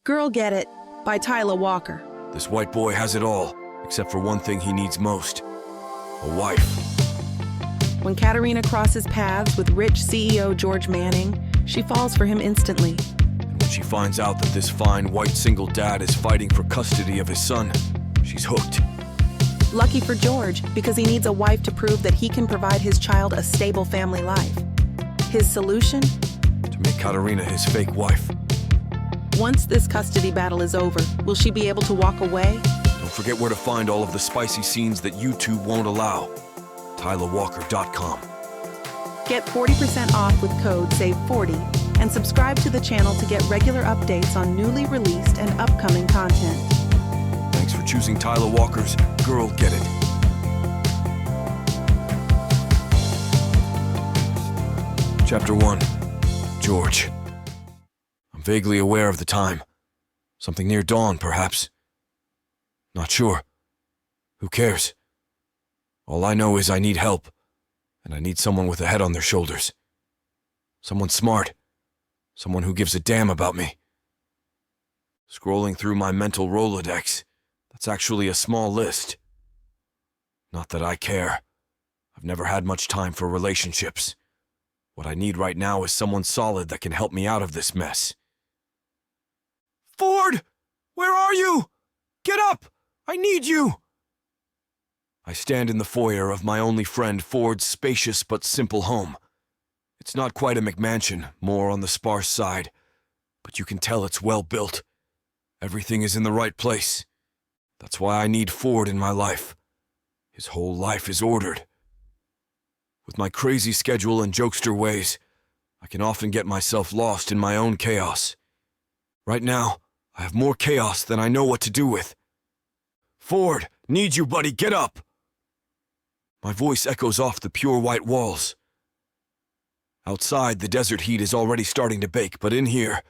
Girl Get It by Tyler Walker. This white boy has it all, except for one thing he needs most: a wife. When Katarina crosses paths with rich CEO George Manning, she falls for him instantly. And when she finds out that this fine white single dad is fighting for custody of his son, she's hooked. Lucky for George, because he needs a wife to prove that he can provide his child a stable family life. His solution? To make Katarina his fake wife. Once this custody battle is over, will she be able to walk away? Don't forget where to find all of the spicy scenes that YouTube won't allow. TylerWalker.com. Get 40% off with code SAVE40 and subscribe to the channel to get regular updates on newly released and upcoming content. Thanks for choosing Tyler Walker's Girl Get It. Chapter 1. George. I'm vaguely aware of the time. Something near dawn, perhaps. Not sure. Who cares? All I know is I need help, and I need someone with a head on their shoulders. Someone smart. Someone who gives a damn about me. Scrolling through my mental Rolodex, that's actually a small list. Not that I care. I've never had much time for relationships. What I need right now is someone solid that can help me out of this mess. Ford! Where are you? Get up! I need you! I stand in the foyer of my only friend Ford's spacious but simple home. It's not quite a McMansion, more on the sparse side, but you can tell it's well built. Everything is in the right place. That's why I need Ford in my life. His whole life is ordered. With my crazy schedule and jokester ways, I can often get myself lost in my own chaos. Right now, I have more chaos than I know what to do with. Ford, need you, buddy, get up! My voice echoes off the pure white walls. Outside, the desert heat is already starting to bake, but in here,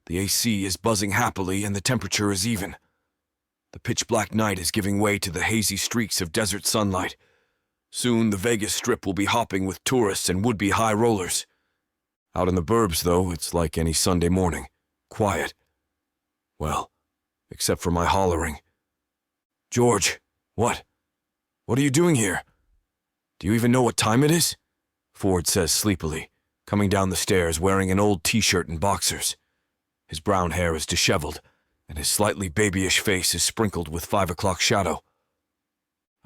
the AC is buzzing happily and the temperature is even. The pitch-black night is giving way to the hazy streaks of desert sunlight. Soon, the Vegas Strip will be hopping with tourists and would-be high rollers. Out in the burbs, though, it's like any Sunday morning. Quiet. Well, except for my hollering. George, what? What are you doing here? Do you even know what time it is? Ford says sleepily, coming down the stairs wearing an old t-shirt and boxers. His brown hair is disheveled, and his slightly babyish face is sprinkled with 5 o'clock shadow.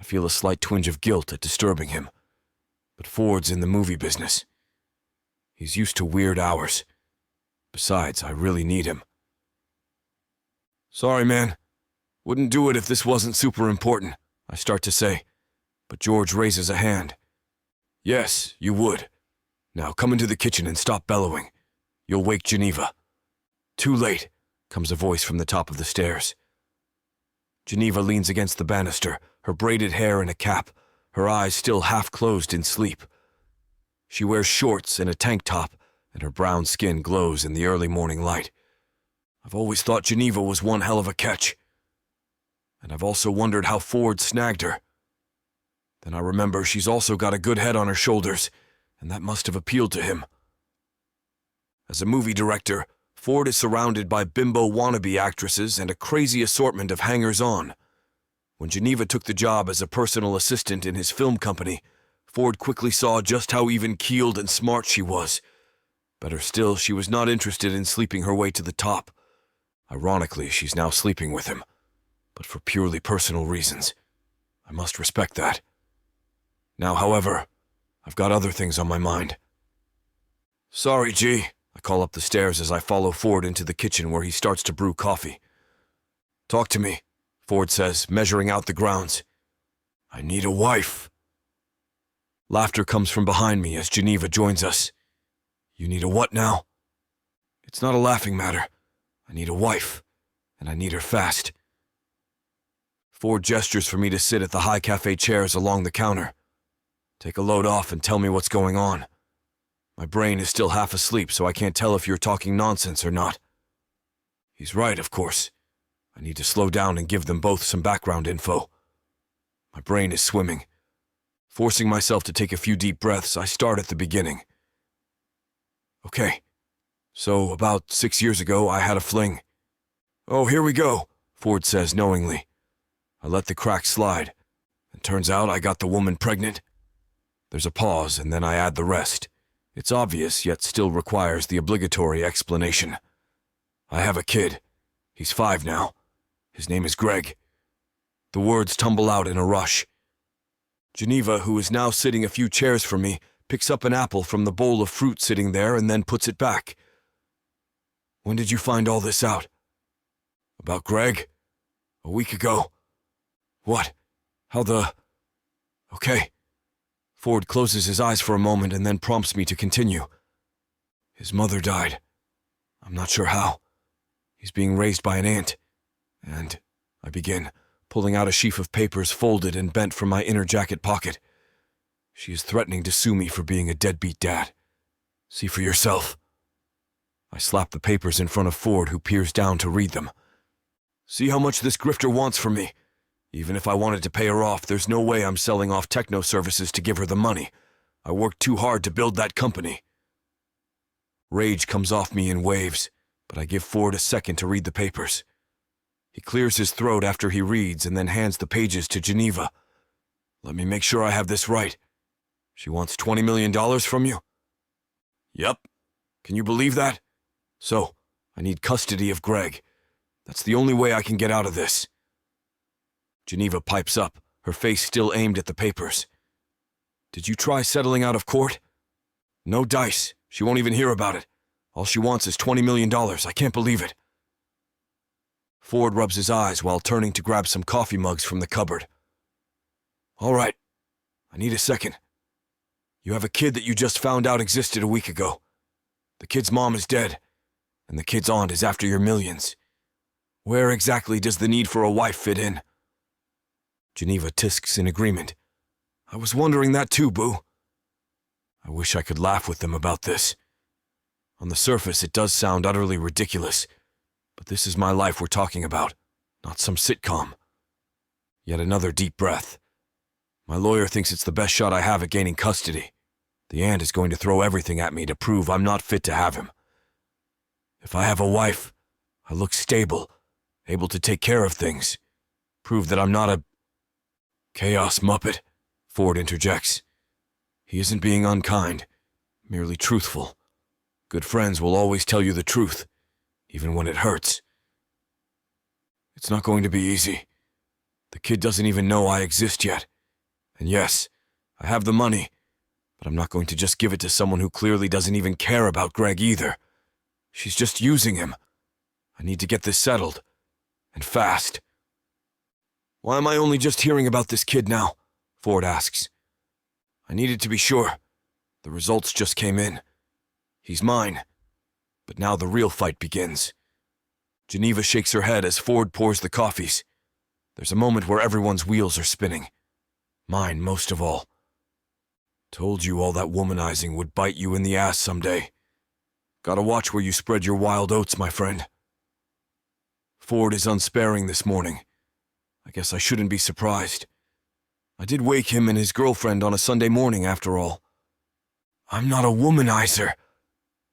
I feel a slight twinge of guilt at disturbing him, but Ford's in the movie business. He's used to weird hours. Besides, I really need him. Sorry, man. Wouldn't do it if this wasn't super important, I start to say, but George raises a hand. Yes, you would. Now come into the kitchen and stop bellowing. You'll wake Geneva. Too late, comes a voice from the top of the stairs. Geneva leans against the banister, her braided hair in a cap, her eyes still half closed in sleep. She wears shorts and a tank top, and her brown skin glows in the early morning light. I've always thought Geneva was one hell of a catch. And I've also wondered how Ford snagged her. Then I remember she's also got a good head on her shoulders, and that must have appealed to him. As a movie director, Ford is surrounded by bimbo wannabe actresses and a crazy assortment of hangers-on. When Geneva took the job as a personal assistant in his film company, Ford quickly saw just how even-keeled and smart she was. Better still, she was not interested in sleeping her way to the top. Ironically, she's now sleeping with him, but for purely personal reasons. I must respect that. Now, however, I've got other things on my mind. Sorry, G. I call up the stairs as I follow Ford into the kitchen where he starts to brew coffee. Talk to me, Ford says, measuring out the grounds. I need a wife. Laughter comes from behind me as Geneva joins us. You need a what now? It's not a laughing matter. I need a wife, and I need her fast. Ford gestures for me to sit at the high cafe chairs along the counter. Take a load off and tell me what's going on. My brain is still half asleep, so I can't tell if you're talking nonsense or not. He's right, of course. I need to slow down and give them both some background info. My brain is swimming. Forcing myself to take a few deep breaths, I start at the beginning. Okay, so about 6 years ago, I had a fling. "Oh, here we go," Ford says knowingly. I let the crack slide. It turns out I got the woman pregnant. There's a pause, and then I add the rest. It's obvious, yet still requires the obligatory explanation. I have a kid. He's 5 now. His name is Greg. The words tumble out in a rush. Geneva, who is now sitting a few chairs from me, picks up an apple from the bowl of fruit sitting there and then puts it back. "When did you find all this out?" "About Greg? A week ago." "What? How the—" "Okay." Ford closes his eyes for a moment and then prompts me to continue. "His mother died. I'm not sure how. He's being raised by an aunt. And," I begin, pulling out a sheaf of papers folded and bent from my inner jacket pocket. "She is threatening to sue me for being a deadbeat dad. See for yourself." I slap the papers in front of Ford, who peers down to read them. "See how much this grifter wants from me. Even if I wanted to pay her off, there's no way I'm selling off techno services to give her the money. I worked too hard to build that company." Rage comes off me in waves, but I give Ford a second to read the papers. He clears his throat after he reads and then hands the pages to Geneva. "Let me make sure I have this right. She wants $20 million from you?" "Yep. Can you believe that? So, I need custody of Greg. That's the only way I can get out of this." Geneva pipes up, her face still aimed at the papers. "Did you try settling out of court?" "No dice. She won't even hear about it. All she wants is $20 million. I can't believe it." Ford rubs his eyes while turning to grab some coffee mugs from the cupboard. "All right. I need a second. You have a kid that you just found out existed a week ago. The kid's mom is dead, and the kid's aunt is after your millions. Where exactly does the need for a wife fit in?" Geneva tisks in agreement. "I was wondering that too, Boo." I wish I could laugh with them about this. On the surface, it does sound utterly ridiculous, but this is my life we're talking about, not some sitcom. Yet another deep breath. My lawyer thinks it's the best shot I have at gaining custody. The aunt is going to throw everything at me to prove I'm not fit to have him. If I have a wife, I look stable, able to take care of things, prove that I'm not a chaos muppet, Ford interjects. He isn't being unkind, merely truthful. Good friends will always tell you the truth, even when it hurts. It's not going to be easy. The kid doesn't even know I exist yet. And yes, I have the money, but I'm not going to just give it to someone who clearly doesn't even care about Greg either. She's just using him. I need to get this settled, and fast. "Why am I only just hearing about this kid now?" Ford asks. "I needed to be sure. The results just came in. He's mine. But now the real fight begins." Geneva shakes her head as Ford pours the coffees. There's a moment where everyone's wheels are spinning. Mine most of all. "Told you all that womanizing would bite you in the ass someday. Gotta watch where you spread your wild oats, my friend." Ford is unsparing this morning. I guess I shouldn't be surprised. I did wake him and his girlfriend on a Sunday morning, after all. "I'm not a womanizer.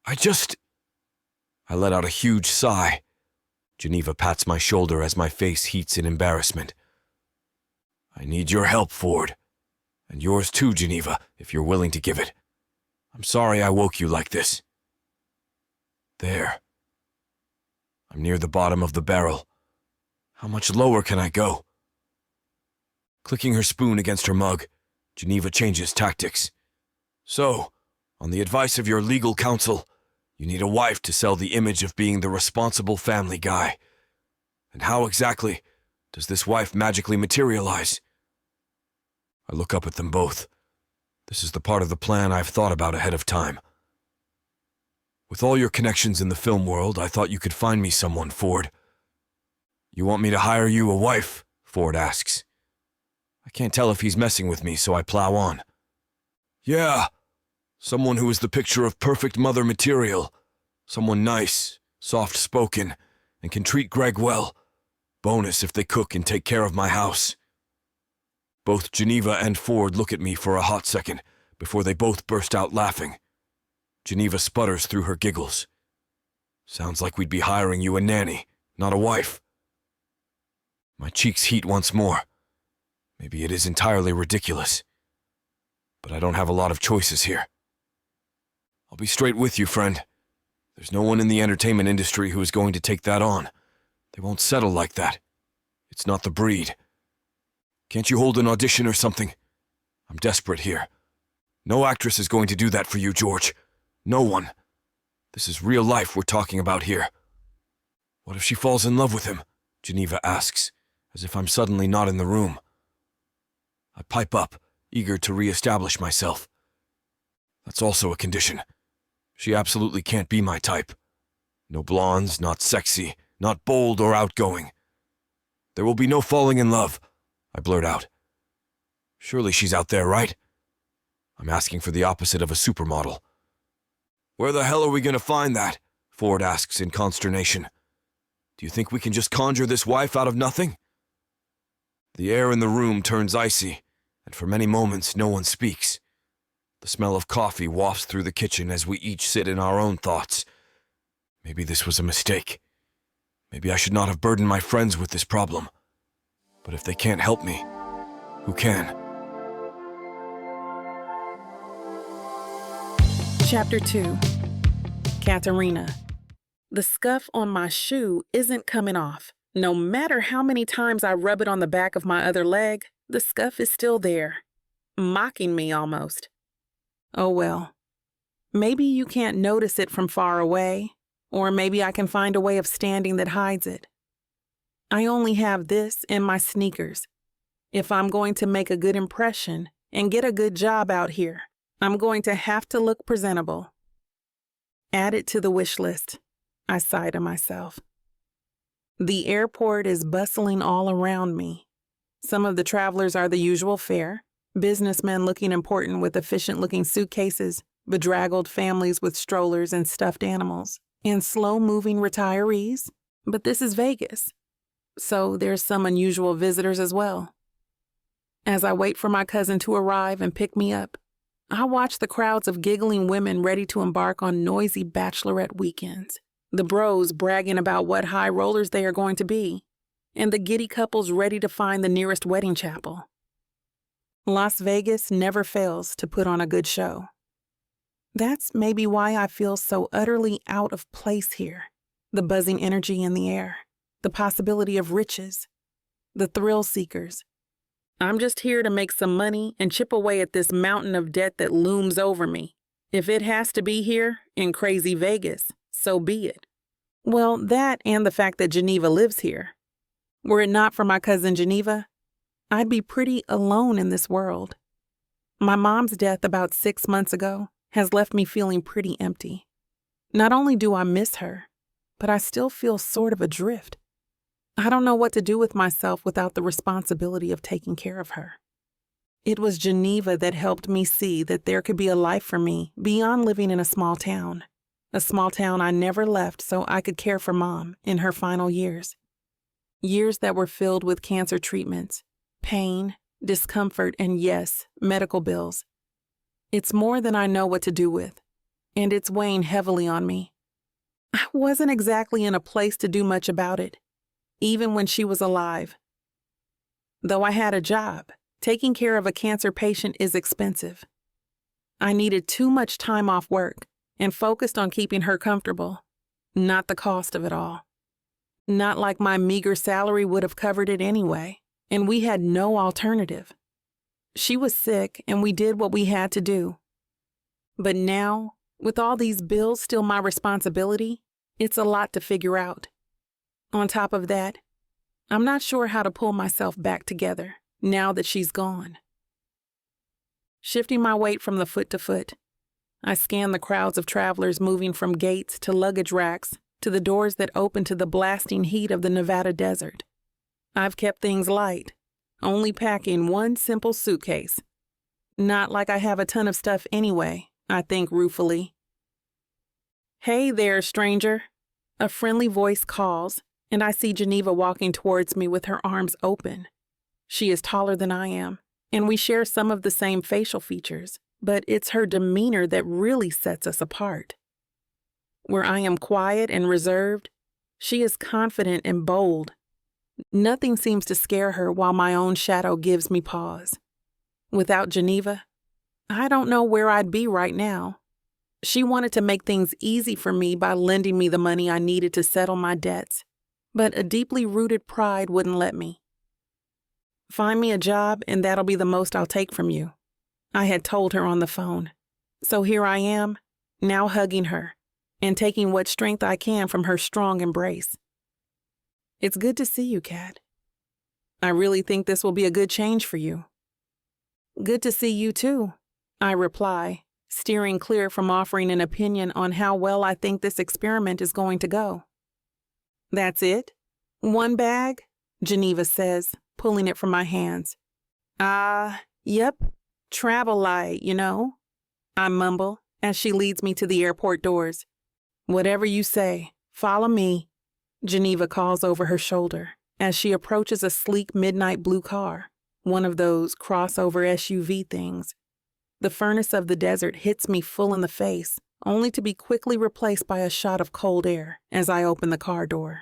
I let out a huge sigh. Geneva pats my shoulder as my face heats in embarrassment. "I need your help, Ford. And yours too, Geneva, if you're willing to give it. I'm sorry I woke you like this." There. I'm near the bottom of the barrel. How much lower can I go? Clicking her spoon against her mug, Geneva changes tactics. "So, on the advice of your legal counsel, you need a wife to sell the image of being the responsible family guy. And how exactly does this wife magically materialize?" I look up at them both. This is the part of the plan I've thought about ahead of time. "With all your connections in the film world, I thought you could find me someone, Ford." "You want me to hire you a wife?" Ford asks. I can't tell if he's messing with me, so I plow on. "Yeah, someone who is the picture of perfect mother material. Someone nice, soft-spoken, and can treat Greg well. Bonus if they cook and take care of my house." Both Geneva and Ford look at me for a hot second before they both burst out laughing. Geneva sputters through her giggles. "Sounds like we'd be hiring you a nanny, not a wife. My cheeks heat once more. Maybe it is entirely ridiculous. But I don't have a lot of choices here. I'll be straight with you, friend. There's no one in the entertainment industry who is going to take that on. They won't settle like that. It's not the breed. Can't you hold an audition or something? I'm desperate here. No actress is going to do that for you, George. No one. This is real life we're talking about here. What if she falls in love with him? Geneva asks, as if I'm suddenly not in the room. I pipe up, eager to re-establish myself. That's also a condition. She absolutely can't be my type. No blondes, not sexy, not bold or outgoing. There will be no falling in love, I blurt out. Surely she's out there, right? I'm asking for the opposite of a supermodel. Where the hell are we going to find that? Ford asks in consternation. Do you think we can just conjure this wife out of nothing? The air in the room turns icy, and for many moments no one speaks. The smell of coffee wafts through the kitchen as we each sit in our own thoughts. Maybe this was a mistake. Maybe I should not have burdened my friends with this problem. But if they can't help me, who can? Chapter 2. Katarina. The scuff on my shoe isn't coming off. No matter how many times I rub it on the back of my other leg, the scuff is still there, mocking me almost. Oh well. Maybe you can't notice it from far away, or maybe I can find a way of standing that hides it. I only have this and my sneakers. If I'm going to make a good impression and get a good job out here, I'm going to have to look presentable. Add it to the wish list, I sigh to myself. The airport is bustling all around me. Some of the travelers are the usual fare, businessmen looking important with efficient-looking suitcases, bedraggled families with strollers and stuffed animals, and slow-moving retirees. But this is Vegas, so there's some unusual visitors as well. As I wait for my cousin to arrive and pick me up, I watch the crowds of giggling women ready to embark on noisy bachelorette weekends, the bros bragging about what high rollers they are going to be, and the giddy couples ready to find the nearest wedding chapel. Las Vegas never fails to put on a good show. That's maybe why I feel so utterly out of place here. The buzzing energy in the air, the possibility of riches, the thrill seekers. I'm just here to make some money and chip away at this mountain of debt that looms over me. If it has to be here, in crazy Vegas, so be it. Well, that and the fact that Geneva lives here. Were it not for my cousin Geneva, I'd be pretty alone in this world. My mom's death about 6 months ago has left me feeling pretty empty. Not only do I miss her, but I still feel sort of adrift. I don't know what to do with myself without the responsibility of taking care of her. It was Geneva that helped me see that there could be a life for me beyond living in a small town I never left so I could care for Mom in her final years. Years that were filled with cancer treatments, pain, discomfort, and yes, medical bills. It's more than I know what to do with, and it's weighing heavily on me. I wasn't exactly in a place to do much about it, even when she was alive. Though I had a job, taking care of a cancer patient is expensive. I needed too much time off work and focused on keeping her comfortable, not the cost of it all. Not like my meager salary would have covered it anyway, and we had no alternative. She was sick, and we did what we had to do. But now, with all these bills still my responsibility, it's a lot to figure out. On top of that, I'm not sure how to pull myself back together now that she's gone. Shifting my weight from the foot to foot, I scan the crowds of travelers moving from gates to luggage racks to the doors that open to the blasting heat of the Nevada desert. I've kept things light, only packing one simple suitcase. Not like I have a ton of stuff anyway, I think ruefully. Hey there, stranger. A friendly voice calls, and I see Geneva walking towards me with her arms open. She is taller than I am, and we share some of the same facial features, but it's her demeanor that really sets us apart. Where I am quiet and reserved, She is confident and bold. Nothing seems to scare her while my own shadow gives me pause. Without Geneva, I don't know where I'd be right now. She wanted to make things easy for me by lending me the money I needed to settle my debts, but a deeply rooted pride wouldn't let me. Find me a job and that'll be the most I'll take from you, I had told her on the phone. So here I am, now hugging her and taking what strength I can from her strong embrace. It's good to see you, Kat. I really think this will be a good change for you. Good to see you too, I reply, steering clear from offering an opinion on how well I think this experiment is going to go. That's it? One bag? Geneva says, pulling it from my hands. Yep, travel light, you know, I mumble as she leads me to the airport doors. Whatever you say, follow me, Geneva calls over her shoulder as she approaches a sleek midnight blue car, one of those crossover SUV things. The furnace of the desert hits me full in the face, only to be quickly replaced by a shot of cold air as I open the car door.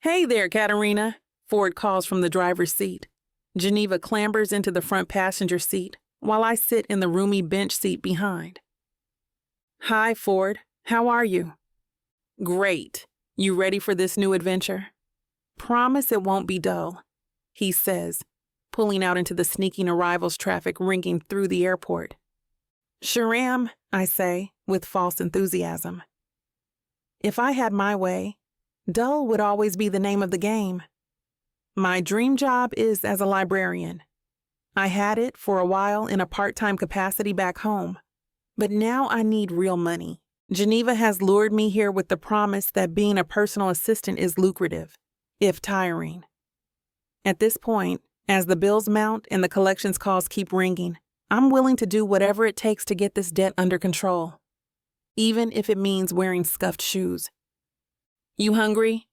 Hey there, Katarina, Ford calls from the driver's seat. Geneva clambers into the front passenger seat while I sit in the roomy bench seat behind. Hi, Ford. How are you? Great. You ready for this new adventure? Promise it won't be dull, he says, pulling out into the sneaking arrivals traffic ringing through the airport. Sure am, I say, with false enthusiasm. If I had my way, dull would always be the name of the game. My dream job is as a librarian. I had it for a while in a part-time capacity back home, but now I need real money. Geneva has lured me here with the promise that being a personal assistant is lucrative, if tiring. At this point, as the bills mount and the collections calls keep ringing, I'm willing to do whatever it takes to get this debt under control, even if it means wearing scuffed shoes. You hungry?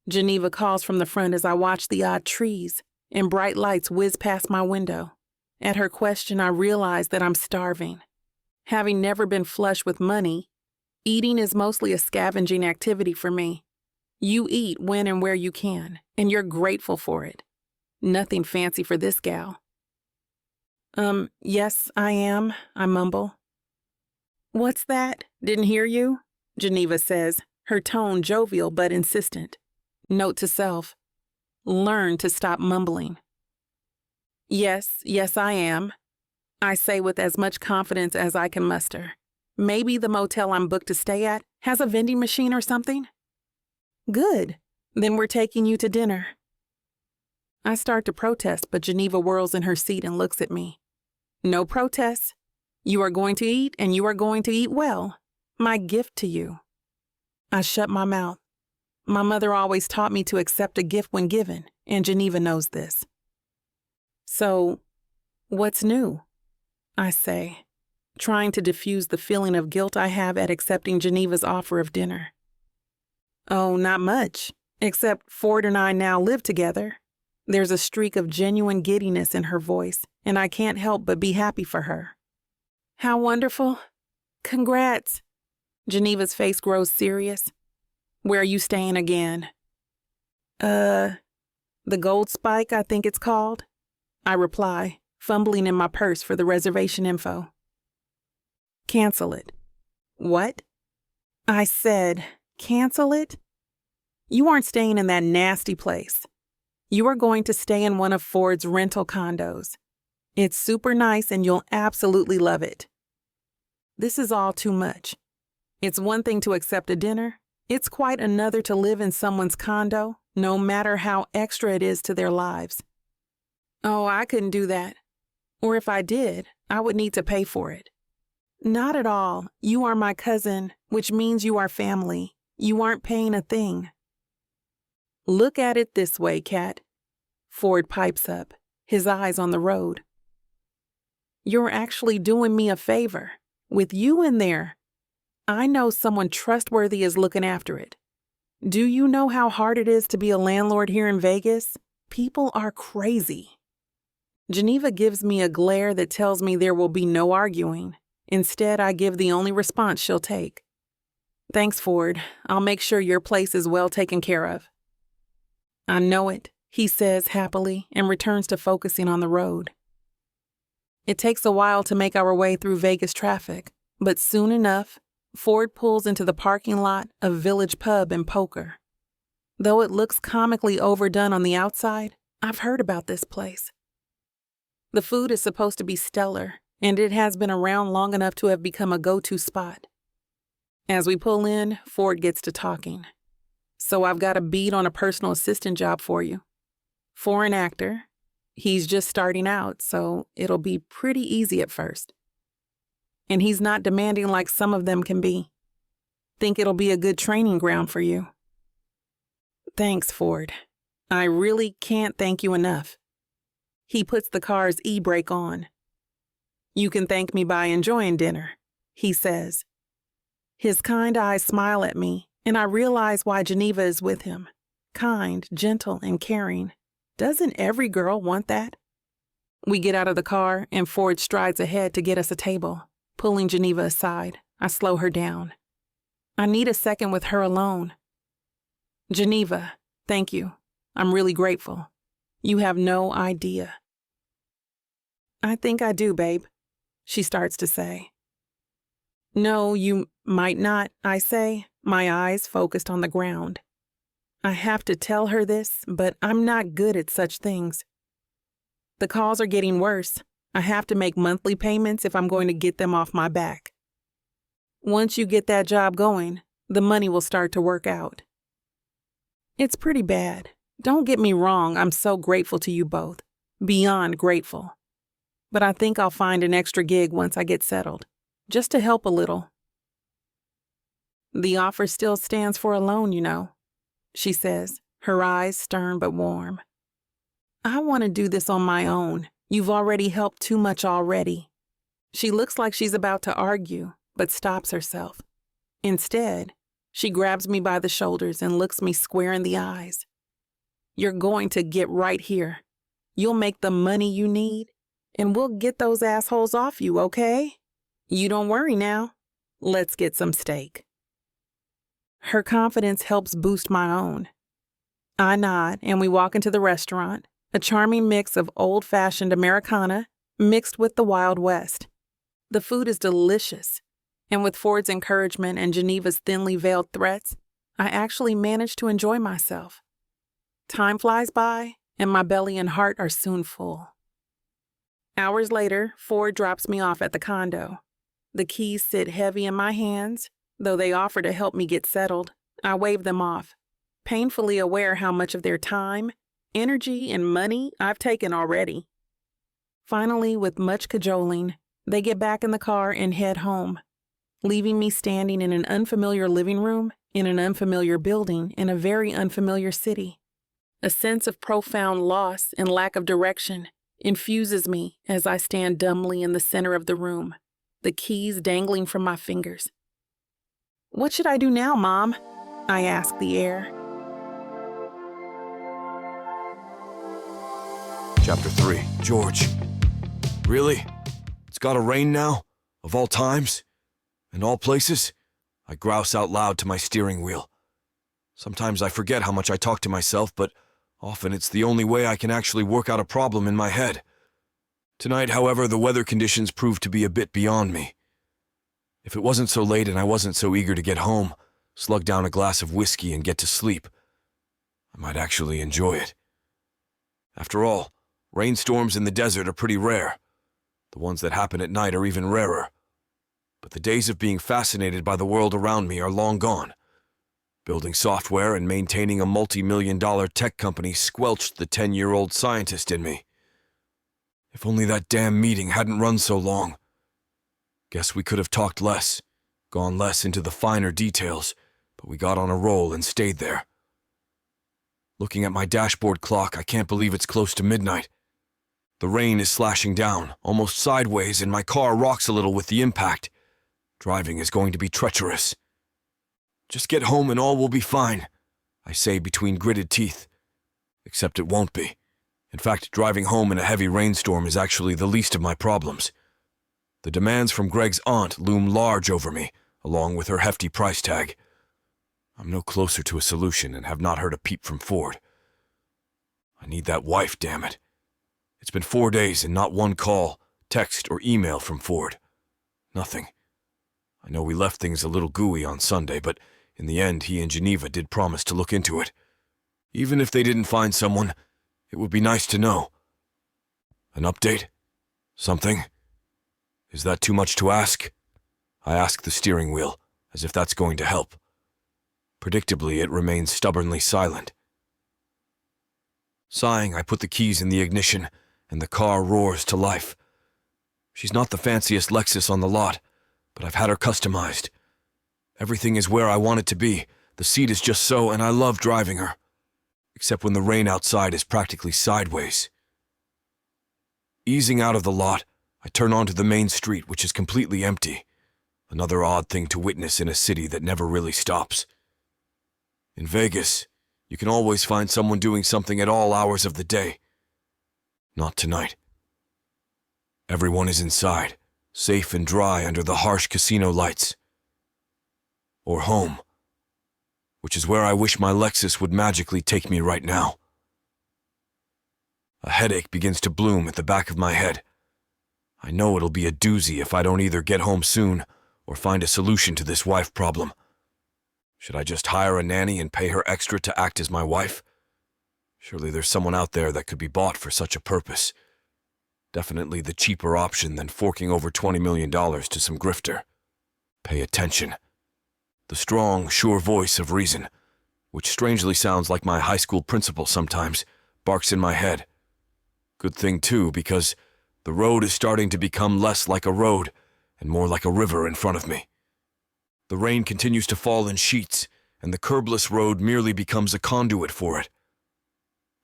Geneva calls from the front as I watch the odd trees and bright lights whiz past my window. At her question, I realize that I'm starving. Having never been flush with money, eating is mostly a scavenging activity for me. You eat when and where you can, and you're grateful for it. Nothing fancy for this gal. Yes, I am, I mumble. What's that? Didn't hear you? Geneva says, her tone jovial but insistent. Note to self, learn to stop mumbling. Yes, I am, I say with as much confidence as I can muster. Maybe the motel I'm booked to stay at has a vending machine or something? Good. Then we're taking you to dinner. I start to protest, but Geneva whirls in her seat and looks at me. No protests. You are going to eat, and you are going to eat well. My gift to you. I shut my mouth. My mother always taught me to accept a gift when given, and Geneva knows this. So, what's new? I say, trying to diffuse the feeling of guilt I have at accepting Geneva's offer of dinner. Oh, not much, except Ford and I now live together. There's a streak of genuine giddiness in her voice, and I can't help but be happy for her. How wonderful. Congrats. Geneva's face grows serious. Where are you staying again? The Gold Spike, I think it's called. I reply, fumbling in my purse for the reservation info. Cancel it. What? I said, cancel it? You aren't staying in that nasty place. You are going to stay in one of Ford's rental condos. It's super nice and you'll absolutely love it. This is all too much. It's one thing to accept a dinner. It's quite another to live in someone's condo, no matter how extra it is to their lives. Oh, I couldn't do that. Or if I did, I would need to pay for it. Not at all. You are my cousin, which means you are family. You aren't paying a thing. Look at it this way, Kat. Ford pipes up, his eyes on the road. You're actually doing me a favor. With you in there, I know someone trustworthy is looking after it. Do you know how hard it is to be a landlord here in Vegas? People are crazy. Geneva gives me a glare that tells me there will be no arguing. Instead, I give the only response she'll take. Thanks, Ford. I'll make sure your place is well taken care of. I know it, he says happily and returns to focusing on the road. It takes a while to make our way through Vegas traffic, but soon enough, Ford pulls into the parking lot of Village Pub and Poker. Though it looks comically overdone on the outside, I've heard about this place. The food is supposed to be stellar, and it has been around long enough to have become a go-to spot. As we pull in, Ford gets to talking. So I've got a beat on a personal assistant job for you. For an actor, he's just starting out, so it'll be pretty easy at first. And he's not demanding like some of them can be. Think it'll be a good training ground for you. Thanks, Ford. I really can't thank you enough. He puts the car's e-brake on. You can thank me by enjoying dinner, he says. His kind eyes smile at me, and I realize why Geneva is with him. Kind, gentle, and caring. Doesn't every girl want that? We get out of the car, and Ford strides ahead to get us a table. Pulling Geneva aside, I slow her down. I need a second with her alone. Geneva, thank you. I'm really grateful. You have no idea. I think I do, babe, she starts to say. No, you might not, I say, my eyes focused on the ground. I have to tell her this, but I'm not good at such things. The calls are getting worse. I have to make monthly payments if I'm going to get them off my back. Once you get that job going, the money will start to work out. It's pretty bad. Don't get me wrong, I'm so grateful to you both. Beyond grateful. But I think I'll find an extra gig once I get settled, just to help a little. The offer still stands for a loan, you know, she says, her eyes stern but warm. I want to do this on my own. You've already helped too much already. She looks like she's about to argue, but stops herself. Instead, she grabs me by the shoulders and looks me square in the eyes. You're going to get right here. You'll make the money you need, and we'll get those assholes off you, okay? You don't worry now. Let's get some steak. Her confidence helps boost my own. I nod, and we walk into the restaurant, a charming mix of old-fashioned Americana mixed with the Wild West. The food is delicious, and with Ford's encouragement and Geneva's thinly veiled threats, I actually manage to enjoy myself. Time flies by, and my belly and heart are soon full. Hours later, Ford drops me off at the condo. The keys sit heavy in my hands. Though they offer to help me get settled, I wave them off, painfully aware how much of their time, energy, and money I've taken already. Finally, with much cajoling, they get back in the car and head home, leaving me standing in an unfamiliar living room in an unfamiliar building in a very unfamiliar city. A sense of profound loss and lack of direction infuses me as I stand dumbly in the center of the room, the keys dangling from my fingers. What should I do now, Mom? I ask the air. Chapter 3. George. Really? It's gotta rain now? Of all times? And all places? I grouse out loud to my steering wheel. Sometimes I forget how much I talk to myself, but often it's the only way I can actually work out a problem in my head. Tonight, however, the weather conditions proved to be a bit beyond me. If it wasn't so late and I wasn't so eager to get home, slug down a glass of whiskey and get to sleep, I might actually enjoy it. After all, rainstorms in the desert are pretty rare. The ones that happen at night are even rarer. But the days of being fascinated by the world around me are long gone. Building software and maintaining a multi-million-dollar tech company squelched the 10-year-old scientist in me. If only that damn meeting hadn't run so long. Guess we could have talked less, gone less into the finer details, but we got on a roll and stayed there. Looking at my dashboard clock, I can't believe it's close to midnight. The rain is slashing down, almost sideways, and my car rocks a little with the impact. Driving is going to be treacherous. Just get home and all will be fine, I say between gritted teeth. Except it won't be. In fact, driving home in a heavy rainstorm is actually the least of my problems. The demands from Greg's aunt loom large over me, along with her hefty price tag. I'm no closer to a solution and have not heard a peep from Ford. I need that wife, damn it. It's been 4 days and not one call, text, or email from Ford. Nothing. I know we left things a little gooey on Sunday, but in the end, he and Geneva did promise to look into it. Even if they didn't find someone, it would be nice to know. An update? Something? Is that too much to ask? I ask the steering wheel, as if that's going to help. Predictably, it remains stubbornly silent. Sighing, I put the keys in the ignition, and the car roars to life. She's not the fanciest Lexus on the lot, but I've had her customized. Everything is where I want it to be. The seat is just so, and I love driving her. Except when the rain outside is practically sideways. Easing out of the lot, I turn onto the main street, which is completely empty. Another odd thing to witness in a city that never really stops. In Vegas, you can always find someone doing something at all hours of the day. Not tonight. Everyone is inside, safe and dry under the harsh casino lights. Or home, which is where I wish my Lexus would magically take me right now. A headache begins to bloom at the back of my head. I know it'll be a doozy if I don't either get home soon or find a solution to this wife problem. Should I just hire a nanny and pay her extra to act as my wife? Surely there's someone out there that could be bought for such a purpose. Definitely the cheaper option than forking over $20 million to some grifter. Pay attention. The strong, sure voice of reason, which strangely sounds like my high school principal sometimes, barks in my head. Good thing, too, because the road is starting to become less like a road and more like a river in front of me. The rain continues to fall in sheets, and the curbless road merely becomes a conduit for it.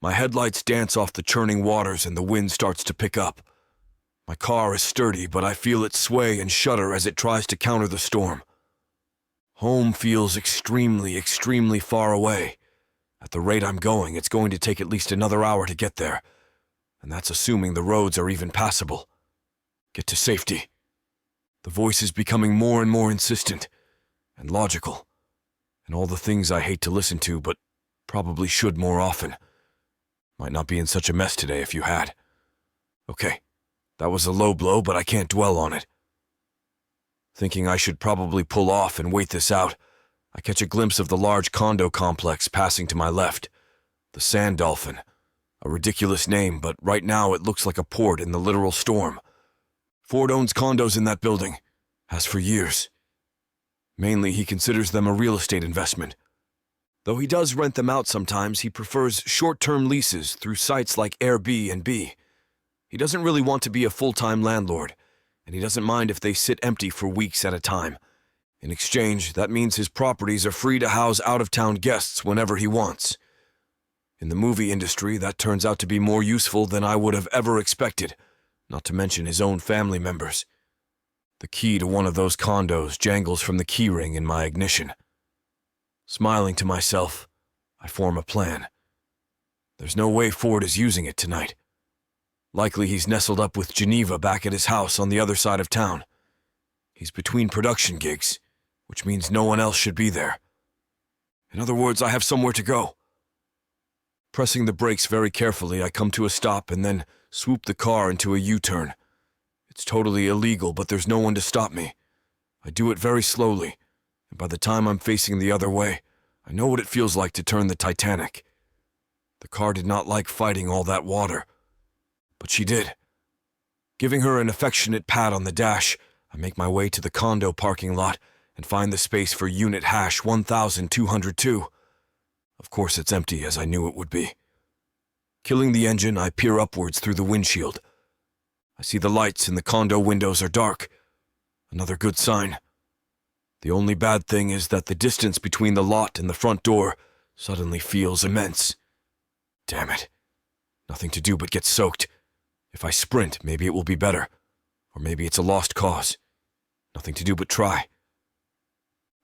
My headlights dance off the churning waters and the wind starts to pick up. My car is sturdy, but I feel it sway and shudder as it tries to counter the storm. Home feels extremely, extremely far away. At the rate I'm going, it's going to take at least another hour to get there, and that's assuming the roads are even passable. Get to safety. The voice is becoming more and more insistent and logical, and all the things I hate to listen to, but probably should more often. Might not be in such a mess today if you had. Okay, that was a low blow, but I can't dwell on it. Thinking I should probably pull off and wait this out, I catch a glimpse of the large condo complex passing to my left. The Sand Dolphin. A ridiculous name, but right now it looks like a port in the literal storm. Ford owns condos in that building. Has for years. Mainly, he considers them a real estate investment. Though he does rent them out sometimes, he prefers short-term leases through sites like Airbnb. He doesn't really want to be a full-time landlord, and he doesn't mind if they sit empty for weeks at a time. In exchange, that means his properties are free to house out-of-town guests whenever he wants. In the movie industry, that turns out to be more useful than I would have ever expected, not to mention his own family members. The key to one of those condos jangles from the keyring in my ignition. Smiling to myself, I form a plan. There's no way Ford is using it tonight. Likely he's nestled up with Geneva back at his house on the other side of town. He's between production gigs, which means no one else should be there. In other words, I have somewhere to go. Pressing the brakes very carefully, I come to a stop and then swoop the car into a U-turn. It's totally illegal, but there's no one to stop me. I do it very slowly, and by the time I'm facing the other way, I know what it feels like to turn the Titanic. The car did not like fighting all that water, but she did. Giving her an affectionate pat on the dash, I make my way to the condo parking lot and find the space for unit hash 1202. Of course it's empty, as I knew it would be. Killing the engine, I peer upwards through the windshield. I see the lights in the condo windows are dark. Another good sign. The only bad thing is that the distance between the lot and the front door suddenly feels immense. Damn it. Nothing to do but get soaked. If I sprint, maybe it will be better. Or maybe it's a lost cause. Nothing to do but try.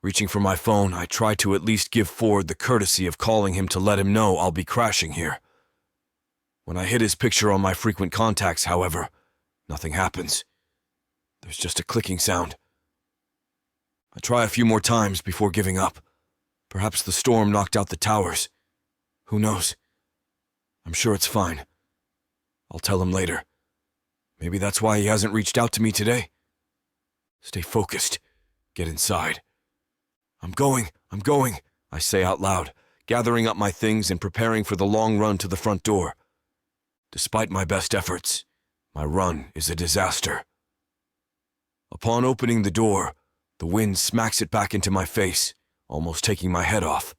Reaching for my phone, I try to at least give Ford the courtesy of calling him to let him know I'll be crashing here. When I hit his picture on my frequent contacts, however, nothing happens. There's just a clicking sound. I try a few more times before giving up. Perhaps the storm knocked out the towers. Who knows? I'm sure it's fine. I'll tell him later. Maybe that's why he hasn't reached out to me today. Stay focused. Get inside. I'm going, I say out loud, gathering up my things and preparing for the long run to the front door. Despite my best efforts, my run is a disaster. Upon opening the door, the wind smacks it back into my face, almost taking my head off.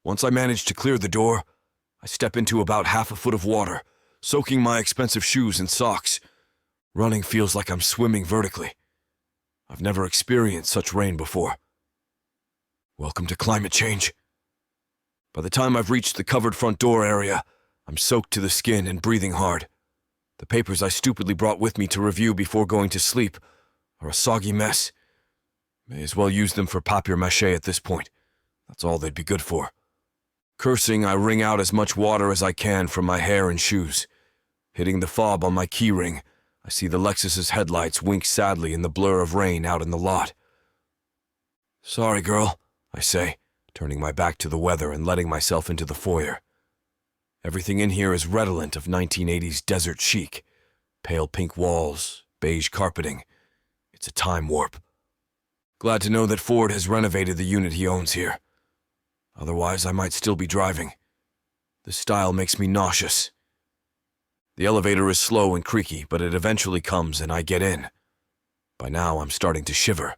Once I manage to clear the door, I step into about half a foot of water, soaking my expensive shoes and socks. Running feels like I'm swimming vertically. I've never experienced such rain before. Welcome to climate change. By the time I've reached the covered front door area, I'm soaked to the skin and breathing hard. The papers I stupidly brought with me to review before going to sleep are a soggy mess. May as well use them for papier-mâché at this point. That's all they'd be good for. Cursing, I wring out as much water as I can from my hair and shoes. Hitting the fob on my keyring, I see the Lexus's headlights wink sadly in the blur of rain out in the lot. Sorry, girl, I say, turning my back to the weather and letting myself into the foyer. Everything in here is redolent of 1980s desert chic. Pale pink walls, beige carpeting. It's a time warp. Glad to know that Ford has renovated the unit he owns here. Otherwise, I might still be driving. This style makes me nauseous. The elevator is slow and creaky, but it eventually comes and I get in. By now, I'm starting to shiver.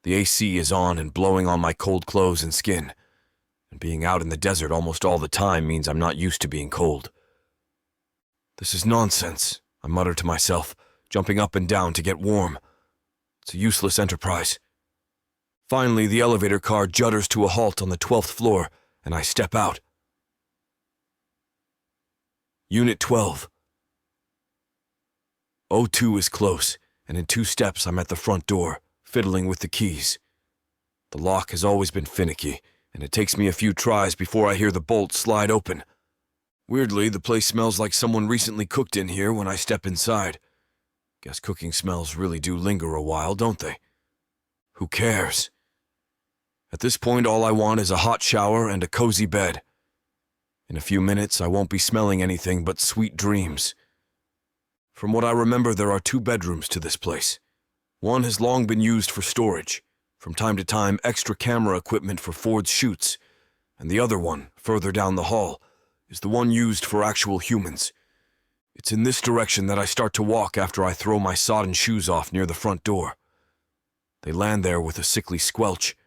The AC is on and blowing on my cold clothes and skin. And being out in the desert almost all the time means I'm not used to being cold. This is nonsense, I mutter to myself, jumping up and down to get warm. It's a useless enterprise. Finally, the elevator car judders to a halt on the 12th floor, and I step out. Unit 12. O2 is close, and in 2 steps I'm at the front door, fiddling with the keys. The lock has always been finicky, and it takes me a few tries before I hear the bolt slide open. Weirdly, the place smells like someone recently cooked in here when I step inside. Guess cooking smells really do linger a while, don't they? Who cares? At this point, all I want is a hot shower and a cozy bed. In a few minutes, I won't be smelling anything but sweet dreams. From what I remember, there are 2 bedrooms to this place. One has long been used for storage, from time to time extra camera equipment for Ford's shoots, and the other one, further down the hall, is the one used for actual humans. It's in this direction that I start to walk after I throw my sodden shoes off near the front door. They land there with a sickly squelch,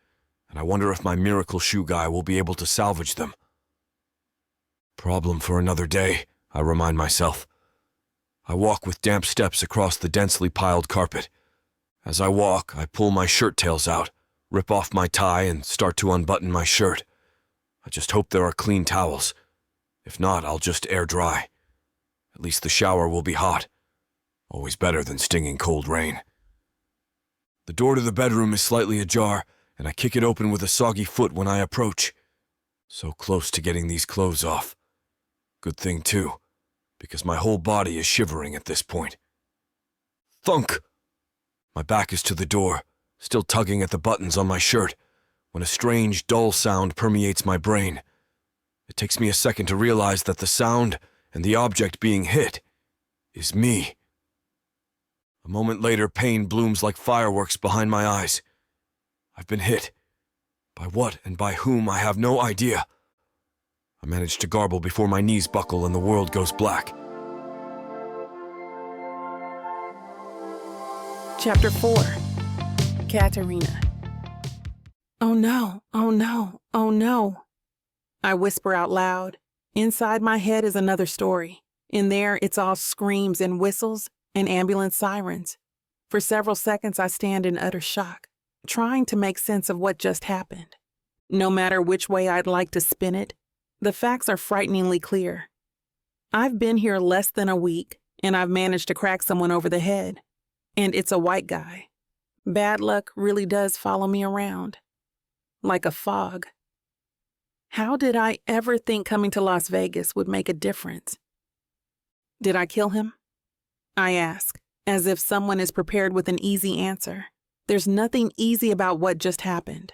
and I wonder if my miracle shoe guy will be able to salvage them. Problem for another day, I remind myself. I walk with damp steps across the densely piled carpet. As I walk, I pull my shirt tails out, rip off my tie, and start to unbutton my shirt. I just hope there are clean towels. If not, I'll just air dry. At least the shower will be hot. Always better than stinging cold rain. The door to the bedroom is slightly ajar, and I kick it open with a soggy foot when I approach. So close to getting these clothes off. Good thing, too, because my whole body is shivering at this point. Thunk! My back is to the door, still tugging at the buttons on my shirt, when a strange, dull sound permeates my brain. It takes me a second to realize that the sound and the object being hit is me. A moment later, pain blooms like fireworks behind my eyes. I've been hit. By what and by whom, I have no idea. I manage to garble before my knees buckle and the world goes black. Chapter 4. Katarina. Oh no, oh no, oh no. I whisper out loud. Inside my head is another story. In there, it's all screams and whistles and ambulance sirens. For several seconds, I stand in utter shock, trying to make sense of what just happened. No matter which way I'd like to spin it, the facts are frighteningly clear. I've been here less than a week, and I've managed to crack someone over the head. And it's a white guy. Bad luck really does follow me around. Like a fog. How did I ever think coming to Las Vegas would make a difference? Did I kill him? I ask, as if someone is prepared with an easy answer. There's nothing easy about what just happened.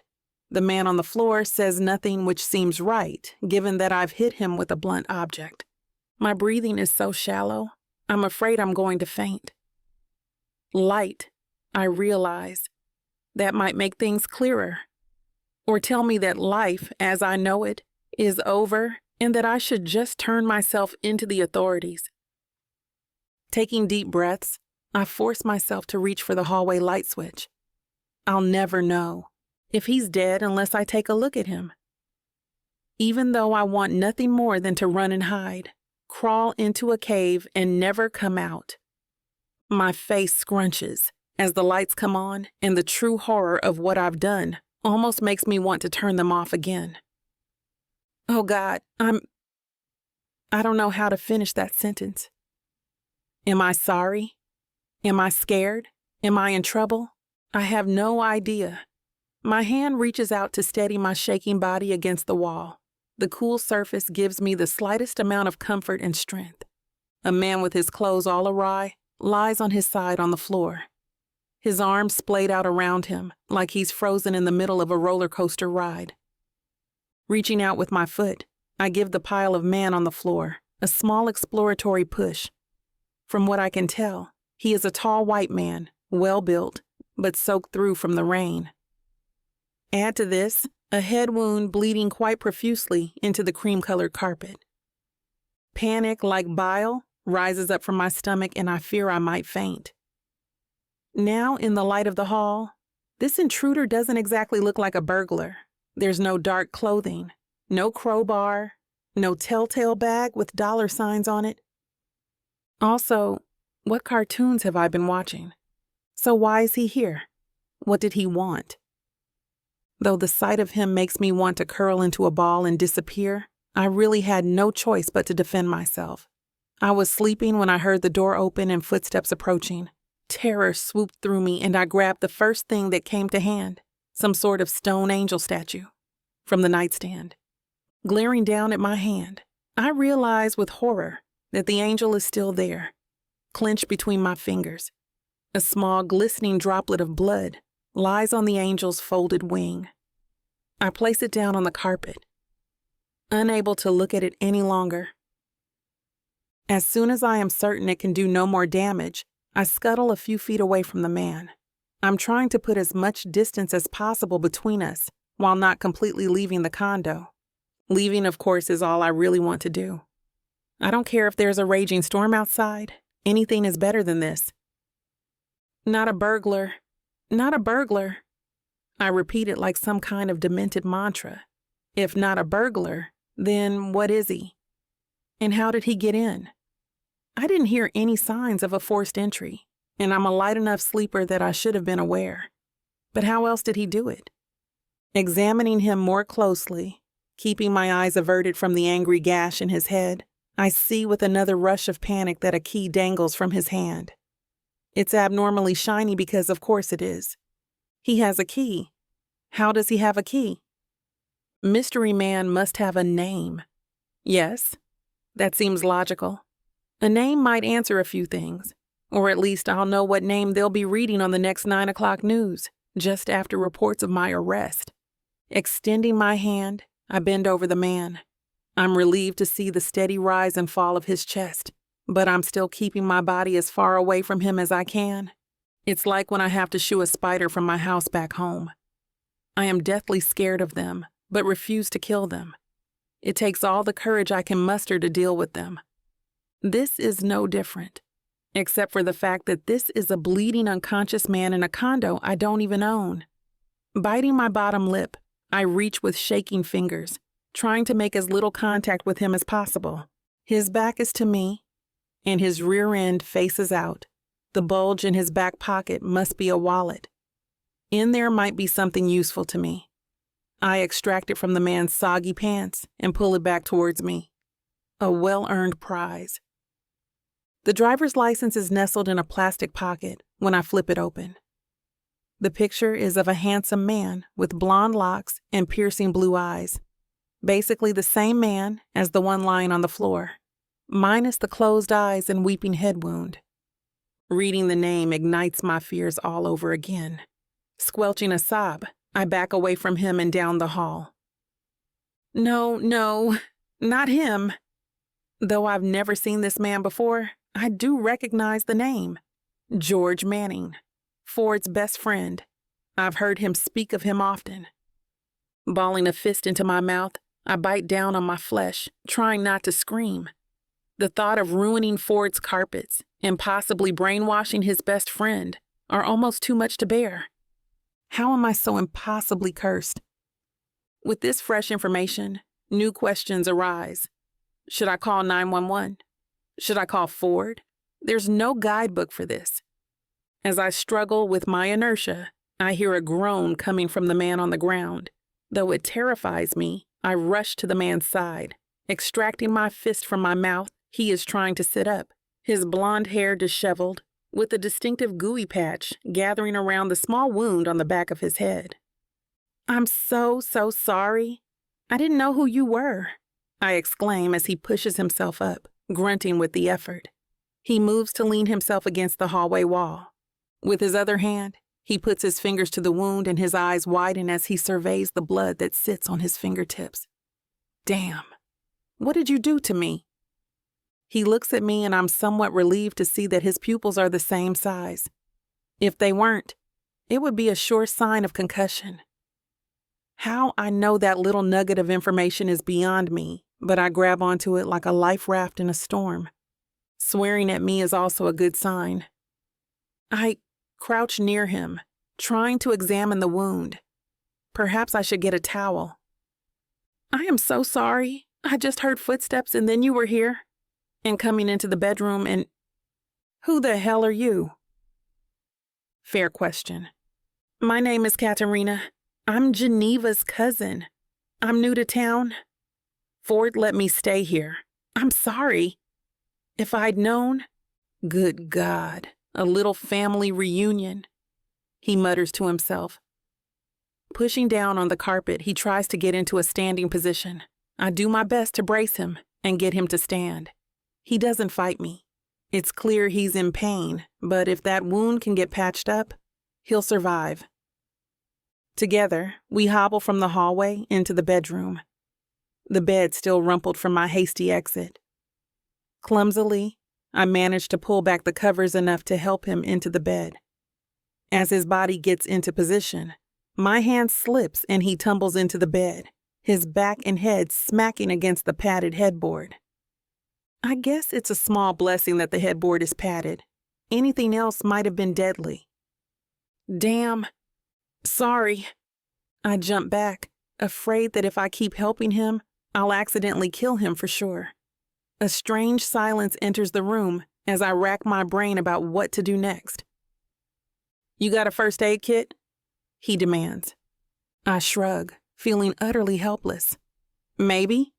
The man on the floor says nothing which seems right, given that I've hit him with a blunt object. My breathing is so shallow, I'm afraid I'm going to faint. Light, I realize. That might make things clearer. Or tell me that life, as I know it, is over and that I should just turn myself into the authorities. Taking deep breaths, I force myself to reach for the hallway light switch. I'll never know if he's dead unless I take a look at him. Even though I want nothing more than to run and hide, crawl into a cave and never come out. My face scrunches as the lights come on, and the true horror of what I've done almost makes me want to turn them off again. Oh God, I don't know how to finish that sentence. Am I sorry? Am I scared? Am I in trouble? I have no idea. My hand reaches out to steady my shaking body against the wall. The cool surface gives me the slightest amount of comfort and strength. A man with his clothes all awry lies on his side on the floor. His arms splayed out around him like he's frozen in the middle of a roller coaster ride. Reaching out with my foot, I give the pile of man on the floor a small exploratory push. From what I can tell, he is a tall white man, well-built, but soaked through from the rain. Add to this a head wound bleeding quite profusely into the cream-colored carpet. Panic, like bile, rises up from my stomach and I fear I might faint. Now, in the light of the hall, this intruder doesn't exactly look like a burglar. There's no dark clothing, no crowbar, no telltale bag with dollar signs on it. Also, what cartoons have I been watching? So why is he here? What did he want? Though the sight of him makes me want to curl into a ball and disappear, I really had no choice but to defend myself. I was sleeping when I heard the door open and footsteps approaching. Terror swooped through me and I grabbed the first thing that came to hand, some sort of stone angel statue, from the nightstand. Glaring down at my hand, I realize with horror that the angel is still there, clenched between my fingers. A small glistening droplet of blood lies on the angel's folded wing. I place it down on the carpet, unable to look at it any longer. As soon as I am certain it can do no more damage, I scuttle a few feet away from the man. I'm trying to put as much distance as possible between us while not completely leaving the condo. Leaving, of course, is all I really want to do. I don't care if there's a raging storm outside. Anything is better than this. Not a burglar. Not a burglar. I repeat it like some kind of demented mantra. If not a burglar, then what is he? And how did he get in? I didn't hear any signs of a forced entry, and I'm a light enough sleeper that I should have been aware. But how else did he do it? Examining him more closely, keeping my eyes averted from the angry gash in his head, I see with another rush of panic that a key dangles from his hand. It's abnormally shiny because of course it is. He has a key. How does he have a key? Mystery Man must have a name. Yes, that seems logical. A name might answer a few things, or at least I'll know what name they'll be reading on the next 9 o'clock news, just after reports of my arrest. Extending my hand, I bend over the man. I'm relieved to see the steady rise and fall of his chest, but I'm still keeping my body as far away from him as I can. It's like when I have to shoo a spider from my house back home. I am deathly scared of them, but refuse to kill them. It takes all the courage I can muster to deal with them. This is no different, except for the fact that this is a bleeding unconscious man in a condo I don't even own. Biting my bottom lip, I reach with shaking fingers, trying to make as little contact with him as possible. His back is to me, and his rear end faces out. The bulge in his back pocket must be a wallet. In there might be something useful to me. I extract it from the man's soggy pants and pull it back towards me. A well-earned prize. The driver's license is nestled in a plastic pocket when I flip it open. The picture is of a handsome man with blonde locks and piercing blue eyes. Basically the same man as the one lying on the floor, minus the closed eyes and weeping head wound. Reading the name ignites my fears all over again. Squelching a sob, I back away from him and down the hall. No, not him. Though I've never seen this man before, I do recognize the name. George Manning, Ford's best friend. I've heard him speak of him often. Balling a fist into my mouth, I bite down on my flesh, trying not to scream. The thought of ruining Ford's carpets and possibly brainwashing his best friend are almost too much to bear. How am I so impossibly cursed? With this fresh information, new questions arise. Should I call 911? Should I call Ford? There's no guidebook for this. As I struggle with my inertia, I hear a groan coming from the man on the ground. Though it terrifies me, I rush to the man's side. Extracting my fist from my mouth, he is trying to sit up, his blonde hair disheveled, with a distinctive gooey patch gathering around the small wound on the back of his head. I'm so sorry. I didn't know who you were, I exclaim as he pushes himself up, grunting with the effort. He moves to lean himself against the hallway wall. With his other hand, he puts his fingers to the wound and his eyes widen as he surveys the blood that sits on his fingertips. Damn, what did you do to me? He looks at me and I'm somewhat relieved to see that his pupils are the same size. If they weren't, it would be a sure sign of concussion. How I know that little nugget of information is beyond me, but I grab onto it like a life raft in a storm. Swearing at me is also a good sign. I crouch near him, trying to examine the wound. Perhaps I should get a towel. I am so sorry. I just heard footsteps and then you were here. And coming into the bedroom and... Who the hell are you? Fair question. My name is Katarina. I'm Geneva's cousin. I'm new to town. Ford let me stay here. I'm sorry. If I'd known... Good God, a little family reunion. He mutters to himself. Pushing down on the carpet, he tries to get into a standing position. I do my best to brace him and get him to stand. He doesn't fight me. It's clear he's in pain, but if that wound can get patched up, he'll survive. Together, we hobble from the hallway into the bedroom. The bed still rumpled from my hasty exit. Clumsily, I manage to pull back the covers enough to help him into the bed. As his body gets into position, my hand slips and he tumbles into the bed, his back and head smacking against the padded headboard. I guess it's a small blessing that the headboard is padded. Anything else might have been deadly. Damn. Sorry. I jump back, afraid that if I keep helping him, I'll accidentally kill him for sure. A strange silence enters the room as I rack my brain about what to do next. You got a first aid kit? He demands. I shrug, feeling utterly helpless. Maybe?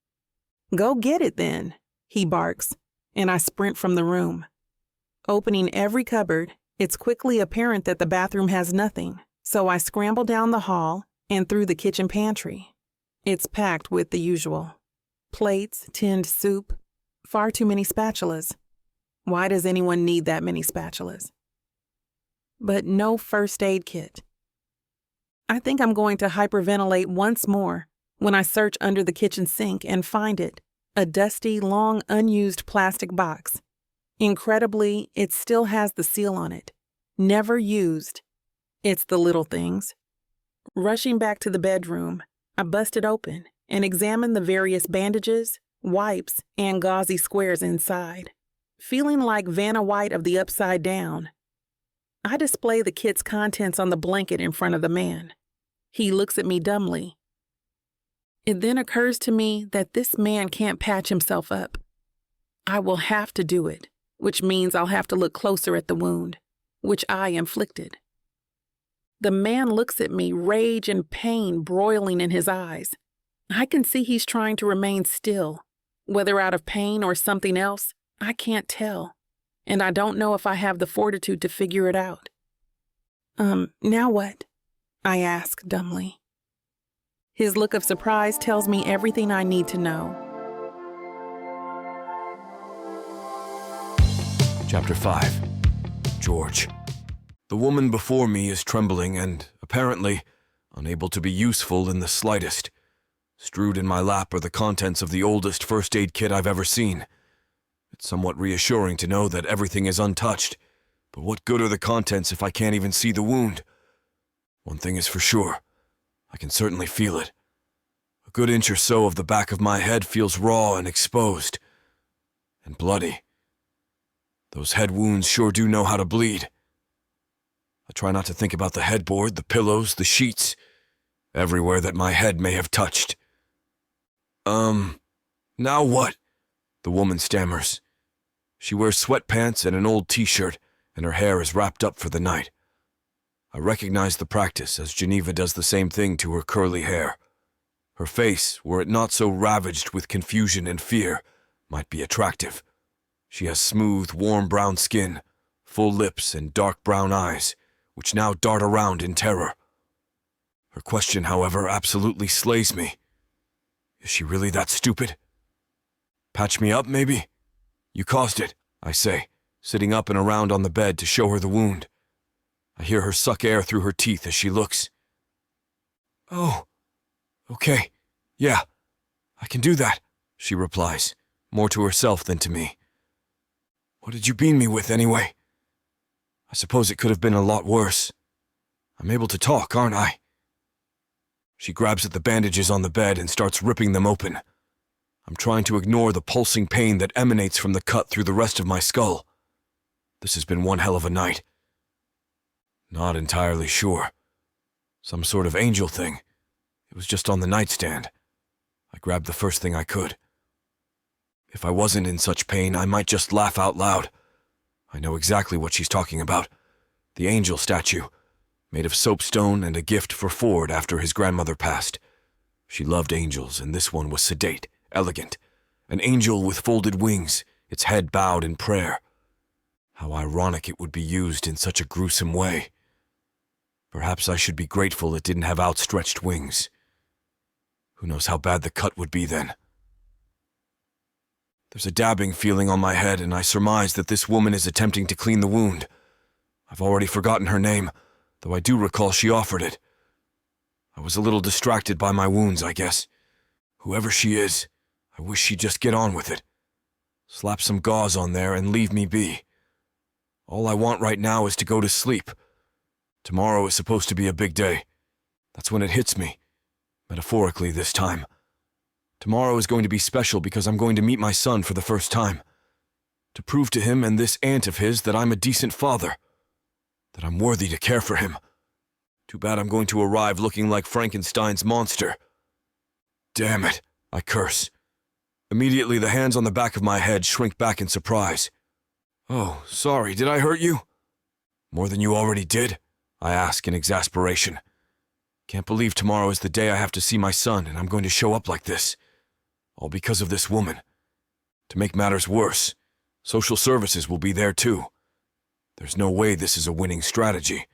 Go get it then, he barks, and I sprint from the room. Opening every cupboard, it's quickly apparent that the bathroom has nothing, so I scramble down the hall and through the kitchen pantry. It's packed with the usual. Plates, tinned soup, far too many spatulas. Why does anyone need that many spatulas? But no first aid kit. I think I'm going to hyperventilate once more when I search under the kitchen sink and find it, a dusty, long, unused plastic box. Incredibly, it still has the seal on it. Never used. It's the little things. Rushing back to the bedroom, I bust it open and examine the various bandages, wipes, and gauzy squares inside. Feeling like Vanna White of the Upside Down, I display the kit's contents on the blanket in front of the man. He looks at me dumbly. It then occurs to me that this man can't patch himself up. I will have to do it, which means I'll have to look closer at the wound, which I inflicted. The man looks at me, rage and pain broiling in his eyes. I can see he's trying to remain still. Whether out of pain or something else, I can't tell. And I don't know if I have the fortitude to figure it out. Now what? I ask dumbly. His look of surprise tells me everything I need to know. Chapter 5. George. The woman before me is trembling and apparently unable to be useful in the slightest. Strewed in my lap are the contents of the oldest first aid kit I've ever seen. It's somewhat reassuring to know that everything is untouched, but what good are the contents if I can't even see the wound? One thing is for sure, I can certainly feel it. A good inch or so of the back of my head feels raw and exposed, and bloody. Those head wounds sure do know how to bleed. I try not to think about the headboard, the pillows, the sheets, everywhere that my head may have touched. Now what? The woman stammers. She wears sweatpants and an old t-shirt, and her hair is wrapped up for the night. I recognize the practice, as Geneva does the same thing to her curly hair. Her face, were it not so ravaged with confusion and fear, might be attractive. She has smooth, warm brown skin, full lips, and dark brown eyes, which now dart around in terror. Her question, however, absolutely slays me. Is she really that stupid? Patch me up, maybe? You caused it, I say, sitting up and around on the bed to show her the wound. I hear her suck air through her teeth as she looks. Oh, okay, yeah, I can do that, she replies, more to herself than to me. What did you bean me with, anyway? I suppose it could have been a lot worse. I'm able to talk, aren't I? She grabs at the bandages on the bed and starts ripping them open. I'm trying to ignore the pulsing pain that emanates from the cut through the rest of my skull. This has been one hell of a night. Not entirely sure. Some sort of angel thing. It was just on the nightstand. I grabbed the first thing I could. If I wasn't in such pain, I might just laugh out loud. I know exactly what she's talking about. The angel statue, made of soapstone and a gift for Ford after his grandmother passed. She loved angels, and this one was sedate, elegant. An angel with folded wings, its head bowed in prayer. How ironic it would be used in such a gruesome way. Perhaps I should be grateful it didn't have outstretched wings. Who knows how bad the cut would be then? There's a dabbing feeling on my head, and I surmise that this woman is attempting to clean the wound. I've already forgotten her name, though I do recall she offered it. I was a little distracted by my wounds, I guess. Whoever she is, I wish she'd just get on with it. Slap some gauze on there and leave me be. All I want right now is to go to sleep. Tomorrow is supposed to be a big day. That's when it hits me. Metaphorically this time. Tomorrow is going to be special because I'm going to meet my son for the first time. To prove to him and this aunt of his that I'm a decent father. That I'm worthy to care for him. Too bad I'm going to arrive looking like Frankenstein's monster. Damn it, I curse. Immediately the hands on the back of my head shrink back in surprise. Oh, sorry, did I hurt you? More than you already did? I ask in exasperation. Can't believe tomorrow is the day I have to see my son and I'm going to show up like this. All because of this woman. To make matters worse, social services will be there too. There's no way this is a winning strategy.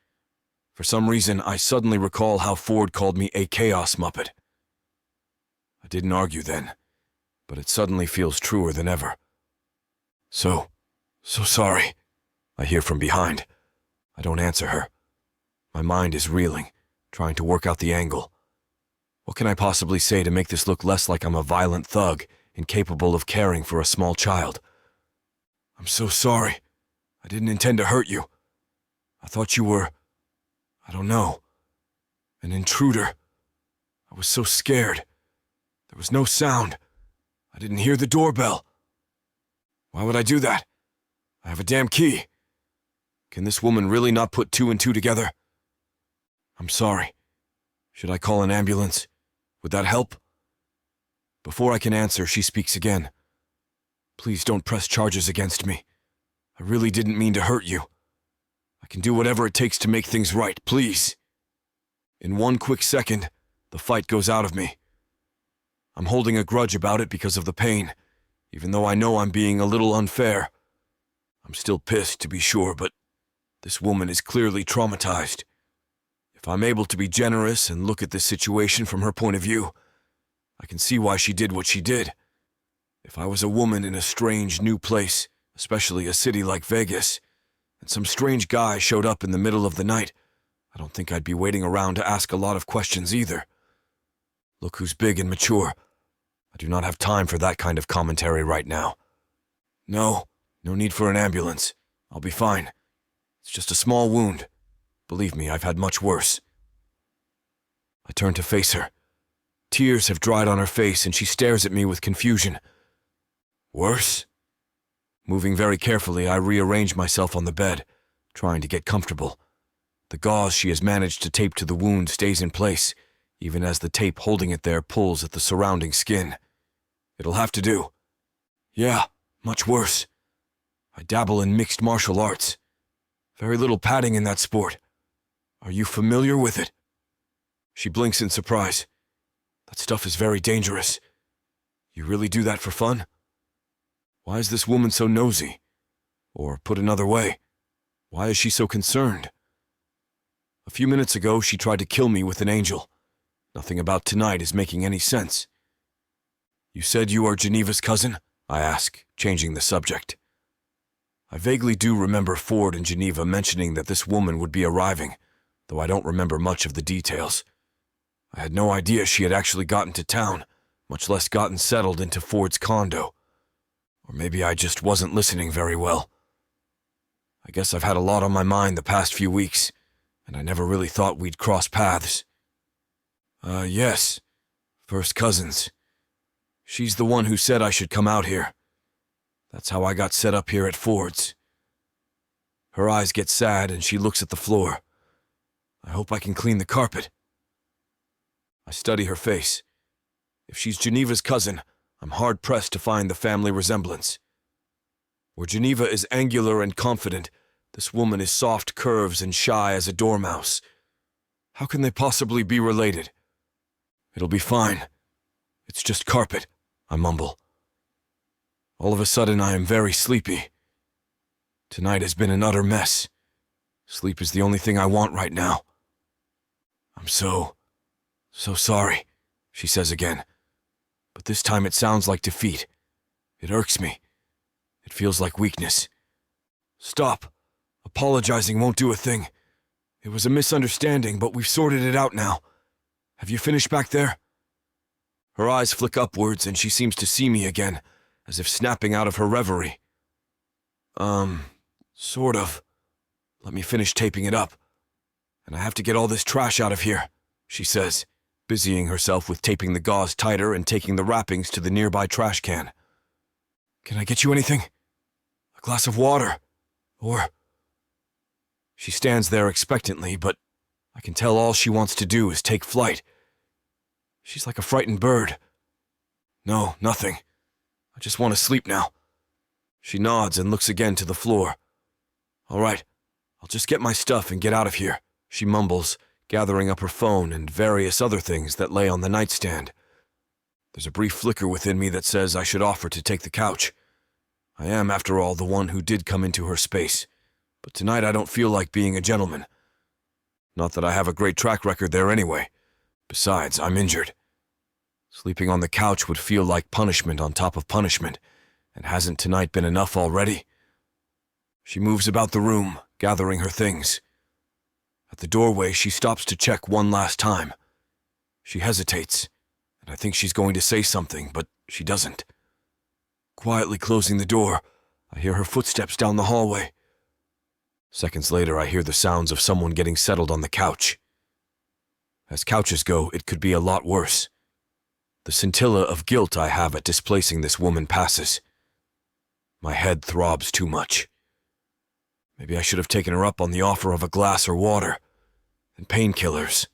For some reason, I suddenly recall how Ford called me a chaos muppet. I didn't argue then, but it suddenly feels truer than ever. So sorry, I hear from behind. I don't answer her. My mind is reeling, trying to work out the angle. What can I possibly say to make this look less like I'm a violent thug, incapable of caring for a small child? I'm so sorry. I didn't intend to hurt you. I thought you were, I don't know, an intruder. I was so scared. There was no sound. I didn't hear the doorbell. Why would I do that? I have a damn key. Can this woman really not put two and two together? I'm sorry. Should I call an ambulance? Would that help? Before I can answer, she speaks again. Please don't press charges against me. I really didn't mean to hurt you. I can do whatever it takes to make things right, please. In one quick second, the fight goes out of me. I'm holding a grudge about it because of the pain, even though I know I'm being a little unfair. I'm still pissed, to be sure, but this woman is clearly traumatized. If I'm able to be generous and look at this situation from her point of view, I can see why she did what she did. If I was a woman in a strange new place, especially a city like Vegas, and some strange guy showed up in the middle of the night, I don't think I'd be waiting around to ask a lot of questions either. Look who's big and mature. I do not have time for that kind of commentary right now. No need for an ambulance. I'll be fine. It's just a small wound. Believe me, I've had much worse. I turn to face her. Tears have dried on her face and she stares at me with confusion. Worse? Moving very carefully, I rearrange myself on the bed, trying to get comfortable. The gauze she has managed to tape to the wound stays in place, even as the tape holding it there pulls at the surrounding skin. It'll have to do. Yeah, much worse. I dabble in mixed martial arts. Very little padding in that sport. Are you familiar with it? She blinks in surprise. That stuff is very dangerous. You really do that for fun? Why is this woman so nosy? Or put another way, why is she so concerned? A few minutes ago, she tried to kill me with an angel. Nothing about tonight is making any sense. You said you are Geneva's cousin? I ask, changing the subject. I vaguely do remember Ford and Geneva mentioning that this woman would be arriving, though I don't remember much of the details. I had no idea she had actually gotten to town, much less gotten settled into Ford's condo. Or maybe I just wasn't listening very well. I guess I've had a lot on my mind the past few weeks, and I never really thought we'd cross paths. Yes. First cousins. She's the one who said I should come out here. That's how I got set up here at Ford's. Her eyes get sad and she looks at the floor. I hope I can clean the carpet. I study her face. If she's Geneva's cousin, I'm hard-pressed to find the family resemblance. Where Geneva is angular and confident, this woman is soft curves and shy as a dormouse. How can they possibly be related? It'll be fine. It's just carpet, I mumble. All of a sudden, I am very sleepy. Tonight has been an utter mess. Sleep is the only thing I want right now. I'm so sorry, she says again. But this time it sounds like defeat. It irks me. It feels like weakness. Stop. Apologizing won't do a thing. It was a misunderstanding, but we've sorted it out now. Have you finished back there? Her eyes flick upwards and she seems to see me again, as if snapping out of her reverie. Sort of. Let me finish taping it up. And I have to get all this trash out of here, she says, busying herself with taping the gauze tighter and taking the wrappings to the nearby trash can. Can I get you anything? A glass of water? Or... She stands there expectantly, but I can tell all she wants to do is take flight. She's like a frightened bird. No, nothing. I just want to sleep now. She nods and looks again to the floor. All right, I'll just get my stuff and get out of here, she mumbles, gathering up her phone and various other things that lay on the nightstand. There's a brief flicker within me that says I should offer to take the couch. I am, after all, the one who did come into her space, but tonight I don't feel like being a gentleman. Not that I have a great track record there anyway. Besides, I'm injured. Sleeping on the couch would feel like punishment on top of punishment, and hasn't tonight been enough already? She moves about the room, gathering her things. At the doorway, she stops to check one last time. She hesitates, and I think she's going to say something, but she doesn't. Quietly closing the door, I hear her footsteps down the hallway. Seconds later, I hear the sounds of someone getting settled on the couch. As couches go, it could be a lot worse. The scintilla of guilt I have at displacing this woman passes. My head throbs too much. Maybe I should have taken her up on the offer of a glass or water, and painkillers.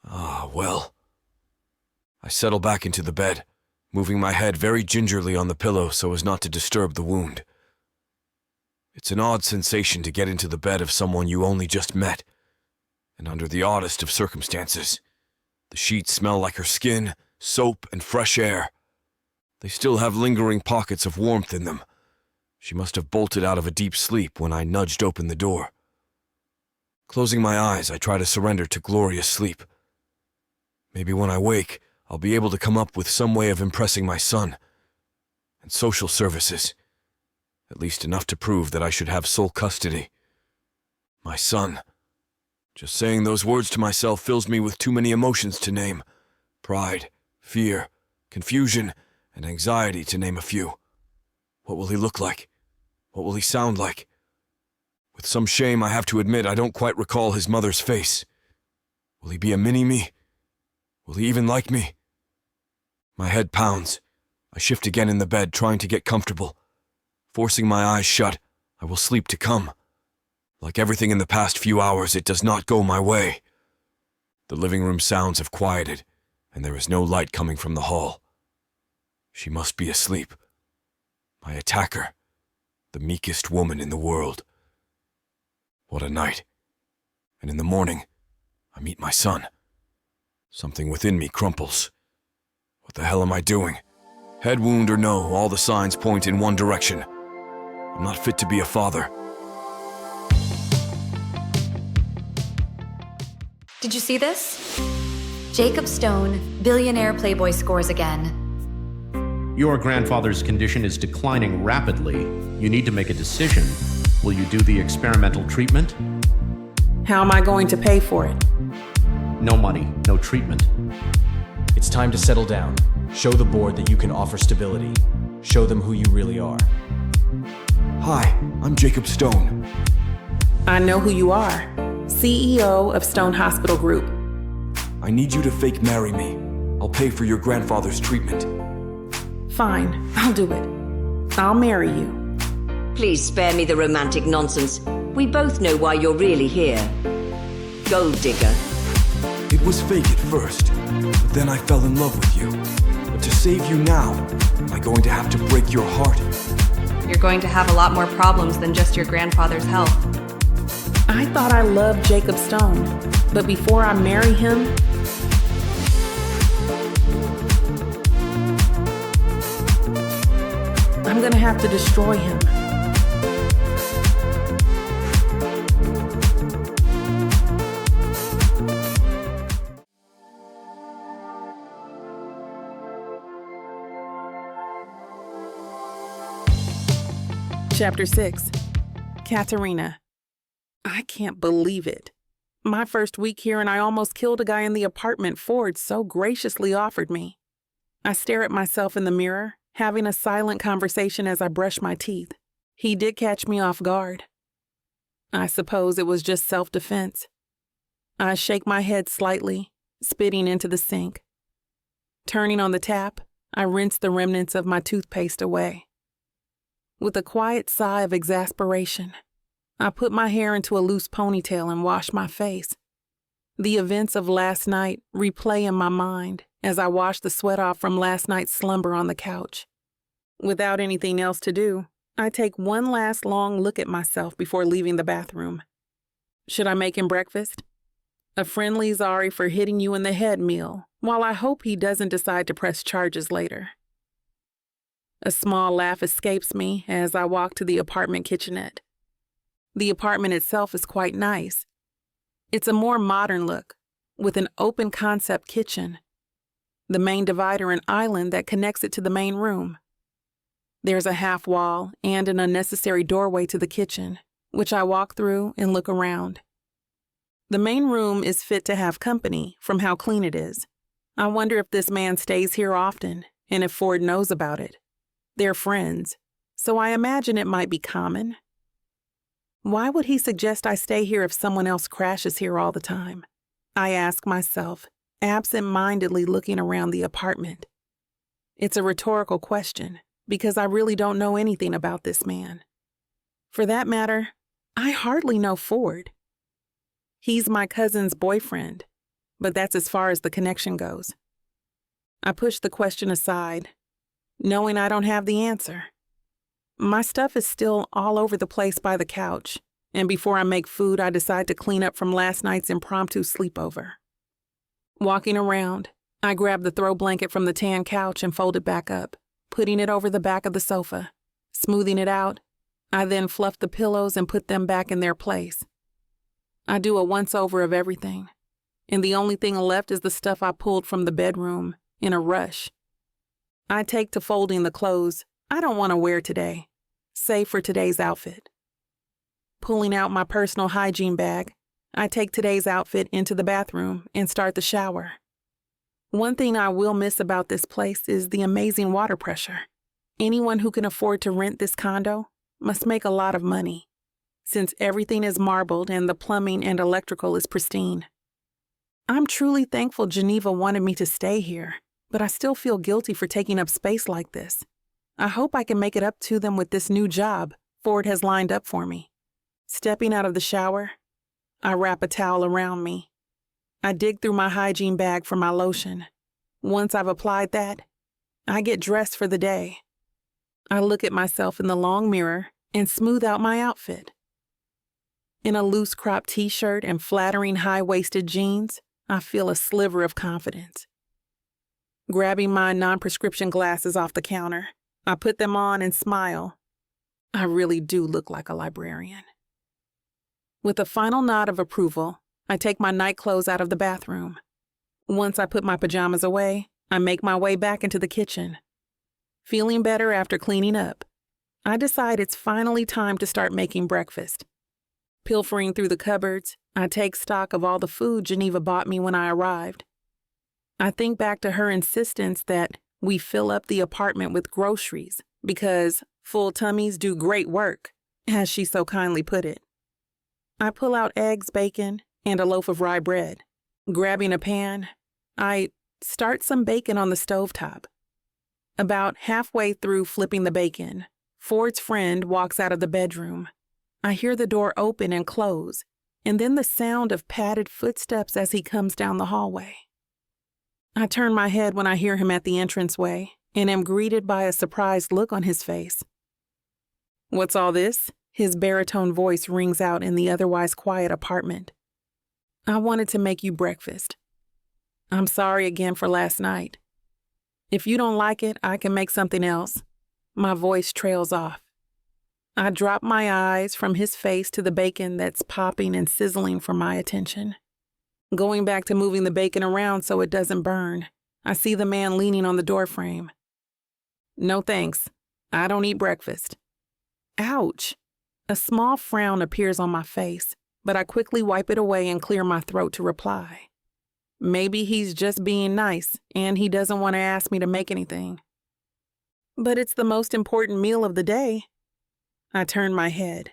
Well. I settle back into the bed, moving my head very gingerly on the pillow so as not to disturb the wound. It's an odd sensation to get into the bed of someone you only just met, and under the oddest of circumstances. The sheets smell like her skin, soap, and fresh air. They still have lingering pockets of warmth in them. She must have bolted out of a deep sleep when I nudged open the door. Closing my eyes, I try to surrender to glorious sleep. Maybe when I wake, I'll be able to come up with some way of impressing my son. And social services. At least enough to prove that I should have sole custody. My son. Just saying those words to myself fills me with too many emotions to name. Pride, fear, confusion, and anxiety, to name a few. What will he look like? What will he sound like? With some shame, I have to admit I don't quite recall his mother's face. Will he be a mini-me? Will he even like me? My head pounds. I shift again in the bed, trying to get comfortable. Forcing my eyes shut, I will sleep to come. Like everything in the past few hours, it does not go my way. The living room sounds have quieted, and there is no light coming from the hall. She must be asleep. My attacker, the meekest woman in the world. What a night. And in the morning, I meet my son. Something within me crumples. What the hell am I doing? Head wound or no, all the signs point in one direction. I'm not fit to be a father. Did you see this? Jacob Stone, billionaire playboy, scores again. Your grandfather's condition is declining rapidly. You need to make a decision. Will you do the experimental treatment? How am I going to pay for it? No money, no treatment. It's time to settle down. Show the board that you can offer stability. Show them who you really are. Hi, I'm Jacob Stone. I know who you are. CEO of Stone Hospital Group. I need you to fake marry me. I'll pay for your grandfather's treatment. Fine, I'll do it. I'll marry you. Please spare me the romantic nonsense. We both know why you're really here. Gold digger. It was fake at first, but then I fell in love with you. But to save you now, am I going to have to break your heart? You're going to have a lot more problems than just your grandfather's health. I thought I loved Jacob Stone, but before I marry him, I'm gonna have to destroy him. Chapter 6. Katarina. I can't believe it. My first week here and I almost killed a guy in the apartment Ford so graciously offered me. I stare at myself in the mirror, having a silent conversation as I brush my teeth. He did catch me off guard. I suppose it was just self-defense. I shake my head slightly, spitting into the sink. Turning on the tap, I rinse the remnants of my toothpaste away. With a quiet sigh of exasperation, I put my hair into a loose ponytail and wash my face. The events of last night replay in my mind as I wash the sweat off from last night's slumber on the couch. Without anything else to do, I take one last long look at myself before leaving the bathroom. Should I make him breakfast? A friendly sorry for hitting you in the head meal, while I hope he doesn't decide to press charges later. A small laugh escapes me as I walk to the apartment kitchenette. The apartment itself is quite nice. It's a more modern look, with an open concept kitchen, the main divider an island that connects it to the main room. There's a half wall and an unnecessary doorway to the kitchen, which I walk through and look around. The main room is fit to have company from how clean it is. I wonder if this man stays here often and if Ford knows about it. They're friends, so I imagine it might be common. Why would he suggest I stay here if someone else crashes here all the time? I ask myself, absent-mindedly looking around the apartment. It's a rhetorical question, because I really don't know anything about this man. For that matter, I hardly know Ford. He's my cousin's boyfriend, but that's as far as the connection goes. I push the question aside, knowing I don't have the answer. My stuff is still all over the place by the couch, and before I make food, I decide to clean up from last night's impromptu sleepover. Walking around, I grab the throw blanket from the tan couch and fold it back up, putting it over the back of the sofa. Smoothing it out, I then fluff the pillows and put them back in their place. I do a once-over of everything, and the only thing left is the stuff I pulled from the bedroom in a rush. I take to folding the clothes I don't want to wear today, save for today's outfit. Pulling out my personal hygiene bag, I take today's outfit into the bathroom and start the shower. One thing I will miss about this place is the amazing water pressure. Anyone who can afford to rent this condo must make a lot of money, since everything is marbled and the plumbing and electrical is pristine. I'm truly thankful Geneva wanted me to stay here, but I still feel guilty for taking up space like this. I hope I can make it up to them with this new job Ford has lined up for me. Stepping out of the shower, I wrap a towel around me. I dig through my hygiene bag for my lotion. Once I've applied that, I get dressed for the day. I look at myself in the long mirror and smooth out my outfit. In a loose crop t-shirt and flattering high-waisted jeans, I feel a sliver of confidence. Grabbing my non-prescription glasses off the counter, I put them on and smile. I really do look like a librarian. With a final nod of approval, I take my night clothes out of the bathroom. Once I put my pajamas away, I make my way back into the kitchen. Feeling better after cleaning up, I decide it's finally time to start making breakfast. Pilfering through the cupboards, I take stock of all the food Geneva bought me when I arrived. I think back to her insistence that we fill up the apartment with groceries because full tummies do great work, as she so kindly put it. I pull out eggs, bacon, and a loaf of rye bread. Grabbing a pan, I start some bacon on the stovetop. About halfway through flipping the bacon, Ford's friend walks out of the bedroom. I hear the door open and close, and then the sound of padded footsteps as he comes down the hallway. I turn my head when I hear him at the entranceway and am greeted by a surprised look on his face. "What's all this?" His baritone voice rings out in the otherwise quiet apartment. "I wanted to make you breakfast. I'm sorry again for last night. If you don't like it, I can make something else." My voice trails off. I drop my eyes from his face to the bacon that's popping and sizzling for my attention. Going back to moving the bacon around so it doesn't burn, I see the man leaning on the doorframe. "No thanks. I don't eat breakfast." Ouch! A small frown appears on my face, but I quickly wipe it away and clear my throat to reply. Maybe he's just being nice, and he doesn't want to ask me to make anything. "But it's the most important meal of the day." I turn my head,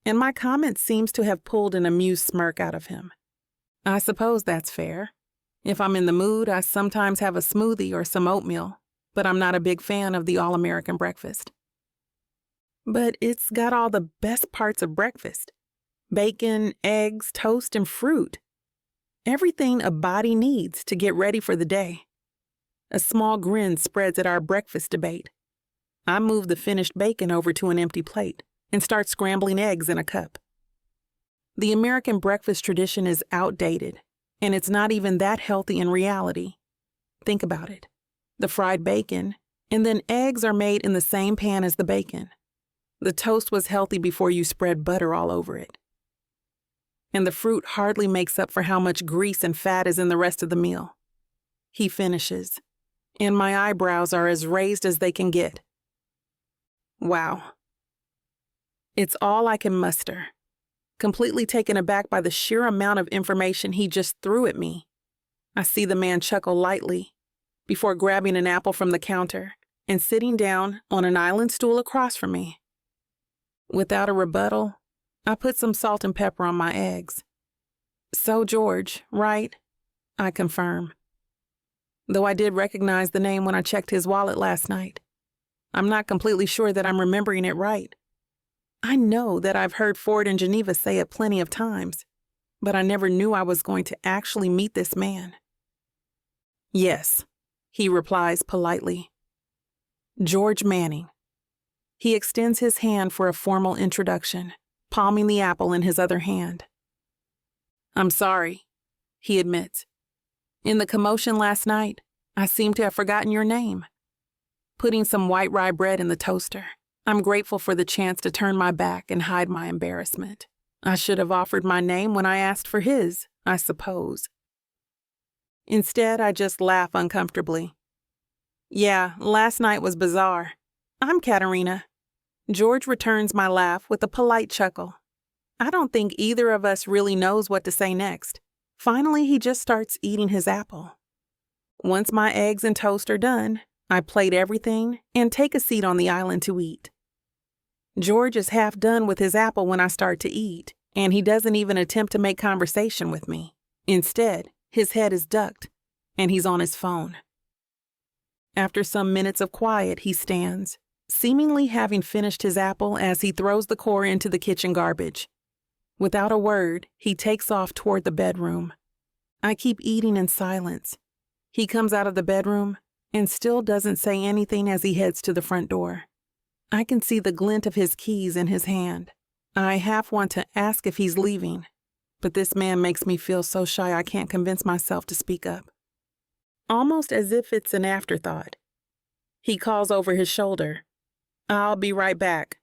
and my comment seems to have pulled an amused smirk out of him. I suppose that's fair. If I'm in the mood, I sometimes have a smoothie or some oatmeal, but I'm not a big fan of the all-American breakfast. "But it's got all the best parts of breakfast. Bacon, eggs, toast, and fruit. Everything a body needs to get ready for the day." A small grin spreads at our breakfast debate. I move the finished bacon over to an empty plate and start scrambling eggs in a cup. The American breakfast tradition is outdated, and it's not even that healthy in reality. Think about it. The fried bacon, and then eggs are made in the same pan as the bacon. The toast was healthy before you spread butter all over it. And the fruit hardly makes up for how much grease and fat is in the rest of the meal. He finishes, and my eyebrows are as raised as they can get. Wow. It's all I can muster, completely taken aback by the sheer amount of information he just threw at me. I see the man chuckle lightly before grabbing an apple from the counter and sitting down on an island stool across from me. Without a rebuttal, I put some salt and pepper on my eggs. "So George, right?" I confirm. Though I did recognize the name when I checked his wallet last night, I'm not completely sure that I'm remembering it right. I know that I've heard Ford and Geneva say it plenty of times, but I never knew I was going to actually meet this man. "Yes," he replies politely. "George Manning." He extends his hand for a formal introduction, palming the apple in his other hand. "I'm sorry," he admits. "In the commotion last night, I seem to have forgotten your name." Putting some white rye bread in the toaster, I'm grateful for the chance to turn my back and hide my embarrassment. I should have offered my name when I asked for his, I suppose. Instead, I just laugh uncomfortably. "Yeah, last night was bizarre. I'm Katarina." George returns my laugh with a polite chuckle. I don't think either of us really knows what to say next. Finally, he just starts eating his apple. Once my eggs and toast are done, I plate everything and take a seat on the island to eat. George is half done with his apple when I start to eat, and he doesn't even attempt to make conversation with me. Instead, his head is ducked, and he's on his phone. After some minutes of quiet, he stands, seemingly having finished his apple as he throws the core into the kitchen garbage. Without a word, he takes off toward the bedroom. I keep eating in silence. He comes out of the bedroom and still doesn't say anything as he heads to the front door. I can see the glint of his keys in his hand. I half want to ask if he's leaving, but this man makes me feel so shy I can't convince myself to speak up. Almost as if it's an afterthought. He calls over his shoulder, "I'll be right back."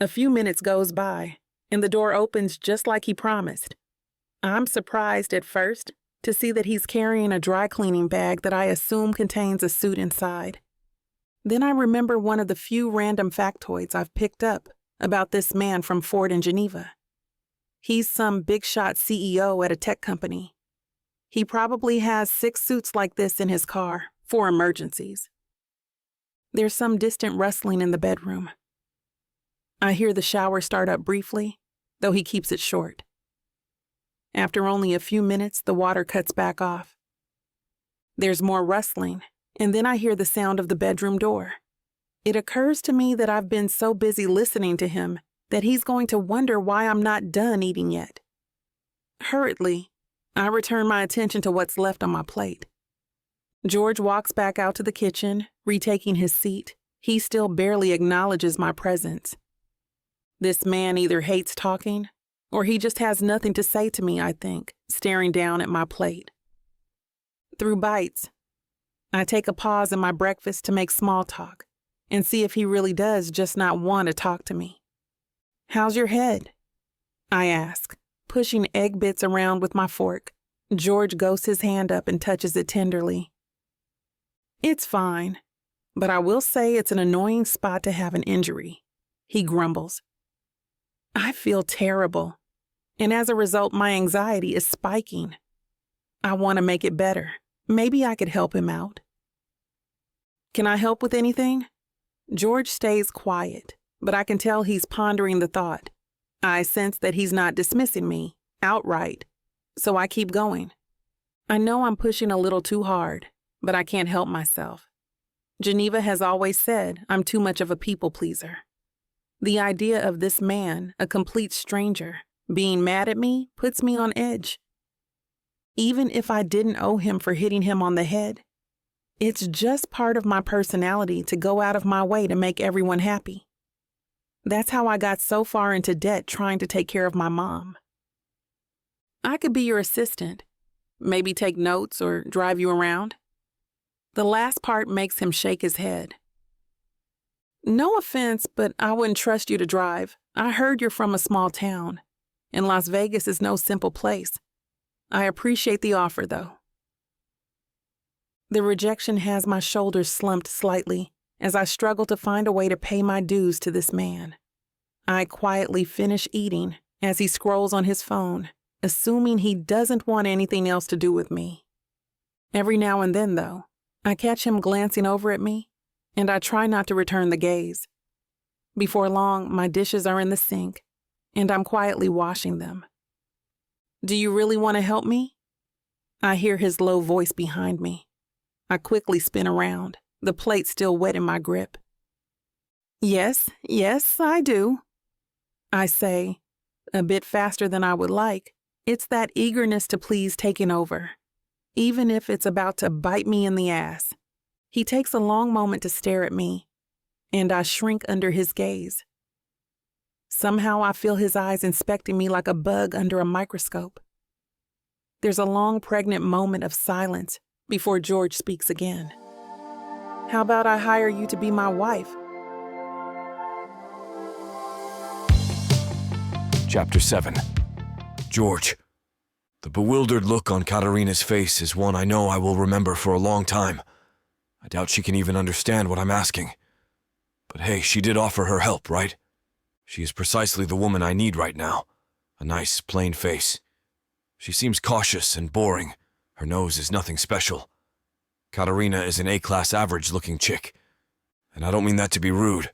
A few minutes goes by, and the door opens just like he promised. I'm surprised at first to see that he's carrying a dry cleaning bag that I assume contains a suit inside. Then I remember one of the few random factoids I've picked up about this man from Ford in Geneva. He's some big-shot CEO at a tech company. He probably has 6 suits like this in his car for emergencies. There's some distant rustling in the bedroom. I hear the shower start up briefly, though he keeps it short. After only a few minutes, the water cuts back off. There's more rustling, and then I hear the sound of the bedroom door. It occurs to me that I've been so busy listening to him that he's going to wonder why I'm not done eating yet. Hurriedly, I return my attention to what's left on my plate. George walks back out to the kitchen, retaking his seat. He still barely acknowledges my presence. This man either hates talking, or he just has nothing to say to me, I think, staring down at my plate. Through bites, I take a pause in my breakfast to make small talk and see if he really does just not want to talk to me. "How's your head?" I ask, pushing egg bits around with my fork. George goes his hand up and touches it tenderly. "It's fine, but I will say it's an annoying spot to have an injury," he grumbles. I feel terrible, and as a result, my anxiety is spiking. I want to make it better. Maybe I could help him out. "Can I help with anything?" George stays quiet, but I can tell he's pondering the thought. I sense that he's not dismissing me outright, so I keep going. I know I'm pushing a little too hard, but I can't help myself. Geneva has always said I'm too much of a people pleaser. The idea of this man, a complete stranger, being mad at me puts me on edge. Even if I didn't owe him for hitting him on the head, it's just part of my personality to go out of my way to make everyone happy. That's how I got so far into debt trying to take care of my mom. I could be your assistant, maybe take notes or drive you around. The last part makes him shake his head. "No offense, but I wouldn't trust you to drive. I heard you're from a small town, and Las Vegas is no simple place. I appreciate the offer, though." The rejection has my shoulders slumped slightly as I struggle to find a way to pay my dues to this man. I quietly finish eating as he scrolls on his phone, assuming he doesn't want anything else to do with me. Every now and then, though, I catch him glancing over at me, and I try not to return the gaze. Before long, my dishes are in the sink, and I'm quietly washing them. "Do you really want to help me?" I hear his low voice behind me. I quickly spin around, the plate still wet in my grip. Yes, I do," I say, a bit faster than I would like. It's that eagerness to please taking over, even if it's about to bite me in the ass. He takes a long moment to stare at me, and I shrink under his gaze. Somehow I feel his eyes inspecting me like a bug under a microscope. There's a long, pregnant moment of silence before George speaks again. "How about I hire you to be my wife?" Chapter 7. George. The bewildered look on Katarina's face is one I know I will remember for a long time. I doubt she can even understand what I'm asking. But hey, she did offer her help, right? She is precisely the woman I need right now. A nice, plain face. She seems cautious and boring. Her nose is nothing special. Katarina is an A-class average-looking chick. And I don't mean that to be rude.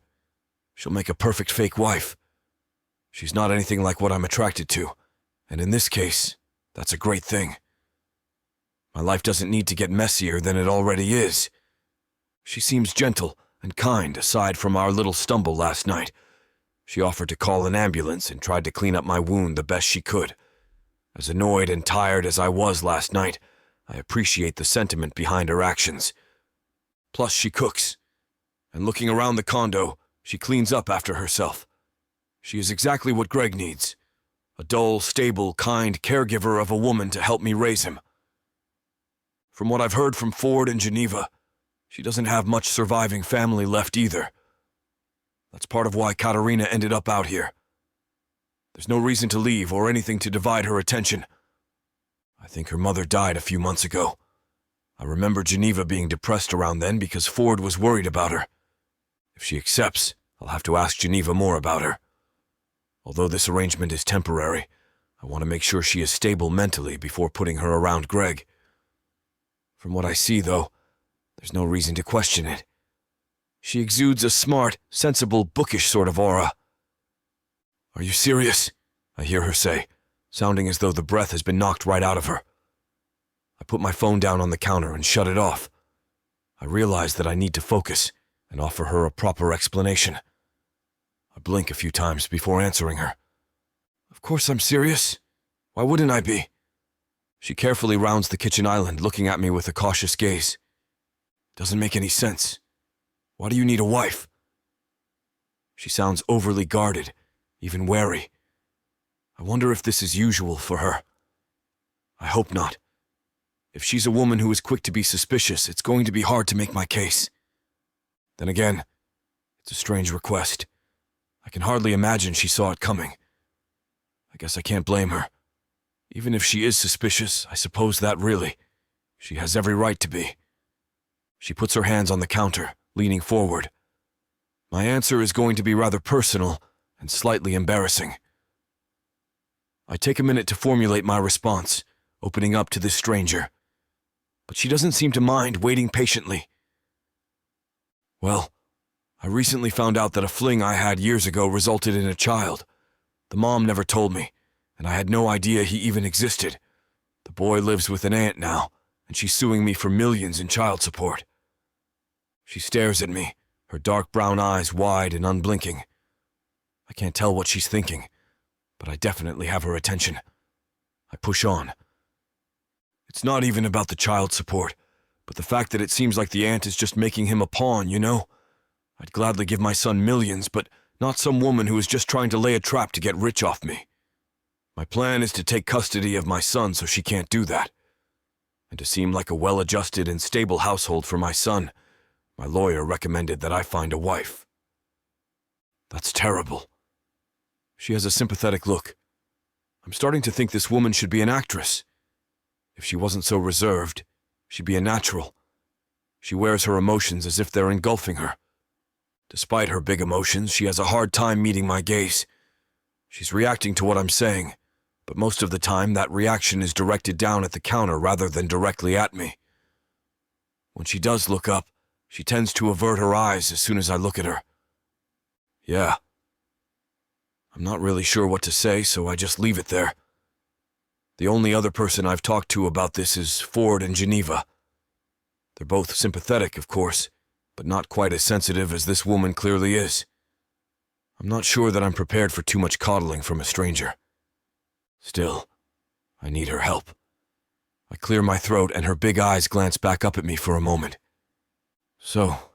She'll make a perfect fake wife. She's not anything like what I'm attracted to, and in this case, that's a great thing. My life doesn't need to get messier than it already is. She seems gentle and kind aside from our little stumble last night. She offered to call an ambulance and tried to clean up my wound the best she could. As annoyed and tired as I was last night, I appreciate the sentiment behind her actions. Plus, she cooks. And looking around the condo, she cleans up after herself. She is exactly what Greg needs. A dull, stable, kind caregiver of a woman to help me raise him. From what I've heard from Ford and Geneva, she doesn't have much surviving family left either. That's part of why Katarina ended up out here. There's no reason to leave or anything to divide her attention. I think her mother died a few months ago. I remember Geneva being depressed around then because Ford was worried about her. If she accepts, I'll have to ask Geneva more about her. Although this arrangement is temporary, I want to make sure she is stable mentally before putting her around Greg. From what I see, though, there's no reason to question it. She exudes a smart, sensible, bookish sort of aura. "Are you serious?" I hear her say, sounding as though the breath has been knocked right out of her. I put my phone down on the counter and shut it off. I realize that I need to focus and offer her a proper explanation. I blink a few times before answering her. "Of course I'm serious. Why wouldn't I be?" She carefully rounds the kitchen island, looking at me with a cautious gaze. "Doesn't make any sense. Why do you need a wife?" She sounds overly guarded, even wary. I wonder if this is usual for her. I hope not. If she's a woman who is quick to be suspicious, it's going to be hard to make my case. Then again, it's a strange request. I can hardly imagine she saw it coming. I guess I can't blame her. Even if she is suspicious, I suppose that really, she has every right to be. She puts her hands on the counter, leaning forward. My answer is going to be rather personal and slightly embarrassing. I take a minute to formulate my response, opening up to this stranger. But she doesn't seem to mind waiting patiently. "Well, I recently found out that a fling I had years ago resulted in a child. The mom never told me, and I had no idea he even existed. The boy lives with an aunt now, and she's suing me for millions in child support." She stares at me, her dark brown eyes wide and unblinking. I can't tell what she's thinking, but I definitely have her attention. I push on. "It's not even about the child support, but the fact that it seems like the aunt is just making him a pawn, you know? I'd gladly give my son millions, but not some woman who is just trying to lay a trap to get rich off me. My plan is to take custody of my son so she can't do that. And to seem like a well-adjusted and stable household for my son, my lawyer recommended that I find a wife." That's terrible. She has a sympathetic look. I'm starting to think this woman should be an actress. If she wasn't so reserved, she'd be a natural. She wears her emotions as if they're engulfing her. Despite her big emotions, she has a hard time meeting my gaze. She's reacting to what I'm saying, but most of the time that reaction is directed down at the counter rather than directly at me. When she does look up, she tends to avert her eyes as soon as I look at her. Yeah. I'm not really sure what to say, so I just leave it there. The only other person I've talked to about this is Ford and Geneva. They're both sympathetic, of course, but not quite as sensitive as this woman clearly is. I'm not sure that I'm prepared for too much coddling from a stranger. Still, I need her help. I clear my throat and her big eyes glance back up at me for a moment. "So,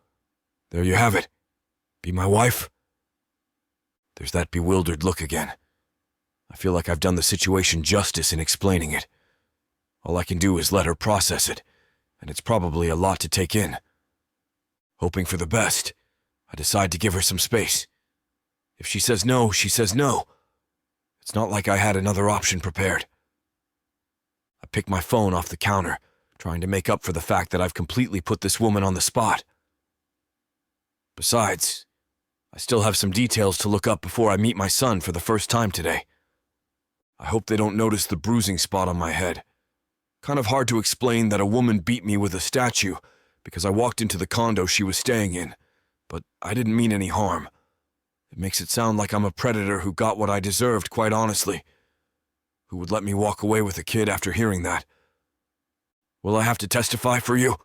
there you have it. Be my wife?" There's that bewildered look again. I feel like I've done the situation justice in explaining it. All I can do is let her process it, and it's probably a lot to take in. Hoping for the best, I decide to give her some space. If she says no, she says no. It's not like I had another option prepared. I pick my phone off the counter, trying to make up for the fact that I've completely put this woman on the spot. Besides, I still have some details to look up before I meet my son for the first time today. I hope they don't notice the bruising spot on my head. Kind of hard to explain that a woman beat me with a statue because I walked into the condo she was staying in, but I didn't mean any harm. It makes it sound like I'm a predator who got what I deserved, quite honestly. Who would let me walk away with a kid after hearing that? Will I have to testify for you?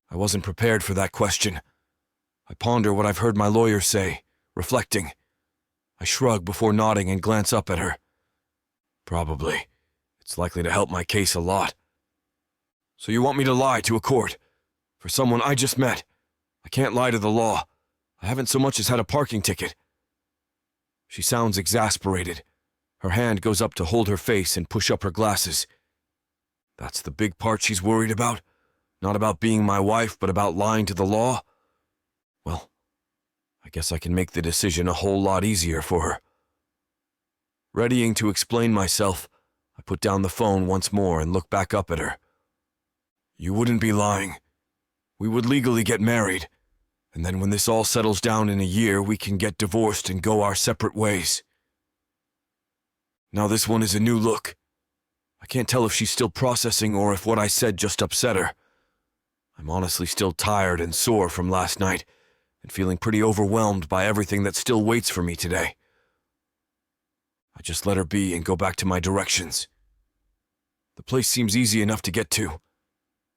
I wasn't prepared for that question. I ponder what I've heard my lawyer say, reflecting. I shrug before nodding and glance up at her. Probably. It's likely to help my case a lot. So you want me to lie to a court? For someone I just met? I can't lie to the law. I haven't so much as had a parking ticket. She sounds exasperated. Her hand goes up to hold her face and push up her glasses. That's the big part she's worried about? Not about being my wife, but about lying to the law? Well, I guess I can make the decision a whole lot easier for her. Readying to explain myself, I put down the phone once more and look back up at her. You wouldn't be lying. We would legally get married, and then when this all settles down in a year, we can get divorced and go our separate ways. Now this one is a new look. I can't tell if she's still processing or if what I said just upset her. I'm honestly still tired and sore from last night, and feeling pretty overwhelmed by everything that still waits for me today. I just let her be and go back to my directions. The place seems easy enough to get to,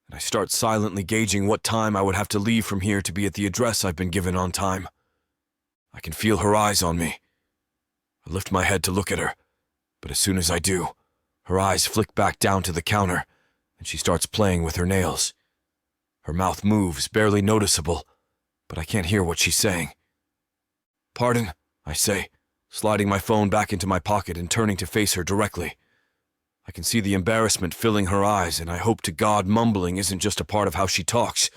and I start silently gauging what time I would have to leave from here to be at the address I've been given on time. I can feel her eyes on me. I lift my head to look at her, but as soon as I do, her eyes flick back down to the counter, and she starts playing with her nails. Her mouth moves, barely noticeable, but I can't hear what she's saying. Pardon, I say, sliding my phone back into my pocket and turning to face her directly. I can see the embarrassment filling her eyes, and I hope to God mumbling isn't just a part of how she talks.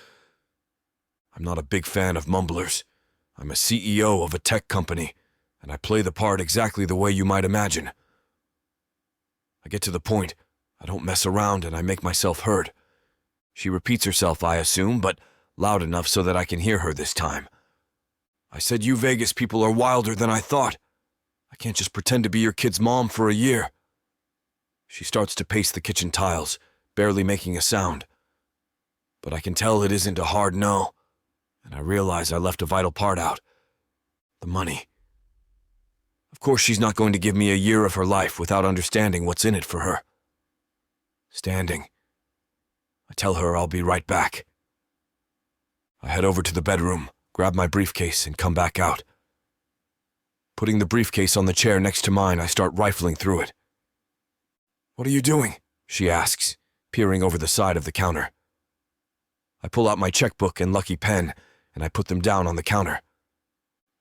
I'm not a big fan of mumblers. I'm a CEO of a tech company, and I play the part exactly the way you might imagine. I get to the point, I don't mess around, and I make myself heard. She repeats herself, I assume, but loud enough so that I can hear her this time. I said you Vegas people are wilder than I thought. I can't just pretend to be your kid's mom for a year. She starts to pace the kitchen tiles, barely making a sound. But I can tell it isn't a hard no, and I realize I left a vital part out. The money. Of course she's not going to give me a year of her life without understanding what's in it for her. Standing. I tell her I'll be right back. I head over to the bedroom, grab my briefcase, and come back out. Putting the briefcase on the chair next to mine, I start rifling through it. What are you doing? She asks, peering over the side of the counter. I pull out my checkbook and lucky pen, and I put them down on the counter.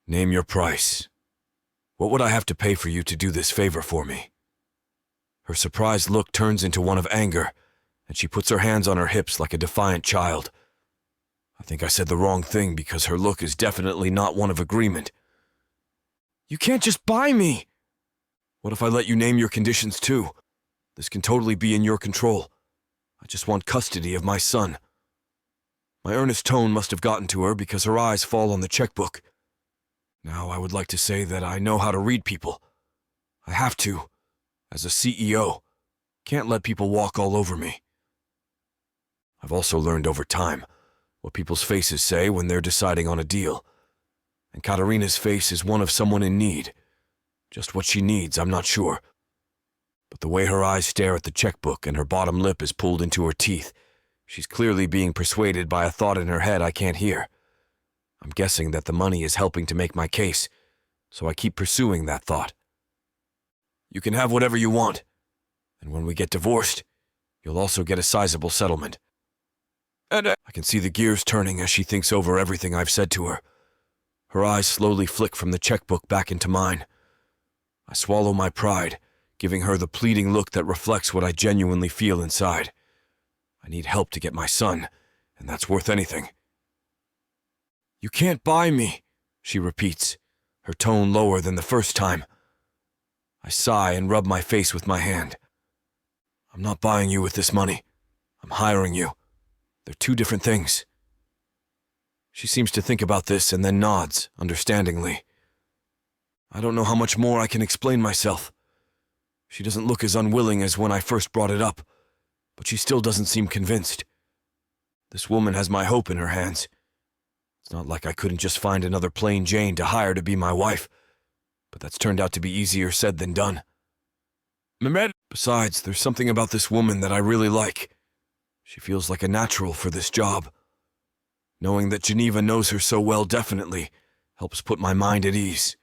Name your price. What would I have to pay for you to do this favor for me? Her surprised look turns into one of anger, and she puts her hands on her hips like a defiant child. I think I said the wrong thing because her look is definitely not one of agreement. You can't just buy me! What if I let you name your conditions too? This can totally be in your control. I just want custody of my son. My earnest tone must have gotten to her because her eyes fall on the checkbook. Now I would like to say that I know how to read people. I have to. As a CEO, can't let people walk all over me. I've also learned over time what people's faces say when they're deciding on a deal. And Katarina's face is one of someone in need. Just what she needs, I'm not sure. But the way her eyes stare at the checkbook and her bottom lip is pulled into her teeth, she's clearly being persuaded by a thought in her head I can't hear. I'm guessing that the money is helping to make my case, so I keep pursuing that thought. You can have whatever you want, and when we get divorced, you'll also get a sizable settlement. And I can see the gears turning as she thinks over everything I've said to her. Her eyes slowly flick from the checkbook back into mine. I swallow my pride, giving her the pleading look that reflects what I genuinely feel inside. I need help to get my son, and that's worth anything. You can't buy me, she repeats, her tone lower than the first time. I sigh and rub my face with my hand. I'm not buying you with this money. I'm hiring you. They're two different things. She seems to think about this and then nods, understandingly. I don't know how much more I can explain myself. She doesn't look as unwilling as when I first brought it up, but she still doesn't seem convinced. This woman has my hope in her hands. It's not like I couldn't just find another plain Jane to hire to be my wife, but that's turned out to be easier said than done. Mehmet. Besides, there's something about this woman that I really like. She feels like a natural for this job. Knowing that Geneva knows her so well definitely helps put my mind at ease.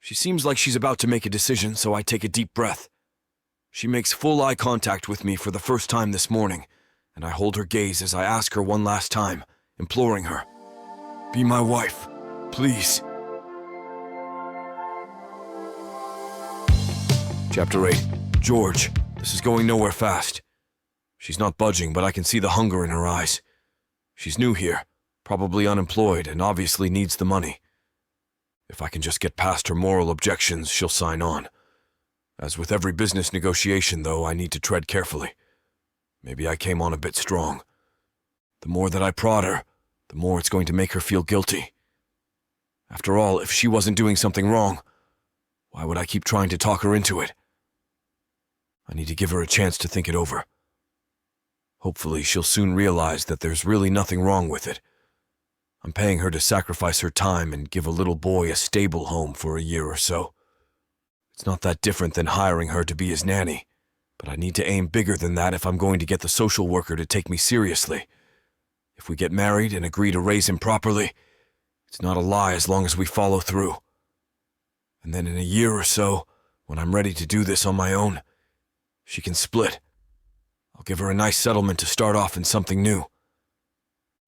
She seems like she's about to make a decision, so I take a deep breath. She makes full eye contact with me for the first time this morning, and I hold her gaze as I ask her one last time, imploring her, "Be my wife, please." Chapter 8. George, this is going nowhere fast. She's not budging, but I can see the hunger in her eyes. She's new here, probably unemployed, and obviously needs the money. If I can just get past her moral objections, she'll sign on. As with every business negotiation, though, I need to tread carefully. Maybe I came on a bit strong. The more that I prod her, the more it's going to make her feel guilty. After all, if she wasn't doing something wrong, why would I keep trying to talk her into it? I need to give her a chance to think it over. Hopefully, she'll soon realize that there's really nothing wrong with it. I'm paying her to sacrifice her time and give a little boy a stable home for a year or so. It's not that different than hiring her to be his nanny, but I need to aim bigger than that if I'm going to get the social worker to take me seriously. If we get married and agree to raise him properly, it's not a lie as long as we follow through. And then in a year or so, when I'm ready to do this on my own, she can split. I'll give her a nice settlement to start off in something new.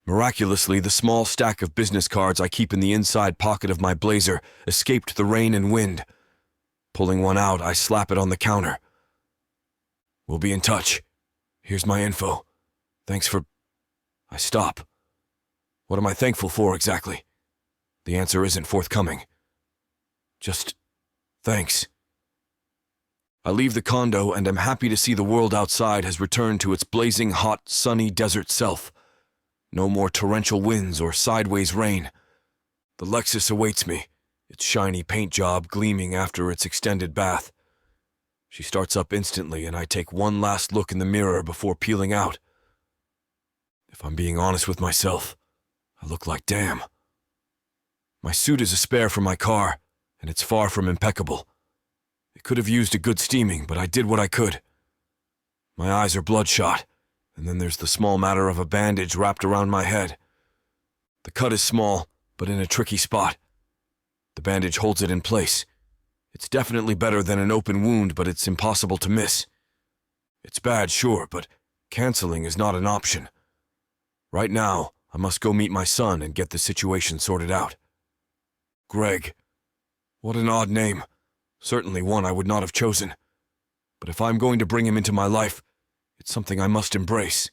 Miraculously, the small stack of business cards I keep in the inside pocket of my blazer escaped the rain and wind. Pulling one out, I slap it on the counter. "We'll be in touch. Here's my info. Thanks for..." I stop. What am I thankful for exactly? The answer isn't forthcoming. Just thanks. I leave the condo and am happy to see the world outside has returned to its blazing hot, sunny desert self. No more torrential winds or sideways rain. The Lexus awaits me, its shiny paint job gleaming after its extended bath. She starts up instantly and I take one last look in the mirror before peeling out. If I'm being honest with myself, I look like damn. My suit is a spare from my car, and it's far from impeccable. It could have used a good steaming, but I did what I could. My eyes are bloodshot, and then there's the small matter of a bandage wrapped around my head. The cut is small, but in a tricky spot. The bandage holds it in place. It's definitely better than an open wound, but it's impossible to miss. It's bad, sure, but canceling is not an option. Right now, I must go meet my son and get the situation sorted out. Greg. What an odd name. Certainly one I would not have chosen. But if I'm going to bring him into my life, it's something I must embrace.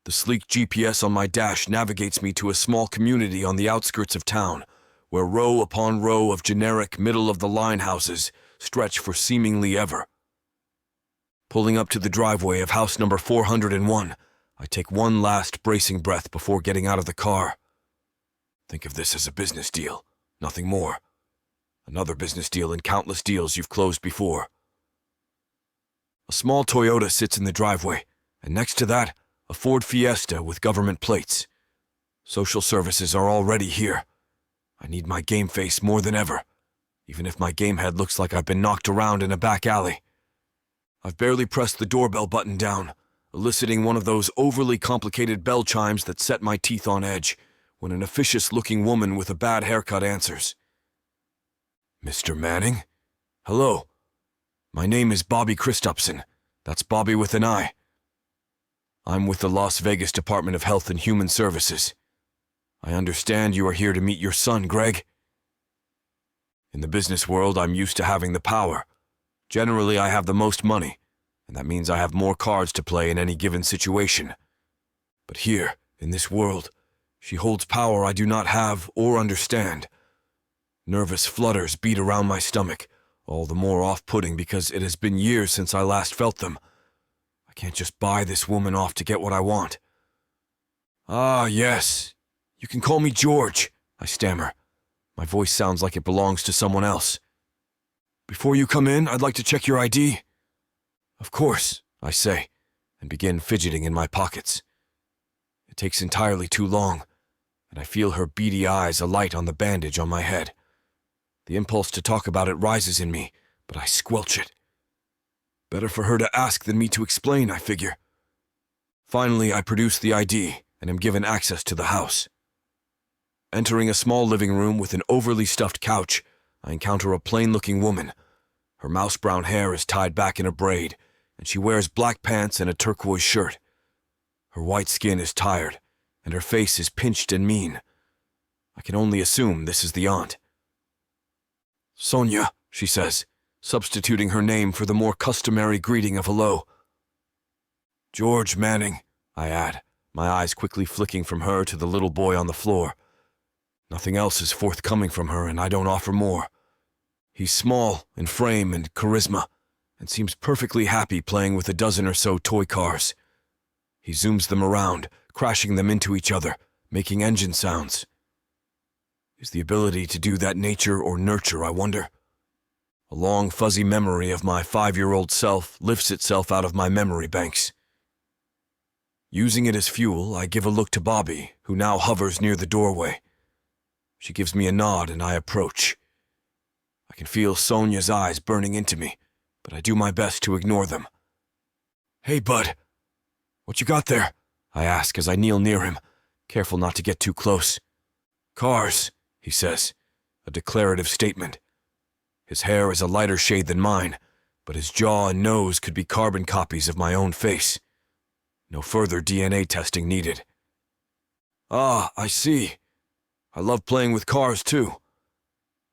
The sleek GPS on my dash navigates me to a small community on the outskirts of town, where row upon row of generic middle-of-the-line houses stretch for seemingly ever. Pulling up to the driveway of house number 401, I take one last bracing breath before getting out of the car. Think of this as a business deal, nothing more. Another business deal in countless deals you've closed before. A small Toyota sits in the driveway, and next to that, a Ford Fiesta with government plates. Social services are already here. I need my game face more than ever, even if my game head looks like I've been knocked around in a back alley. I've barely pressed the doorbell button down, eliciting one of those overly complicated bell chimes that set my teeth on edge, when an officious-looking woman with a bad haircut answers. Mr. Manning? Hello. My name is Bobby Christopson. That's Bobby with an I. I'm with the Las Vegas Department of Health and Human Services. I understand you are here to meet your son, Greg. In the business world, I'm used to having the power. Generally, I have the most money, and that means I have more cards to play in any given situation. But here, in this world, she holds power I do not have or understand. Nervous flutters beat around my stomach, all the more off-putting because it has been years since I last felt them. I can't just buy this woman off to get what I want. Ah, yes. You can call me George, I stammer. My voice sounds like it belongs to someone else. Before you come in, I'd like to check your ID. Of course, I say, and begin fidgeting in my pockets. It takes entirely too long, and I feel her beady eyes alight on the bandage on my head. The impulse to talk about it rises in me, but I squelch it. Better for her to ask than me to explain, I figure. Finally, I produce the ID and am given access to the house. Entering a small living room with an overly stuffed couch, I encounter a plain-looking woman. Her mouse-brown hair is tied back in a braid, and she wears black pants and a turquoise shirt. Her white skin is tired, and her face is pinched and mean. I can only assume this is the aunt. Sonia, she says, substituting her name for the more customary greeting of hello. George Manning, I add, my eyes quickly flicking from her to the little boy on the floor. Nothing else is forthcoming from her, and I don't offer more. He's small in frame and charisma, and seems perfectly happy playing with a dozen or so toy cars. He zooms them around, crashing them into each other, making engine sounds. Is the ability to do that nature or nurture, I wonder? A long, fuzzy memory of my 5-year-old self lifts itself out of my memory banks. Using it as fuel, I give a look to Bobby, who now hovers near the doorway. She gives me a nod and I approach. I can feel Sonia's eyes burning into me, but I do my best to ignore them. Hey, bud. What you got there? I ask as I kneel near him, careful not to get too close. Cars, he says, a declarative statement. His hair is a lighter shade than mine, but his jaw and nose could be carbon copies of my own face. No further DNA testing needed. Ah, I see. I love playing with cars, too.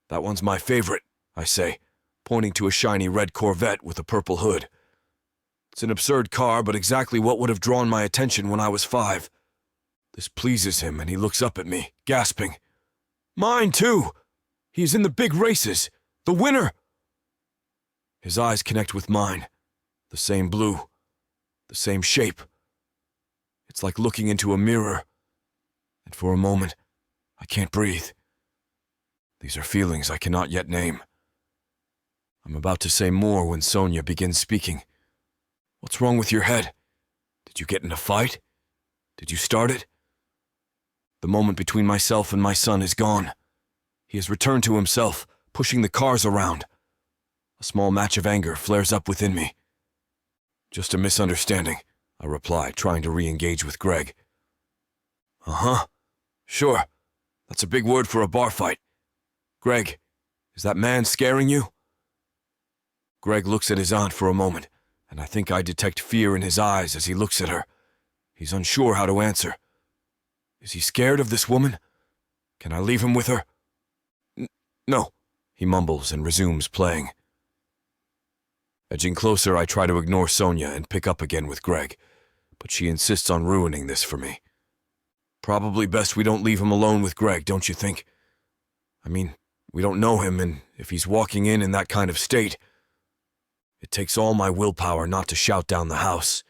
That one's my favorite, I say, pointing to a shiny red Corvette with a purple hood. It's an absurd car, but exactly what would have drawn my attention when I was 5. This pleases him, and he looks up at me, gasping. Mine, too! He's in the big races! The winner! His eyes connect with mine. The same blue. The same shape. It's like looking into a mirror. And for a moment, I can't breathe. These are feelings I cannot yet name. I'm about to say more when Sonia begins speaking. What's wrong with your head? Did you get in a fight? Did you start it? The moment between myself and my son is gone. He has returned to himself, pushing the cars around. A small match of anger flares up within me. Just a misunderstanding, I reply, trying to re-engage with Greg. Uh-huh. Sure. That's a big word for a bar fight. Greg, is that man scaring you? Greg looks at his aunt for a moment, and I think I detect fear in his eyes as he looks at her. He's unsure how to answer. Is he scared of this woman? Can I leave him with her? No, he mumbles and resumes playing. Edging closer, I try to ignore Sonia and pick up again with Greg, but she insists on ruining this for me. Probably best we don't leave him alone with Greg, don't you think? I mean, we don't know him, and if he's walking in that kind of state... It takes all my willpower not to shout down the house.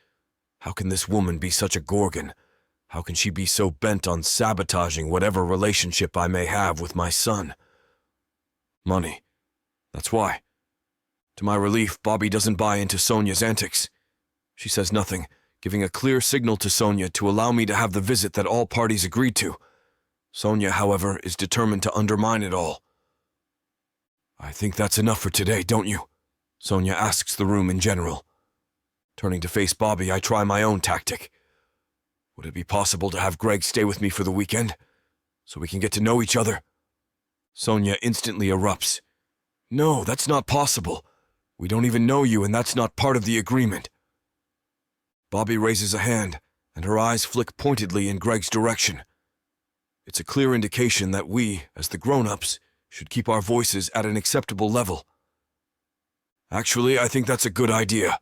How can this woman be such a gorgon? How can she be so bent on sabotaging whatever relationship I may have with my son? Money. That's why. To my relief, Bobby doesn't buy into Sonia's antics. She says nothing, giving a clear signal to Sonia to allow me to have the visit that all parties agreed to. Sonia, however, is determined to undermine it all. I think that's enough for today, don't you? Sonia asks the room in general. Turning to face Bobby, I try my own tactic. Would it be possible to have Greg stay with me for the weekend, so we can get to know each other? Sonia instantly erupts. No, that's not possible. We don't even know you, and that's not part of the agreement. Bobby raises a hand, and her eyes flick pointedly in Greg's direction. It's a clear indication that we, as the grown-ups, should keep our voices at an acceptable level. Actually, I think that's a good idea.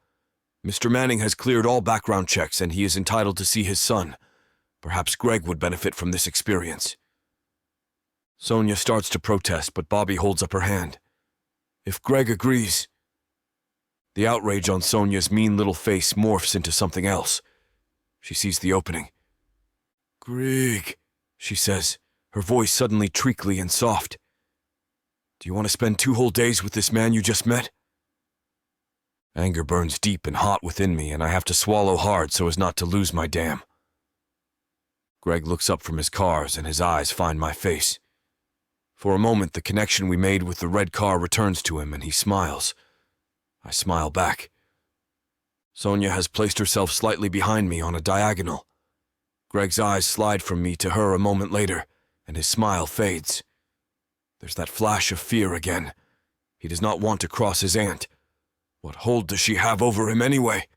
Mr. Manning has cleared all background checks, and he is entitled to see his son. Perhaps Greg would benefit from this experience. Sonia starts to protest, but Bobby holds up her hand. If Greg agrees... The outrage on Sonia's mean little face morphs into something else. She sees the opening. Greg, she says, her voice suddenly treacly and soft. Do you want to spend 2 whole days with this man you just met? Anger burns deep and hot within me, and I have to swallow hard so as not to lose my damn. Greg looks up from his cars, and his eyes find my face. For a moment, the connection we made with the red car returns to him, and he smiles. I smile back. Sonia has placed herself slightly behind me on a diagonal. Greg's eyes slide from me to her a moment later, and his smile fades. There's that flash of fear again. He does not want to cross his aunt. What hold does she have over him anyway?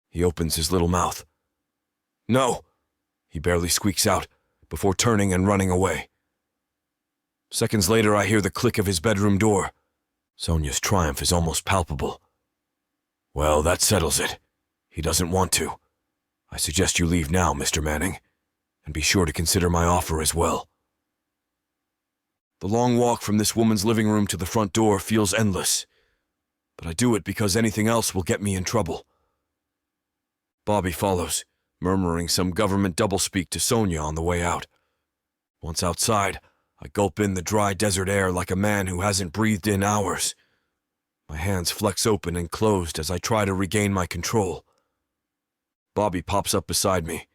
He opens his little mouth. No, he barely squeaks out, before turning and running away. Seconds later, I hear the click of his bedroom door. Sonia's triumph is almost palpable. Well, that settles it. He doesn't want to. I suggest you leave now, Mr. Manning, and be sure to consider my offer as well. The long walk from this woman's living room to the front door feels endless, but I do it because anything else will get me in trouble. Bobby follows, murmuring some government doublespeak to Sonia on the way out. Once outside, I gulp in the dry desert air like a man who hasn't breathed in hours. My hands flex open and closed as I try to regain my control. Bobby pops up beside me.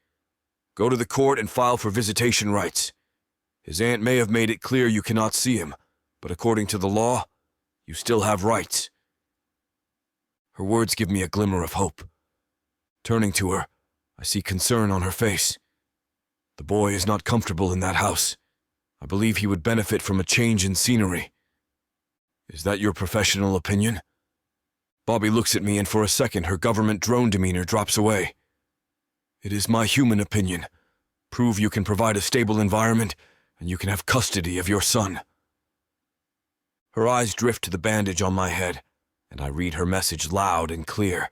Go to the court and file for visitation rights. His aunt may have made it clear you cannot see him, but according to the law, you still have rights. Her words give me a glimmer of hope. Turning to her, I see concern on her face. The boy is not comfortable in that house. I believe he would benefit from a change in scenery. Is that your professional opinion? Bobby looks at me, and for a second her government drone demeanor drops away. It is my human opinion. Prove you can provide a stable environment, and you can have custody of your son. Her eyes drift to the bandage on my head, and I read her message loud and clear.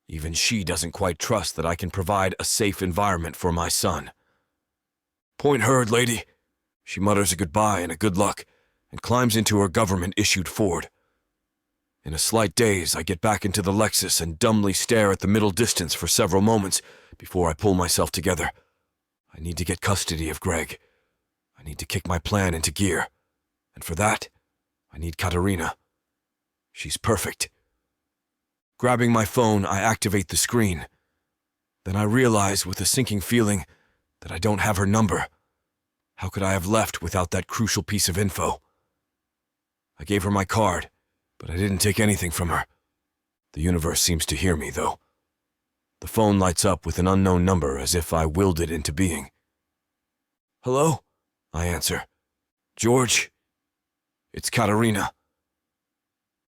Even she doesn't quite trust that I can provide a safe environment for my son. Point heard, lady. She mutters a goodbye and a good luck, and climbs into her government-issued Ford. In a slight daze, I get back into the Lexus and dumbly stare at the middle distance for several moments before I pull myself together. I need to get custody of Greg. I need to kick my plan into gear. And for that, I need Katarina. She's perfect. Grabbing my phone, I activate the screen. Then I realize, with a sinking feeling, that I don't have her number. How could I have left without that crucial piece of info? I gave her my card, but I didn't take anything from her. The universe seems to hear me, though. The phone lights up with an unknown number as if I willed it into being. Hello? I answer. George? It's Katarina.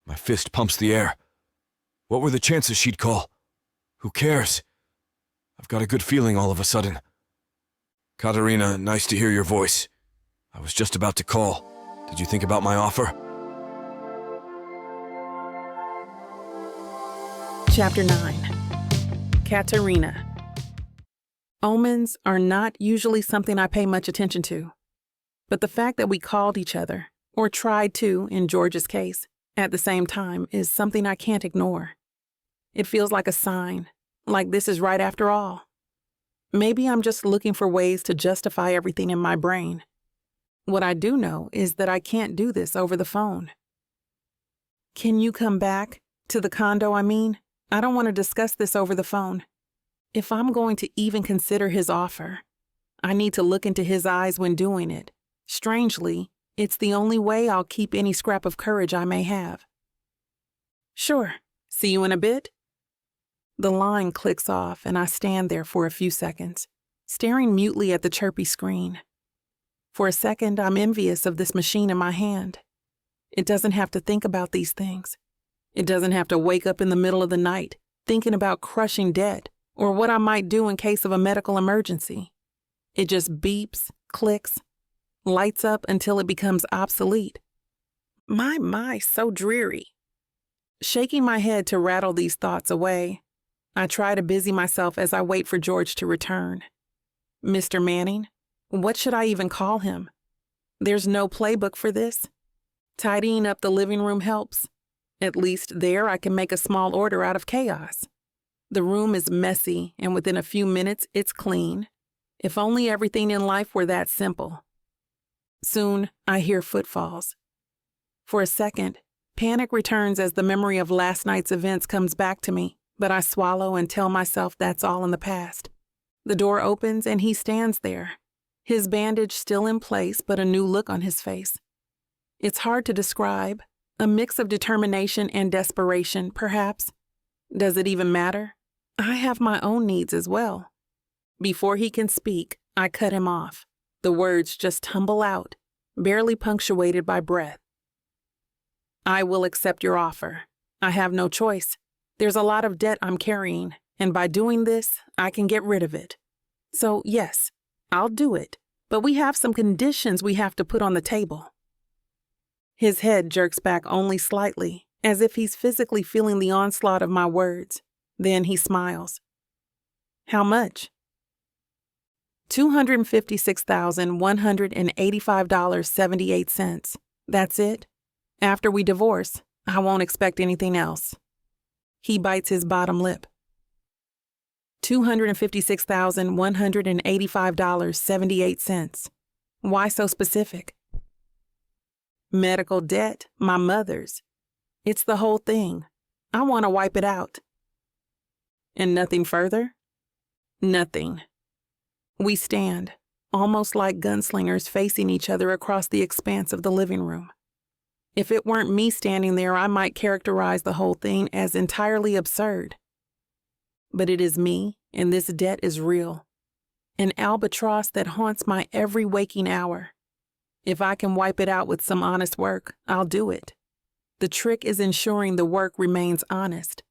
My fist pumps the air. What were the chances she'd call? Who cares? I've got a good feeling all of a sudden. Katarina, nice to hear your voice. I was just about to call. Did you think about my offer? Chapter 9. Katarina. Omens are not usually something I pay much attention to, but the fact that we called each other, or tried to in George's case, at the same time is something I can't ignore. It feels like a sign, like this is right after all. Maybe I'm just looking for ways to justify everything in my brain. What I do know is that I can't do this over the phone. Can you come back? To the condo, I mean. I don't want to discuss this over the phone. If I'm going to even consider his offer, I need to look into his eyes when doing it. Strangely, it's the only way I'll keep any scrap of courage I may have. Sure. See you in a bit? The line clicks off, and I stand there for a few seconds, staring mutely at the chirpy screen. For a second, I'm envious of this machine in my hand. It doesn't have to think about these things. It doesn't have to wake up in the middle of the night thinking about crushing debt or what I might do in case of a medical emergency. It just beeps, clicks, lights up until it becomes obsolete. My, so dreary. Shaking my head to rattle these thoughts away, I try to busy myself as I wait for George to return. Mr. Manning? What should I even call him? There's no playbook for this. Tidying up the living room helps. At least there I can make a small order out of chaos. The room is messy, and within a few minutes it's clean. If only everything in life were that simple. Soon, I hear footfalls. For a second, panic returns as the memory of last night's events comes back to me, but I swallow and tell myself that's all in the past. The door opens and he stands there, his bandage still in place but a new look on his face. It's hard to describe, a mix of determination and desperation, perhaps. Does it even matter? I have my own needs as well. Before he can speak, I cut him off. The words just tumble out, barely punctuated by breath. I will accept your offer. I have no choice. There's a lot of debt I'm carrying, and by doing this, I can get rid of it. So, yes, I'll do it, but we have some conditions we have to put on the table. His head jerks back only slightly, as if he's physically feeling the onslaught of my words. Then he smiles. How much? $256,185.78. That's it. After we divorce, I won't expect anything else. He bites his bottom lip. $256,185.78. Why so specific? Medical debt, my mother's. It's the whole thing. I want to wipe it out. And nothing further? Nothing. We stand, almost like gunslingers facing each other across the expanse of the living room. If it weren't me standing there, I might characterize the whole thing as entirely absurd. But it is me, and this debt is real. An albatross that haunts my every waking hour. If I can wipe it out with some honest work, I'll do it. The trick is ensuring the work remains honest.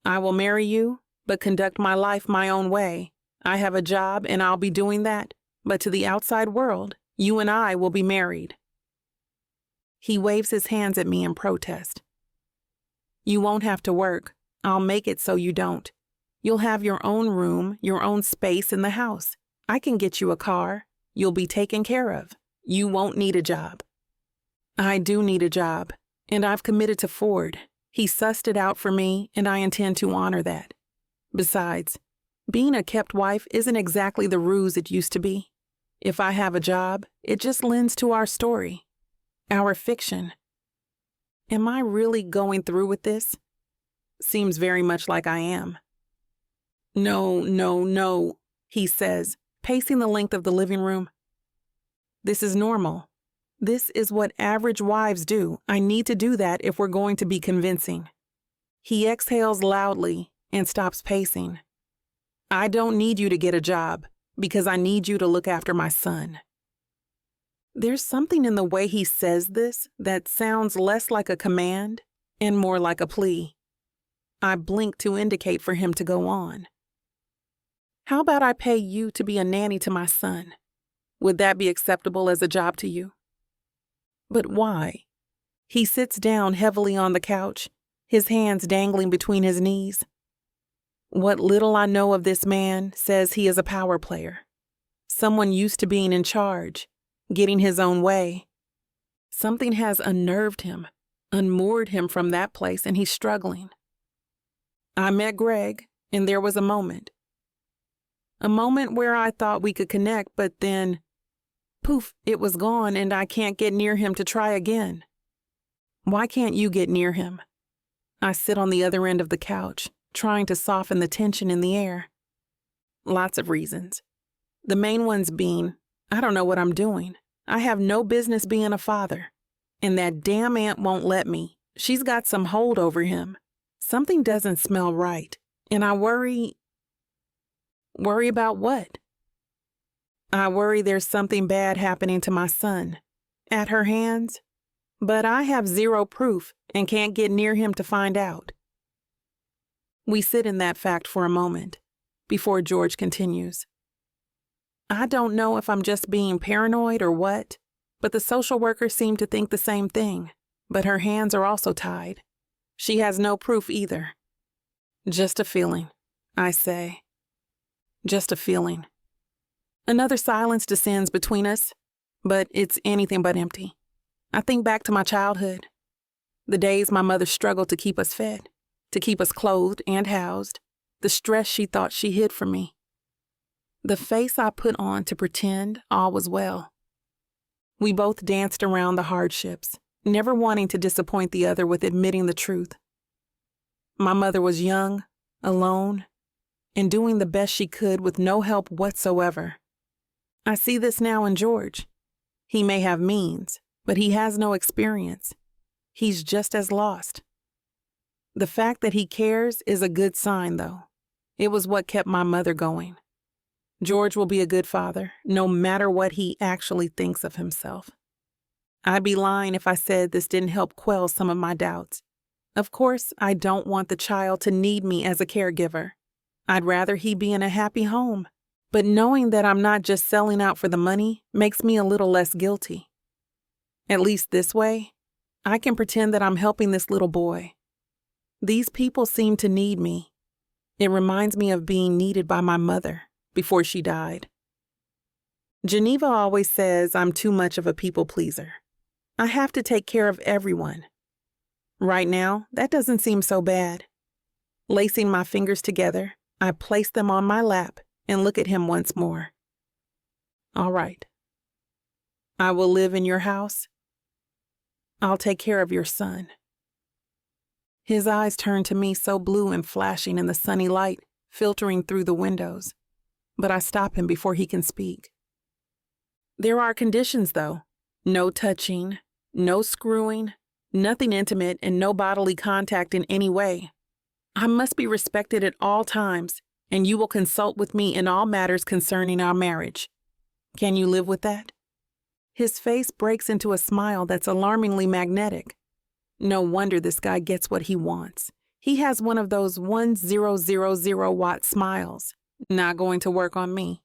I will marry you, but conduct my life my own way. I have a job and I'll be doing that, but to the outside world, you and I will be married. He waves his hands at me in protest. You won't have to work. I'll make it so you don't. You'll have your own room, your own space in the house. I can get you a car. You'll be taken care of. You won't need a job. I do need a job, and I've committed to Ford. He sussed it out for me, and I intend to honor that. Besides, being a kept wife isn't exactly the ruse it used to be. If I have a job, it just lends to our story, our fiction. Am I really going through with this? Seems very much like I am. No, he says, pacing the length of the living room. This is normal. This is what average wives do. I need to do that if we're going to be convincing. He exhales loudly and stops pacing. I don't need you to get a job because I need you to look after my son. There's something in the way he says this that sounds less like a command and more like a plea. I blink to indicate for him to go on. How about I pay you to be a nanny to my son? Would that be acceptable as a job to you? But why? He sits down heavily on the couch, his hands dangling between his knees. What little I know of this man says he is a power player. Someone used to being in charge, getting his own way. Something has unnerved him, unmoored him from that place, and he's struggling. I met Greg, and there was a moment. A moment where I thought we could connect, but then, poof, it was gone, and I can't get near him to try again. Why can't you get near him? I sit on the other end of the couch, trying to soften the tension in the air. Lots of reasons. The main ones being, I don't know what I'm doing. I have no business being a father. And that damn aunt won't let me. She's got some hold over him. Something doesn't smell right. And I worry. Worry about what? I worry there's something bad happening to my son. At her hands. But I have zero proof and can't get near him to find out. We sit in that fact for a moment, before George continues. I don't know if I'm just being paranoid or what, but the social worker seemed to think the same thing, but her hands are also tied. She has no proof either. Just a feeling, I say. Just a feeling. Another silence descends between us, but it's anything but empty. I think back to my childhood, the days my mother struggled to keep us fed, to keep us clothed and housed, the stress she thought she hid from me. the face I put on to pretend all was well. We both danced around the hardships, never wanting to disappoint the other with admitting the truth. My mother was young, alone, and doing the best she could with no help whatsoever. I see this now in George. He may have means, but he has no experience. He's just as lost. The fact that he cares is a good sign, though. It was what kept my mother going. George will be a good father, no matter what he actually thinks of himself. I'd be lying if I said this didn't help quell some of my doubts. Of course, I don't want the child to need me as a caregiver. I'd rather he be in a happy home. But knowing that I'm not just selling out for the money makes me a little less guilty. At least this way, I can pretend that I'm helping this little boy. These people seem to need me. It reminds me of being needed by my mother before she died. Geneva always says I'm too much of a people pleaser. I have to take care of everyone. Right now, that doesn't seem so bad. Lacing my fingers together, I place them on my lap and look at him once more. All right. I will live in your house. I'll take care of your son. His eyes turn to me so blue and flashing in the sunny light filtering through the windows, but I stop him before he can speak. There are conditions, though. No touching, no screwing, nothing intimate, and no bodily contact in any way. I must be respected at all times, and you will consult with me in all matters concerning our marriage. Can you live with that? His face breaks into a smile that's alarmingly magnetic. No wonder this guy gets what he wants. He has one of those 1000-watt smiles. Not going to work on me.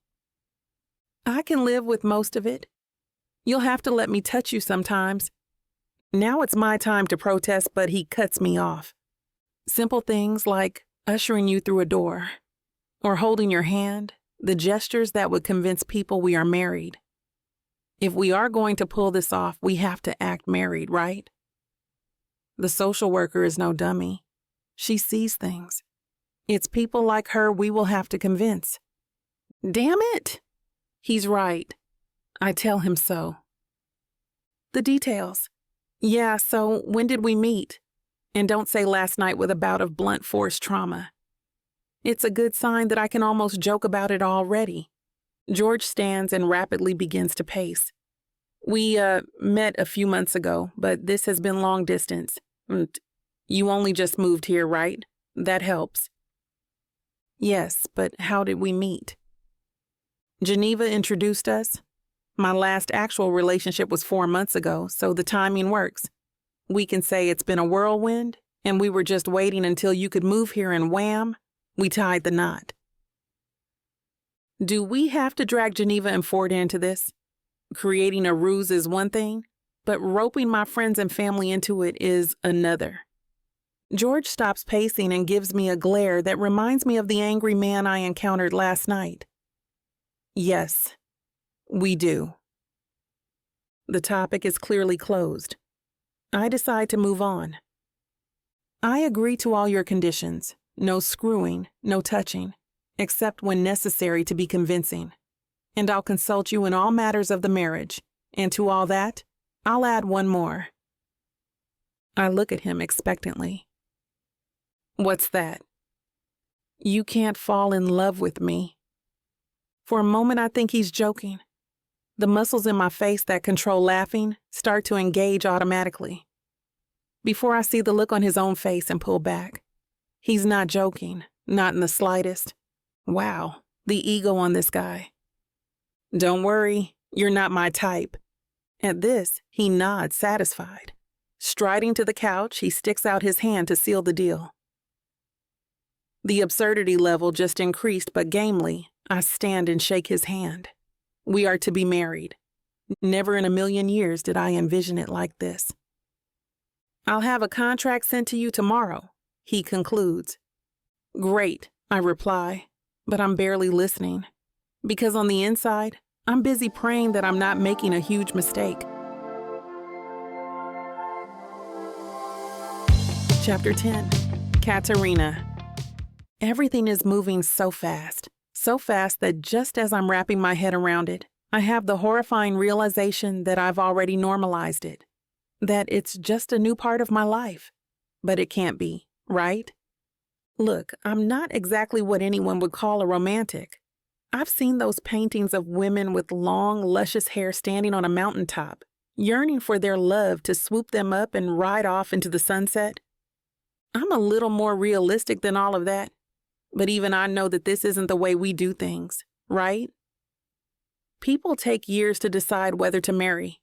I can live with most of it. You'll have to let me touch you sometimes. Now it's my time to protest, but he cuts me off. Simple things like ushering you through a door, or holding your hand, the gestures that would convince people we are married. If we are going to pull this off, we have to act married, right? The social worker is no dummy. She sees things. It's people like her we will have to convince. Damn it! He's right. I tell him so. The details. Yeah, so when did we meet? And don't say last night with a bout of blunt force trauma. It's a good sign that I can almost joke about it already. George stands and rapidly begins to pace. We met a few months ago, but this has been long distance. You only just moved here, right? That helps. Yes, but how did we meet? Geneva introduced us. My last actual relationship was 4 months ago, so the timing works. We can say it's been a whirlwind, and we were just waiting until you could move here and wham, we tied the knot. Do we have to drag Geneva and Ford into this? Creating a ruse is one thing, but roping my friends and family into it is another. George stops pacing and gives me a glare that reminds me of the angry man I encountered last night. Yes, we do. The topic is clearly closed. I decide to move on. I agree to all your conditions. No screwing, no touching, except when necessary to be convincing. And I'll consult you in all matters of the marriage. And to all that, I'll add one more. I look at him expectantly. What's that? You can't fall in love with me. For a moment, I think he's joking. The muscles in my face that control laughing start to engage automatically. Before I see the look on his own face and pull back. He's not joking, not in the slightest. Wow, the ego on this guy. Don't worry, you're not my type. At this, he nods, satisfied. Striding to the couch, he sticks out his hand to seal the deal. The absurdity level just increased, but gamely, I stand and shake his hand. We are to be married. Never in a million years did I envision it like this. I'll have a contract sent to you tomorrow, he concludes. Great, I reply, but I'm barely listening. Because on the inside, I'm busy praying that I'm not making a huge mistake. Chapter 10. Katarina. Everything is moving so fast, So fast that just as I'm wrapping my head around it, I have the horrifying realization that I've already normalized it, that it's just a new part of my life. But it can't be, right? Look, I'm not exactly what anyone would call a romantic. I've seen those paintings of women with long, luscious hair standing on a mountaintop, yearning for their love to swoop them up and ride off into the sunset. I'm a little more realistic than all of that, but even I know that this isn't the way we do things, right? People take years to decide whether to marry,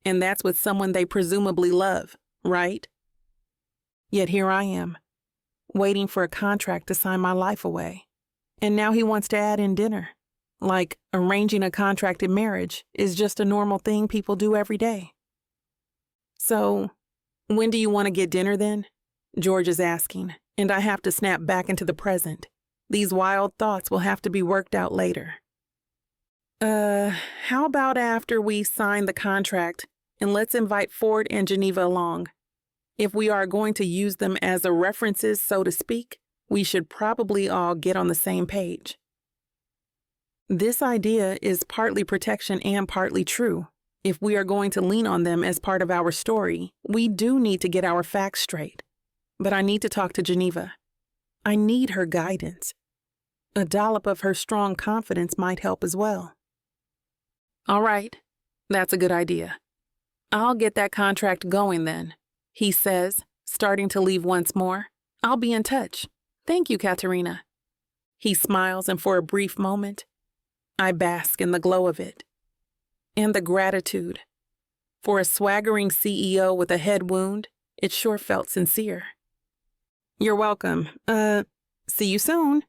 and that's with someone they presumably love, right? Yet here I am, waiting for a contract to sign my life away. And now he wants to add in dinner. Like arranging a contracted marriage is just a normal thing people do every day. So, when do you want to get dinner then? George is asking, and I have to snap back into the present. These wild thoughts will have to be worked out later. How about after we sign the contract, and let's invite Ford and Geneva along? If we are going to use them as a references, so to speak, we should probably all get on the same page. This idea is partly protection and partly true. If we are going to lean on them as part of our story, we do need to get our facts straight. But I need to talk to Geneva. I need her guidance. A dollop of her strong confidence might help as well. All right, that's a good idea. I'll get that contract going then, he says, starting to leave once more. I'll be in touch. Thank you, Katarina. He smiles, and for a brief moment, I bask in the glow of it. And the gratitude. For a swaggering CEO with a head wound, it sure felt sincere. You're welcome. See you soon.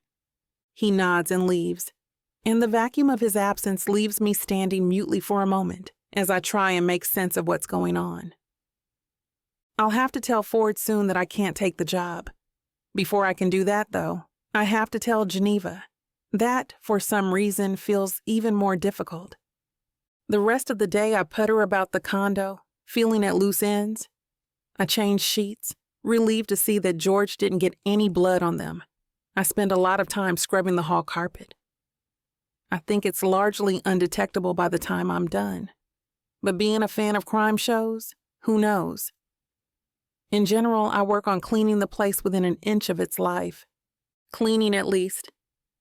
He nods and leaves, and the vacuum of his absence leaves me standing mutely for a moment as I try and make sense of what's going on. I'll have to tell Ford soon that I can't take the job. Before I can do that, though, I have to tell Geneva. That, for some reason, feels even more difficult. The rest of the day I putter about the condo, feeling at loose ends. I change sheets, relieved to see that George didn't get any blood on them. I spend a lot of time scrubbing the hall carpet. I think it's largely undetectable by the time I'm done. But being a fan of crime shows, who knows? In general, I work on cleaning the place within an inch of its life. Cleaning, at least,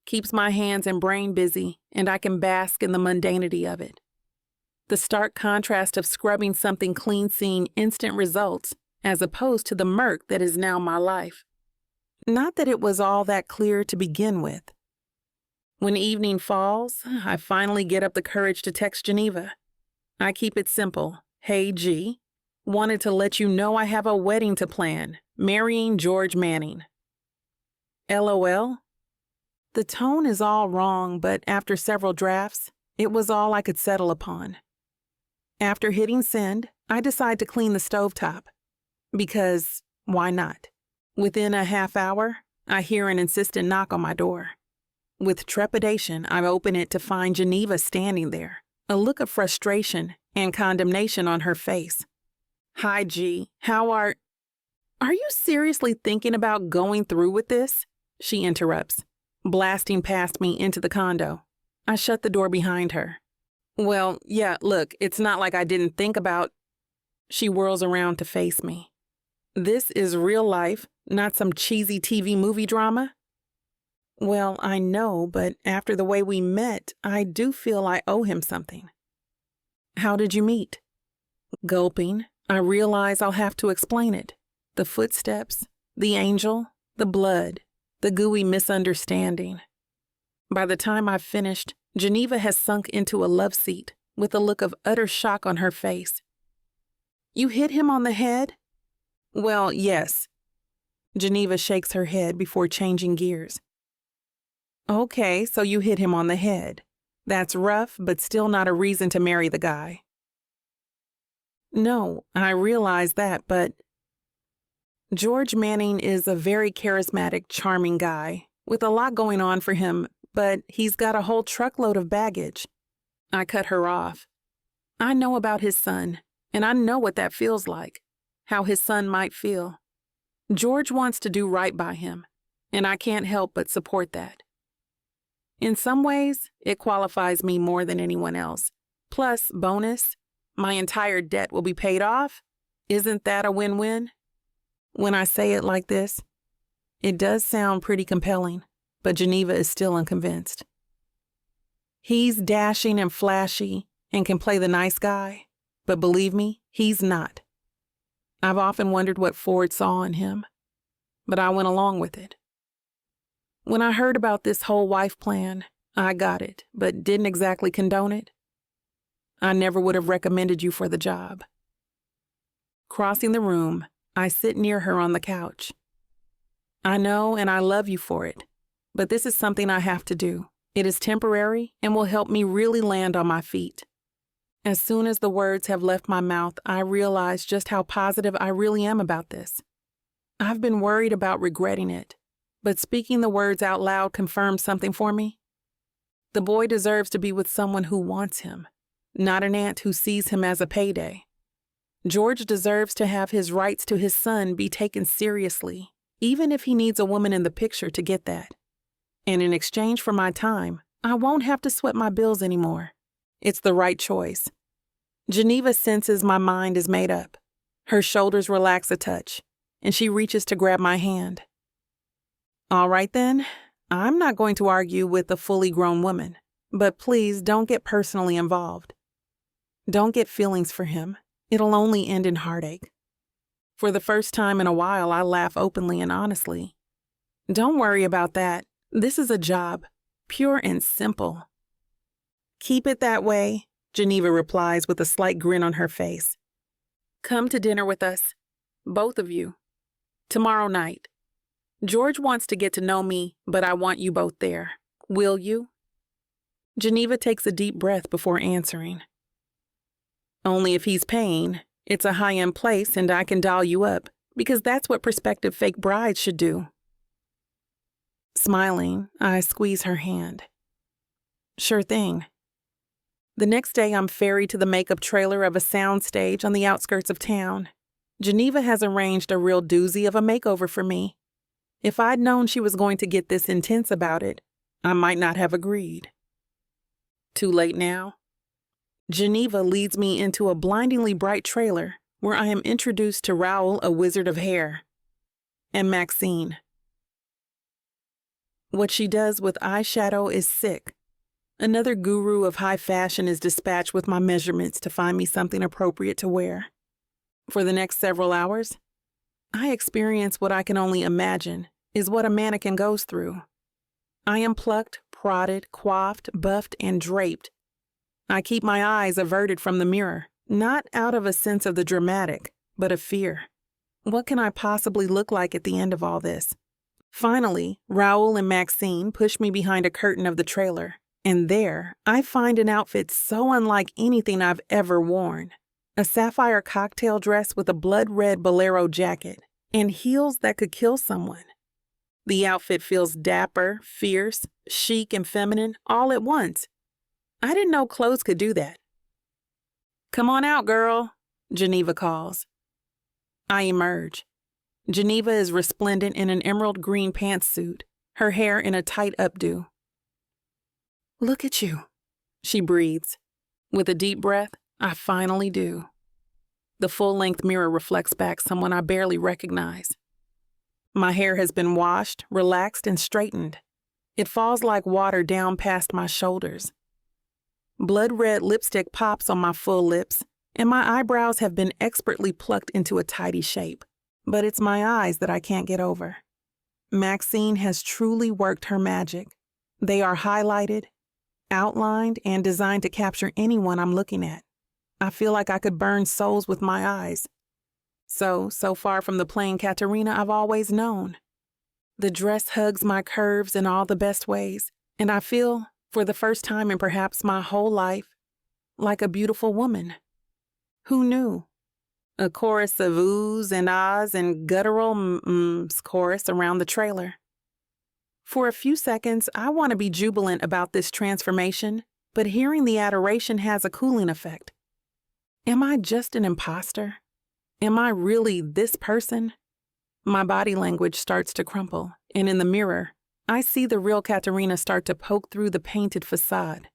keeps my hands and brain busy, and I can bask in the mundanity of it. The stark contrast of scrubbing something clean seeing instant results, as opposed to the murk that is now my life. Not that it was all that clear to begin with. When evening falls, I finally get up the courage to text Geneva. I keep it simple. Hey, G. Wanted to let you know I have a wedding to plan, marrying George Manning. LOL? The tone is all wrong, but after several drafts, it was all I could settle upon. After hitting send, I decide to clean the stovetop. Because, why not? Within a half hour, I hear an insistent knock on my door. With trepidation, I open it to find Geneva standing there, a look of frustration and condemnation on her face. Hi, G. How are you seriously thinking about going through with this? She interrupts, blasting past me into the condo. I shut the door behind her. Well, yeah, look, it's not like I didn't think about... She whirls around to face me. This is real life, not some cheesy TV movie drama. Well, I know, but after the way we met, I do feel I owe him something. How did you meet? Gulping, I realize I'll have to explain it. The footsteps, the angel, the blood, the gooey misunderstanding. By the time I've finished, Geneva has sunk into a love seat with a look of utter shock on her face. You hit him on the head? Well, yes. Geneva shakes her head before changing gears. Okay, so you hit him on the head. That's rough, but still not a reason to marry the guy. No, I realize that, but... George Manning is a very charismatic, charming guy, with a lot going on for him, but he's got a whole truckload of baggage. I cut her off. I know about his son, and I know what that feels like, how his son might feel. George wants to do right by him, and I can't help but support that. In some ways, it qualifies me more than anyone else. Plus, bonus, my entire debt will be paid off. Isn't that a win-win? When I say it like this, it does sound pretty compelling, but Geneva is still unconvinced. He's dashing and flashy and can play the nice guy, but believe me, he's not. I've often wondered what Ford saw in him, but I went along with it. When I heard about this whole wife plan, I got it, but didn't exactly condone it. I never would have recommended you for the job. Crossing the room, I sit near her on the couch. I know and I love you for it, but this is something I have to do. It is temporary and will help me really land on my feet. As soon as the words have left my mouth, I realize just how positive I really am about this. I've been worried about regretting it, but speaking the words out loud confirms something for me. The boy deserves to be with someone who wants him, not an aunt who sees him as a payday. George deserves to have his rights to his son be taken seriously, even if he needs a woman in the picture to get that. And in exchange for my time, I won't have to sweat my bills anymore. It's the right choice. Geneva senses my mind is made up. Her shoulders relax a touch, and she reaches to grab my hand. All right then, I'm not going to argue with a fully grown woman, but please don't get personally involved. Don't get feelings for him. It'll only end in heartache. For the first time in a while, I laugh openly and honestly. Don't worry about that. This is a job, pure and simple. Keep it that way, Geneva replies with a slight grin on her face. Come to dinner with us, both of you, tomorrow night. George wants to get to know me, but I want you both there. Will you? Geneva takes a deep breath before answering. Only if he's paying. It's a high-end place and I can doll you up, because that's what prospective fake brides should do. Smiling, I squeeze her hand. Sure thing. The next day, I'm ferried to the makeup trailer of a soundstage on the outskirts of town. Geneva has arranged a real doozy of a makeover for me. If I'd known she was going to get this intense about it, I might not have agreed. Too late now. Geneva leads me into a blindingly bright trailer where I am introduced to Raoul, a wizard of hair, and Maxine. What she does with eyeshadow is sick. Another guru of high fashion is dispatched with my measurements to find me something appropriate to wear. For the next several hours, I experience what I can only imagine is what a mannequin goes through. I am plucked, prodded, coiffed, buffed, and draped. I keep my eyes averted from the mirror, not out of a sense of the dramatic, but of fear. What can I possibly look like at the end of all this? Finally, Raoul and Maxine push me behind a curtain of the trailer, and there I find an outfit so unlike anything I've ever worn. A sapphire cocktail dress with a blood-red bolero jacket, and heels that could kill someone. The outfit feels dapper, fierce, chic, and feminine all at once. I didn't know clothes could do that. Come on out, girl, Geneva calls. I emerge. Geneva is resplendent in an emerald green pantsuit, her hair in a tight updo. Look at you, she breathes. With a deep breath, I finally do. The full-length mirror reflects back someone I barely recognize. My hair has been washed, relaxed, and straightened. It falls like water down past my shoulders. Blood-red lipstick pops on my full lips, and my eyebrows have been expertly plucked into a tidy shape. But it's my eyes that I can't get over. Maxine has truly worked her magic. They are highlighted, outlined, and designed to capture anyone I'm looking at. I feel like I could burn souls with my eyes. So far from the plain Katarina I've always known. The dress hugs my curves in all the best ways, and I feel, for the first time in perhaps my whole life, like a beautiful woman. Who knew? A chorus of oohs and ahs and guttural mms chorus around the trailer. For a few seconds, I want to be jubilant about this transformation, but hearing the adoration has a cooling effect. Am I just an imposter? Am I really this person? My body language starts to crumple, and in the mirror, I see the real Katarina start to poke through the painted facade.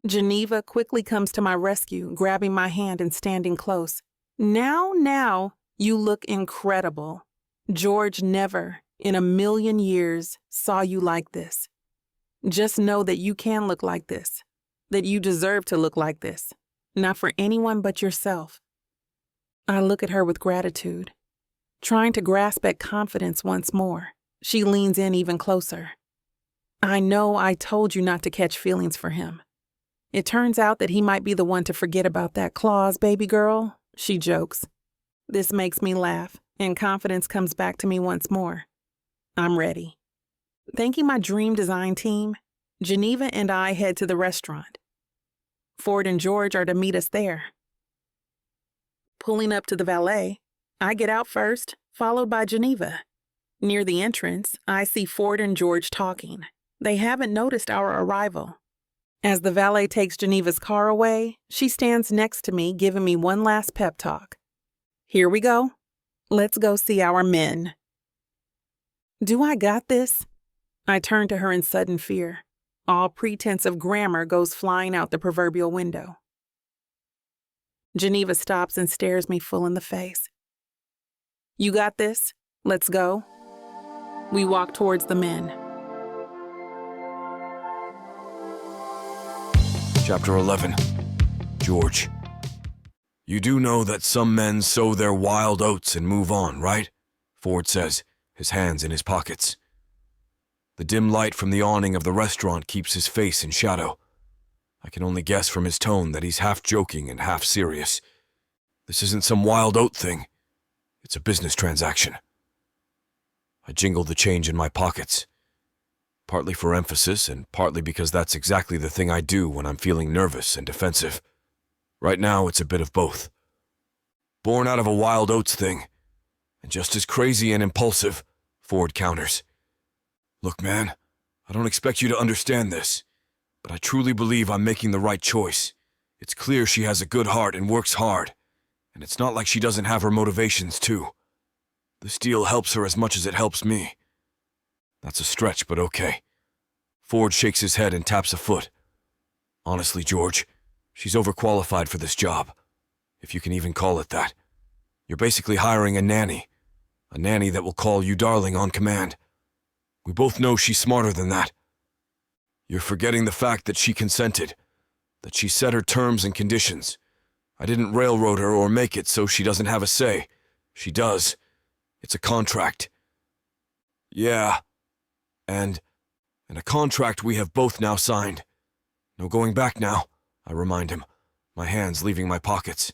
Geneva quickly comes to my rescue, grabbing my hand and standing close. Now, you look incredible. George never, in a million years, saw you like this. Just know that you can look like this, that you deserve to look like this, not for anyone but yourself. I look at her with gratitude, trying to grasp at confidence once more. She leans in even closer. I know I told you not to catch feelings for him. It turns out that he might be the one to forget about that clause, baby girl, she jokes. This makes me laugh, and confidence comes back to me once more. I'm ready. Thanking my dream design team, Geneva and I head to the restaurant. Ford and George are to meet us there. Pulling up to the valet, I get out first, followed by Geneva. Near the entrance, I see Ford and George talking. They haven't noticed our arrival. As the valet takes Geneva's car away, she stands next to me, giving me one last pep talk. Here we go. Let's go see our men. Do I got this? I turn to her in sudden fear. All pretense of grammar goes flying out the proverbial window. Geneva stops and stares me full in the face. You got this? Let's go. We walk towards the men. Chapter 11. George. You do know that some men sow their wild oats and move on, right? Ford says, his hands in his pockets. The dim light from the awning of the restaurant keeps his face in shadow. I can only guess from his tone that he's half joking and half serious. This isn't some wild oat thing. It's a business transaction. I jingle the change in my pockets, partly for emphasis and partly because that's exactly the thing I do when I'm feeling nervous and defensive. Right now, it's a bit of both. Born out of a wild oats thing, and just as crazy and impulsive, Ford counters. Look, man, I don't expect you to understand this, but I truly believe I'm making the right choice. It's clear she has a good heart and works hard, and it's not like she doesn't have her motivations, too. This deal helps her as much as it helps me. That's a stretch, but okay. Ford shakes his head and taps a foot. Honestly, George, she's overqualified for this job, if you can even call it that. You're basically hiring a nanny that will call you darling on command. We both know she's smarter than that. You're forgetting the fact that she consented, that she set her terms and conditions. I didn't railroad her or make it so she doesn't have a say. She does. It's a contract. Yeah. And a contract we have both now signed. No going back now, I remind him, my hands leaving my pockets.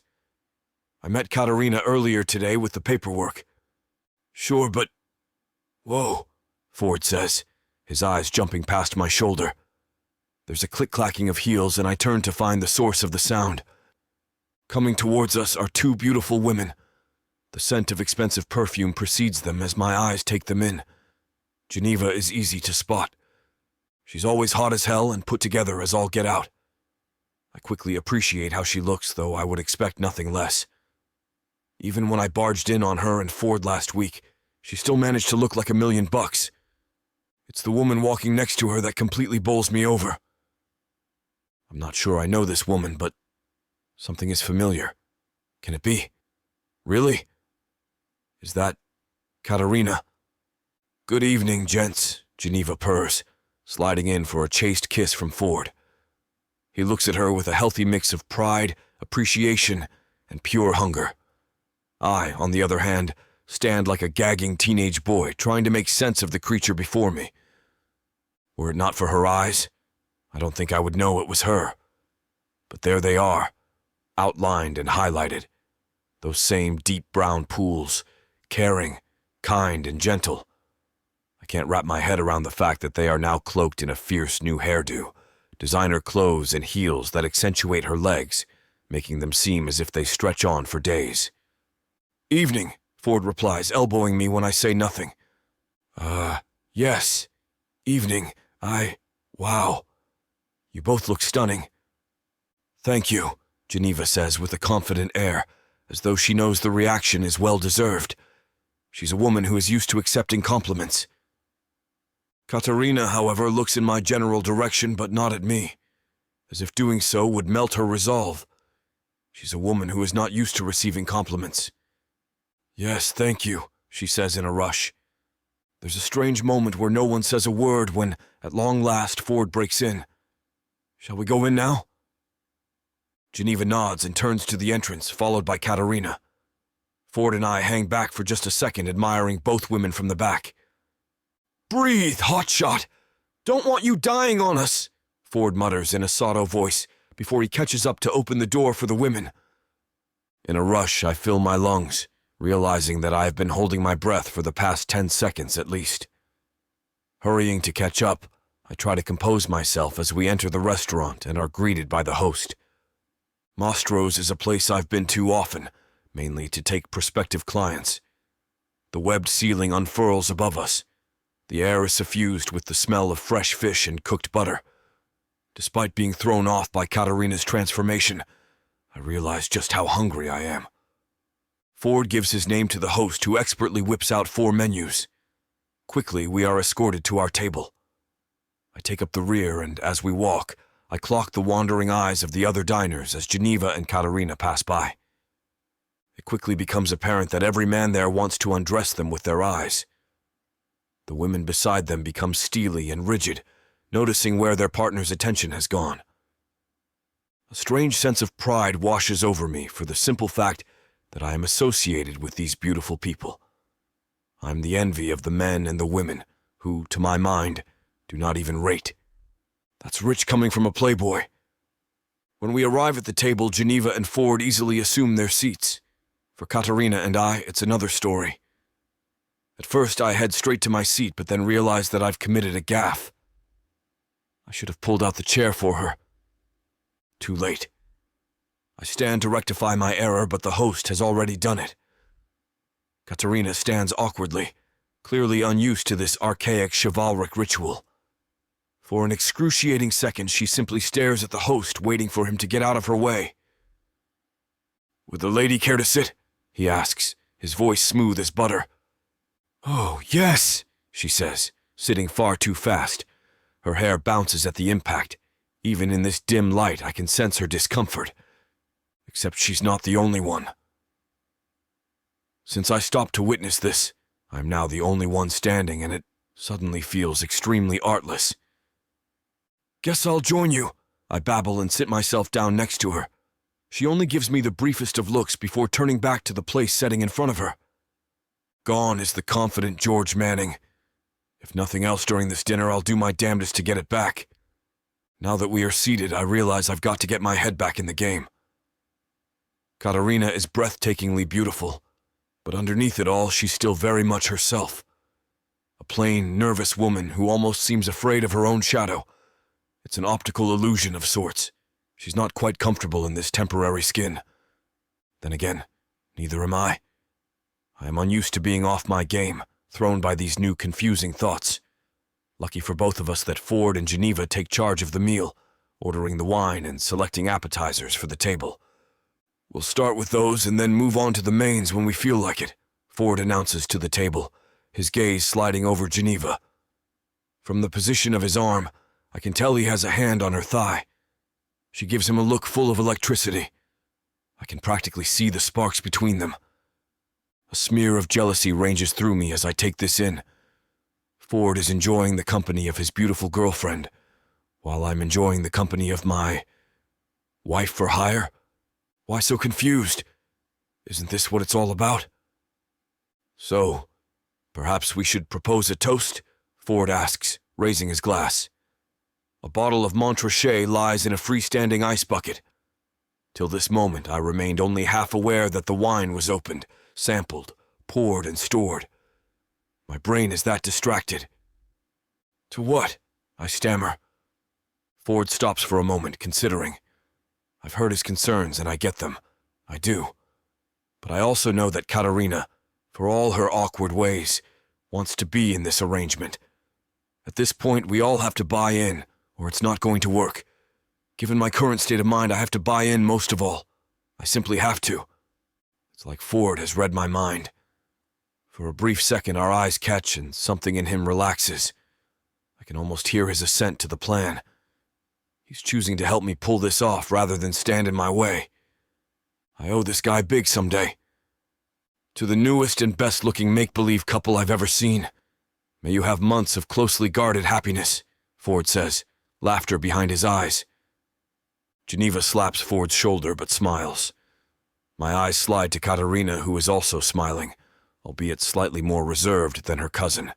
I met Katarina earlier today with the paperwork. Sure, but... Whoa, Ford says, his eyes jumping past my shoulder. There's a click-clacking of heels, and I turn to find the source of the sound. Coming towards us are two beautiful women. The scent of expensive perfume precedes them as my eyes take them in. Geneva is easy to spot. She's always hot as hell and put together as all get out. I quickly appreciate how she looks, though I would expect nothing less. Even when I barged in on her and Ford last week, she still managed to look like $1,000,000. It's the woman walking next to her that completely bowls me over. I'm not sure I know this woman, but something is familiar. Can it be? Really? Is that Katarina? Good evening, gents, Geneva purrs, sliding in for a chaste kiss from Ford. He looks at her with a healthy mix of pride, appreciation, and pure hunger. I, on the other hand, stand like a gagging teenage boy trying to make sense of the creature before me. Were it not for her eyes, I don't think I would know it was her. But there they are, outlined and highlighted. Those same deep brown pools, caring, kind, and gentle. I can't wrap my head around the fact that they are now cloaked in a fierce new hairdo, designer clothes and heels that accentuate her legs, making them seem as if they stretch on for days. Evening, Ford replies, elbowing me when I say nothing. Yes. Evening. Wow. You both look stunning. Thank you, Geneva says with a confident air, as though she knows the reaction is well-deserved. She's a woman who is used to accepting compliments. Katarina, however, looks in my general direction but not at me, as if doing so would melt her resolve. She's a woman who is not used to receiving compliments. "Yes, thank you," she says in a rush. There's a strange moment where no one says a word when, at long last, Ford breaks in. "Shall we go in now?" Geneva nods and turns to the entrance, followed by Katarina. Ford and I hang back for just a second, admiring both women from the back. "Breathe, hotshot! Don't want you dying on us," Ford mutters in a sotto voice before he catches up to open the door for the women. In a rush, I fill my lungs, realizing that I have been holding my breath for the past 10 seconds at least. Hurrying to catch up, I try to compose myself as we enter the restaurant and are greeted by the host. Mastro's is a place I've been to often, mainly to take prospective clients. The webbed ceiling unfurls above us. The air is suffused with the smell of fresh fish and cooked butter. Despite being thrown off by Katarina's transformation, I realize just how hungry I am. Ford gives his name to the host, who expertly whips out 4 menus. Quickly, we are escorted to our table. I take up the rear, and as we walk, I clock the wandering eyes of the other diners as Geneva and Katarina pass by. It quickly becomes apparent that every man there wants to undress them with their eyes. The women beside them become steely and rigid, noticing where their partner's attention has gone. A strange sense of pride washes over me for the simple fact that I am associated with these beautiful people. I'm the envy of the men and the women who, to my mind, do not even rate. That's rich coming from a playboy. When we arrive at the table, Geneva and Ford easily assume their seats. For Katarina and I, it's another story. At first, I head straight to my seat, but then realize that I've committed a gaffe. I should have pulled out the chair for her. Too late. I stand to rectify my error, but the host has already done it. Katarina stands awkwardly, clearly unused to this archaic chivalric ritual. For an excruciating second, she simply stares at the host, waiting for him to get out of her way. "Would the lady care to sit?" he asks, his voice smooth as butter. "Oh, yes," she says, sitting far too fast. Her hair bounces at the impact. Even in this dim light, I can sense her discomfort. Except she's not the only one. Since I stopped to witness this, I'm now the only one standing, and it suddenly feels extremely artless. "Guess I'll join you," I babble and sit myself down next to her. She only gives me the briefest of looks before turning back to the place setting in front of her. Gone is the confident George Manning. If nothing else during this dinner, I'll do my damnedest to get it back. Now that we are seated, I realize I've got to get my head back in the game. Katarina is breathtakingly beautiful, but underneath it all, she's still very much herself. A plain, nervous woman who almost seems afraid of her own shadow. It's an optical illusion of sorts. She's not quite comfortable in this temporary skin. Then again, neither am I. I am unused to being off my game, thrown by these new confusing thoughts. Lucky for both of us that Ford and Geneva take charge of the meal, ordering the wine and selecting appetizers for the table. "We'll start with those and then move on to the mains when we feel like it," Ford announces to the table, his gaze sliding over Geneva. From the position of his arm, I can tell he has a hand on her thigh. She gives him a look full of electricity. I can practically see the sparks between them. A smear of jealousy ranges through me as I take this in. Ford is enjoying the company of his beautiful girlfriend, while I'm enjoying the company of my wife for hire? Why so confused? Isn't this what it's all about? "So, perhaps we should propose a toast?" Ford asks, raising his glass. A bottle of Montrachet lies in a freestanding ice bucket. Till this moment, I remained only half aware that the wine was opened, sampled, poured, and stored. My brain is that distracted. "To what?" I stammer. Ford stops for a moment, considering. I've heard his concerns, and I get them. I do. But I also know that Katarina, for all her awkward ways, wants to be in this arrangement. At this point, we all have to buy in, or it's not going to work. Given my current state of mind, I have to buy in most of all. I simply have to. It's like Ford has read my mind. For a brief second, our eyes catch and something in him relaxes. can almost hear his assent to the plan. He's choosing to help me pull this off rather than stand in my way. I owe this guy big someday. To the newest and best-looking make-believe couple I've ever seen. May you have months of closely guarded happiness, Ford says, laughter behind his eyes. Geneva slaps Ford's shoulder but smiles. My eyes slide to Katarina, who is also smiling, albeit slightly more reserved than her cousin.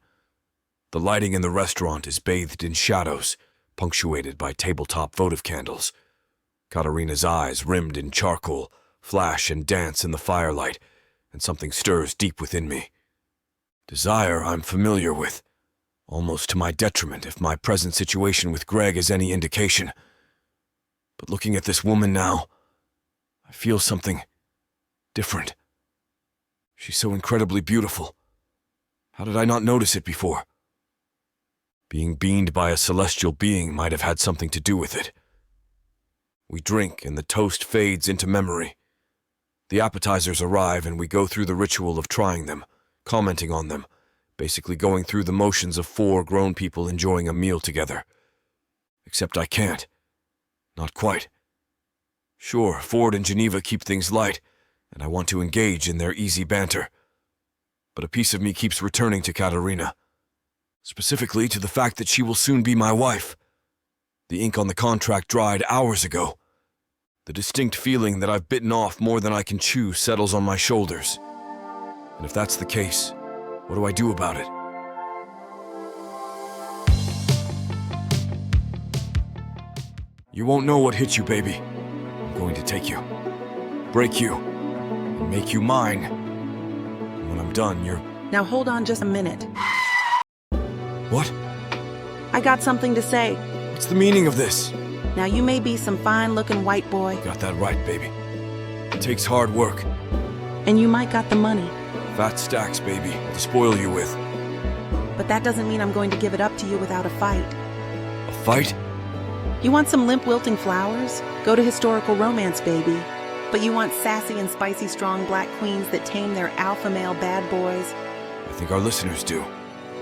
The lighting in the restaurant is bathed in shadows, punctuated by tabletop votive candles. Katarina's eyes, rimmed in charcoal, flash and dance in the firelight, and something stirs deep within me. Desire I'm familiar with, almost to my detriment if my present situation with Greg is any indication. But looking at this woman now, I feel something different. She's so incredibly beautiful. How did I not notice it before? Being beamed by a celestial being might have had something to do with it. We drink and the toast fades into memory. The appetizers arrive and we go through the ritual of trying them, commenting on them, basically going through the motions of 4 grown people enjoying a meal together. Except I can't. Not quite. Sure, Ford and Geneva keep things light, and I want to engage in their easy banter. But a piece of me keeps returning to Katarina, specifically to the fact that she will soon be my wife. The ink on the contract dried hours ago. The distinct feeling that I've bitten off more than I can chew settles on my shoulders. And if that's the case, what do I do about it? You won't know what hit you, baby. I'm going to take you, break you, and make you mine. And when I'm done, you're... Now hold on just a minute. What? I got something to say. What's the meaning of this? Now you may be some fine-looking white boy, Got that right, baby. It takes hard work. and you might got the money, Fat stacks, baby, to spoil you with. but that doesn't mean I'm going to give it up to you without a fight. A fight? You want some limp wilting flowers? Go to historical romance, baby. But you want sassy and spicy strong black queens that tame their alpha male bad boys? I think our listeners do.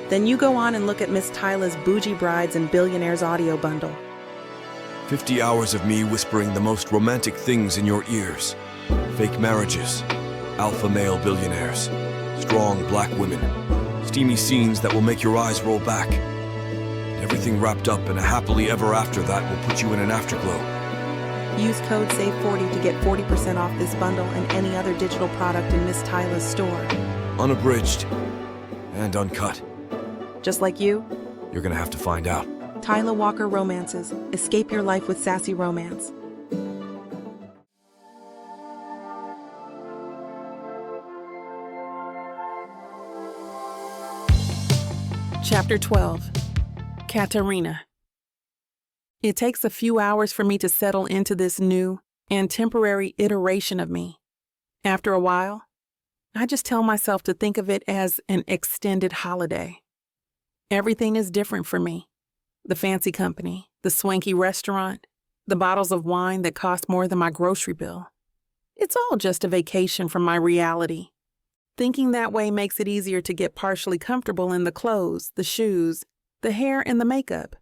Then you go on and look at Miss Tyla's Bougie Brides and Billionaires audio bundle. 50 hours of me whispering the most romantic things in your ears. Fake marriages, alpha male billionaires, strong black women, steamy scenes that will make your eyes roll back. And everything wrapped up in a happily ever after that will put you in an afterglow. Use code SAVE40 to get 40% off this bundle and any other digital product in Miss Tyla's store. Unabridged and uncut. Just like you, You're gonna have to find out. Tyla Walker Romances. Escape your life with sassy romance. Chapter 12. Katarina. It takes a few hours for me to settle into this new and temporary iteration of me. After a while, I just tell myself to think of it as an extended holiday. Everything is different for me. The fancy company, the swanky restaurant, the bottles of wine that cost more than my grocery bill. It's all just a vacation from my reality. Thinking that way makes it easier to get partially comfortable in the clothes, the shoes, the hair, and the makeup.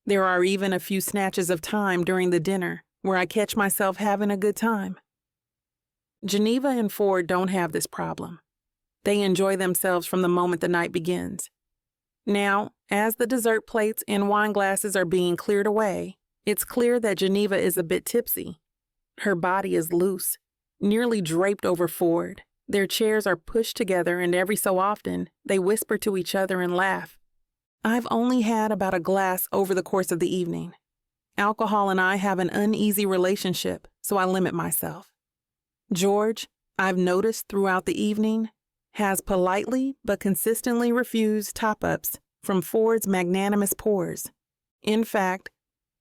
There are even a few snatches of time during the dinner where I catch myself having a good time. Geneva and Ford don't have this problem. They enjoy themselves from the moment the night begins. Now, as the dessert plates and wine glasses are being cleared away, it's clear that Geneva is a bit tipsy. Her body is loose, nearly draped over Ford. Their chairs are pushed together, and every so often, they whisper to each other and laugh. I've only had about a glass over the course of the evening. Alcohol and I have an uneasy relationship, so I limit myself. George, I've noticed throughout the evening, has politely but consistently refused top-ups from Ford's magnanimous pours. In fact,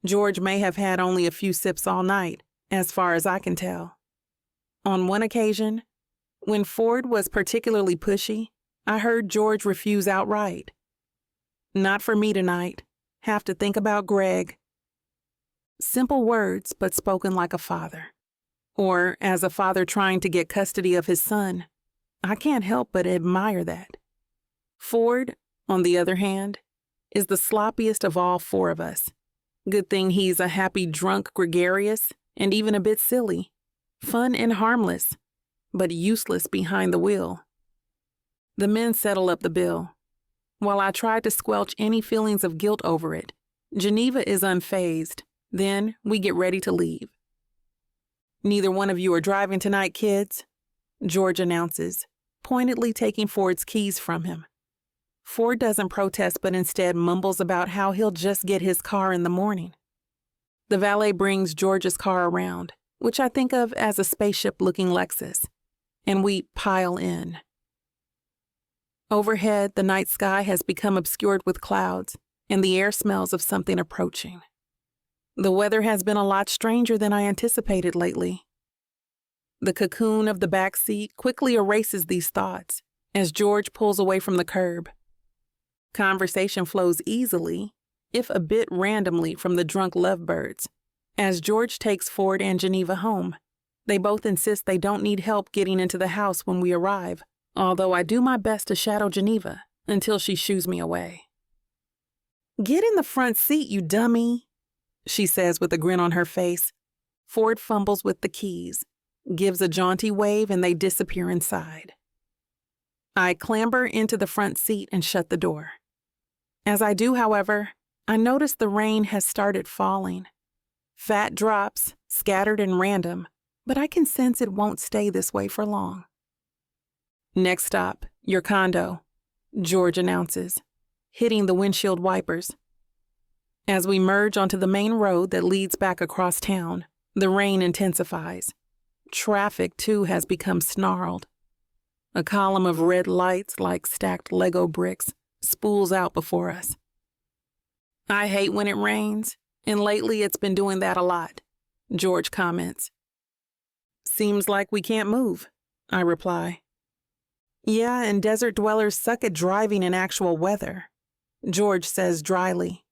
George may have had only a few sips all night, as far as I can tell. On one occasion, when Ford was particularly pushy, I heard George refuse outright. Not for me tonight. Have to think about Greg. Simple words, but spoken like a father. Or as a father trying to get custody of his son. I can't help but admire that. Ford, on the other hand, is the sloppiest of all four of us. Good thing he's a happy drunk gregarious and even a bit silly, fun and harmless, but useless behind the wheel. The men settle up the bill. While I try to squelch any feelings of guilt over it, Geneva is unfazed. Then we get ready to leave. "Neither one of you are driving tonight, kids," George announces, pointedly taking Ford's keys from him. Ford doesn't protest but instead mumbles about how he'll just get his car in the morning. The valet brings George's car around, which I think of as a spaceship-looking Lexus, and we pile in. Overhead, the night sky has become obscured with clouds, and the air smells of something approaching. The weather has been a lot stranger than I anticipated lately. The cocoon of the back seat quickly erases these thoughts as George pulls away from the curb. Conversation flows easily, if a bit randomly, from the drunk lovebirds. As George takes Ford and Geneva home, they both insist they don't need help getting into the house when we arrive, although I do my best to shadow Geneva until she shoos me away. "Get in the front seat, you dummy," she says with a grin on her face. Ford fumbles with the keys, gives a jaunty wave, and they disappear inside. I clamber into the front seat and shut the door. As I do, however, I notice the rain has started falling. Fat drops, scattered and random, but I can sense it won't stay this way for long. "Next stop, your condo," George announces, hitting the windshield wipers. As we merge onto the main road that leads back across town, the rain intensifies. Traffic, too, has become snarled. A column of red lights, like stacked Lego bricks, spools out before us. "I hate when it rains, and lately it's been doing that a lot," George comments. "Seems like we can't move," I reply. "Yeah, and desert dwellers suck at driving in actual weather," George says dryly.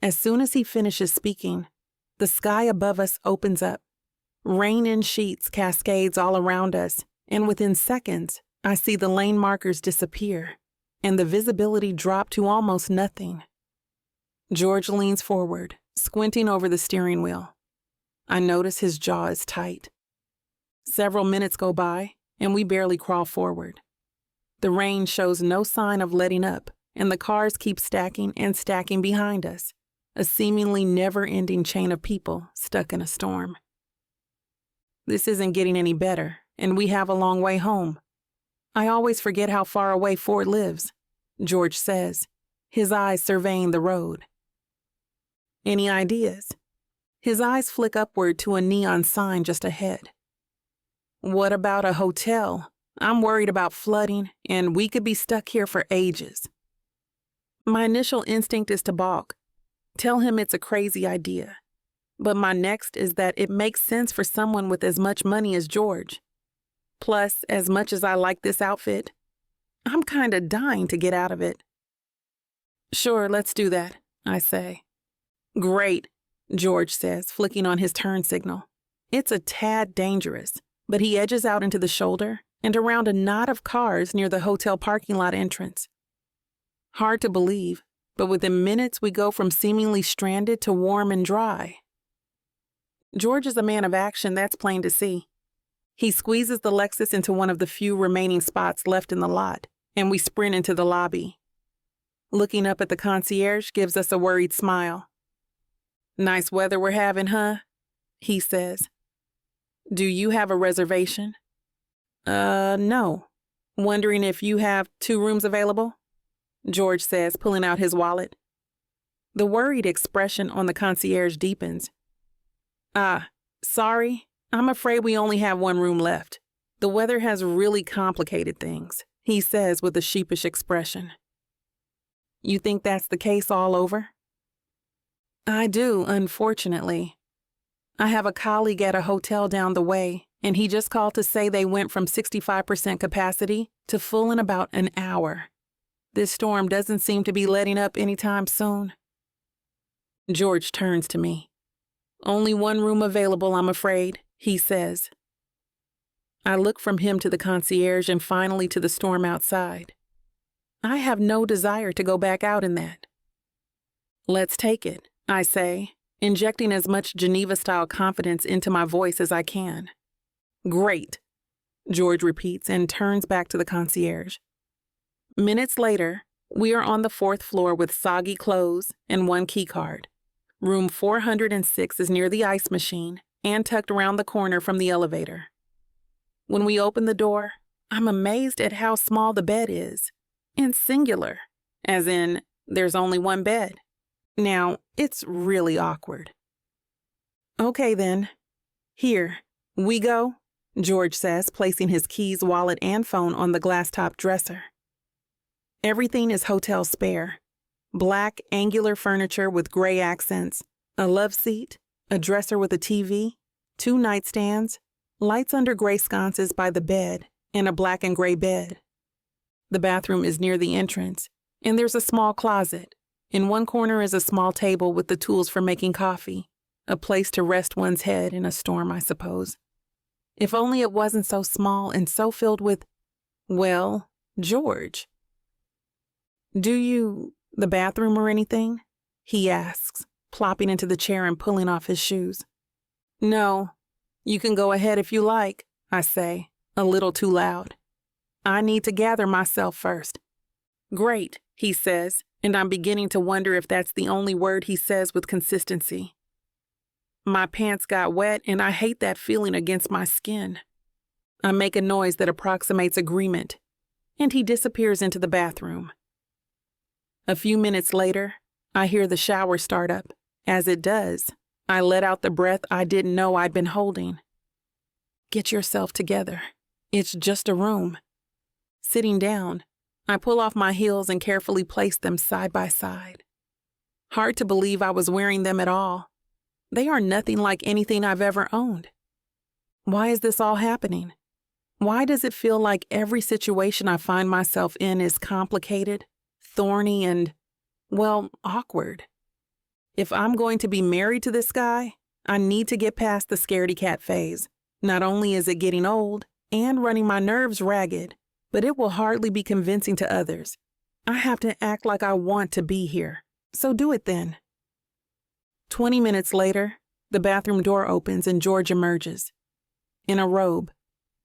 As soon as he finishes speaking, the sky above us opens up. Rain in sheets cascades all around us, and within seconds, I see the lane markers disappear, and the visibility drop to almost nothing. George leans forward, squinting over the steering wheel. I notice his jaw is tight. Several minutes go by, and we barely crawl forward. The rain shows no sign of letting up, and the cars keep stacking and stacking behind us, a seemingly never-ending chain of people stuck in a storm. This isn't getting any better, and we have a long way home. I always forget how far away Ford lives, George says, his eyes surveying the road. "Any ideas?" His eyes flick upward to a neon sign just ahead. "What about a hotel? I'm worried about flooding, and we could be stuck here for ages." My initial instinct is to balk, tell him it's a crazy idea. But my next is that it makes sense for someone with as much money as George. Plus, as much as I like this outfit, I'm kinda dying to get out of it. "Sure, let's do that," I say. "Great," George says, flicking on his turn signal. It's a tad dangerous, but he edges out into the shoulder and around a knot of cars near the hotel parking lot entrance. Hard to believe, but within minutes we go from seemingly stranded to warm and dry. George is a man of action, that's plain to see. He squeezes the Lexus into one of the few remaining spots left in the lot, and we sprint into the lobby. Looking up at the concierge gives us a worried smile. "Nice weather we're having, huh?" he says. "Do you have a reservation?" No. Wondering if you have 2 rooms available?" George says, pulling out his wallet. The worried expression on the concierge deepens. Sorry, I'm afraid we only have 1 room left. The weather has really complicated things," he says with a sheepish expression. "You think that's the case all over?" "I do, unfortunately. I have a colleague at a hotel down the way, and he just called to say they went from 65% capacity to full in about an hour. This storm doesn't seem to be letting up anytime soon." George turns to me. "Only 1 room available, I'm afraid," he says. I look from him to the concierge and finally to the storm outside. I have no desire to go back out in that. Let's take it, I say, injecting as much Geneva-style confidence into my voice as I can. Great, George repeats and turns back to the concierge. Minutes later, we are on the 4th floor with soggy clothes and one keycard. Room 406 is near the ice machine and tucked around the corner from the elevator. When we open the door, I'm amazed at how small the bed is. And singular, as in, there's only one bed. Now, it's really awkward. Okay then. Here, we go, George says, placing his keys, wallet, and phone on the glass-top dresser. Everything is hotel spare. Black, angular furniture with gray accents, a love seat, a dresser with a TV, 2 nightstands, lights under gray sconces by the bed, and a black and gray bed. The bathroom is near the entrance, and there's a small closet. In one corner is a small table with the tools for making coffee, a place to rest one's head in a storm, I suppose. If only it wasn't so small and so filled with, well, George. Do you, the bathroom or anything? He asks, plopping into the chair and pulling off his shoes. No, you can go ahead if you like, I say, a little too loud. I need to gather myself first. Great, he says, and I'm beginning to wonder if that's the only word he says with consistency. My pants got wet, and I hate that feeling against my skin. I make a noise that approximates agreement, and he disappears into the bathroom. A few minutes later, I hear the shower start up. As it does, I let out the breath I didn't know I'd been holding. Get yourself together. It's just a room. Sitting down, I pull off my heels and carefully place them side by side. Hard to believe I was wearing them at all. They are nothing like anything I've ever owned. Why is this all happening? Why does it feel like every situation I find myself in is complicated, thorny, and, well, awkward? If I'm going to be married to this guy, I need to get past the scaredy cat phase. Not only is it getting old and running my nerves ragged, but it will hardly be convincing to others. I have to act like I want to be here. So do it then. 20 minutes later, the bathroom door opens and George emerges. In a robe.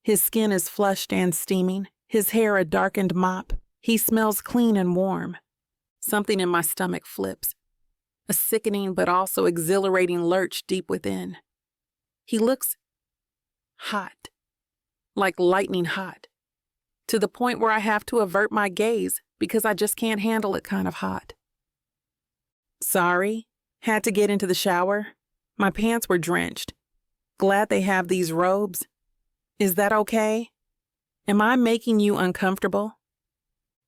His skin is flushed and steaming, his hair a darkened mop. He smells clean and warm. Something in my stomach flips. A sickening but also exhilarating lurch deep within. He looks hot. Like lightning hot. To the point where I have to avert my gaze because I just can't handle it kind of hot. Sorry, had to get into the shower. My pants were drenched. Glad they have these robes. Is that okay? Am I making you uncomfortable?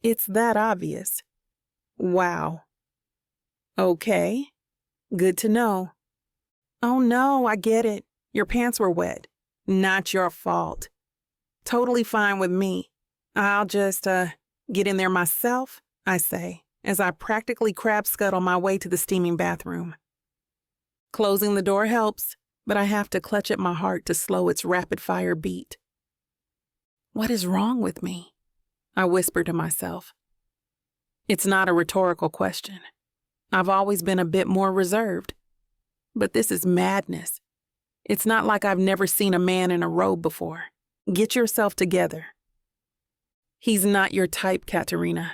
It's that obvious. Wow. Okay. Good to know. Oh no, I get it. Your pants were wet. Not your fault. Totally fine with me. I'll just, get in there myself, I say, as I practically crab scuttle my way to the steaming bathroom. Closing the door helps, but I have to clutch at my heart to slow its rapid-fire beat. What is wrong with me? I whisper to myself. It's not a rhetorical question. I've always been a bit more reserved. But this is madness. It's not like I've never seen a man in a robe before. Get yourself together. He's not your type, Katarina,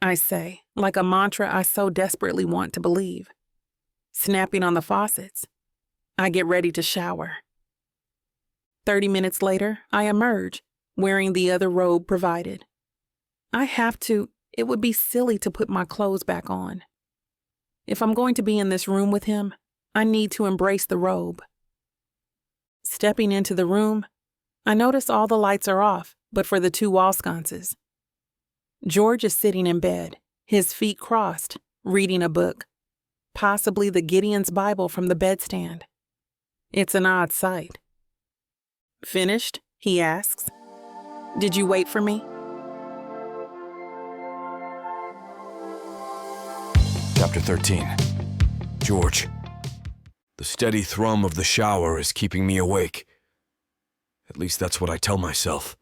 I say, like a mantra I so desperately want to believe. Snapping on the faucets, I get ready to shower. 30 minutes later, I emerge, wearing the other robe provided. It would be silly to put my clothes back on. If I'm going to be in this room with him, I need to embrace the robe. Stepping into the room, I notice all the lights are off, but for the 2 wall sconces. George is sitting in bed, his feet crossed, reading a book, possibly the Gideon's Bible from the bedstand. It's an odd sight. Finished? He asks. Did you wait for me? Chapter 13. George. The steady thrum of the shower is keeping me awake. At least that's what I tell myself.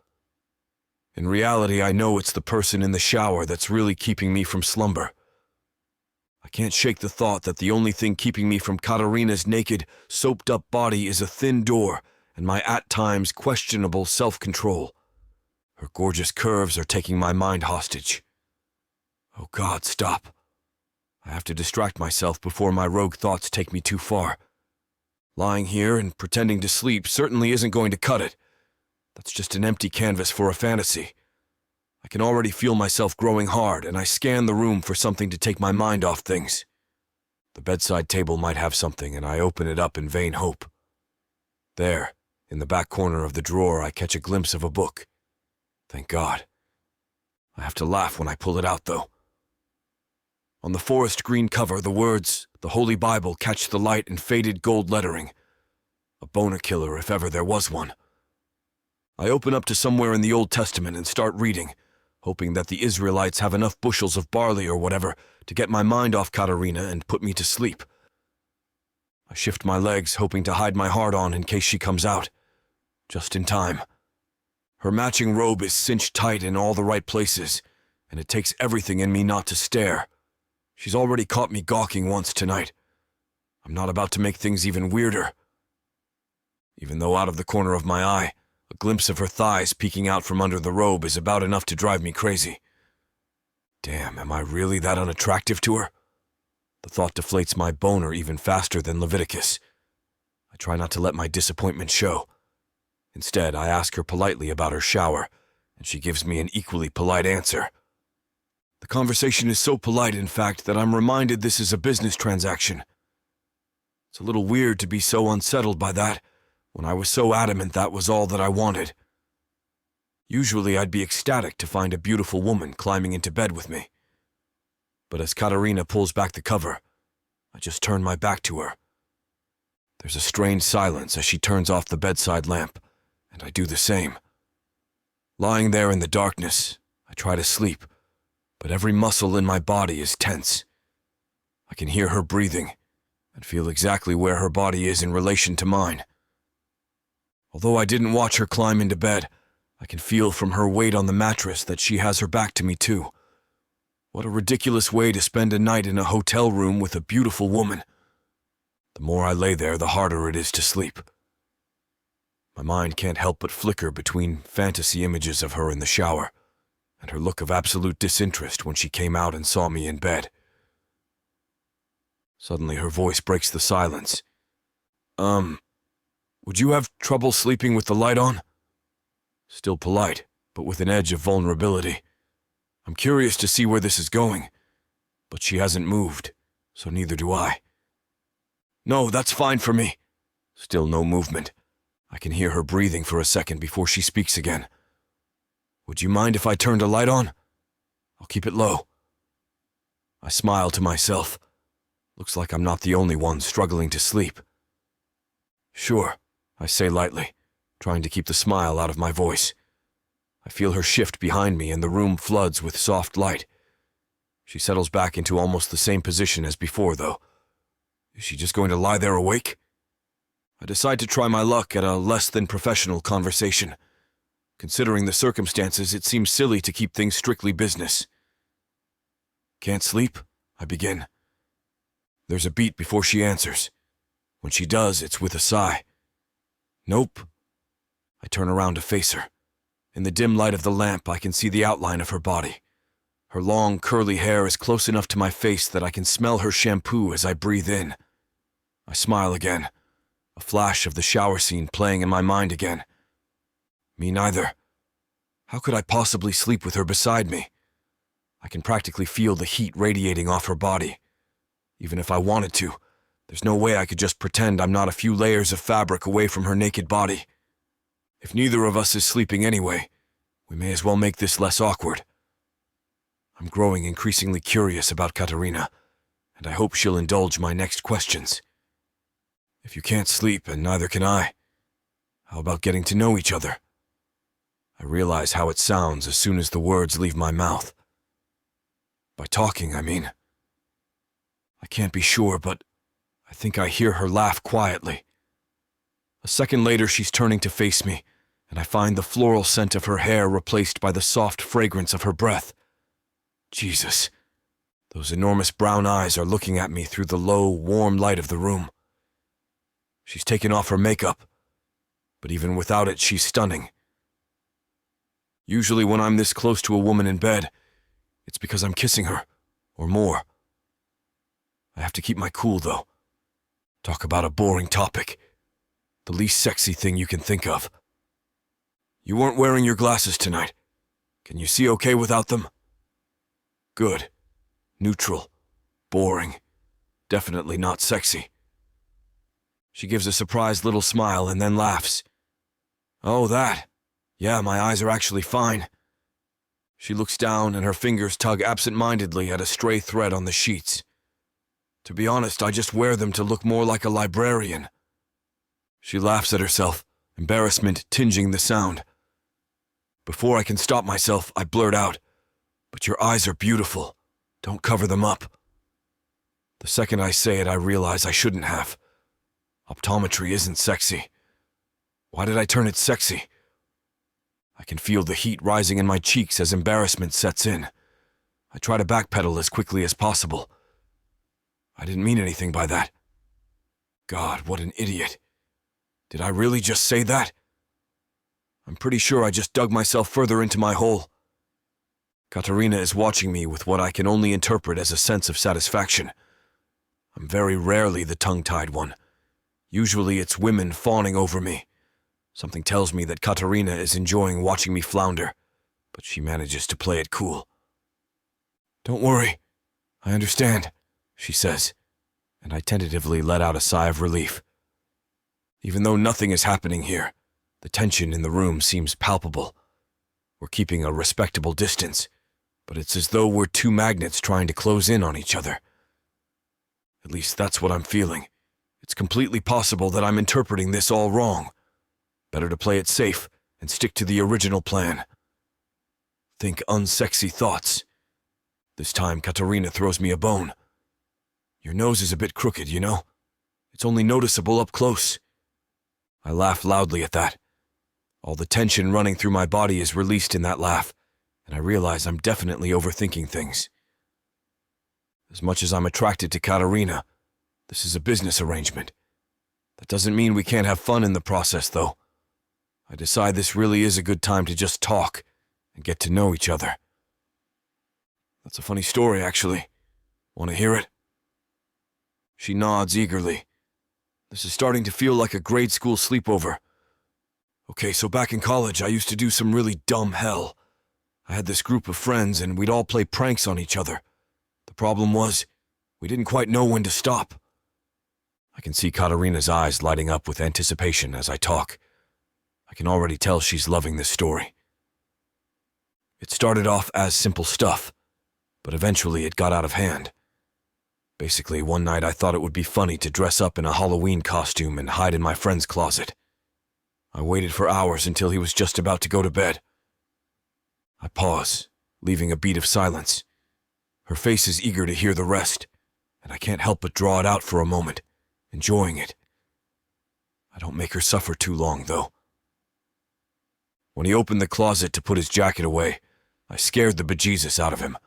In reality, I know it's the person in the shower that's really keeping me from slumber. I can't shake the thought that the only thing keeping me from Katarina's naked, soaped-up body is a thin door and my at times questionable self-control. Her gorgeous curves are taking my mind hostage. Oh God, stop. I have to distract myself before my rogue thoughts take me too far. Lying here and pretending to sleep certainly isn't going to cut it. That's just an empty canvas for a fantasy. I can already feel myself growing hard, and I scan the room for something to take my mind off things. The bedside table might have something, and I open it up in vain hope. There, in the back corner of the drawer, I catch a glimpse of a book. Thank God. I have to laugh when I pull it out, though. On the forest green cover, the words, "The Holy Bible," catch the light in faded gold lettering. A boner killer, if ever there was one. I open up to somewhere in the Old Testament and start reading, hoping that the Israelites have enough bushels of barley or whatever to get my mind off Katarina and put me to sleep. I shift my legs, hoping to hide my heart on in case she comes out. Just in time. Her matching robe is cinched tight in all the right places, and it takes everything in me not to stare. She's already caught me gawking once tonight. I'm not about to make things even weirder. Even though out of the corner of my eye, a glimpse of her thighs peeking out from under the robe is about enough to drive me crazy. Damn, am I really that unattractive to her? The thought deflates my boner even faster than Leviticus. I try not to let my disappointment show. Instead, I ask her politely about her shower, and she gives me an equally polite answer. The conversation is so polite, in fact, that I'm reminded this is a business transaction. It's a little weird to be so unsettled by that, when I was so adamant that was all that I wanted. Usually I'd be ecstatic to find a beautiful woman climbing into bed with me. But as Katarina pulls back the cover, I just turn my back to her. There's a strained silence as she turns off the bedside lamp, and I do the same. Lying there in the darkness, I try to sleep, but every muscle in my body is tense. I can hear her breathing, and feel exactly where her body is in relation to mine. Although I didn't watch her climb into bed, I can feel from her weight on the mattress that she has her back to me too. What a ridiculous way to spend a night in a hotel room with a beautiful woman. The more I lay there, the harder it is to sleep. My mind can't help but flicker between fantasy images of her in the shower, and her look of absolute disinterest when she came out and saw me in bed. Suddenly her voice breaks the silence. Would you have trouble sleeping with the light on? Still polite, but with an edge of vulnerability. I'm curious to see where this is going, but she hasn't moved, so neither do I. No, that's fine for me. Still no movement. I can hear her breathing for a second before she speaks again. Would you mind if I turned a light on? I'll keep it low. I smile to myself. Looks like I'm not the only one struggling to sleep. Sure, I say lightly, trying to keep the smile out of my voice. I feel her shift behind me and the room floods with soft light. She settles back into almost the same position as before, though. Is she just going to lie there awake? I decide to try my luck at a less than professional conversation. Considering the circumstances, it seems silly to keep things strictly business. Can't sleep? I begin. There's a beat before she answers. When she does, it's with a sigh. Nope. I turn around to face her. In the dim light of the lamp, I can see the outline of her body. Her long, curly hair is close enough to my face that I can smell her shampoo as I breathe in. I smile again, a flash of the shower scene playing in my mind again. Me neither. How could I possibly sleep with her beside me? I can practically feel the heat radiating off her body. Even if I wanted to, there's no way I could just pretend I'm not a few layers of fabric away from her naked body. If neither of us is sleeping anyway, we may as well make this less awkward. I'm growing increasingly curious about Katarina, and I hope she'll indulge my next questions. If you can't sleep, and neither can I, how about getting to know each other? I realize how it sounds as soon as the words leave my mouth. By talking, I mean. I can't be sure, but I think I hear her laugh quietly. A second later, she's turning to face me, and I find the floral scent of her hair replaced by the soft fragrance of her breath. Jesus. Those enormous brown eyes are looking at me through the low, warm light of the room. She's taken off her makeup, but even without it, she's stunning. Usually when I'm this close to a woman in bed, it's because I'm kissing her, or more. I have to keep my cool, though. Talk about a boring topic. The least sexy thing you can think of. You weren't wearing your glasses tonight. Can you see okay without them? Good. Neutral. Boring. Definitely not sexy. She gives a surprised little smile and then laughs. Oh, that. Yeah, my eyes are actually fine. She looks down and her fingers tug absent-mindedly at a stray thread on the sheets. To be honest, I just wear them to look more like a librarian. She laughs at herself, embarrassment tinging the sound. Before I can stop myself, I blurt out, "But your eyes are beautiful. Don't cover them up." The second I say it, I realize I shouldn't have. Optometry isn't sexy. Why did I turn it sexy? I can feel the heat rising in my cheeks as embarrassment sets in. I try to backpedal as quickly as possible. I didn't mean anything by that. God, what an idiot. Did I really just say that? I'm pretty sure I just dug myself further into my hole. Katarina is watching me with what I can only interpret as a sense of satisfaction. I'm very rarely the tongue-tied one. Usually it's women fawning over me. Something tells me that Katarina is enjoying watching me flounder, but she manages to play it cool. "Don't worry. I understand," she says, and I tentatively let out a sigh of relief. Even though nothing is happening here, the tension in the room seems palpable. We're keeping a respectable distance, but it's as though we're two magnets trying to close in on each other. At least that's what I'm feeling. It's completely possible that I'm interpreting this all wrong. Better to play it safe and stick to the original plan. Think unsexy thoughts. This time, Katarina throws me a bone. "Your nose is a bit crooked, you know? It's only noticeable up close." I laugh loudly at that. All the tension running through my body is released in that laugh, and I realize I'm definitely overthinking things. As much as I'm attracted to Katarina, this is a business arrangement. That doesn't mean we can't have fun in the process, though. I decide this really is a good time to just talk and get to know each other. That's a funny story, actually. Want to hear it? She nods eagerly. This is starting to feel like a grade school sleepover. Okay, so back in college, I used to do some really dumb hell. I had this group of friends, and we'd all play pranks on each other. The problem was, we didn't quite know when to stop. I can see Katarina's eyes lighting up with anticipation as I talk. I can already tell she's loving this story. It started off as simple stuff, but eventually it got out of hand. Basically, one night I thought it would be funny to dress up in a Halloween costume and hide in my friend's closet. I waited for hours until he was just about to go to bed. I pause, leaving a beat of silence. Her face is eager to hear the rest, and I can't help but draw it out for a moment, enjoying it. I don't make her suffer too long, though. When he opened the closet to put his jacket away, I scared the bejesus out of him.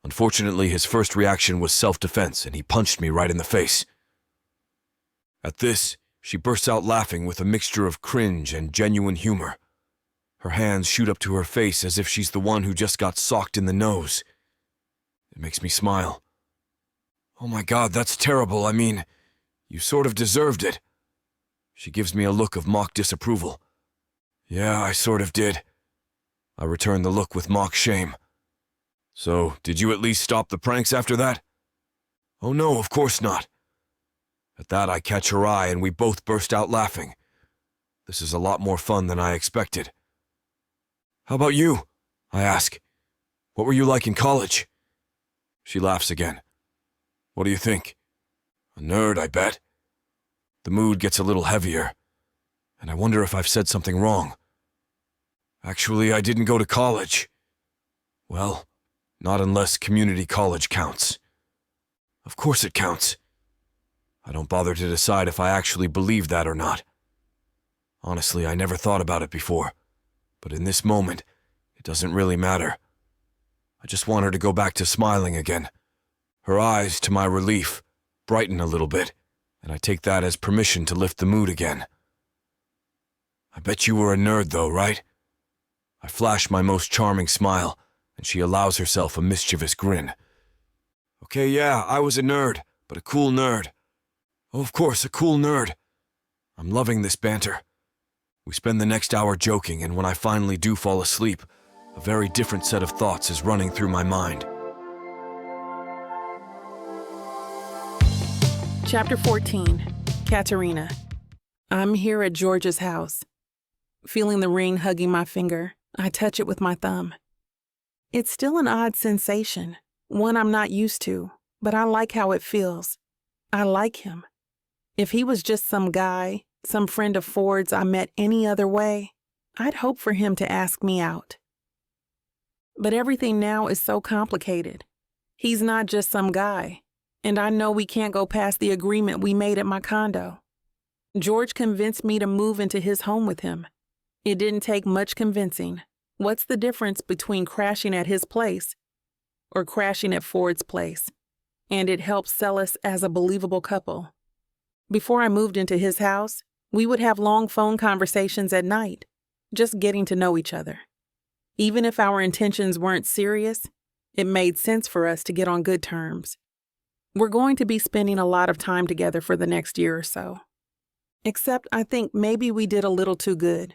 Unfortunately, his first reaction was self-defense, and he punched me right in the face. At this, she bursts out laughing with a mixture of cringe and genuine humor. Her hands shoot up to her face as if she's the one who just got socked in the nose. It makes me smile. "Oh my God, that's terrible. I mean, you sort of deserved it." She gives me a look of mock disapproval. "Yeah, I sort of did." I return the look with mock shame. "So, did you at least stop the pranks after that?" "Oh no, of course not." At that, I catch her eye and we both burst out laughing. This is a lot more fun than I expected. "How about you?" I ask. "What were you like in college?" She laughs again. "What do you think? A nerd, I bet." The mood gets a little heavier, and I wonder if I've said something wrong. "Actually, I didn't go to college." "Well, not unless community college counts." "Of course it counts." I don't bother to decide if I actually believe that or not. Honestly, I never thought about it before, but in this moment, it doesn't really matter. I just want her to go back to smiling again, Her eyes, to my relief, brighten a little bit, and I take that as permission to lift the mood again. I bet you were a nerd though, right? I flash my most charming smile, and she allows herself a mischievous grin. Okay, yeah, I was a nerd, but a cool nerd. Oh, of course, a cool nerd. I'm loving this banter. We spend the next hour joking, and when I finally do fall asleep, a very different set of thoughts is running through my mind. Chapter 14. Katarina. I'm here at George's house. Feeling the ring hugging my finger, I touch it with my thumb. It's still an odd sensation, one I'm not used to, but I like how it feels. I like him. If he was just some guy, some friend of Ford's I met any other way, I'd hope for him to ask me out. But everything now is so complicated. He's not just some guy, and I know we can't go past the agreement we made at my condo. George convinced me to move into his home with him. It didn't take much convincing. What's the difference between crashing at his place or crashing at Ford's place? And it helped sell us as a believable couple. Before I moved into his house, we would have long phone conversations at night, just getting to know each other. Even if our intentions weren't serious, it made sense for us to get on good terms. We're going to be spending a lot of time together for the next year or so. Except I think maybe we did a little too good.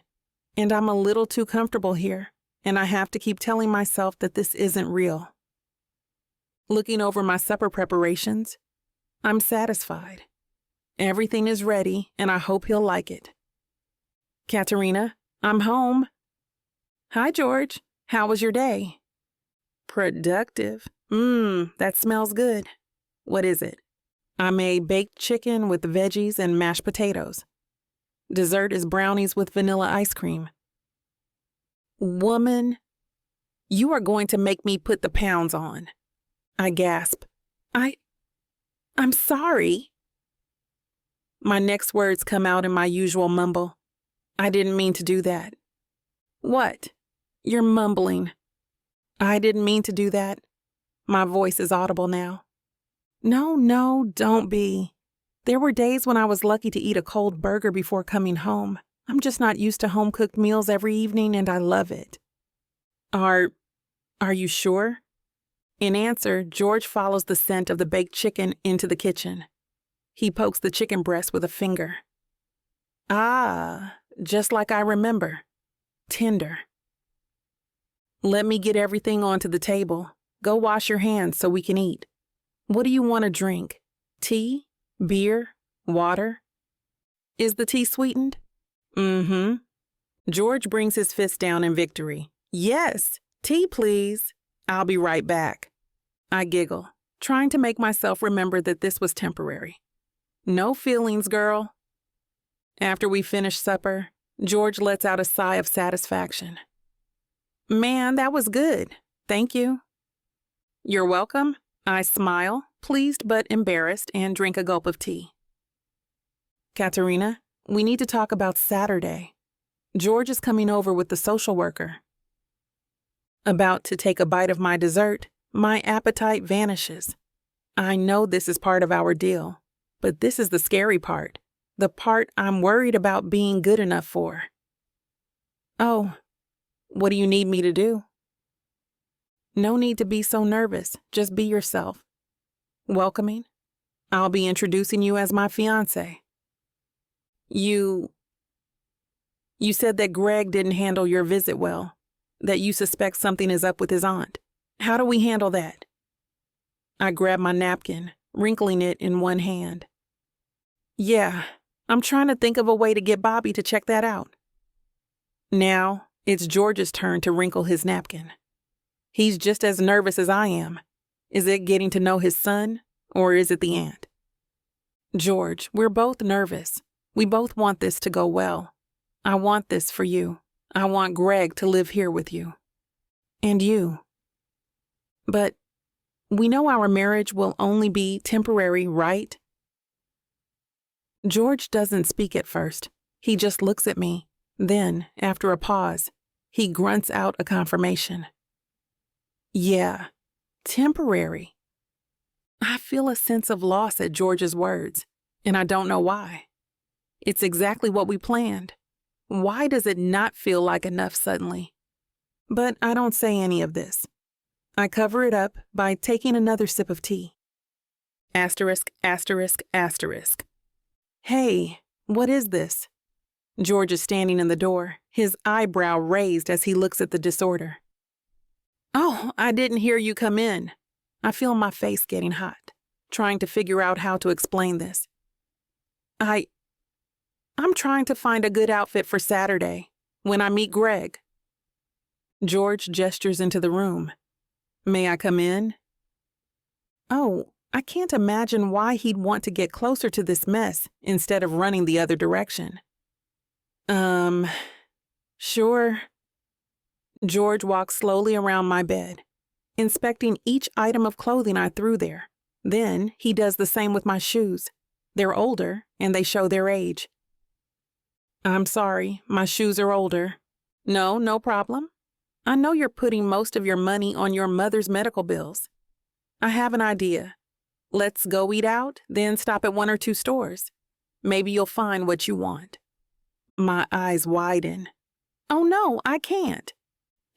And I'm a little too comfortable here, and I have to keep telling myself that this isn't real. Looking over my supper preparations, I'm satisfied. Everything is ready, and I hope he'll like it. Katarina, I'm home. Hi, George. How was your day? Productive. That smells good. What is it? I made baked chicken with veggies and mashed potatoes. Dessert is brownies with vanilla ice cream. Woman, you are going to make me put the pounds on. I gasp. I'm sorry. My next words come out in my usual mumble. I didn't mean to do that. What? You're mumbling. I didn't mean to do that. My voice is audible now. No, don't be. There were days when I was lucky to eat a cold burger before coming home. I'm just not used to home-cooked meals every evening, and I love it. Are you sure? In answer, George follows the scent of the baked chicken into the kitchen. He pokes the chicken breast with a finger. Ah, just like I remember. Tender. Let me get everything onto the table. Go wash your hands so we can eat. What do you want to drink? Tea? Beer? Water? Is the tea sweetened? George brings his fist down in victory. Yes, tea please. I'll be right back. I giggle, trying to make myself remember that this was temporary. No feelings, girl. After we finish supper, George lets out a sigh of satisfaction. Man, that was good. Thank you. You're welcome. I smile, pleased but embarrassed, and drink a gulp of tea. Katarina, we need to talk about Saturday. George is coming over with the social worker. About to take a bite of my dessert, my appetite vanishes. I know this is part of our deal, but this is the scary part, the part I'm worried about being good enough for. Oh, what do you need me to do? No need to be so nervous, just be yourself. Welcoming. I'll be introducing you as my fiancé. You said that Greg didn't handle your visit well, that you suspect something is up with his aunt. How do we handle that? I grab my napkin, wrinkling it in one hand. Yeah, I'm trying to think of a way to get Bobby to check that out. Now, it's George's turn to wrinkle his napkin. He's just as nervous as I am. Is it getting to know his son, or is it the aunt? George, we're both nervous. We both want this to go well. I want this for you. I want Greg to live here with you. And you. But we know our marriage will only be temporary, right? George doesn't speak at first. He just looks at me. Then, after a pause, he grunts out a confirmation. Yeah, temporary. I feel a sense of loss at George's words, and I don't know why. It's exactly what we planned. Why does it not feel like enough suddenly? But I don't say any of this. I cover it up by taking another sip of tea. Asterisk, asterisk, asterisk. Hey, what is this? George is standing in the door, his eyebrow raised as he looks at the disorder. Oh, I didn't hear you come in. I feel my face getting hot, trying to figure out how to explain this. I'm trying to find a good outfit for Saturday, when I meet Greg. George gestures into the room. May I come in? Oh, I can't imagine why he'd want to get closer to this mess instead of running the other direction. Sure. George walks slowly around my bed, inspecting each item of clothing I threw there. Then he does the same with my shoes. They're older, and they show their age. I'm sorry, my shoes are older. No problem. I know you're putting most of your money on your mother's medical bills. I have an idea. Let's go eat out, then stop at 1 or 2 stores. Maybe you'll find what you want. My eyes widen. Oh no, I can't.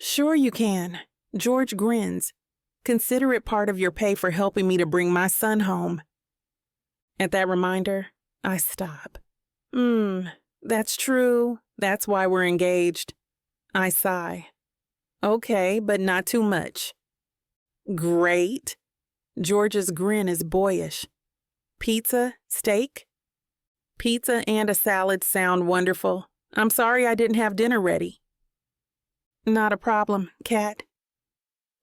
Sure you can. George grins. Consider it part of your pay for helping me to bring my son home. At that reminder, I stop. That's true. That's why we're engaged. I sigh. Okay, but not too much. Great. George's grin is boyish. Pizza? Steak? Pizza and a salad sound wonderful. I'm sorry I didn't have dinner ready. Not a problem, Kat.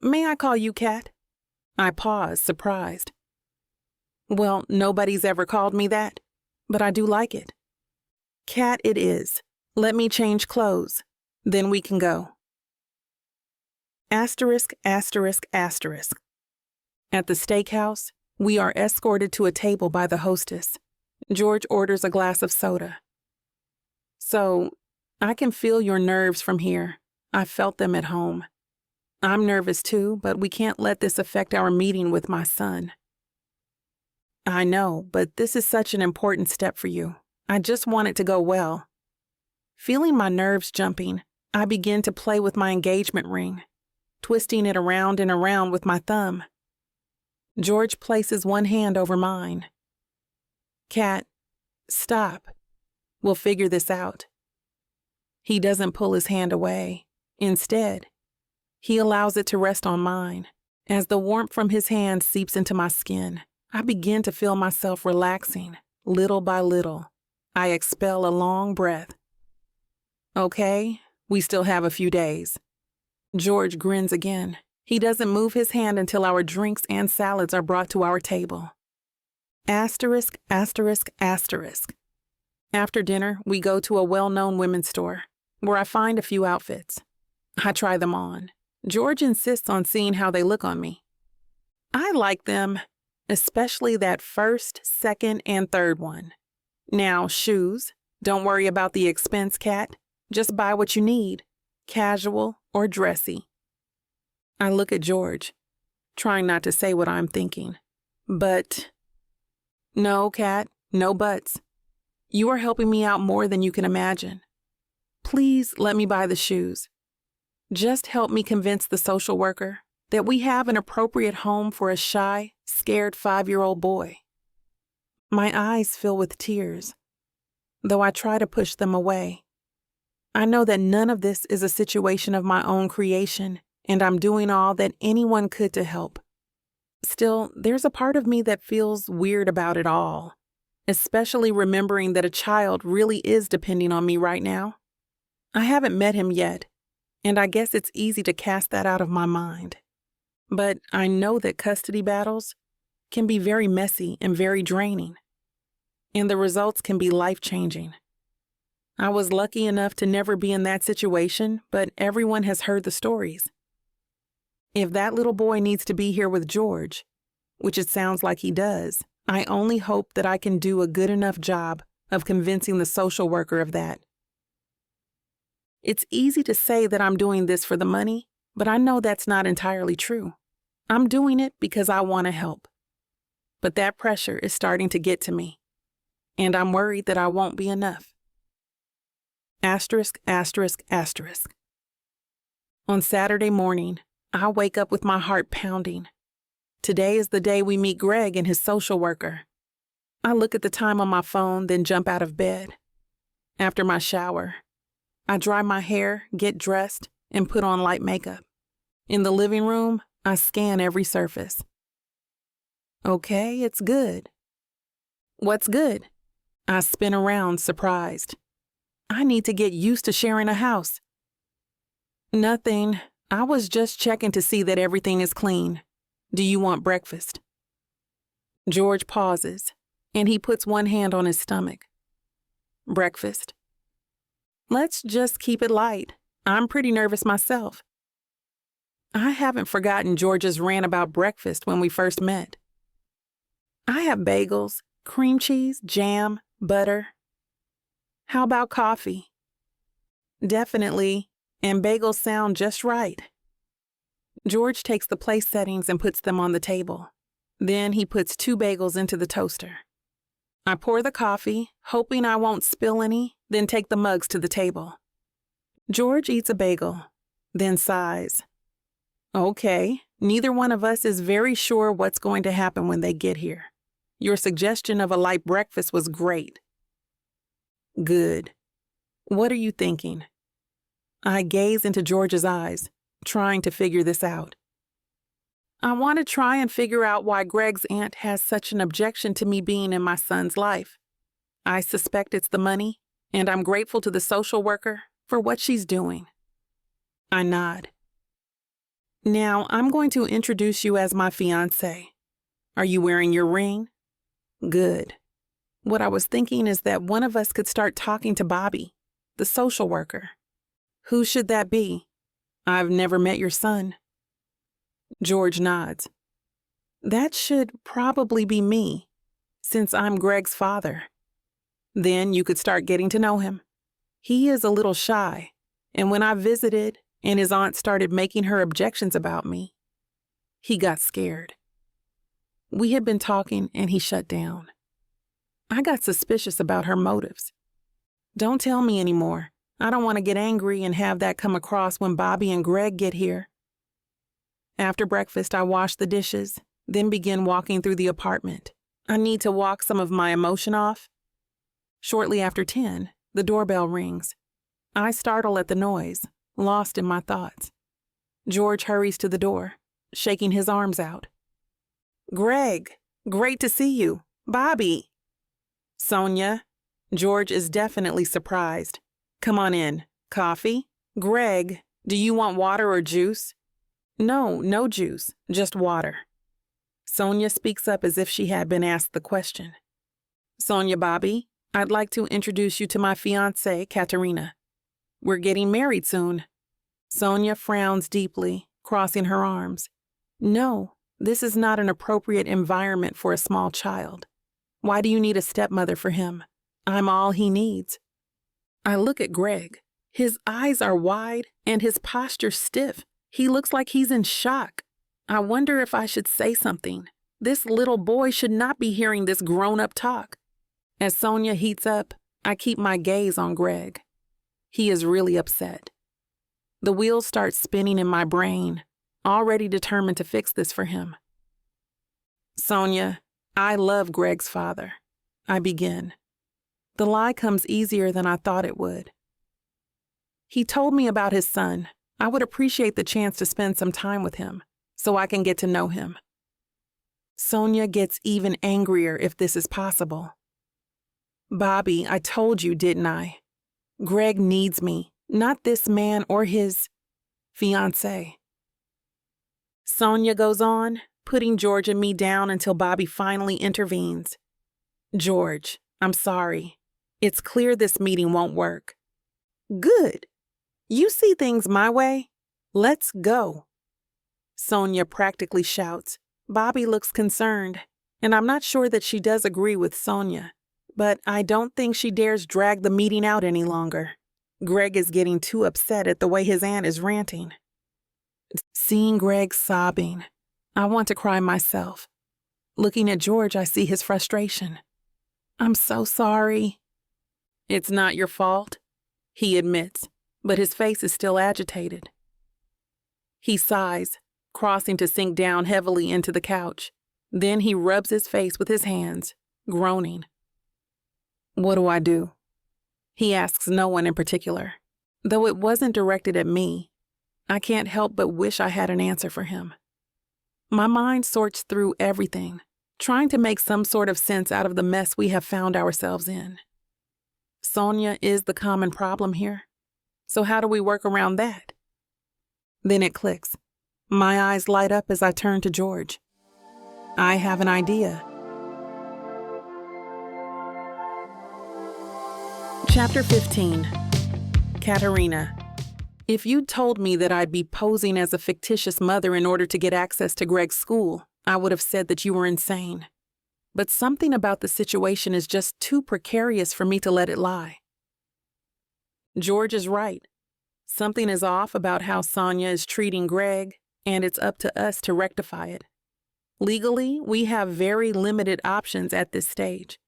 May I call you Kat? I pause, surprised. Well, nobody's ever called me that, but I do like it. Kat it is. Let me change clothes. Then we can go. Asterisk, asterisk, asterisk. At the steakhouse, we are escorted to a table by the hostess. George orders a glass of soda. So, I can feel your nerves from here. I felt them at home. I'm nervous too, but we can't let this affect our meeting with my son. I know, but this is such an important step for you. I just want it to go well. Feeling my nerves jumping, I begin to play with my engagement ring, twisting it around and around with my thumb. George places one hand over mine. Kat, stop. We'll figure this out. He doesn't pull his hand away. Instead, he allows it to rest on mine. As the warmth from his hand seeps into my skin, I begin to feel myself relaxing, little by little. I expel a long breath. Okay, we still have a few days. George grins again. He doesn't move his hand until our drinks and salads are brought to our table. Asterisk, asterisk, asterisk. After dinner, we go to a well-known women's store, where I find a few outfits. I try them on. George insists on seeing how they look on me. I like them, especially that first, second, and third one. Now, shoes. Don't worry about the expense, Kat. Just buy what you need, casual or dressy. I look at George, trying not to say what I'm thinking. But, no, Kat, no buts. You are helping me out more than you can imagine. Please let me buy the shoes. Just help me convince the social worker that we have an appropriate home for a shy, scared 5-year-old boy. My eyes fill with tears, though I try to push them away. I know that none of this is a situation of my own creation, and I'm doing all that anyone could to help. Still, there's a part of me that feels weird about it all, especially remembering that a child really is depending on me right now. I haven't met him yet, and I guess it's easy to cast that out of my mind. But I know that custody battles can be very messy and very draining, and the results can be life-changing. I was lucky enough to never be in that situation, but everyone has heard the stories. If that little boy needs to be here with George, which it sounds like he does, I only hope that I can do a good enough job of convincing the social worker of that. It's easy to say that I'm doing this for the money, but I know that's not entirely true. I'm doing it because I want to help. but that pressure is starting to get to me, and I'm worried that I won't be enough. Asterisk, asterisk, asterisk. On Saturday morning, I wake up with my heart pounding. Today is the day we meet Greg and his social worker. I look at the time on my phone, then jump out of bed. After my shower, I dry my hair, get dressed, and put on light makeup. In the living room, I scan every surface. Okay, it's good. What's good? I spin around, surprised. I need to get used to sharing a house. Nothing. I was just checking to see that everything is clean. Do you want breakfast? George pauses, and he puts one hand on his stomach. Breakfast? Let's just keep it light. I'm pretty nervous myself. I haven't forgotten George's rant about breakfast when we first met. I have bagels, cream cheese, jam, butter. How about coffee? Definitely, and bagels sound just right. George takes the place settings and puts them on the table. Then he puts 2 bagels into the toaster. I pour the coffee, hoping I won't spill any, then take the mugs to the table. George eats a bagel, then sighs. Okay, neither one of us is very sure what's going to happen when they get here. Your suggestion of a light breakfast was great. Good. What are you thinking? I gaze into George's eyes, trying to figure this out. I want to try and figure out why Greg's aunt has such an objection to me being in my son's life. I suspect it's the money, and I'm grateful to the social worker for what she's doing. I nod. Now, I'm going to introduce you as my fiancé. Are you wearing your ring? Good. What I was thinking is that one of us could start talking to Bobby, the social worker. Who should that be? I've never met your son. George nods. That should probably be me, since I'm Greg's father. Then you could start getting to know him. He is a little shy, and when I visited and his aunt started making her objections about me, he got scared. We had been talking and he shut down. I got suspicious about her motives. Don't tell me anymore. I don't want to get angry and have that come across when Bobby and Greg get here. After breakfast, I wash the dishes, then begin walking through the apartment. I need to walk some of my emotion off. Shortly after 10, the doorbell rings. I startle at the noise, lost in my thoughts. George hurries to the door, shaking his arms out. Greg, great to see you. Bobby. Sonia. George is definitely surprised. Come on in. Coffee? Greg, do you want water or juice? No juice, just water. Sonia speaks up as if she had been asked the question. Sonia, Bobby, I'd like to introduce you to my fiancée, Katarina. We're getting married soon. Sonia frowns deeply, crossing her arms. No, this is not an appropriate environment for a small child. Why do you need a stepmother for him? I'm all he needs. I look at Greg. His eyes are wide and his posture stiff. He looks like he's in shock. I wonder if I should say something. This little boy should not be hearing this grown-up talk. As Sonia heats up, I keep my gaze on Greg. He is really upset. The wheels start spinning in my brain, already determined to fix this for him. Sonia, I love Greg's father. I begin. The lie comes easier than I thought it would. He told me about his son. I would appreciate the chance to spend some time with him, so I can get to know him. Sonia gets even angrier if this is possible. Bobby, I told you, didn't I? Greg needs me, not this man or his fiancé. Sonia goes on, putting George and me down until Bobby finally intervenes. George, I'm sorry. It's clear this meeting won't work. Good. You see things my way? Let's go. Sonia practically shouts. Bobby looks concerned, and I'm not sure that she does agree with Sonia, but I don't think she dares drag the meeting out any longer. Greg is getting too upset at the way his aunt is ranting. Seeing Greg sobbing, I want to cry myself. Looking at George, I see his frustration. "I'm so sorry." "It's not your fault," he admits, but his face is still agitated. He sighs, crossing to sink down heavily into the couch. Then he rubs his face with his hands, groaning. "What do I do?" He asks no one in particular. Though it wasn't directed at me, I can't help but wish I had an answer for him. My mind sorts through everything, trying to make some sort of sense out of the mess we have found ourselves in. Sonia is the common problem here. So how do we work around that? Then it clicks. My eyes light up as I turn to George. I have an idea. Chapter 15. Katarina. If you'd told me that I'd be posing as a fictitious mother in order to get access to Greg's school, I would have said that you were insane. But something about the situation is just too precarious for me to let it lie. George is right. Something is off about how Sonia is treating Greg, and it's up to us to rectify it. Legally, we have very limited options at this stage.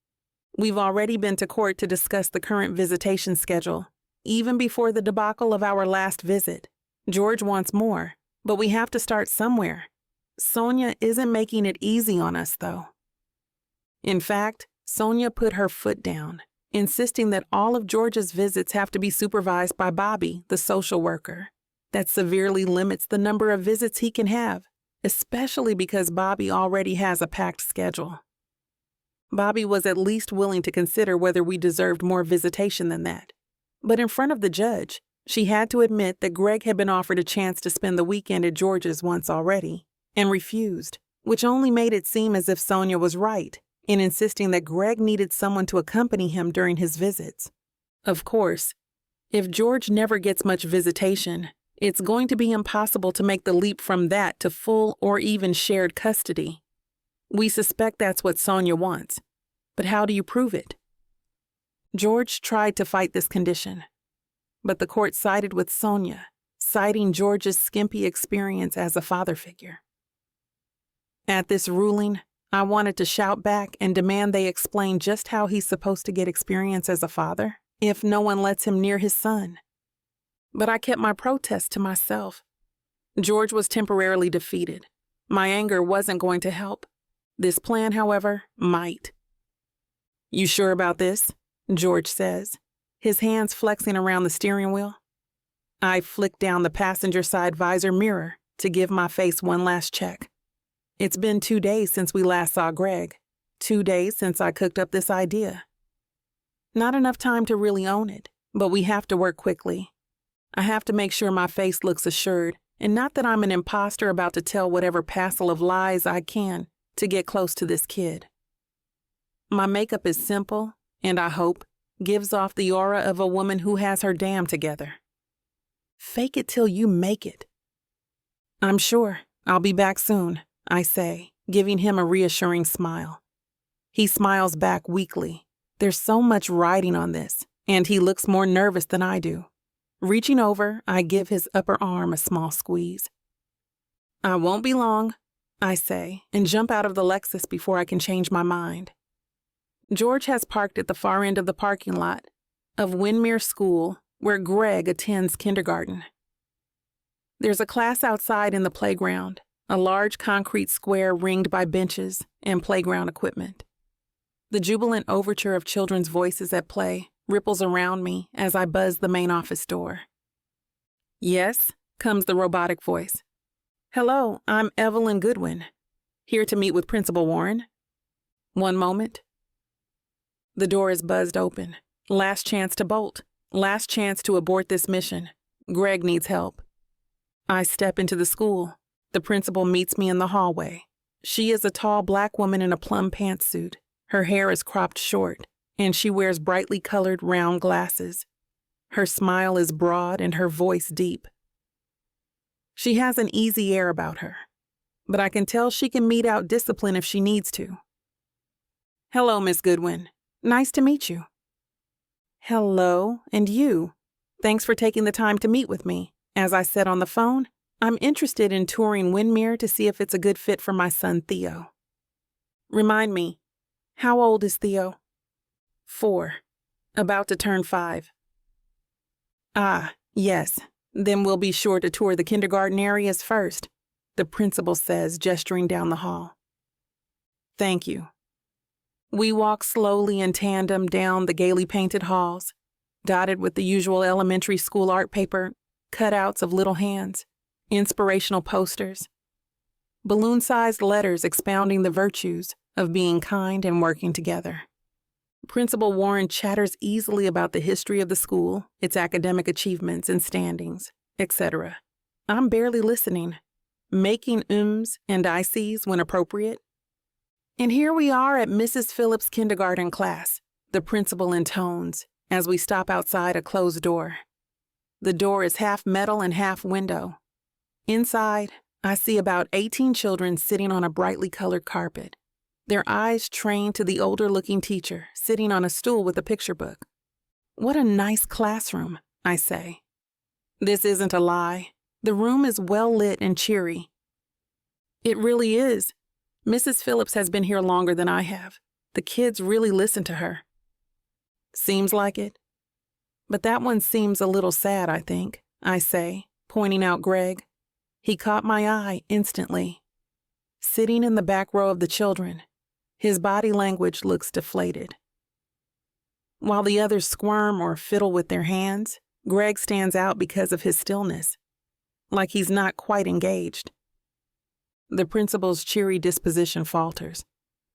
We've already been to court to discuss the current visitation schedule, even before the debacle of our last visit. George wants more, but we have to start somewhere. Sonia isn't making it easy on us, though. In fact, Sonia put her foot down, insisting that all of George's visits have to be supervised by Bobby, the social worker. That severely limits the number of visits he can have, especially because Bobby already has a packed schedule. Bobby was at least willing to consider whether we deserved more visitation than that. But in front of the judge, she had to admit that Greg had been offered a chance to spend the weekend at George's once already, and refused, which only made it seem as if Sonia was right in insisting that Greg needed someone to accompany him during his visits. Of course, if George never gets much visitation, it's going to be impossible to make the leap from that to full or even shared custody. We suspect that's what Sonia wants, but how do you prove it? George tried to fight this condition, but the court sided with Sonia, citing George's skimpy experience as a father figure. At this ruling, I wanted to shout back and demand they explain just how he's supposed to get experience as a father if no one lets him near his son. But I kept my protest to myself. George was temporarily defeated. My anger wasn't going to help. This plan, however, might. "You sure about this?" George says, his hands flexing around the steering wheel. I flick down the passenger side visor mirror to give my face one last check. It's been 2 days since we last saw Greg. 2 days since I cooked up this idea. Not enough time to really own it, but we have to work quickly. I have to make sure my face looks assured, and not that I'm an imposter about to tell whatever passel of lies I can to get close to this kid. My makeup is simple, and I hope gives off the aura of a woman who has her damn together. Fake it till you make it. "I'm sure I'll be back soon," I say, giving him a reassuring smile. He smiles back weakly. There's so much riding on this, and he looks more nervous than I do. Reaching over, I give his upper arm a small squeeze. "I won't be long," I say, and jump out of the Lexus before I can change my mind. George has parked at the far end of the parking lot of Windmere School, where Greg attends kindergarten. There's a class outside in the playground, a large concrete square ringed by benches and playground equipment. The jubilant overture of children's voices at play ripples around me as I buzz the main office door. "Yes," comes the robotic voice. "Hello, I'm Evelyn Goodwin, here to meet with Principal Warren." "One moment." The door is buzzed open. Last chance to bolt. Last chance to abort this mission. Greg needs help. I step into the school. The principal meets me in the hallway. She is a tall black woman in a plum pantsuit. Her hair is cropped short, and she wears brightly colored round glasses. Her smile is broad and her voice deep. She has an easy air about her, but I can tell she can mete out discipline if she needs to. "Hello, Miss Goodwin. Nice to meet you." "Hello, and you. Thanks for taking the time to meet with me. As I said on the phone, I'm interested in touring Windmere to see if it's a good fit for my son Theo." Remind me, how old is Theo? 4. About to turn 5. Ah, yes. Then we'll be sure to tour the kindergarten areas first, the principal says, gesturing down the hall. Thank you. We walk slowly in tandem down the gaily painted halls, dotted with the usual elementary school art paper, cutouts of little hands, inspirational posters, balloon-sized letters expounding the virtues of being kind and working together. Principal Warren chatters easily about the history of the school, its academic achievements and standings, etc. I'm barely listening, making ums and ices when appropriate. And here we are at Mrs. Phillips' kindergarten class, the principal intones, as we stop outside a closed door. The door is half metal and half window. Inside, I see about 18 children sitting on a brightly colored carpet, their eyes trained to the older-looking teacher sitting on a stool with a picture book. What a nice classroom, I say. This isn't a lie. The room is well lit and cheery. It really is. Mrs. Phillips has been here longer than I have. The kids really listen to her. Seems like it. But that one seems a little sad, I think, I say, pointing out Greg. He caught my eye instantly. Sitting in the back row of the children, his body language looks deflated. While the others squirm or fiddle with their hands, Greg stands out because of his stillness, like he's not quite engaged. The principal's cheery disposition falters.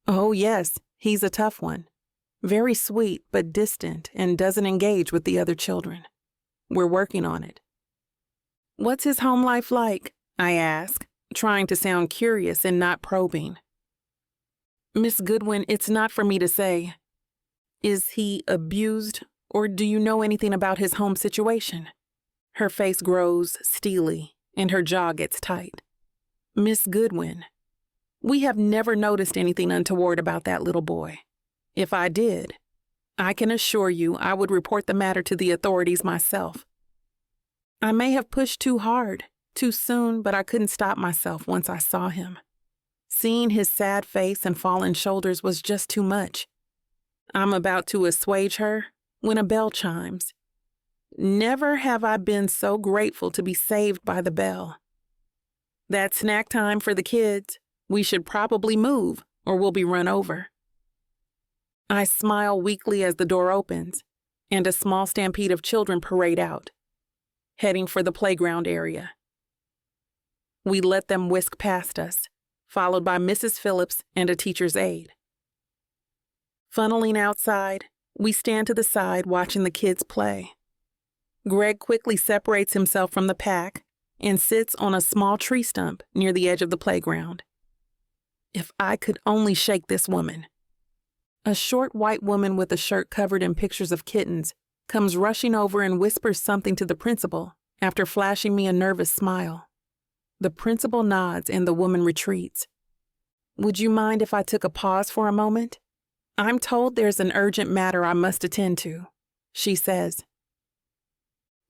Oh yes, he's a tough one. Very sweet but distant and doesn't engage with the other children. We're working on it. What's his home life like? I ask, trying to sound curious and not probing. Miss Goodwin, it's not for me to say. Is he abused, or do you know anything about his home situation? Her face grows steely, and her jaw gets tight. Miss Goodwin, we have never noticed anything untoward about that little boy. If I did, I can assure you I would report the matter to the authorities myself. I may have pushed too hard, too soon, but I couldn't stop myself once I saw him. Seeing his sad face and fallen shoulders was just too much. I'm about to assuage her when a bell chimes. Never have I been so grateful to be saved by the bell. That's snack time for the kids. We should probably move, or we'll be run over. I smile weakly as the door opens, and a small stampede of children parade out, heading for the playground area. We let them whisk past us, followed by Mrs. Phillips and a teacher's aide. Funneling outside, we stand to the side watching the kids play. Greg quickly separates himself from the pack and sits on a small tree stump near the edge of the playground. If I could only shake this woman. A short white woman with a shirt covered in pictures of kittens comes rushing over and whispers something to the principal after flashing me a nervous smile. The principal nods and the woman retreats. Would you mind if I took a pause for a moment? I'm told there's an urgent matter I must attend to, she says.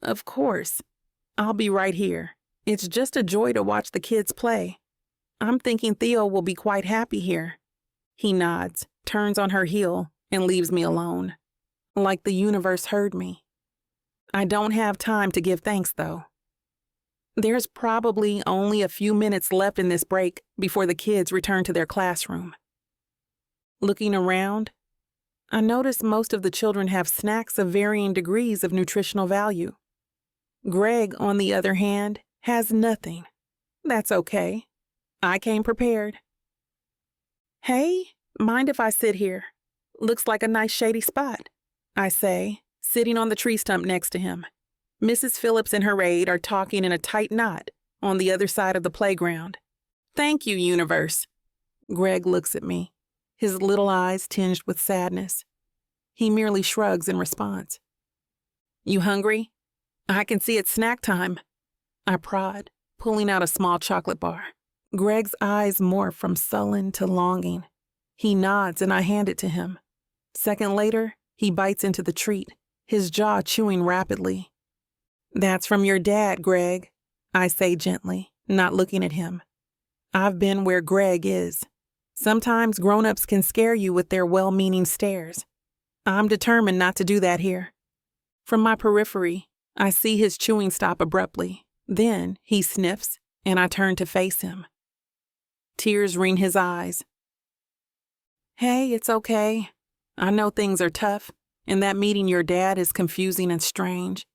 Of course. I'll be right here. It's just a joy to watch the kids play. I'm thinking Theo will be quite happy here. He nods, turns on her heel, and leaves me alone. Like the universe heard me. I don't have time to give thanks, though. There's probably only a few minutes left in this break before the kids return to their classroom. Looking around, I notice most of the children have snacks of varying degrees of nutritional value. Greg, on the other hand, has nothing. That's okay. I came prepared. Hey, mind if I sit here? Looks like a nice shady spot, I say, sitting on the tree stump next to him. Mrs. Phillips and her aide are talking in a tight knot on the other side of the playground. Thank you, universe. Greg looks at me, his little eyes tinged with sadness. He merely shrugs in response. You hungry? I can see it's snack time. I prod, pulling out a small chocolate bar. Greg's eyes morph from sullen to longing. He nods and I hand it to him. Second later, he bites into the treat, his jaw chewing rapidly. That's from your dad, Greg, I say gently, not looking at him. I've been where Greg is. Sometimes grown-ups can scare you with their well-meaning stares. I'm determined not to do that here. From my periphery, I see his chewing stop abruptly. Then he sniffs, and I turn to face him. Tears ring his eyes. Hey, it's okay. I know things are tough, and that meeting your dad is confusing and strange.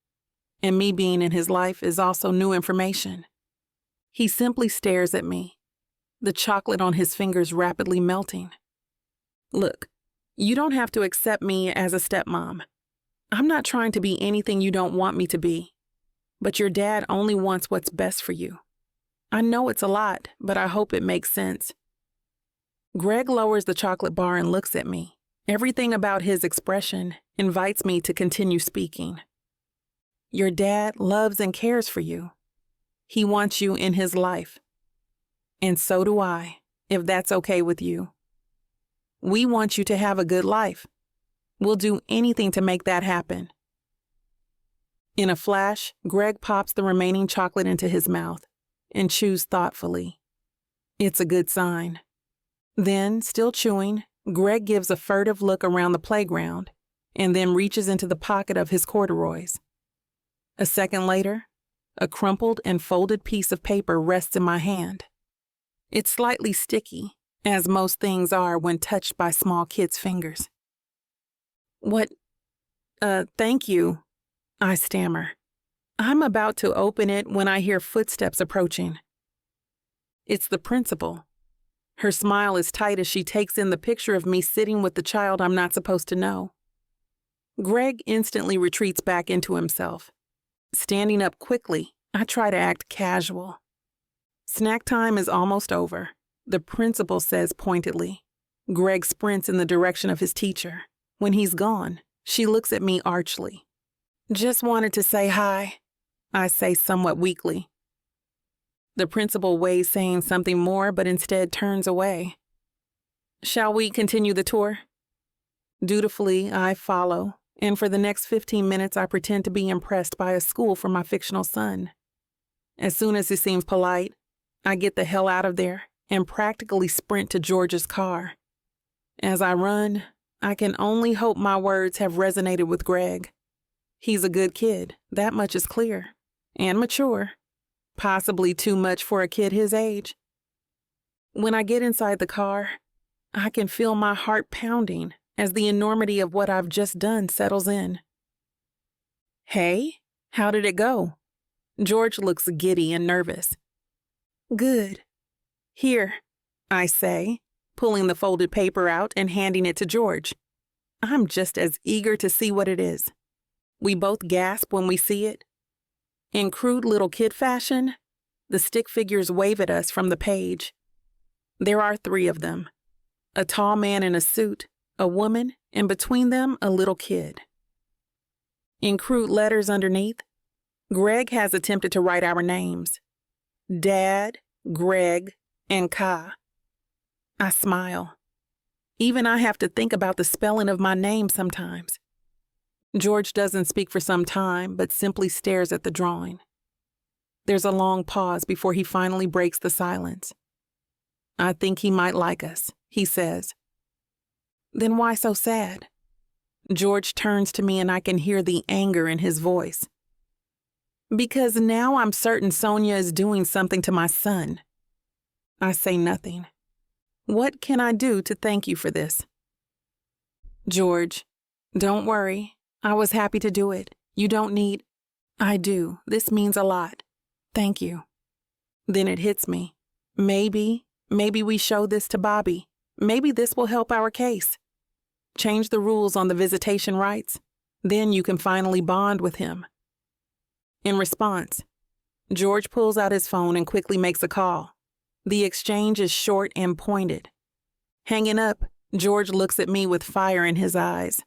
And me being in his life is also new information. He simply stares at me, the chocolate on his fingers rapidly melting. Look, you don't have to accept me as a stepmom. I'm not trying to be anything you don't want me to be. But your dad only wants what's best for you. I know it's a lot, but I hope it makes sense. Greg lowers the chocolate bar and looks at me. Everything about his expression invites me to continue speaking. Your dad loves and cares for you. He wants you in his life. And so do I, if that's okay with you. We want you to have a good life. We'll do anything to make that happen. In a flash, Greg pops the remaining chocolate into his mouth and chews thoughtfully. It's a good sign. Then, still chewing, Greg gives a furtive look around the playground and then reaches into the pocket of his corduroys. A second later, a crumpled and folded piece of paper rests in my hand. It's slightly sticky, as most things are when touched by small kids' fingers. What? Thank you, I stammer. I'm about to open it when I hear footsteps approaching. It's the principal. Her smile is tight as she takes in the picture of me sitting with the child I'm not supposed to know. Greg instantly retreats back into himself. Standing up quickly, I try to act casual. Snack time is almost over, the principal says pointedly. Greg sprints in the direction of his teacher. When he's gone, she looks at me archly. Just wanted to say hi, I say somewhat weakly. The principal weighs saying something more, but instead turns away. Shall we continue the tour? Dutifully, I follow, and for the next 15 minutes I pretend to be impressed by a school for my fictional son. As soon as it seems polite, I get the hell out of there and practically sprint to George's car. As I run, I can only hope my words have resonated with Greg. He's a good kid, that much is clear, and mature. Possibly too much for a kid his age. When I get inside the car, I can feel my heart pounding as the enormity of what I've just done settles in. Hey, how did it go? George looks giddy and nervous. Good. Here, I say, pulling the folded paper out and handing it to George. I'm just as eager to see what it is. We both gasp when we see it. In crude little kid fashion, the stick figures wave at us from the page. There are 3 of them. A tall man in a suit, a woman, and between them, a little kid. In crude letters underneath, Greg has attempted to write our names. Dad, Greg, and Ka. I smile. Even I have to think about the spelling of my name sometimes. George doesn't speak for some time, but simply stares at the drawing. There's a long pause before he finally breaks the silence. I think he might like us, he says. Then why so sad? George turns to me and I can hear the anger in his voice. Because now I'm certain Sonia is doing something to my son. I say nothing. What can I do to thank you for this? George, don't worry. I was happy to do it. You don't need... I do. This means a lot. Thank you. Then it hits me. Maybe we show this to Bobby. Maybe this will help our case. Change the rules on the visitation rights. Then you can finally bond with him. In response, George pulls out his phone and quickly makes a call. The exchange is short and pointed. Hanging up, George looks at me with fire in his eyes.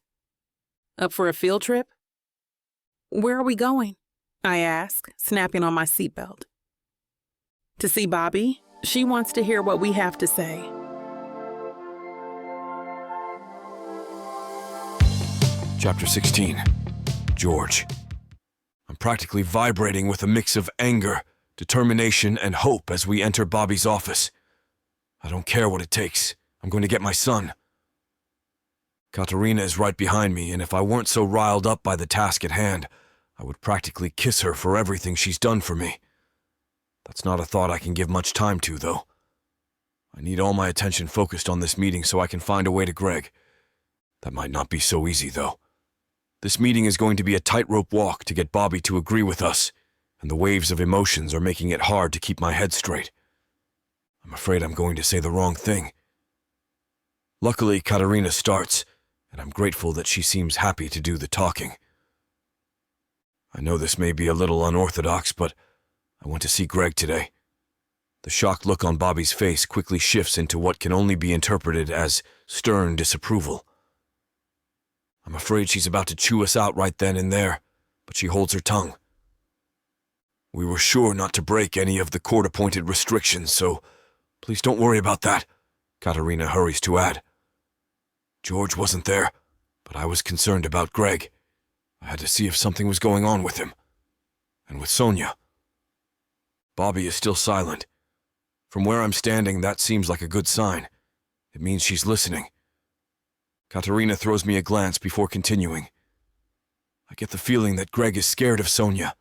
Up for a field trip? Where are we going? I ask, snapping on my seatbelt. To see Bobby. She wants to hear what we have to say. Chapter 16. George. I'm practically vibrating with a mix of anger, determination, and hope as we enter Bobby's office. I don't care what it takes. I'm going to get my son. Katarina is right behind me, and if I weren't so riled up by the task at hand, I would practically kiss her for everything she's done for me. That's not a thought I can give much time to, though. I need all my attention focused on this meeting so I can find a way to Greg. That might not be so easy, though. This meeting is going to be a tightrope walk to get Bobby to agree with us, and the waves of emotions are making it hard to keep my head straight. I'm afraid I'm going to say the wrong thing. Luckily, Katarina starts, and I'm grateful that she seems happy to do the talking. I know this may be a little unorthodox, but I want to see Greg today. The shocked look on Bobby's face quickly shifts into what can only be interpreted as stern disapproval. I'm afraid she's about to chew us out right then and there, but she holds her tongue. We were sure not to break any of the court-appointed restrictions, so please don't worry about that, Katarina hurries to add. George wasn't there, but I was concerned about Greg. I had to see if something was going on with him. And with Sonia. Bobby is still silent. From where I'm standing, that seems like a good sign. It means she's listening. Katarina throws me a glance before continuing. I get the feeling that Greg is scared of Sonia.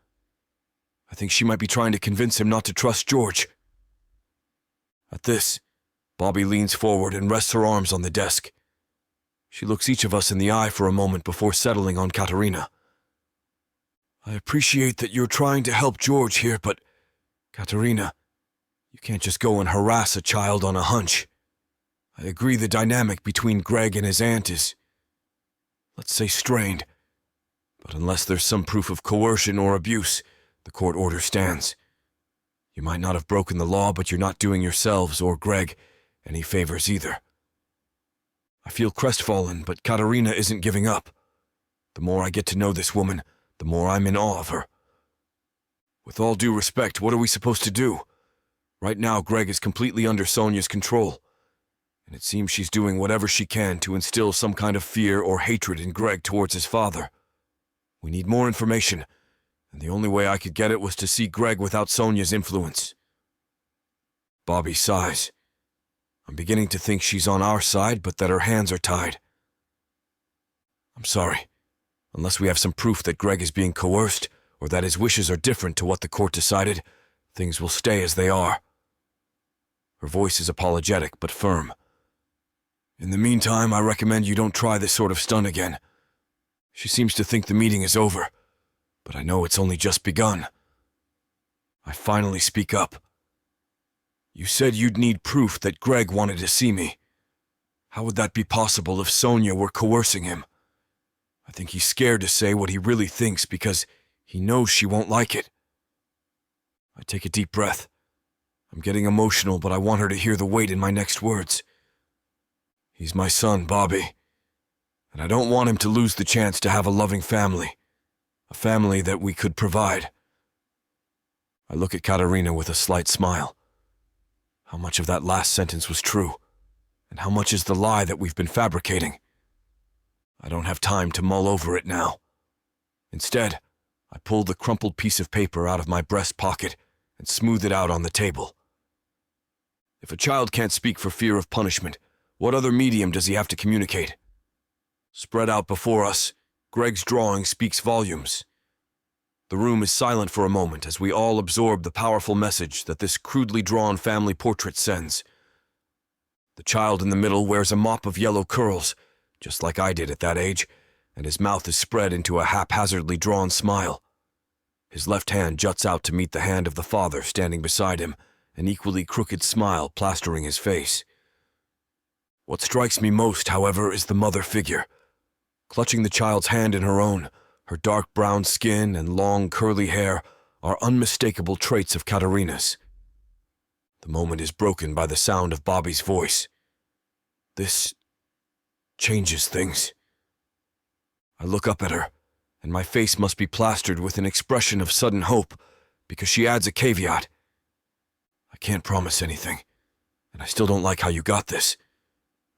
I think she might be trying to convince him not to trust George. At this, Bobby leans forward and rests her arms on the desk. She looks each of us in the eye for a moment before settling on Katarina. I appreciate that you're trying to help George here, but, Katarina, you can't just go and harass a child on a hunch. I agree the dynamic between Greg and his aunt is, let's say, strained. But unless there's some proof of coercion or abuse, the court order stands. You might not have broken the law, but you're not doing yourselves or Greg any favors either. I feel crestfallen, but Katarina isn't giving up. The more I get to know this woman, the more I'm in awe of her. With all due respect, what are we supposed to do? Right now, Greg is completely under Sonia's control, and it seems she's doing whatever she can to instill some kind of fear or hatred in Greg towards his father. We need more information, and the only way I could get it was to see Greg without Sonia's influence. Bobby sighs. I'm beginning to think she's on our side, but that her hands are tied. I'm sorry. Unless we have some proof that Greg is being coerced, or that his wishes are different to what the court decided, things will stay as they are. Her voice is apologetic, but firm. In the meantime, I recommend you don't try this sort of stunt again. She seems to think the meeting is over, but I know it's only just begun. I finally speak up. You said you'd need proof that Greg wanted to see me. How would that be possible if Sonia were coercing him? I think he's scared to say what he really thinks because he knows she won't like it. I take a deep breath. I'm getting emotional, but I want her to hear the weight in my next words. He's my son, Bobby, and I don't want him to lose the chance to have a loving family, a family that we could provide. I look at Katarina with a slight smile. How much of that last sentence was true, and how much is the lie that we've been fabricating? I don't have time to mull over it now. Instead, I pull the crumpled piece of paper out of my breast pocket and smooth it out on the table. If a child can't speak for fear of punishment, what other medium does he have to communicate? Spread out before us, Greg's drawing speaks volumes. The room is silent for a moment as we all absorb the powerful message that this crudely drawn family portrait sends. The child in the middle wears a mop of yellow curls, just like I did at that age, and his mouth is spread into a haphazardly drawn smile. His left hand juts out to meet the hand of the father standing beside him, an equally crooked smile plastering his face. What strikes me most, however, is the mother figure. Clutching the child's hand in her own, her dark brown skin and long curly hair are unmistakable traits of Katarina's. The moment is broken by the sound of Bobby's voice. This changes things. I look up at her, and my face must be plastered with an expression of sudden hope, because she adds a caveat. I can't promise anything, and I still don't like how you got this.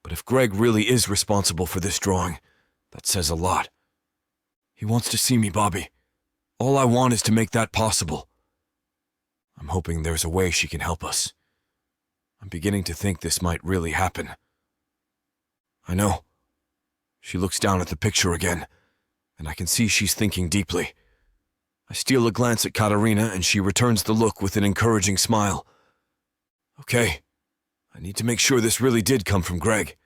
But if Greg really is responsible for this drawing, that says a lot. He wants to see me, Bobby. All I want is to make that possible. I'm hoping there's a way she can help us. I'm beginning to think this might really happen. I know. She looks down at the picture again, and I can see she's thinking deeply. I steal a glance at Katarina, and she returns the look with an encouraging smile. Okay, I need to make sure this really did come from Greg.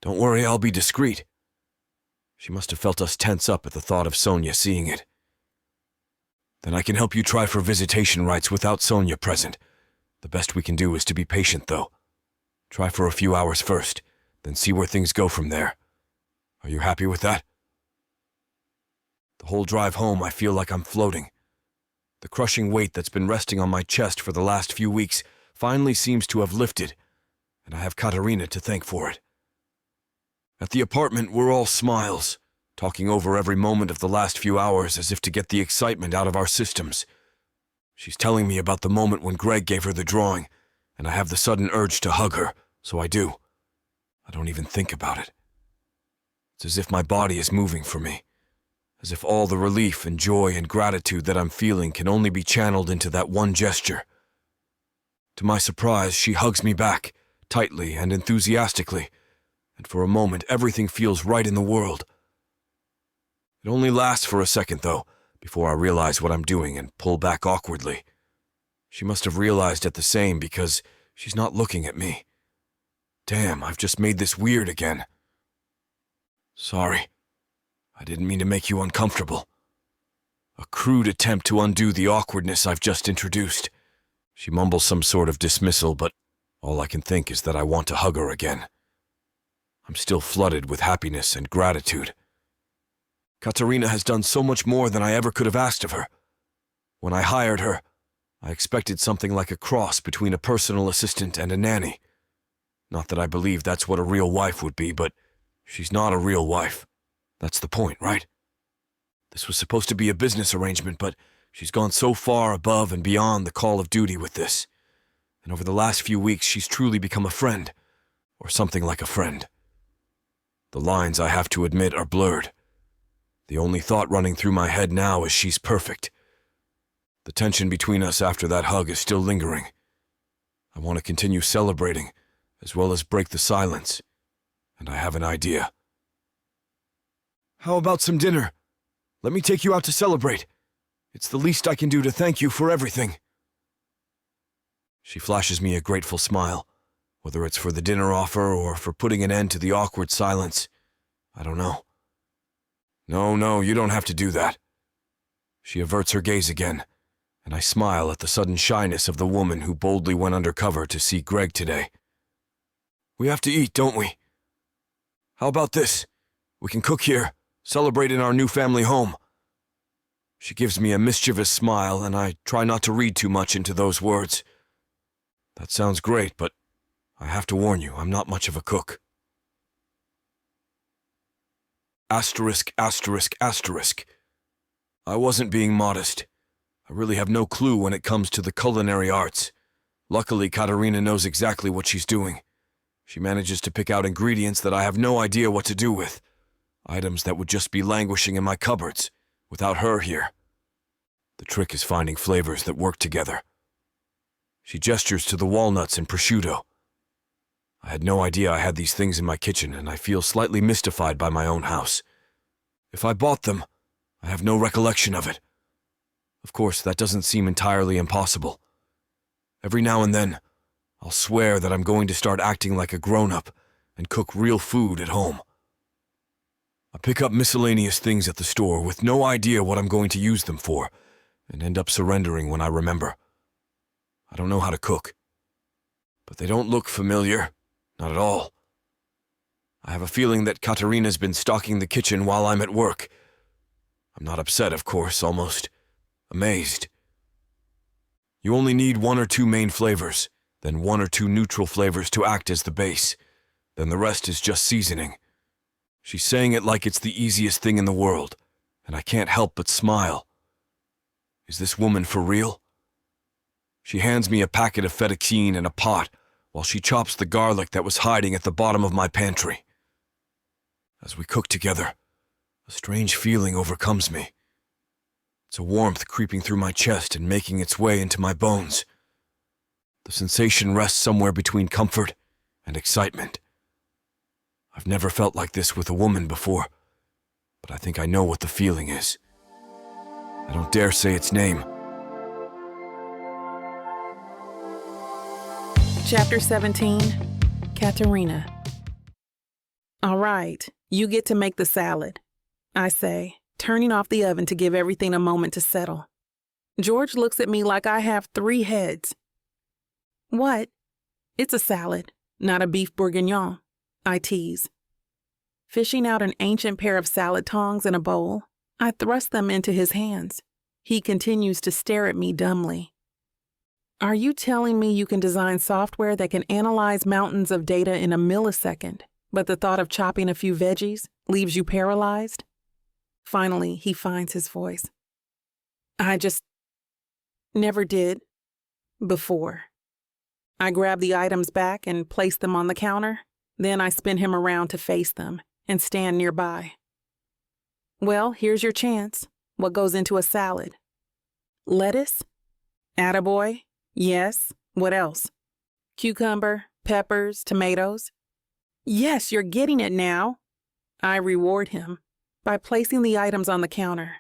Don't worry, I'll be discreet. She must have felt us tense up at the thought of Sonia seeing it. Then I can help you try for visitation rights without Sonia present. The best we can do is to be patient, though. Try for a few hours first, then see where things go from there. Are you happy with that? The whole drive home, I feel like I'm floating. The crushing weight that's been resting on my chest for the last few weeks finally seems to have lifted, and I have Katarina to thank for it. At the apartment, we're all smiles, talking over every moment of the last few hours as if to get the excitement out of our systems. She's telling me about the moment when Greg gave her the drawing, and I have the sudden urge to hug her, so I do. I don't even think about it. It's as if my body is moving for me, as if all the relief and joy and gratitude that I'm feeling can only be channeled into that one gesture. To my surprise, she hugs me back, tightly and enthusiastically, and for a moment everything feels right in the world. It only lasts for a second, though, before I realize what I'm doing and pull back awkwardly. She must have realized it the same because she's not looking at me. Damn, I've just made this weird again. Sorry. I didn't mean to make you uncomfortable. A crude attempt to undo the awkwardness I've just introduced. She mumbles some sort of dismissal, but all I can think is that I want to hug her again. I'm still flooded with happiness and gratitude. Katarina has done so much more than I ever could have asked of her. When I hired her, I expected something like a cross between a personal assistant and a nanny. Not that I believe that's what a real wife would be, but she's not a real wife. That's the point, right? This was supposed to be a business arrangement, but she's gone so far above and beyond the call of duty with this. And over the last few weeks, she's truly become a friend, or something like a friend. The lines, I have to admit, are blurred. The only thought running through my head now is she's perfect. The tension between us after that hug is still lingering. I want to continue celebrating, as well as break the silence, and I have an idea. How about some dinner? Let me take you out to celebrate. It's the least I can do to thank you for everything. She flashes me a grateful smile, whether it's for the dinner offer or for putting an end to the awkward silence. I don't know. No, you don't have to do that. She averts her gaze again, and I smile at the sudden shyness of the woman who boldly went undercover to see Greg today. We have to eat, don't we? How about this? We can cook here, celebrate in our new family home. She gives me a mischievous smile, and I try not to read too much into those words. That sounds great, but I have to warn you, I'm not much of a cook. Asterisk. I wasn't being modest. I really have no clue when it comes to the culinary arts. Luckily, Katarina knows exactly what she's doing. She manages to pick out ingredients that I have no idea what to do with. Items that would just be languishing in my cupboards, without her here. The trick is finding flavors that work together. She gestures to the walnuts and prosciutto. I had no idea I had these things in my kitchen, and I feel slightly mystified by my own house. If I bought them, I have no recollection of it. Of course, that doesn't seem entirely impossible. Every now and then, I'll swear that I'm going to start acting like a grown-up and cook real food at home. I pick up miscellaneous things at the store with no idea what I'm going to use them for, and end up surrendering when I remember. I don't know how to cook, but they don't look familiar, not at all. I have a feeling that Katarina's been stocking the kitchen while I'm at work. I'm not upset, of course, almost amazed. You only need 1 or 2 main flavors, then 1 or 2 neutral flavors to act as the base. Then the rest is just seasoning. She's saying it like it's the easiest thing in the world, and I can't help but smile. Is this woman for real? She hands me a packet of fettuccine and a pot while she chops the garlic that was hiding at the bottom of my pantry. As we cook together, a strange feeling overcomes me. It's a warmth creeping through my chest and making its way into my bones. The sensation rests somewhere between comfort and excitement. I've never felt like this with a woman before, but I think I know what the feeling is. I don't dare say its name. Chapter 17, Katarina. All right, you get to make the salad, I say, turning off the oven to give everything a moment to settle. George looks at me like I have 3 heads. What? It's a salad, not a beef bourguignon, I tease. Fishing out an ancient pair of salad tongs in a bowl, I thrust them into his hands. He continues to stare at me dumbly. Are you telling me you can design software that can analyze mountains of data in a millisecond, but the thought of chopping a few veggies leaves you paralyzed? Finally, he finds his voice. I just never did before. I grab the items back and place them on the counter. Then I spin him around to face them and stand nearby. Well, here's your chance. What goes into a salad? Lettuce? Attaboy? Yes. What else? Cucumber, peppers, tomatoes? Yes, you're getting it now. I reward him by placing the items on the counter.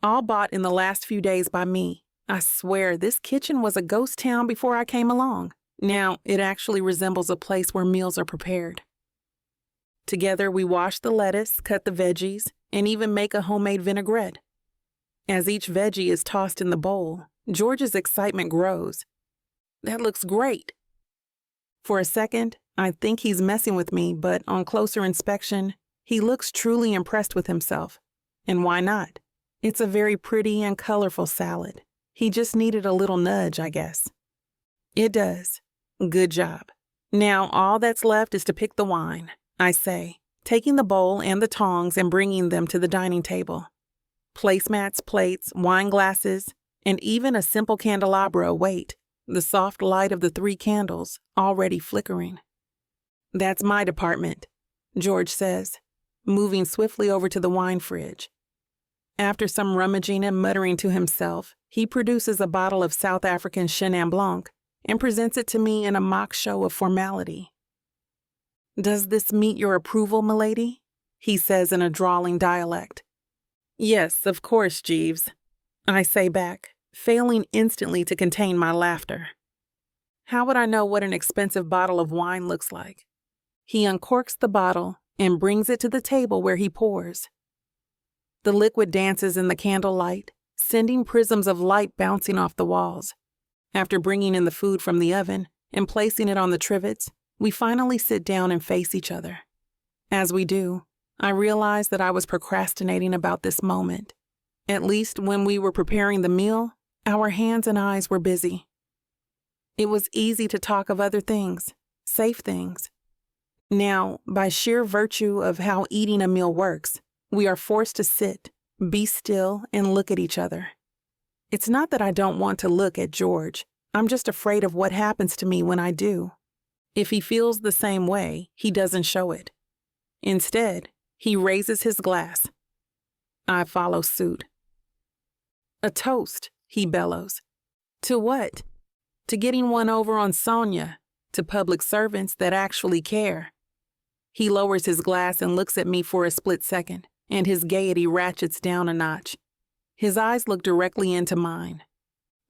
All bought in the last few days by me. I swear this kitchen was a ghost town before I came along. Now it actually resembles a place where meals are prepared. Together we wash the lettuce, cut the veggies, and even make a homemade vinaigrette. As each veggie is tossed in the bowl, George's excitement grows. That looks great. For a second, I think he's messing with me, but on closer inspection, he looks truly impressed with himself. And why not? It's a very pretty and colorful salad. He just needed a little nudge, I guess. It does. Good job. Now all that's left is to pick the wine, I say, taking the bowl and the tongs and bringing them to the dining table. Placemats, plates, wine glasses, and even a simple candelabra await, the soft light of the 3 candles already flickering. That's my department, George says, moving swiftly over to the wine fridge. After some rummaging and muttering to himself, he produces a bottle of South African Chenin Blanc and presents it to me in a mock show of formality. Does this meet your approval, milady? He says in a drawling dialect. Yes, of course, Jeeves, I say back, failing instantly to contain my laughter. How would I know what an expensive bottle of wine looks like? He uncorks the bottle and brings it to the table where he pours. The liquid dances in the candlelight, sending prisms of light bouncing off the walls. After bringing in the food from the oven and placing it on the trivets, we finally sit down and face each other. As we do, I realize that I was procrastinating about this moment. At least when we were preparing the meal, our hands and eyes were busy. It was easy to talk of other things, safe things. Now, by sheer virtue of how eating a meal works, we are forced to sit, be still, and look at each other. It's not that I don't want to look at George. I'm just afraid of what happens to me when I do. If he feels the same way, he doesn't show it. Instead, he raises his glass. I follow suit. A toast, he bellows. To what? To getting one over on Sonia, to public servants that actually care. He lowers his glass and looks at me for a split second, and his gaiety ratchets down a notch. His eyes look directly into mine.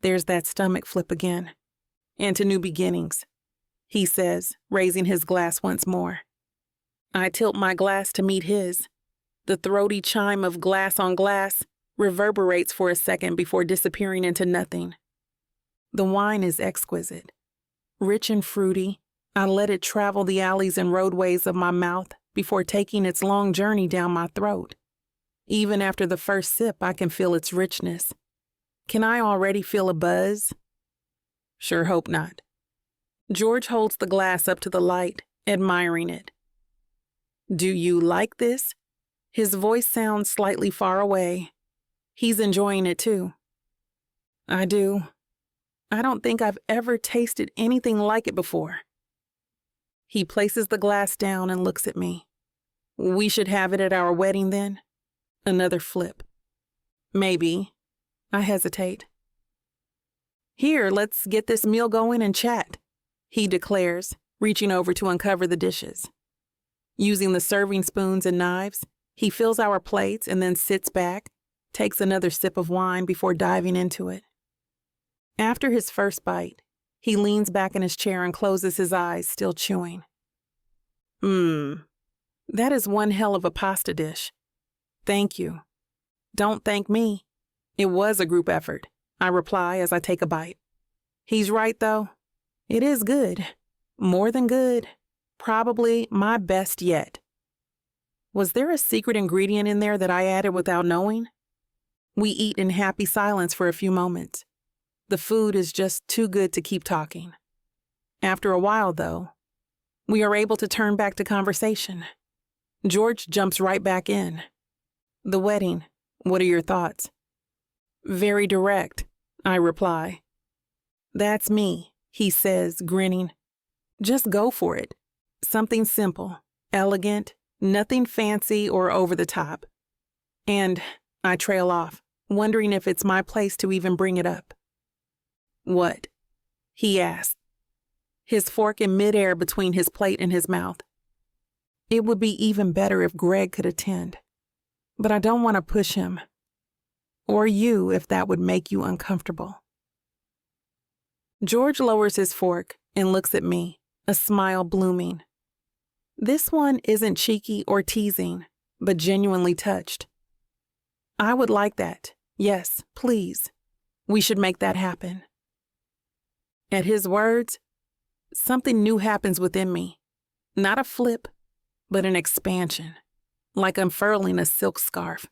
There's that stomach flip again. And to new beginnings, he says, raising his glass once more. I tilt my glass to meet his. The throaty chime of glass on glass reverberates for a second before disappearing into nothing. The wine is exquisite. Rich and fruity, I let it travel the alleys and roadways of my mouth before taking its long journey down my throat. Even after the first sip, I can feel its richness. Can I already feel a buzz? Sure hope not. George holds the glass up to the light, admiring it. Do you like this? His voice sounds slightly far away. He's enjoying it too. I do. I don't think I've ever tasted anything like it before. He places the glass down and looks at me. We should have it at our wedding then? Another flip. Maybe. I hesitate. Here, let's get this meal going and chat, he declares, reaching over to uncover the dishes. Using the serving spoons and knives, he fills our plates and then sits back, takes another sip of wine before diving into it. After his first bite, he leans back in his chair and closes his eyes, still chewing. That is one hell of a pasta dish. Thank you. Don't thank me. It was a group effort, I reply as I take a bite. He's right, though. It is good. More than good. Probably my best yet. Was there a secret ingredient in there that I added without knowing? We eat in happy silence for a few moments. The food is just too good to keep talking. After a while, though, we are able to turn back to conversation. George jumps right back in. The wedding, what are your thoughts? Very direct, I reply. That's me, he says, grinning. Just go for it. Something simple, elegant, nothing fancy or over the top. And I trail off, wondering if it's my place to even bring it up. What? He asked, his fork in midair between his plate and his mouth. It would be even better if Greg could attend, but I don't want to push him. Or you, if that would make you uncomfortable. George lowers his fork and looks at me, a smile blooming. This one isn't cheeky or teasing, but genuinely touched. I would like that. Yes, please. We should make that happen. At his words, something new happens within me. Not a flip, but an expansion, like unfurling a silk scarf.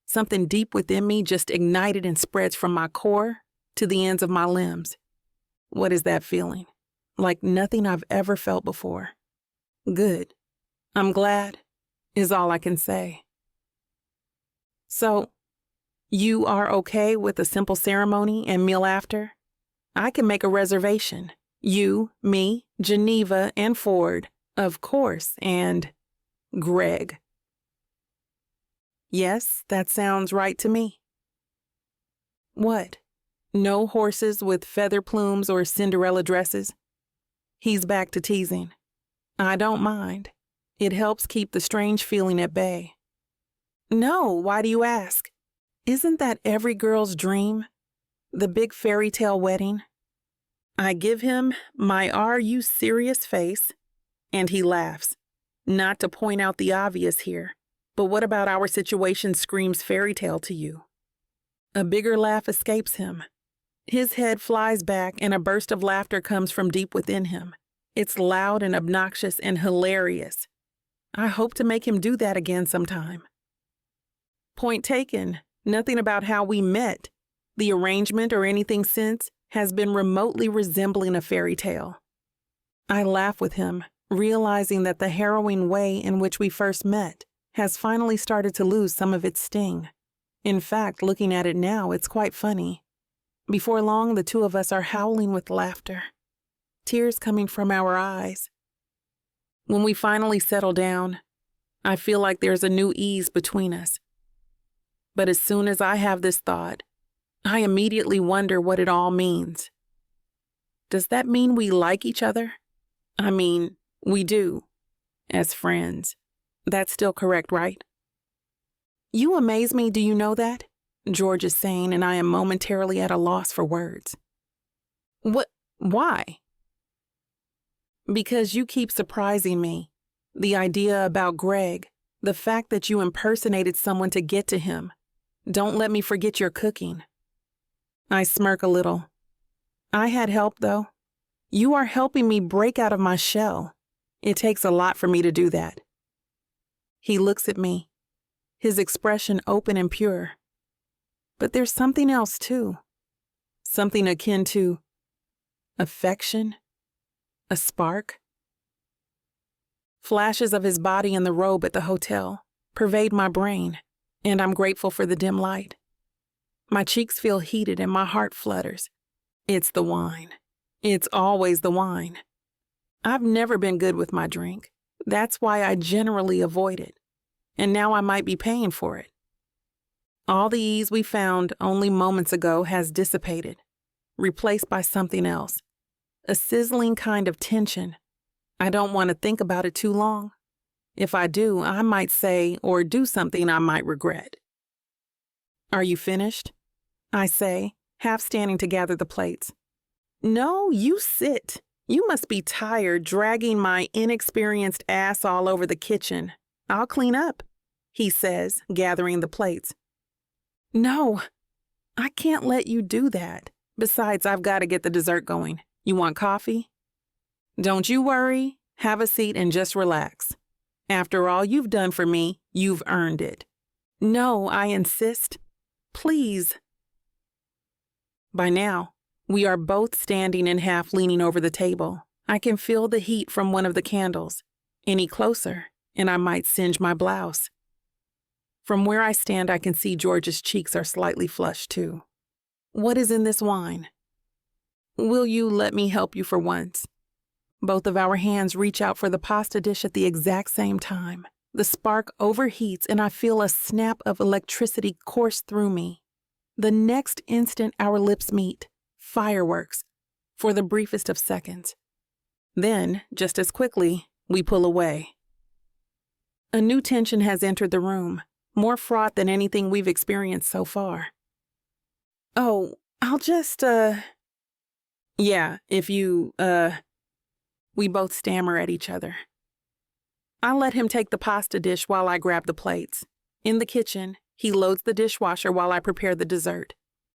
Something deep within me just ignited and spreads from my core to the ends of my limbs. What is that feeling? Like nothing I've ever felt before. Good. I'm glad, is all I can say. So, you are okay with a simple ceremony and meal after? I can make a reservation. You, me, Geneva, and Ford, of course, and Greg. Yes, that sounds right to me. What? No horses with feather plumes or Cinderella dresses? He's back to teasing. I don't mind. It helps keep the strange feeling at bay. No, why do you ask? Isn't that every girl's dream? The big fairy tale wedding? I give him my "Are you serious?" face, and he laughs. Not to point out the obvious here, but what about our situation screams fairy tale to you? A bigger laugh escapes him. His head flies back and a burst of laughter comes from deep within him. It's loud and obnoxious and hilarious. I hope to make him do that again sometime. Point taken. Nothing about how we met, the arrangement or anything since, has been remotely resembling a fairy tale. I laugh with him, realizing that the harrowing way in which we first met has finally started to lose some of its sting. In fact, looking at it now, it's quite funny. Before long, the two of us are howling with laughter, tears coming from our eyes. When we finally settle down, I feel like there's a new ease between us. But as soon as I have this thought, I immediately wonder what it all means. Does that mean we like each other? I mean, we do, as friends. That's still correct, right? You amaze me, do you know that? George is saying, and I am momentarily at a loss for words. What? Why? Because you keep surprising me. The idea about Greg, the fact that you impersonated someone to get to him. Don't let me forget your cooking. I smirk a little. I had help, though. You are helping me break out of my shell. It takes a lot for me to do that. He looks at me, his expression open and pure. But there's something else, too. Something akin to affection, a spark. Flashes of his body in the robe at the hotel pervade my brain, and I'm grateful for the dim light. My cheeks feel heated and my heart flutters. It's the wine. It's always the wine. I've never been good with my drink. That's why I generally avoid it. And now I might be paying for it. All the ease we found only moments ago has dissipated, replaced by something else. A sizzling kind of tension. I don't want to think about it too long. If I do, I might say or do something I might regret. Are you finished? I say, half standing to gather the plates. No, you sit. You must be tired dragging my inexperienced ass all over the kitchen. I'll clean up, he says, gathering the plates. No, I can't let you do that. Besides, I've got to get the dessert going. You want coffee? Don't you worry. Have a seat and just relax. After all you've done for me, you've earned it. No, I insist. Please. By now, we are both standing and half leaning over the table. I can feel the heat from one of the candles. Any closer, and I might singe my blouse. From where I stand, I can see George's cheeks are slightly flushed, too. What is in this wine? Will you let me help you for once? Both of our hands reach out for the pasta dish at the exact same time. The spark overheats, and I feel a snap of electricity course through me. The next instant, our lips meet. Fireworks, for the briefest of seconds. Then, just as quickly, we pull away. A new tension has entered the room, more fraught than anything we've experienced so far. Oh, I'll just, yeah, if you, we both stammer at each other. I let him take the pasta dish while I grab the plates. In the kitchen, he loads the dishwasher while I prepare the dessert.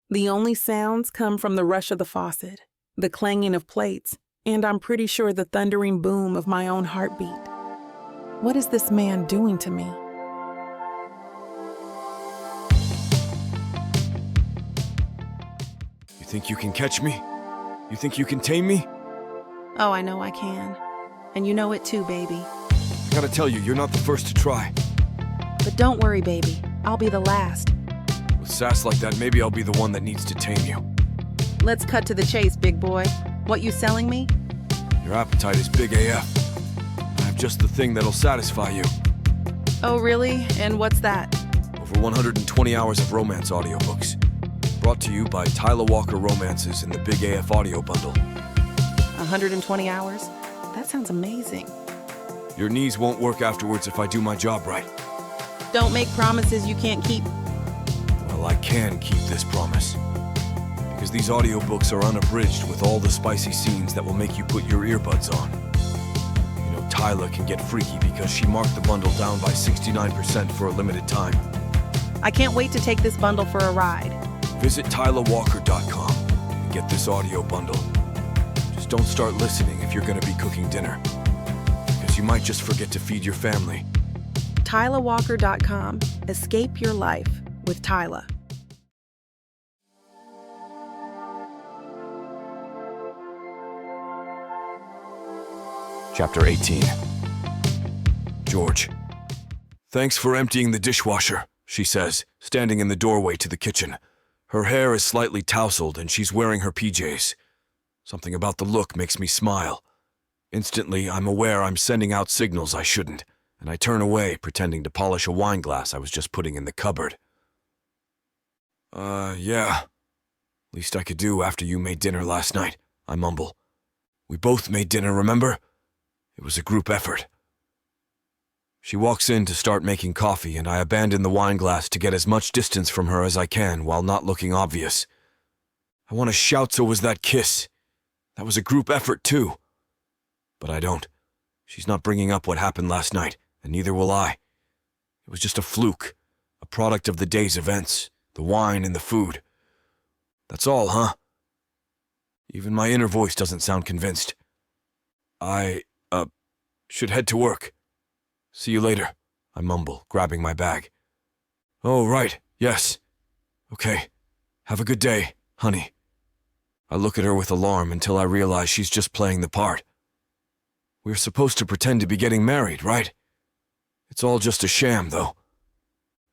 The only sounds come from the rush of the faucet, the clanging of plates, and I'm pretty sure the thundering boom of my own heartbeat. What is this man doing to me? You think you can catch me? You think you can tame me? Oh, I know I can. And you know it too, baby. I gotta tell you, you're not the first to try. But don't worry, baby. I'll be the last. With sass like that, maybe I'll be the one that needs to tame you. Let's cut to the chase, big boy. What you selling me? Your appetite is big AF. I have just the thing that'll satisfy you. Oh, really? And what's that? Over 120 hours of romance audiobooks. Brought to you by Tyler Walker Romances in the Big AF audio bundle. 120 hours? That sounds amazing. Your knees won't work afterwards if I do my job right. Don't make promises you can't keep. Well, I can keep this promise. Because these audiobooks are unabridged with all the spicy scenes that will make you put your earbuds on. You know, Tyler can get freaky because she marked the bundle down by 69% for a limited time. I can't wait to take this bundle for a ride. Visit tylerwalker.com and get this audio bundle. Just don't start listening if you're going to be cooking dinner. Because you might just forget to feed your family. TylerWalker.com. Escape your life with Tyler. Chapter 18. George. Thanks for emptying the dishwasher, she says, standing in the doorway to the kitchen. Her hair is slightly tousled and she's wearing her PJs. Something about the look makes me smile. Instantly, I'm aware I'm sending out signals I shouldn't, and I turn away, pretending to polish a wine glass I was just putting in the cupboard. Yeah. Least I could do after you made dinner last night, I mumble. We both made dinner, remember? It was a group effort. She walks in to start making coffee, and I abandon the wine glass to get as much distance from her as I can while not looking obvious. I want to shout so was that kiss. That was a group effort, too. But I don't. She's not bringing up what happened last night, and neither will I. It was just a fluke, a product of the day's events, the wine and the food. That's all, huh? Even my inner voice doesn't sound convinced. I, should head to work. See you later, I mumble, grabbing my bag. Oh, right, yes. Okay, have a good day, honey. I look at her with alarm until I realize she's just playing the part. We're supposed to pretend to be getting married, right? It's all just a sham, though.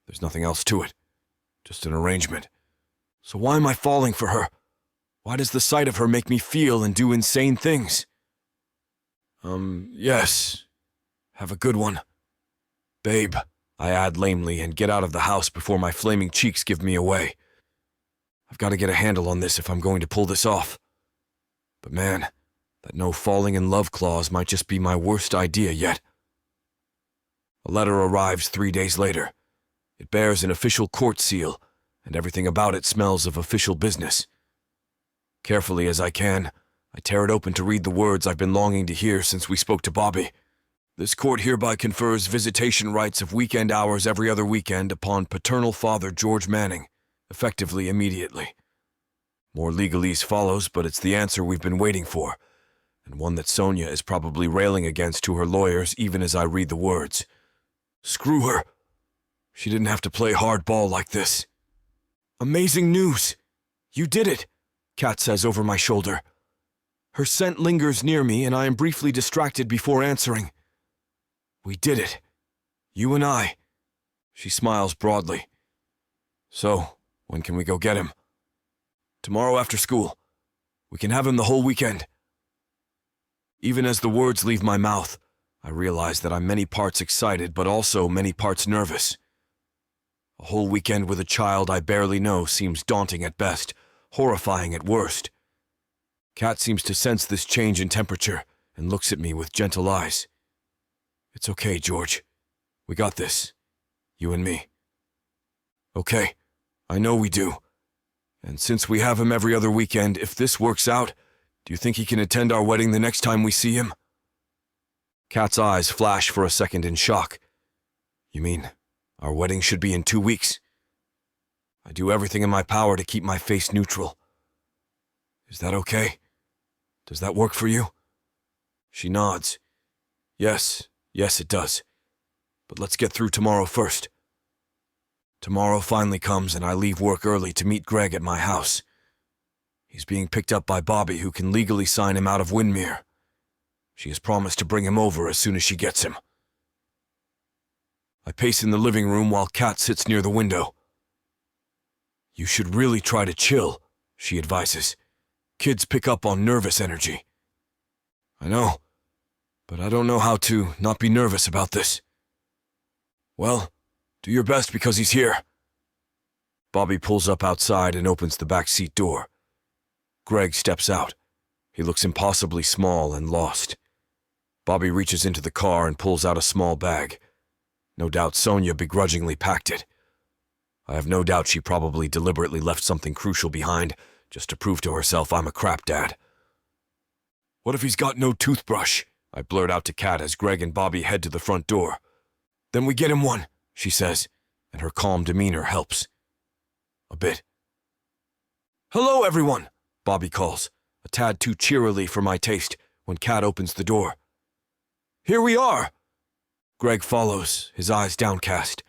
There's nothing else to it. Just an arrangement. So why am I falling for her? Why does the sight of her make me feel and do insane things? Yes. Have a good one. Babe, I add lamely and get out of the house before my flaming cheeks give me away. I've got to get a handle on this if I'm going to pull this off. But man, that no falling in love clause might just be my worst idea yet. A letter arrives 3 days later. It bears an official court seal, and everything about it smells of official business. Carefully as I can, I tear it open to read the words I've been longing to hear since we spoke to Bobby. This court hereby confers visitation rights of weekend hours every other weekend upon paternal father George Manning, effectively immediately. More legalese follows, but it's the answer we've been waiting for, and one that Sonia is probably railing against to her lawyers even as I read the words. Screw her. She didn't have to play hardball like this. Amazing news! You did it, Kat says over my shoulder. Her scent lingers near me, and I am briefly distracted before answering. We did it. You and I. She smiles broadly. So, when can we go get him? Tomorrow after school. We can have him the whole weekend. Even as the words leave my mouth, I realize that I'm many parts excited, but also many parts nervous. A whole weekend with a child I barely know seems daunting at best, horrifying at worst. Kat seems to sense this change in temperature and looks at me with gentle eyes. It's okay, George. We got this. You and me. Okay, I know we do. And since we have him every other weekend, if this works out, do you think he can attend our wedding the next time we see him? Kat's eyes flash for a second in shock. You mean, our wedding should be in 2 weeks? I do everything in my power to keep my face neutral. Is that okay? Does that work for you? She nods. Yes, it does. But let's get through tomorrow first. Tomorrow finally comes and I leave work early to meet Greg at my house. He's being picked up by Bobby, who can legally sign him out of Windmere. She has promised to bring him over as soon as she gets him. I pace in the living room while Kat sits near the window. You should really try to chill, she advises. Kids pick up on nervous energy. I know, but I don't know how to not be nervous about this. Well, do your best because he's here. Bobby pulls up outside and opens the back seat door. Greg steps out. He looks impossibly small and lost. Bobby reaches into the car and pulls out a small bag. No doubt Sonia begrudgingly packed it. I have no doubt she probably deliberately left something crucial behind, just to prove to herself I'm a crap dad. What if he's got no toothbrush? I blurt out to Kat as Greg and Bobby head to the front door. Then we get him one, she says, and her calm demeanor helps. A bit. Hello, everyone, Bobby calls, a tad too cheerily for my taste, when Kat opens the door. Here we are! Greg follows, his eyes downcast.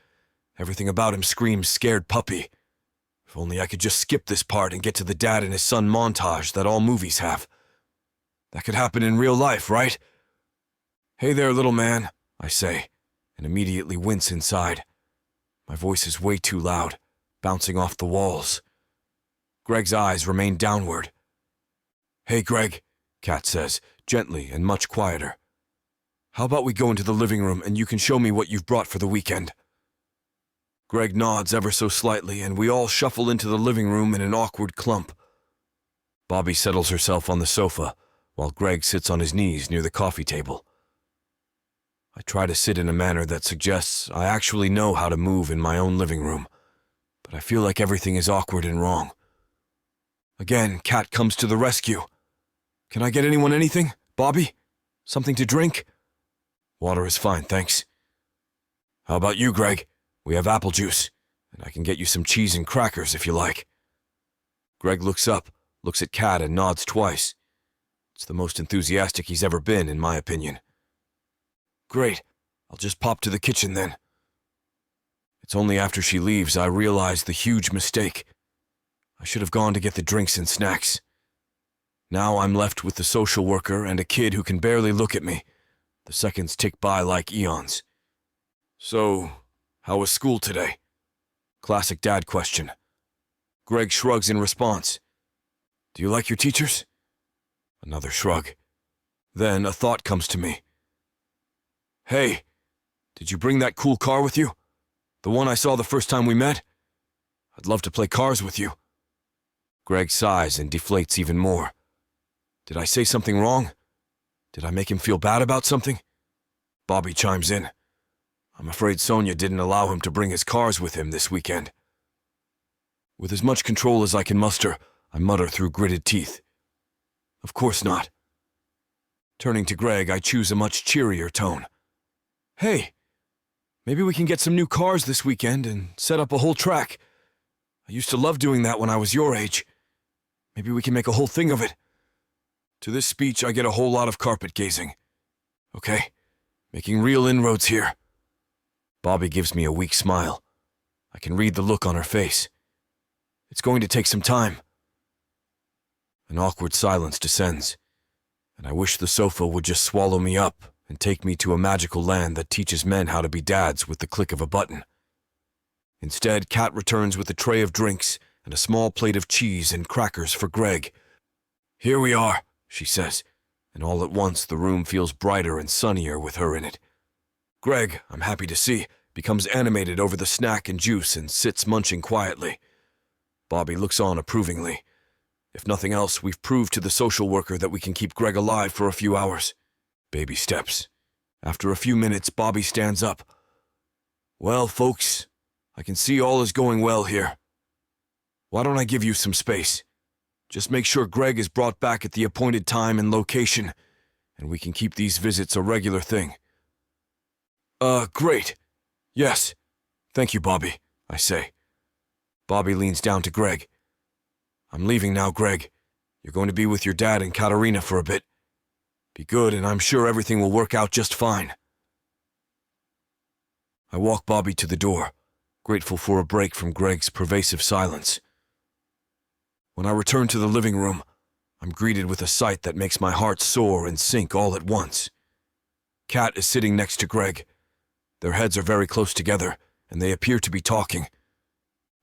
Everything about him screams scared puppy. If only I could just skip this part and get to the dad and his son montage that all movies have. That could happen in real life, right? Hey there, little man, I say, and immediately wince inside. My voice is way too loud, bouncing off the walls. Greg's eyes remain downward. Hey, Greg, Kat says, gently and much quieter. How about we go into the living room and you can show me what you've brought for the weekend? Greg nods ever so slightly, and we all shuffle into the living room in an awkward clump. Bobby settles herself on the sofa, while Greg sits on his knees near the coffee table. I try to sit in a manner that suggests I actually know how to move in my own living room, but I feel like everything is awkward and wrong. Again, Kat comes to the rescue. Can I get anyone anything? Bobby? Something to drink? Water is fine, thanks. How about you, Greg? We have apple juice, and I can get you some cheese and crackers if you like. Greg looks up, looks at Kat, and nods twice. It's the most enthusiastic he's ever been, in my opinion. Great. I'll just pop to the kitchen then. It's only after she leaves I realize the huge mistake. I should have gone to get the drinks and snacks. Now I'm left with the social worker and a kid who can barely look at me. The seconds tick by like eons. So, how was school today? Classic dad question. Greg shrugs in response. Do you like your teachers? Another shrug. Then a thought comes to me. Hey, did you bring that cool car with you? The one I saw the first time we met? I'd love to play cars with you. Greg sighs and deflates even more. Did I say something wrong? Did I make him feel bad about something? Bobby chimes in. I'm afraid Sonia didn't allow him to bring his cars with him this weekend. With as much control as I can muster, I mutter through gritted teeth. Of course not. Turning to Greg, I choose a much cheerier tone. Hey, maybe we can get some new cars this weekend and set up a whole track. I used to love doing that when I was your age. Maybe we can make a whole thing of it. To this speech, I get a whole lot of carpet gazing. Okay, making real inroads here. Bobby gives me a weak smile. I can read the look on her face. It's going to take some time. An awkward silence descends, and I wish the sofa would just swallow me up and take me to a magical land that teaches men how to be dads with the click of a button. Instead, Kat returns with a tray of drinks and a small plate of cheese and crackers for Greg. Here we are, she says, and all at once the room feels brighter and sunnier with her in it. Greg, I'm happy to see, becomes animated over the snack and juice and sits munching quietly. Bobby looks on approvingly. If nothing else, we've proved to the social worker that we can keep Greg alive for a few hours. Baby steps. After a few minutes, Bobby stands up. Well, folks, I can see all is going well here. Why don't I give you some space? Just make sure Greg is brought back at the appointed time and location, and we can keep these visits a regular thing. Great. Yes. Thank you, Bobby, I say. Bobby leans down to Greg. I'm leaving now, Greg. You're going to be with your dad and Katarina for a bit. Be good, and I'm sure everything will work out just fine. I walk Bobby to the door, grateful for a break from Greg's pervasive silence. When I return to the living room, I'm greeted with a sight that makes my heart soar and sink all at once. Kat is sitting next to Greg. Their heads are very close together, and they appear to be talking.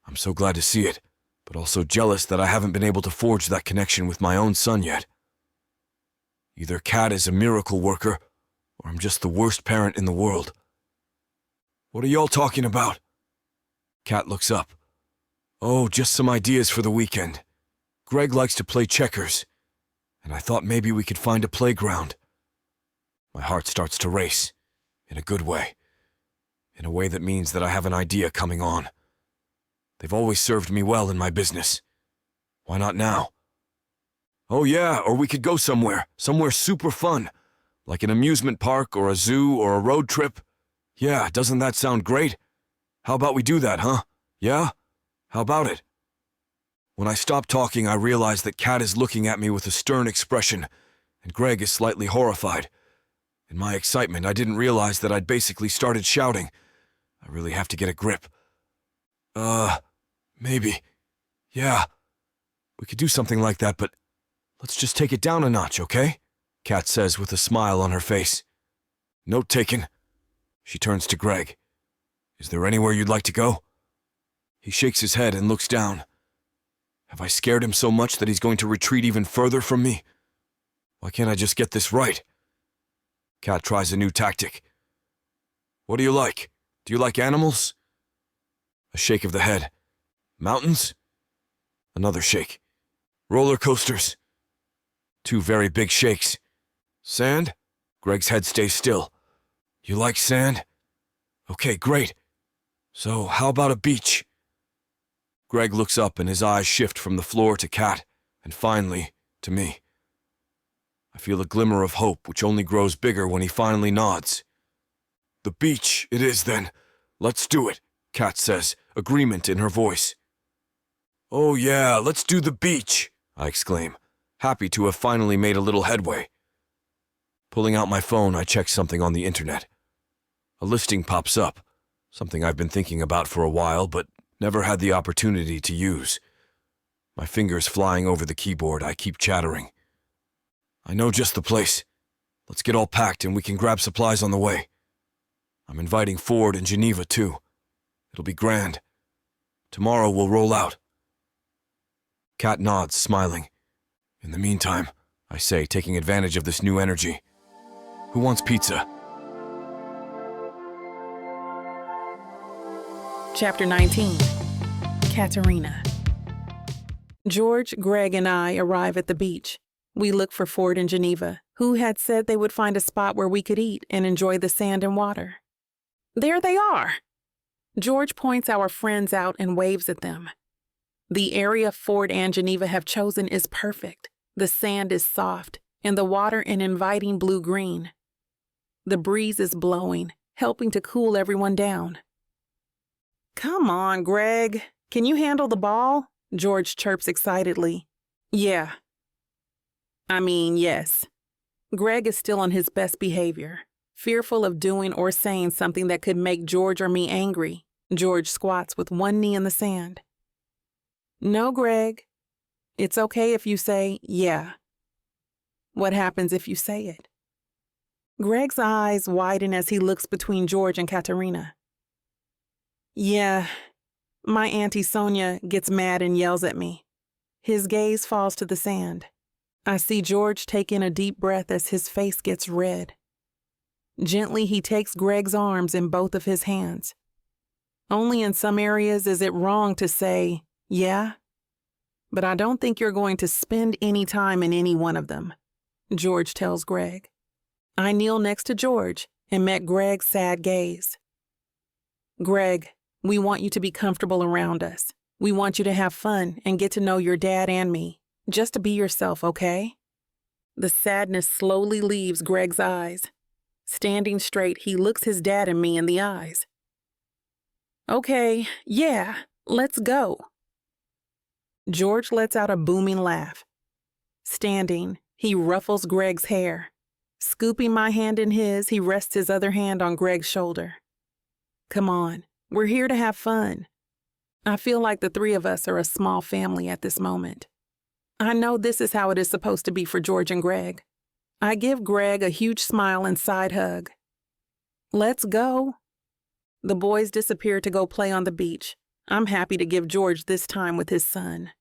I'm so glad to see it, but also jealous that I haven't been able to forge that connection with my own son yet. Either Kat is a miracle worker, or I'm just the worst parent in the world. What are y'all talking about? Kat looks up. Oh, just some ideas for the weekend. Greg likes to play checkers, and I thought maybe we could find a playground. My heart starts to race, in a good way. In a way that means that I have an idea coming on. They've always served me well in my business. Why not now? Oh yeah, or we could go somewhere super fun, like an amusement park or a zoo or a road trip. Yeah, doesn't that sound great? How about we do that, huh? Yeah? How about it? When I stop talking, I realize that Kat is looking at me with a stern expression, and Greg is slightly horrified. In my excitement, I didn't realize that I'd basically started shouting. I really have to get a grip. Maybe. Yeah. We could do something like that, but let's just take it down a notch, okay? Kat says with a smile on her face. Note taken. She turns to Greg. Is there anywhere you'd like to go? He shakes his head and looks down. Have I scared him so much that he's going to retreat even further from me? Why can't I just get this right? Kat tries a new tactic. What do you like? Do you like animals? A shake of the head. Mountains? Another shake. Roller coasters? Two very big shakes. Sand? Greg's head stays still. You like sand? Okay, great. So how about a beach? Greg looks up and his eyes shift from the floor to Kat, and finally, to me. I feel a glimmer of hope which only grows bigger when he finally nods. The beach it is then. Let's do it, Kat says, agreement in her voice. Oh yeah, let's do the beach, I exclaim, happy to have finally made a little headway. Pulling out my phone, I check something on the internet. A listing pops up, something I've been thinking about for a while but never had the opportunity to use. My fingers flying over the keyboard, I keep chattering. I know just the place. Let's get all packed and we can grab supplies on the way. I'm inviting Ford and Geneva too. It'll be grand. Tomorrow we'll roll out. Kat nods, smiling. In the meantime, I say, taking advantage of this new energy. Who wants pizza? Chapter 19. Katarina. George, Greg, and I arrive at the beach. We look for Ford and Geneva, who had said they would find a spot where we could eat and enjoy the sand and water. There they are! George points our friends out and waves at them. The area Ford and Geneva have chosen is perfect. The sand is soft, and the water an inviting blue-green. The breeze is blowing, helping to cool everyone down. Come on, Greg. Can you handle the ball? George chirps excitedly. Yeah. Yes. Greg is still on his best behavior, fearful of doing or saying something that could make George or me angry. George squats with one knee in the sand. No, Greg. It's okay if you say, yeah. What happens if you say it? Greg's eyes widen as he looks between George and Katarina. Yeah, my Auntie Sonia gets mad and yells at me. His gaze falls to the sand. I see George take in a deep breath as his face gets red. Gently, he takes Greg's arms in both of his hands. Only in some areas is it wrong to say, yeah, but I don't think you're going to spend any time in any one of them, George tells Greg. I kneel next to George and met Greg's sad gaze. Greg, we want you to be comfortable around us. We want you to have fun and get to know your dad and me. Just to be yourself, okay? The sadness slowly leaves Greg's eyes. Standing straight, he looks his dad and me in the eyes. Okay, yeah, let's go. George lets out a booming laugh. Standing, he ruffles Greg's hair. Scooping my hand in his, he rests his other hand on Greg's shoulder. Come on, we're here to have fun. I feel like the three of us are a small family at this moment. I know this is how it is supposed to be for George and Greg. I give Greg a huge smile and side hug. Let's go. The boys disappear to go play on the beach. I'm happy to give George this time with his son.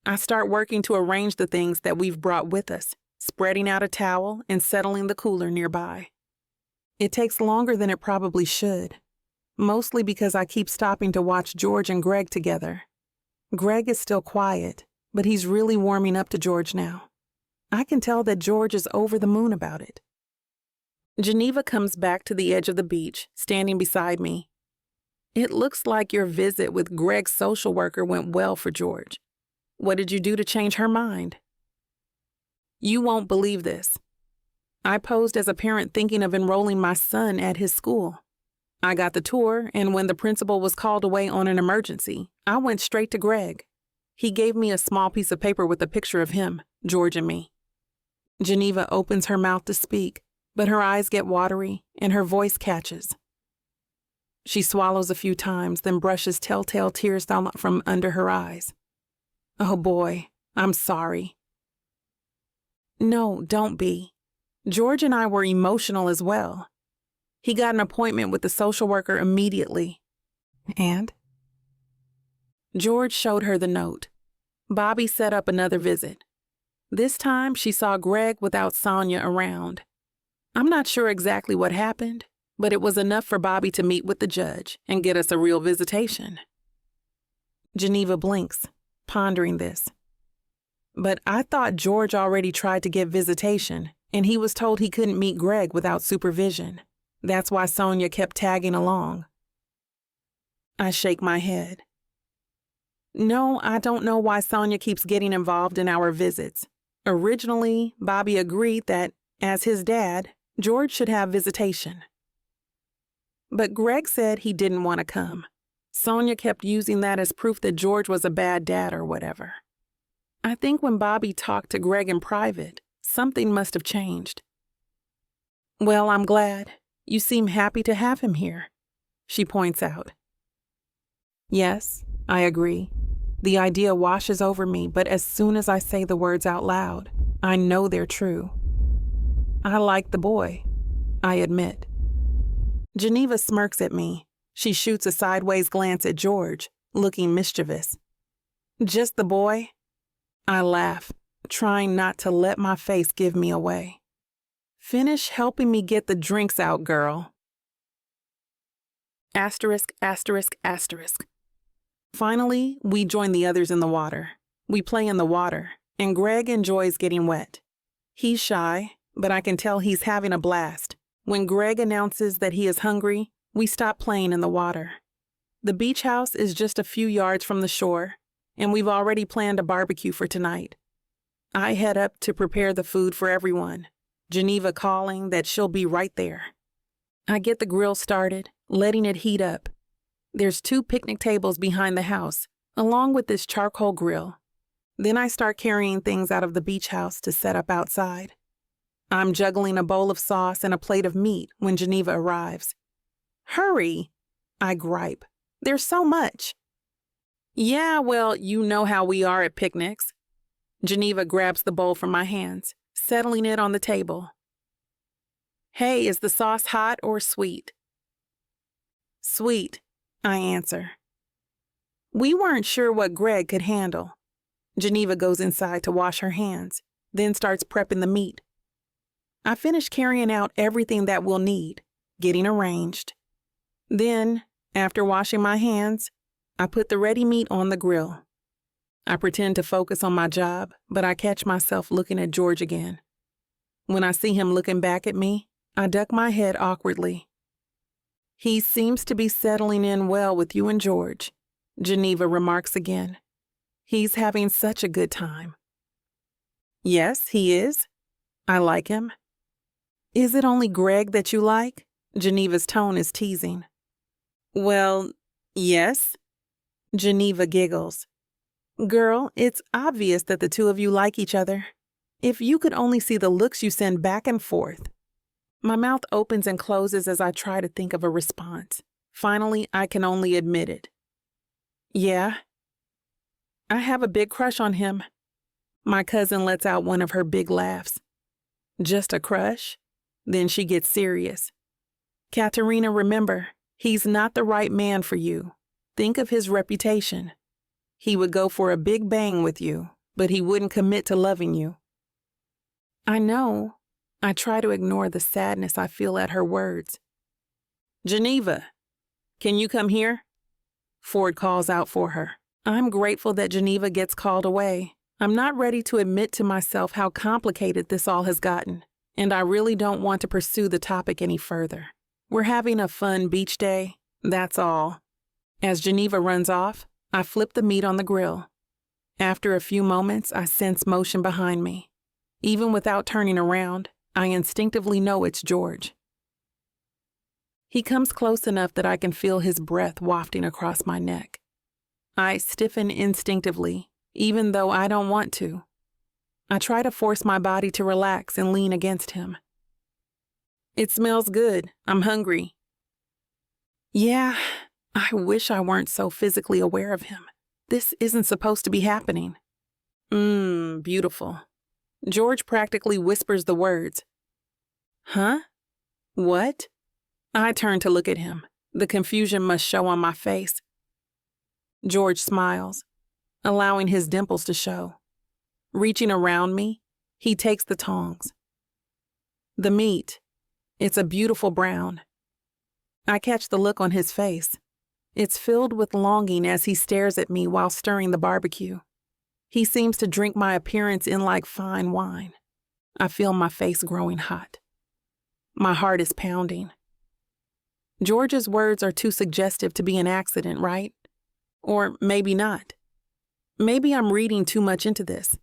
I start working to arrange the things that we've brought with us, spreading out a towel and settling the cooler nearby. It takes longer than it probably should, mostly because I keep stopping to watch George and Greg together. Greg is still quiet, but he's really warming up to George now. I can tell that George is over the moon about it. Geneva comes back to the edge of the beach, standing beside me. It looks like your visit with Greg's social worker went well for George. What did you do to change her mind? You won't believe this. I posed as a parent thinking of enrolling my son at his school. I got the tour, and when the principal was called away on an emergency, I went straight to Greg. He gave me a small piece of paper with a picture of him, George and me. Geneva opens her mouth to speak, but her eyes get watery and her voice catches. She swallows a few times, then brushes telltale tears down from under her eyes. Oh boy, I'm sorry. No, don't be. George and I were emotional as well. He got an appointment with the social worker immediately. And? George showed her the note. Bobby set up another visit. This time she saw Greg without Sonia around. I'm not sure exactly what happened, but it was enough for Bobby to meet with the judge and get us a real visitation. Geneva blinks, pondering this. But I thought George already tried to get visitation, and he was told he couldn't meet Greg without supervision. That's why Sonia kept tagging along. I shake my head. No, I don't know why Sonia keeps getting involved in our visits. Originally, Bobby agreed that, as his dad, George should have visitation. But Greg said he didn't want to come. Sonia kept using that as proof that George was a bad dad or whatever. I think when Bobby talked to Greg in private, something must have changed. Well, I'm glad. You seem happy to have him here, she points out. Yes, I agree. The idea washes over me, but as soon as I say the words out loud, I know they're true. I like the boy, I admit. Geneva smirks at me. She shoots a sideways glance at George, looking mischievous. Just the boy? I laugh, trying not to let my face give me away. Finish helping me get the drinks out, girl. Asterisk, asterisk, asterisk. Finally, we join the others in the water. We play in the water, and Greg enjoys getting wet. He's shy, but I can tell he's having a blast. When Greg announces that he is hungry, We stop playing in the water. The beach house is just a few yards from the shore, and we've already planned a barbecue for tonight. I head up to prepare the food for everyone, Geneva calling that she'll be right there. I get the grill started, letting it heat up. There's 2 picnic tables behind the house, along with this charcoal grill. Then I start carrying things out of the beach house to set up outside. I'm juggling a bowl of sauce and a plate of meat when Geneva arrives. "Hurry," I gripe. "There's so much." "Yeah, well, you know how we are at picnics." Geneva grabs the bowl from my hands, settling it on the table. "Hey, is the sauce hot or sweet?" "Sweet," I answer. We weren't sure what Greg could handle. Geneva goes inside to wash her hands, then starts prepping the meat. I finish carrying out everything that we'll need, getting arranged. Then, after washing my hands, I put the ready meat on the grill. I pretend to focus on my job, but I catch myself looking at George again. When I see him looking back at me, I duck my head awkwardly. "He seems to be settling in well with you and George," Geneva remarks again. "He's having such a good time." "Yes, he is. I like him." "Is it only Greg that you like?" Geneva's tone is teasing. "Well, yes." Geneva giggles. "Girl, it's obvious that the 2 of you like each other. If you could only see the looks you send back and forth." My mouth opens and closes as I try to think of a response. Finally, I can only admit it. "Yeah, I have a big crush on him." My cousin lets out one of her big laughs. "Just a crush?" Then she gets serious. "Katarina, remember, he's not the right man for you. Think of his reputation. He would go for a big bang with you, but he wouldn't commit to loving you." I know. I try to ignore the sadness I feel at her words. "Geneva, can you come here?" Ford calls out for her. I'm grateful that Geneva gets called away. I'm not ready to admit to myself how complicated this all has gotten, and I really don't want to pursue the topic any further. We're having a fun beach day, that's all. As Geneva runs off, I flip the meat on the grill. After a few moments, I sense motion behind me. Even without turning around, I instinctively know it's George. He comes close enough that I can feel his breath wafting across my neck. I stiffen instinctively, even though I don't want to. I try to force my body to relax and lean against him. "It smells good. I'm hungry." Yeah, I wish I weren't so physically aware of him. This isn't supposed to be happening. Beautiful. George practically whispers the words. "Huh? What?" I turn to look at him. The confusion must show on my face. George smiles, allowing his dimples to show. Reaching around me, he takes the tongs. The meat, it's a beautiful brown. I catch the look on his face. It's filled with longing as he stares at me while stirring the barbecue. He seems to drink my appearance in like fine wine. I feel my face growing hot. My heart is pounding. George's words are too suggestive to be an accident, right? Or maybe not. Maybe I'm reading too much into this.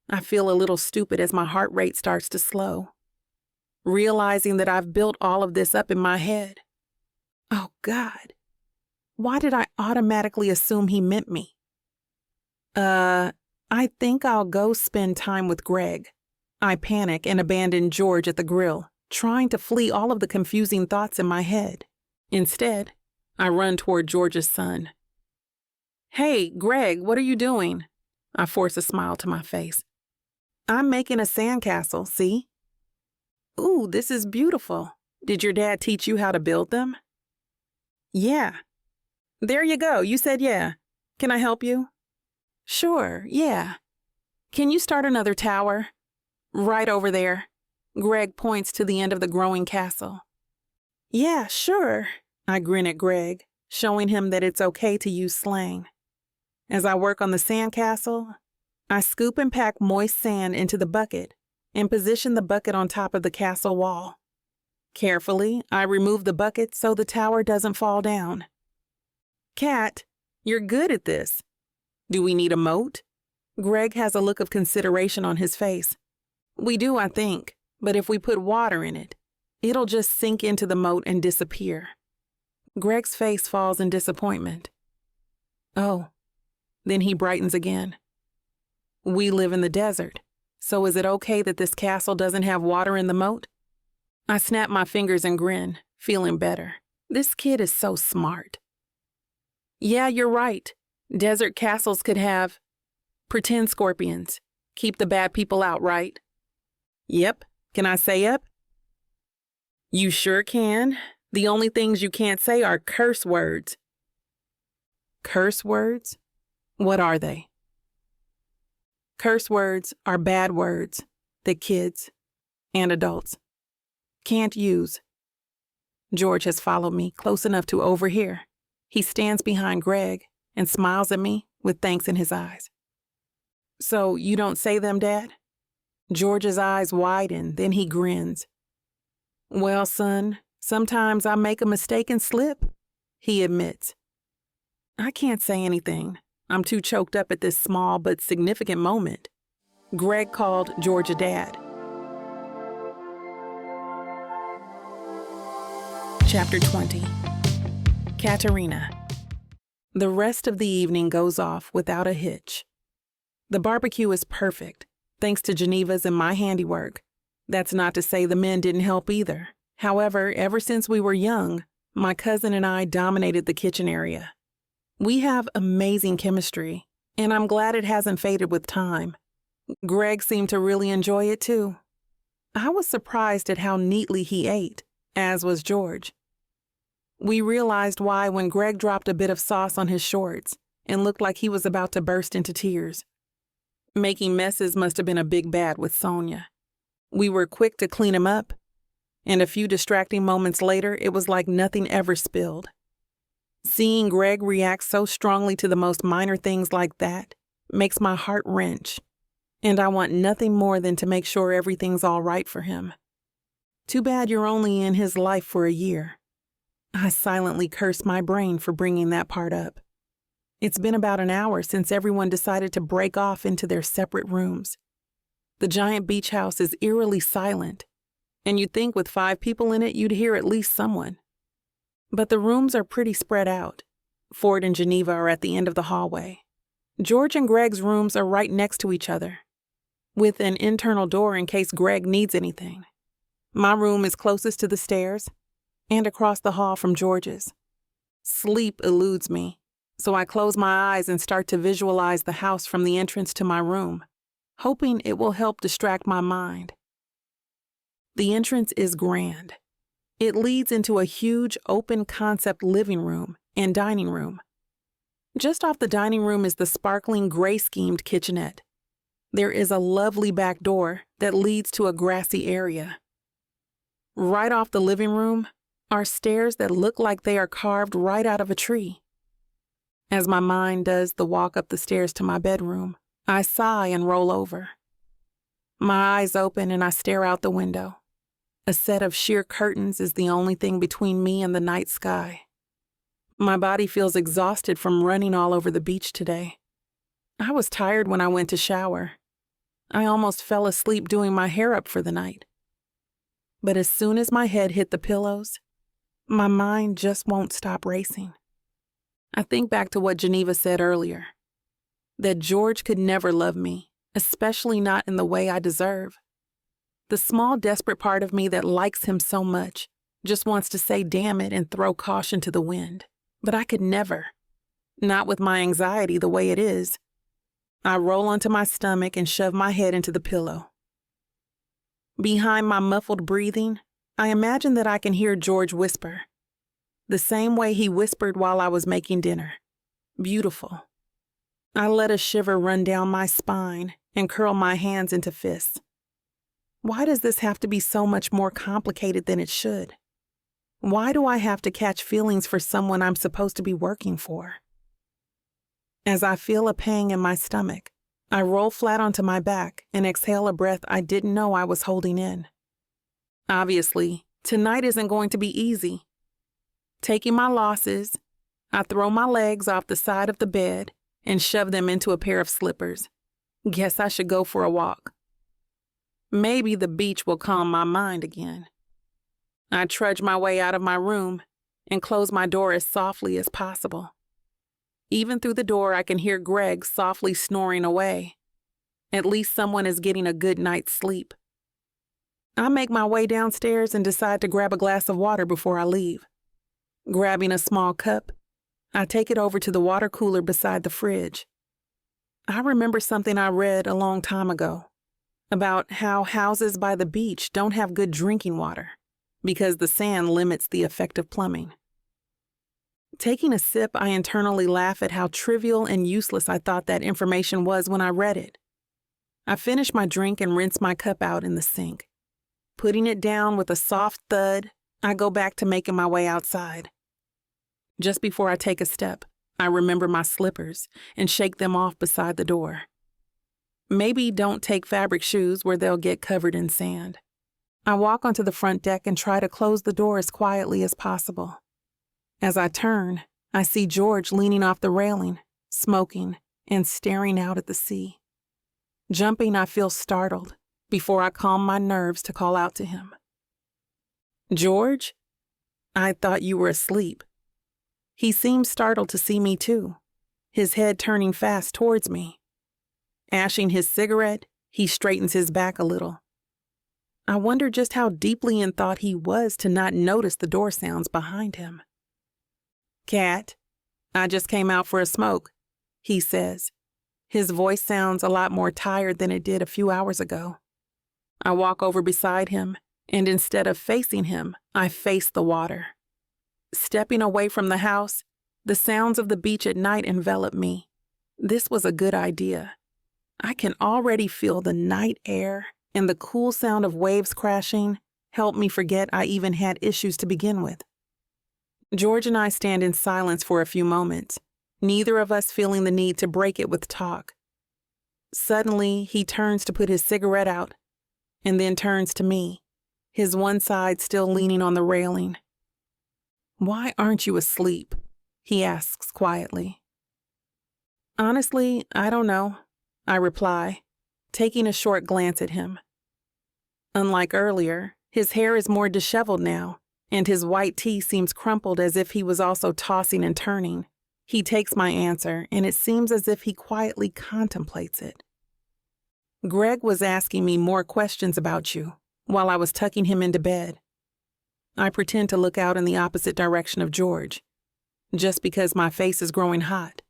I feel a little stupid as my heart rate starts to slow, realizing that I've built all of this up in my head. Oh God, why did I automatically assume he meant me? I think I'll go spend time with Greg. I panic and abandon George at the grill, trying to flee all of the confusing thoughts in my head. Instead, I run toward George's son. "Hey, Greg, what are you doing?" I force a smile to my face. "I'm making a sandcastle, see?" "Ooh, this is beautiful. Did your dad teach you how to build them?" "Yeah." "There you go, you said yeah. Can I help you?" "Sure, yeah. Can you start another tower?" "Right over there." Greg points to the end of the growing castle. "Yeah, sure." I grin at Greg, showing him that it's okay to use slang. As I work on the sandcastle, I scoop and pack moist sand into the bucket and position the bucket on top of the castle wall. Carefully, I remove the bucket so the tower doesn't fall down. Cat, you're good at this. Do we need a moat? Greg has a look of consideration on his face. We do, I think, but if we put water in it, it'll just sink into the moat and disappear. Greg's face falls in disappointment. Oh, then he brightens again. We live in the desert, so is it okay that this castle doesn't have water in the moat? I snap my fingers and grin, feeling better. This kid is so smart. Yeah, you're right. Desert castles could have pretend scorpions. Keep the bad people out, right? Yep. Can I say yep? You sure can. The only things you can't say are curse words. Curse words? What are they? Curse words are bad words that kids and adults can't use. George has followed me close enough to overhear. He stands behind Greg and smiles at me with thanks in his eyes. So you don't say them, Dad? George's eyes widen, then he grins. Well, son, sometimes I make a mistake and slip, he admits. I can't say anything. I'm too choked up at this small but significant moment. Greg called George a dad. Chapter 20. Katarina. The rest of the evening goes off without a hitch. The barbecue is perfect, thanks to Geneva's and my handiwork. That's not to say the men didn't help either. However, ever since we were young, my cousin and I dominated the kitchen area. We have amazing chemistry, and I'm glad it hasn't faded with time. Greg seemed to really enjoy it too. I was surprised at how neatly he ate, as was George. We realized why when Greg dropped a bit of sauce on his shorts and looked like he was about to burst into tears. Making messes must have been a big bad with Sonia. We were quick to clean him up, and a few distracting moments later, it was like nothing ever spilled. Seeing Greg react so strongly to the most minor things like that makes my heart wrench, and I want nothing more than to make sure everything's all right for him. Too bad you're only in his life for a year. I silently curse my brain for bringing that part up. It's been about an hour since everyone decided to break off into their separate rooms. The giant beach house is eerily silent, and you'd think with 5 people in it you'd hear at least someone. But the rooms are pretty spread out. Ford and Geneva are at the end of the hallway. George and Greg's rooms are right next to each other, with an internal door in case Greg needs anything. My room is closest to the stairs and across the hall from George's. Sleep eludes me, so I close my eyes and start to visualize the house from the entrance to my room, hoping it will help distract my mind. The entrance is grand. It leads into a huge open-concept living room and dining room. Just off the dining room is the sparkling gray-schemed kitchenette. There is a lovely back door that leads to a grassy area. Right off the living room are stairs that look like they are carved right out of a tree. As my mind does the walk up the stairs to my bedroom, I sigh and roll over. My eyes open and I stare out the window. A set of sheer curtains is the only thing between me and the night sky. My body feels exhausted from running all over the beach today. I was tired when I went to shower. I almost fell asleep doing my hair up for the night. But as soon as my head hit the pillows, my mind just won't stop racing. I think back to what Geneva said earlier, that George could never love me, especially not in the way I deserve. The small, desperate part of me that likes him so much just wants to say damn it and throw caution to the wind. But I could never. Not with my anxiety the way it is. I roll onto my stomach and shove my head into the pillow. Behind my muffled breathing, I imagine that I can hear George whisper, the same way he whispered while I was making dinner. Beautiful. I let a shiver run down my spine and curl my hands into fists. Why does this have to be so much more complicated than it should? Why do I have to catch feelings for someone I'm supposed to be working for? As I feel a pang in my stomach, I roll flat onto my back and exhale a breath I didn't know I was holding in. Obviously, Tonight isn't going to be easy. Taking my losses, I throw my legs off the side of the bed and shove them into a pair of slippers. Guess I should go for a walk. Maybe the beach will calm my mind again. I trudge my way out of my room and close my door as softly as possible. Even through the door, I can hear Greg softly snoring away. At least someone is getting a good night's sleep. I make my way downstairs and decide to grab a glass of water before I leave. Grabbing a small cup, I take it over to the water cooler beside the fridge. I remember something I read a long time ago about how houses by the beach don't have good drinking water because the sand limits the effective plumbing. Taking a sip, I internally laugh at how trivial and useless I thought that information was when I read it. I finish my drink and rinse my cup out in the sink. Putting it down with a soft thud, I go back to making my way outside. Just before I take a step, I remember my slippers and shake them off beside the door. Maybe don't take fabric shoes where they'll get covered in sand. I walk onto the front deck and try to close the door as quietly as possible. As I turn, I see George leaning off the railing, smoking, and staring out at the sea. Jumping, I feel startled before I calm my nerves to call out to him. "George, I thought you were asleep." He seems startled to see me too, his head turning fast towards me. Ashing his cigarette, he straightens his back a little. I wonder just how deeply in thought he was to not notice the door sounds behind him. "Kat, I just came out for a smoke," he says. His voice sounds a lot more tired than it did a few hours ago. I walk over beside him, and instead of facing him, I face the water. Stepping away from the house, the sounds of the beach at night envelop me. This was a good idea. I can already feel the night air, and the cool sound of waves crashing help me forget I even had issues to begin with. George and I stand in silence for a few moments, neither of us feeling the need to break it with talk. Suddenly, he turns to put his cigarette out, and then turns to me, his one side still leaning on the railing. "Why aren't you asleep?" he asks quietly. "Honestly, I don't know," I reply, taking a short glance at him. Unlike earlier, his hair is more disheveled now, and his white tee seems crumpled as if he was also tossing and turning. He takes my answer, and it seems as if he quietly contemplates it. "Greg was asking me more questions about you while I was tucking him into bed." I pretend to look out in the opposite direction of George, just because my face is growing hot.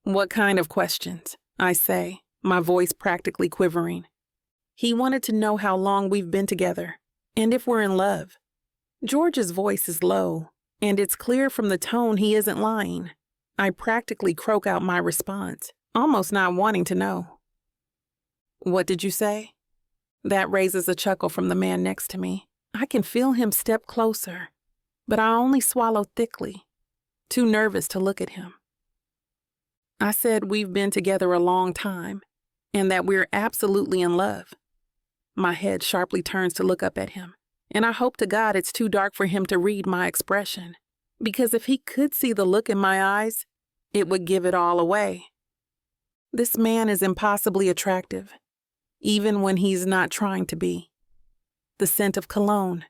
"What kind of questions?" I say, my voice practically quivering. "He wanted to know how long we've been together, and if we're in love." George's voice is low, and it's clear from the tone he isn't lying. I practically croak out my response, almost not wanting to know. "What did you say?" That raises a chuckle from the man next to me. I can feel him step closer, but I only swallow thickly, too nervous to look at him. "I said we've been together a long time, and that we're absolutely in love." My head sharply turns to look up at him, and I hope to God it's too dark for him to read my expression, because if he could see the look in my eyes, it would give it all away. This man is impossibly attractive, even when he's not trying to be. The scent of cologne,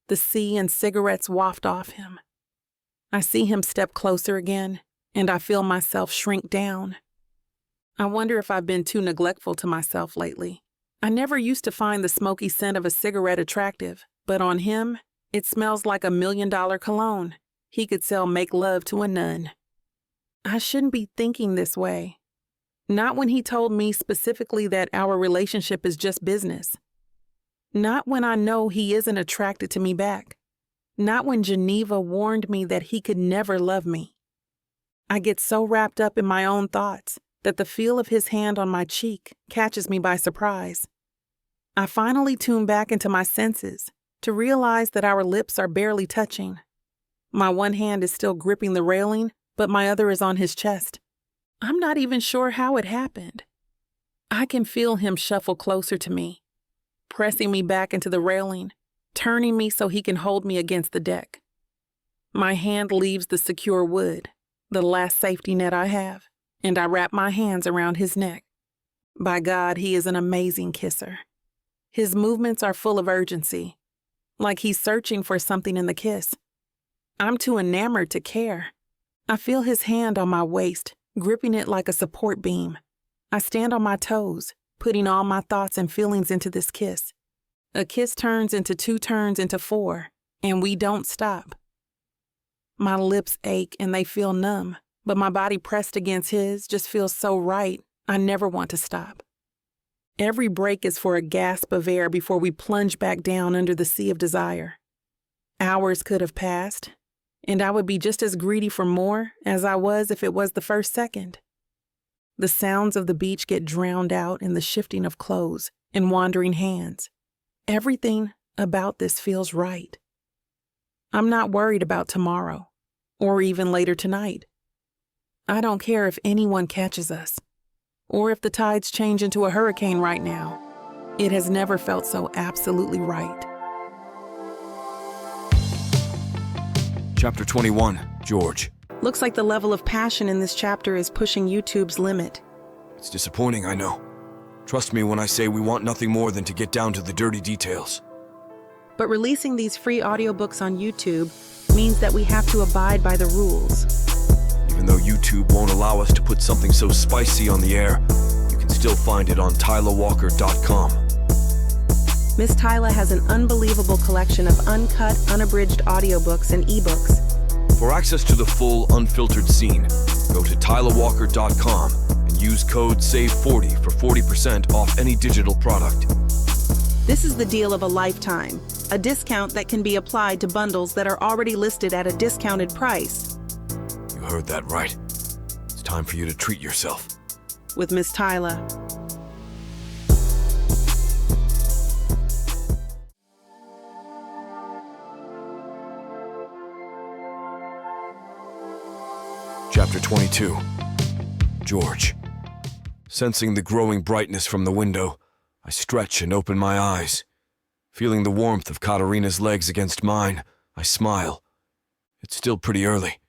the sea and cigarettes waft off him. I see him step closer again, and I feel myself shrink down. I wonder if I've been too neglectful to myself lately. I never used to find the smoky scent of a cigarette attractive, but on him, it smells like $1 million cologne. He could sell make love to a nun. I shouldn't be thinking this way. Not when he told me specifically that our relationship is just business. Not when I know he isn't attracted to me back. Not when Geneva warned me that he could never love me. I get so wrapped up in my own thoughts that the feel of his hand on my cheek catches me by surprise. I finally tune back into my senses to realize that our lips are barely touching. My one hand is still gripping the railing, but my other is on his chest. I'm not even sure how it happened. I can feel him shuffle closer to me, pressing me back into the railing, turning me so he can hold me against the deck. My hand leaves the secure wood, the last safety net I have, and I wrap my hands around his neck. By God, he is an amazing kisser. His movements are full of urgency, like he's searching for something in the kiss. I'm too enamored to care. I feel his hand on my waist, gripping it like a support beam. I stand on my toes, putting all my thoughts and feelings into this kiss. A kiss turns into 2 turns into 4, and we don't stop. My lips ache and they feel numb, but my body pressed against his just feels so right, I never want to stop. Every break is for a gasp of air before we plunge back down under the sea of desire. Hours could have passed, and I would be just as greedy for more as I was if it was the first second. The sounds of the beach get drowned out in the shifting of clothes and wandering hands. Everything about this feels right. I'm not worried about tomorrow, or even later tonight. I don't care if anyone catches us, or if the tides change into a hurricane right now. It has never felt so absolutely right. Chapter 21, George. Looks like the level of passion in this chapter is pushing YouTube's limit. It's disappointing, I know. Trust me when I say we want nothing more than to get down to the dirty details. But releasing these free audiobooks on YouTube means that we have to abide by the rules. Even though YouTube won't allow us to put something so spicy on the air, you can still find it on TylaWalker.com. Miss Tyla has an unbelievable collection of uncut, unabridged audiobooks and ebooks. For access to the full, unfiltered scene, go to TylaWalker.com and use code SAVE40 for 40% off any digital product. This is the deal of a lifetime, a discount that can be applied to bundles that are already listed at a discounted price. You heard that right. It's time for you to treat yourself. With Miss Tyla. Chapter 22, George. Sensing the growing brightness from the window, I stretch and open my eyes. Feeling the warmth of Katarina's legs against mine, I smile. It's still pretty early.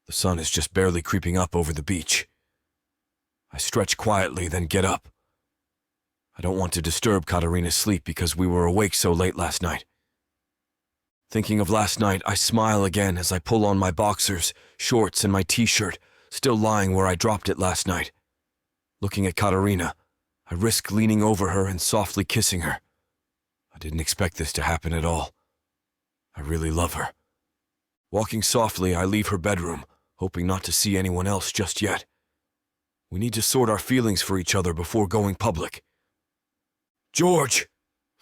The sun is just barely creeping up over the beach. I stretch quietly, then get up. I don't want to disturb Katarina's sleep because we were awake so late last night. Thinking of last night, I smile again as I pull on my boxers, shorts, and my t-shirt, still lying where I dropped it last night. Looking at Katarina, I risk leaning over her and softly kissing her. I didn't expect this to happen at all. I really love her. Walking softly, I leave her bedroom, hoping not to see anyone else just yet. We need to sort our feelings for each other before going public. George!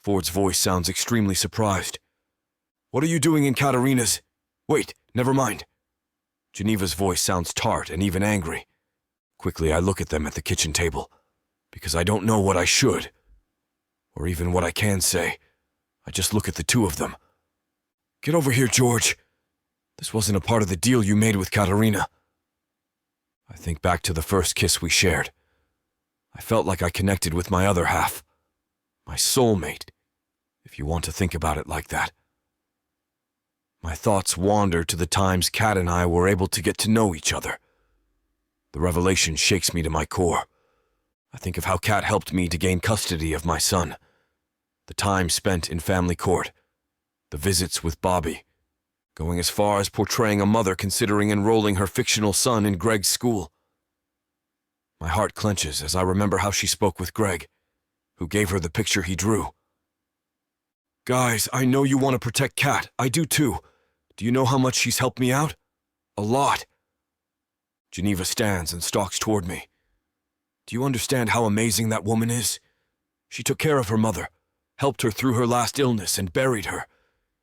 Ford's voice sounds extremely surprised. What are you doing in Katarina's? Wait, never mind. Geneva's voice sounds tart and even angry. Quickly, I look at them at the kitchen table, because I don't know what I should, or even what I can say. I just look at the two of them. Get over here, George. This wasn't a part of the deal you made with Katarina. I think back to the first kiss we shared. I felt like I connected with my other half. My soulmate, if you want to think about it like that. My thoughts wander to the times Kat and I were able to get to know each other. The revelation shakes me to my core. I think of how Kat helped me to gain custody of my son. The time spent in family court. The visits with Bobby. Going as far as portraying a mother considering enrolling her fictional son in Greg's school. My heart clenches as I remember how she spoke with Greg, who gave her the picture he drew. Guys, I know you want to protect Kat. I do too. Do you know how much she's helped me out? A lot. Geneva stands and stalks toward me. Do you understand how amazing that woman is? She took care of her mother, helped her through her last illness, and buried her.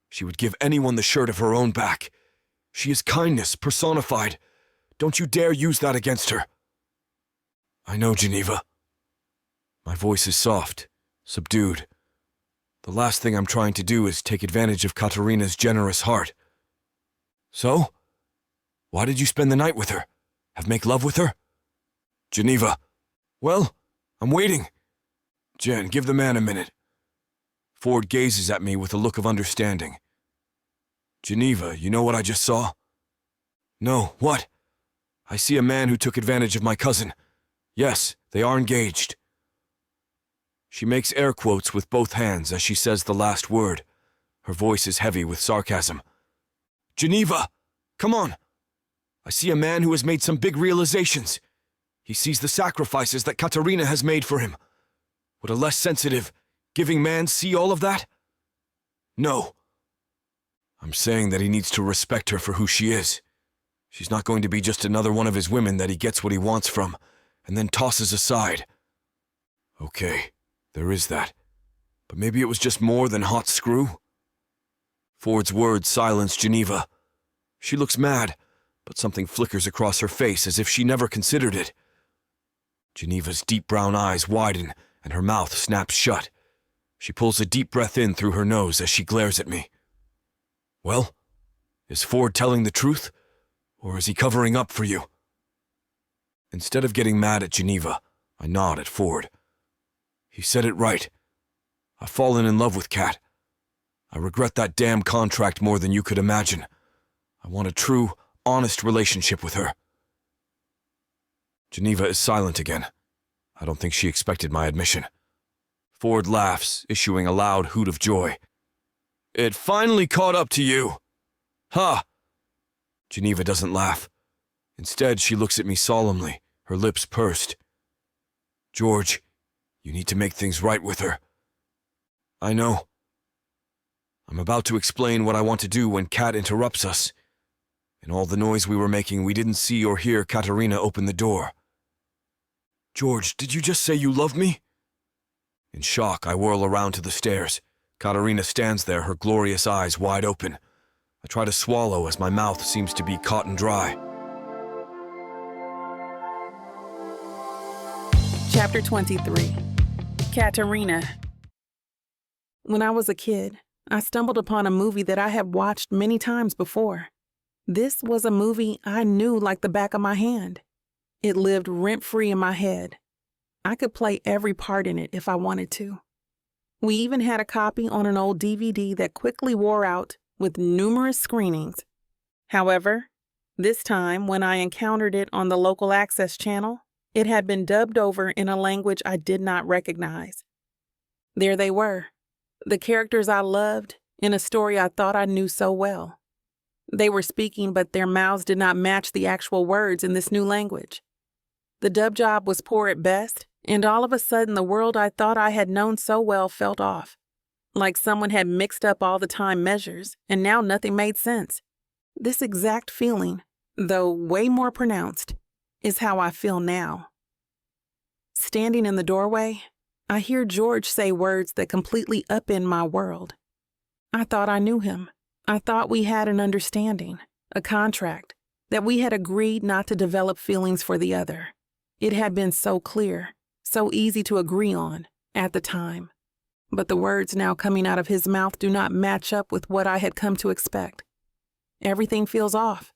She would give anyone the shirt of her own back. She is kindness personified. Don't you dare use that against her. I know, Geneva. My voice is soft, subdued. The last thing I'm trying to do is take advantage of Katarina's generous heart. So? Why did you spend the night with her? Make love with her? Geneva. Well, I'm waiting. Jen, give the man a minute. Ford gazes at me with a look of understanding. Geneva, you know what I just saw? No, what? I see a man who took advantage of my cousin. Yes, they are engaged. She makes air quotes with both hands as she says the last word. Her voice is heavy with sarcasm. Geneva, come on. I see a man who has made some big realizations. He sees the sacrifices that Katarina has made for him. Would a less sensitive, giving man see all of that? No. I'm saying that he needs to respect her for who she is. She's not going to be just another one of his women that he gets what he wants from, and then tosses aside. Okay, there is that. But maybe it was just more than hot screw? Ford's words silence Geneva. She looks mad, but something flickers across her face as if she never considered it. Geneva's deep brown eyes widen, and her mouth snaps shut. She pulls a deep breath in through her nose as she glares at me. Well, is Ford telling the truth, or is he covering up for you? Instead of getting mad at Geneva, I nod at Ford. He said it right. I've fallen in love with Kat. I regret that damn contract more than you could imagine. I want a true, honest relationship with her. Geneva is silent again. I don't think she expected my admission. Ford laughs, issuing a loud hoot of joy. It finally caught up to you. Ha! Geneva doesn't laugh. Instead, she looks at me solemnly, her lips pursed. George, you need to make things right with her. I know. I'm about to explain what I want to do when Kat interrupts us. In all the noise we were making, we didn't see or hear Katarina open the door. George, did you just say you love me? In shock, I whirl around to the stairs. Katarina stands there, her glorious eyes wide open. I try to swallow as my mouth seems to be cotton dry. Chapter 23. Katarina. When I was a kid, I stumbled upon a movie that I had watched many times before. This was a movie I knew like the back of my hand. It lived rent-free in my head. I could play every part in it if I wanted to. We even had a copy on an old DVD that quickly wore out with numerous screenings. However, this time when I encountered it on the local access channel, it had been dubbed over in a language I did not recognize. There they were, the characters I loved in a story I thought I knew so well. They were speaking, but their mouths did not match the actual words in this new language. The dub job was poor at best, and all of a sudden the world I thought I had known so well felt off. Like someone had mixed up all the time measures, and now nothing made sense. This exact feeling, though way more pronounced, is how I feel now. Standing in the doorway, I hear George say words that completely upend my world. I thought I knew him. I thought we had an understanding, a contract, that we had agreed not to develop feelings for the other. It had been so clear, so easy to agree on at the time. But the words now coming out of his mouth do not match up with what I had come to expect. Everything feels off.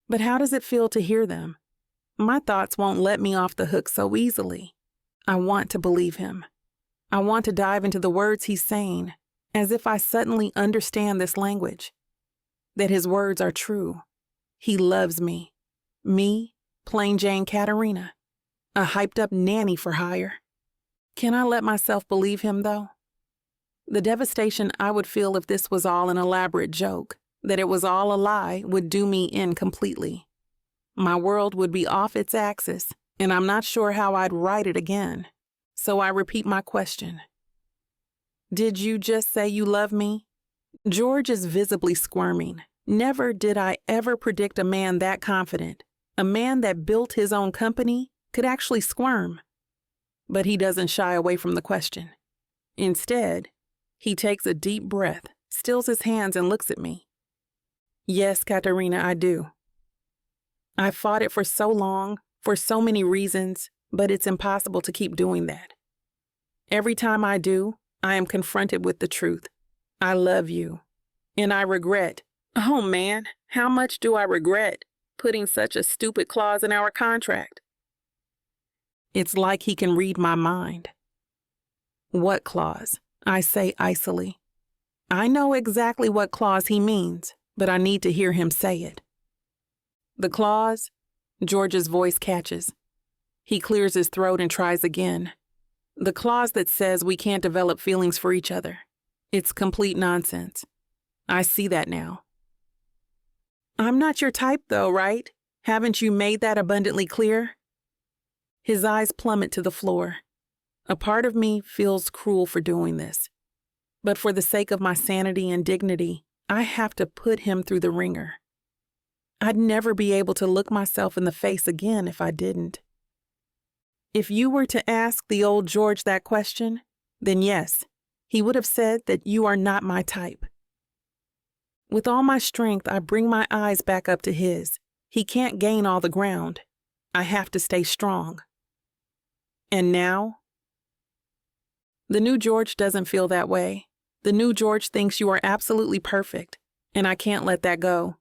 But how does it feel to hear them? My thoughts won't let me off the hook so easily. I want to believe him. I want to dive into the words he's saying, as if I suddenly understand this language. That his words are true. He loves me. Me, plain Jane Katarina. A hyped-up nanny for hire. Can I let myself believe him, though? The devastation I would feel if this was all an elaborate joke, that it was all a lie, would do me in completely. My world would be off its axis, and I'm not sure how I'd write it again. So I repeat my question. Did you just say you love me? George is visibly squirming. Never did I ever predict a man that confident, a man that built his own company, could actually squirm. But he doesn't shy away from the question. Instead, he takes a deep breath, stills his hands, and looks at me. Yes, Katarina, I do. I fought it for so long, for so many reasons, but it's impossible to keep doing that. Every time I do, I am confronted with the truth. I love you. And I regret, oh man, how much do I regret putting such a stupid clause in our contract? It's like he can read my mind. What clause? I say icily. I know exactly what clause he means, but I need to hear him say it. The clause? George's voice catches. He clears his throat and tries again. The clause that says we can't develop feelings for each other. It's complete nonsense. I see that now. I'm not your type though, right? Haven't you made that abundantly clear? His eyes plummet to the floor. A part of me feels cruel for doing this. But for the sake of my sanity and dignity, I have to put him through the ringer. I'd never be able to look myself in the face again if I didn't. If you were to ask the old George that question, then yes, he would have said that you are not my type. With all my strength, I bring my eyes back up to his. He can't gain all the ground. I have to stay strong. And now? The new George doesn't feel that way. The new George thinks you are absolutely perfect, and I can't let that go.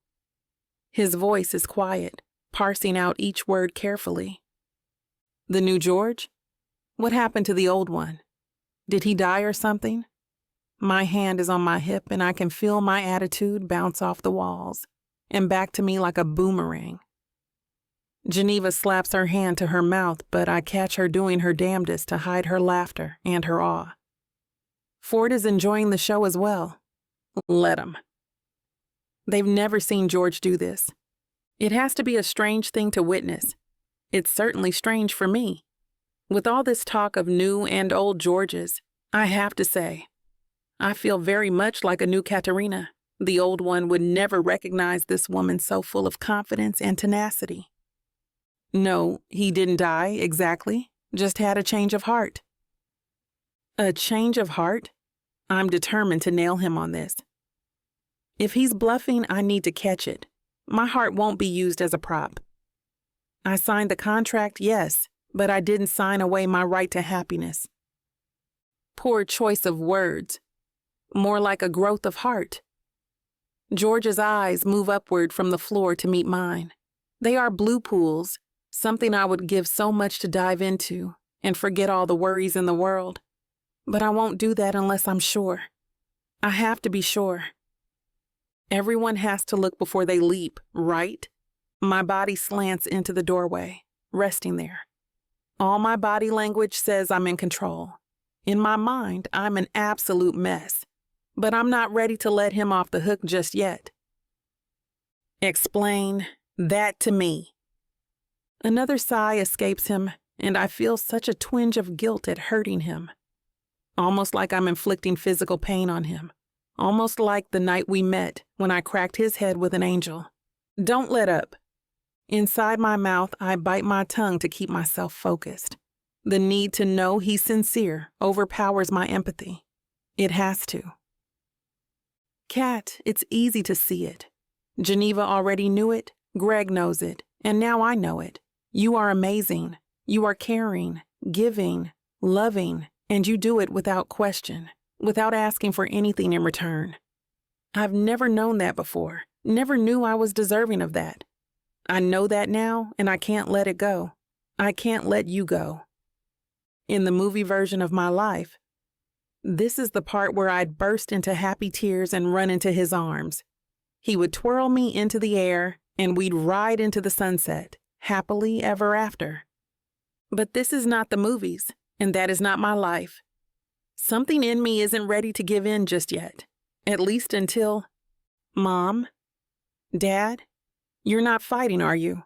His voice is quiet, parsing out each word carefully. The new George? What happened to the old one? Did he die or something? My hand is on my hip and I can feel my attitude bounce off the walls and back to me like a boomerang. Geneva slaps her hand to her mouth, but I catch her doing her damnedest to hide her laughter and her awe. Ford is enjoying the show as well. Let him. They've never seen George do this. It has to be a strange thing to witness. It's certainly strange for me. With all this talk of new and old Georges, I have to say, I feel very much like a new Katarina. The old one would never recognize this woman so full of confidence and tenacity. No, he didn't die, exactly. Just had a change of heart. A change of heart? I'm determined to nail him on this. If he's bluffing, I need to catch it. My heart won't be used as a prop. I signed the contract, yes, but I didn't sign away my right to happiness. Poor choice of words. More like a growth of heart. George's eyes move upward from the floor to meet mine. They are blue pools, something I would give so much to dive into and forget all the worries in the world. But I won't do that unless I'm sure. I have to be sure. Everyone has to look before they leap, right? My body slants into the doorway, resting there. All my body language says I'm in control. In my mind, I'm an absolute mess. But I'm not ready to let him off the hook just yet. Explain that to me. Another sigh escapes him, and I feel such a twinge of guilt at hurting him. Almost like I'm inflicting physical pain on him. Almost like the night we met when I cracked his head with an angel. Don't let up. Inside my mouth, I bite my tongue to keep myself focused. The need to know he's sincere overpowers my empathy. It has to. Kat, it's easy to see it. Geneva already knew it, Greg knows it, and now I know it. You are amazing. You are caring, giving, loving, and you do it without question, without asking for anything in return. I've never known that before, never knew I was deserving of that. I know that now, and I can't let it go. I can't let you go. In the movie version of my life, this is the part where I'd burst into happy tears and run into his arms. He would twirl me into the air, and we'd ride into the sunset, happily ever after. But this is not the movies, and that is not my life. Something in me isn't ready to give in just yet, at least until... Mom? Dad? You're not fighting, are you?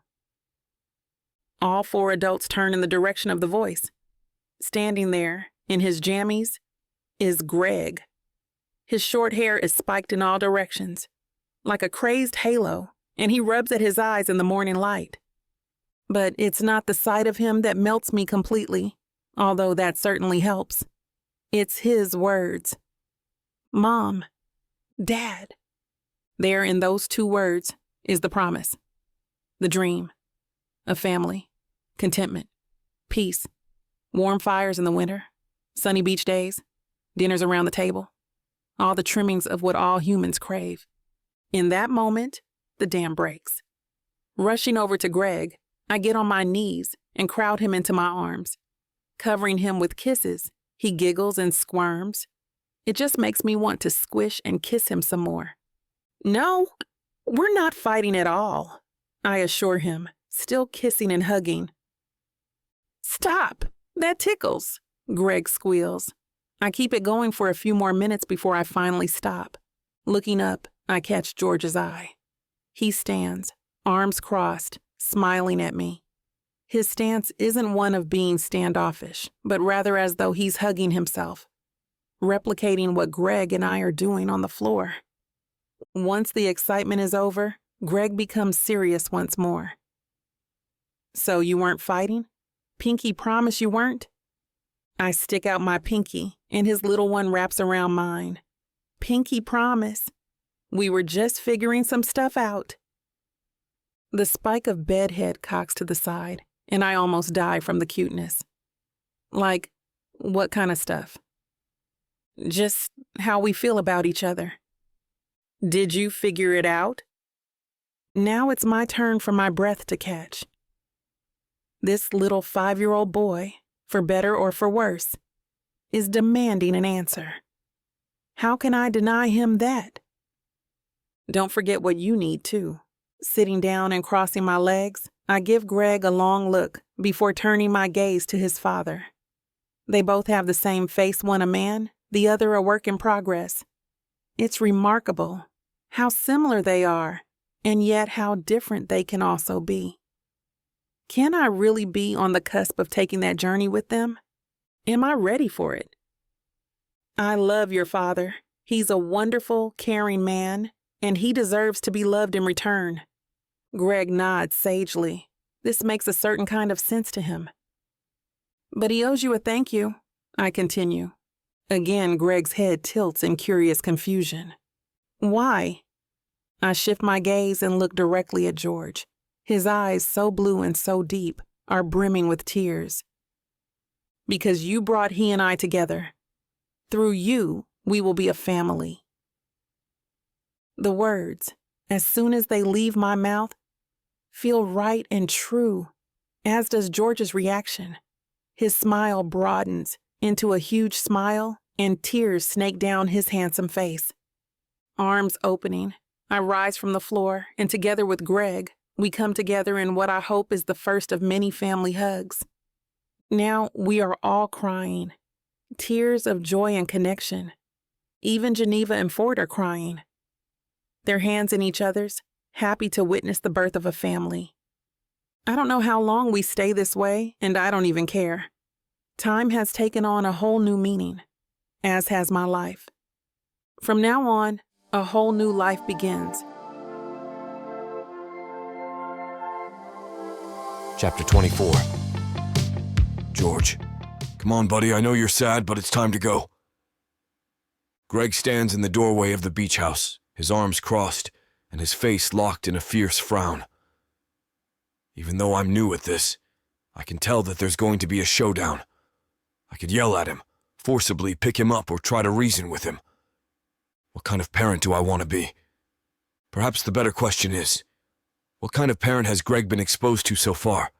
All four adults turn in the direction of the voice. Standing there, in his jammies, is Greg. His short hair is spiked in all directions, like a crazed halo, and he rubs at his eyes in the morning light. But it's not the sight of him that melts me completely, although that certainly helps. It's his words. Mom, Dad. There in those two words is the promise, the dream, a family, contentment, peace, warm fires in the winter, sunny beach days, dinners around the table, all the trimmings of what all humans crave. In that moment, the dam breaks. Rushing over to Greg, I get on my knees and crowd him into my arms. Covering him with kisses, he giggles and squirms. It just makes me want to squish and kiss him some more. No, we're not fighting at all, I assure him, still kissing and hugging. Stop! That tickles, Greg squeals. I keep it going for a few more minutes before I finally stop. Looking up, I catch George's eye. He stands, arms crossed, smiling at me. His stance isn't one of being standoffish, but rather as though he's hugging himself, replicating what Greg and I are doing on the floor. Once the excitement is over, Greg becomes serious once more. So you weren't fighting? Pinky promise you weren't? I stick out my pinky, and his little one wraps around mine. Pinky promise. We were just figuring some stuff out. The spike of bedhead cocks to the side, and I almost die from the cuteness. Like, what kind of stuff? Just how we feel about each other. Did you figure it out? Now it's my turn for my breath to catch. This little 5-year-old boy, for better or for worse, is demanding an answer. How can I deny him that? Don't forget what you need, too. Sitting down and crossing my legs, I give Greg a long look before turning my gaze to his father. They both have the same face, one a man, the other a work in progress. It's remarkable how similar they are, and yet how different they can also be. Can I really be on the cusp of taking that journey with them? Am I ready for it? I love your father. He's a wonderful, caring man, and he deserves to be loved in return. Greg nods sagely. This makes a certain kind of sense to him. But he owes you a thank you, I continue. Again, Greg's head tilts in curious confusion. Why? I shift my gaze and look directly at George. His eyes, so blue and so deep, are brimming with tears. Because you brought he and I together. Through you, we will be a family. The words, as soon as they leave my mouth, feel right and true, as does George's reaction. His smile broadens into a huge smile, and tears snake down his handsome face. Arms opening, I rise from the floor, and together with Greg, we come together in what I hope is the first of many family hugs. Now we are all crying, tears of joy and connection. Even Geneva and Ford are crying. Their hands in each other's, happy to witness the birth of a family. I don't know how long we stay this way, and I don't even care. Time has taken on a whole new meaning, as has my life. From now on, a whole new life begins. Chapter 24. George, come on, buddy, I know you're sad, but it's time to go. Greg stands in the doorway of the beach house, his arms crossed, and his face locked in a fierce frown. Even though I'm new at this, I can tell that there's going to be a showdown. I could yell at him, forcibly pick him up, or try to reason with him. What kind of parent do I want to be? Perhaps the better question is, what kind of parent has Greg been exposed to so far?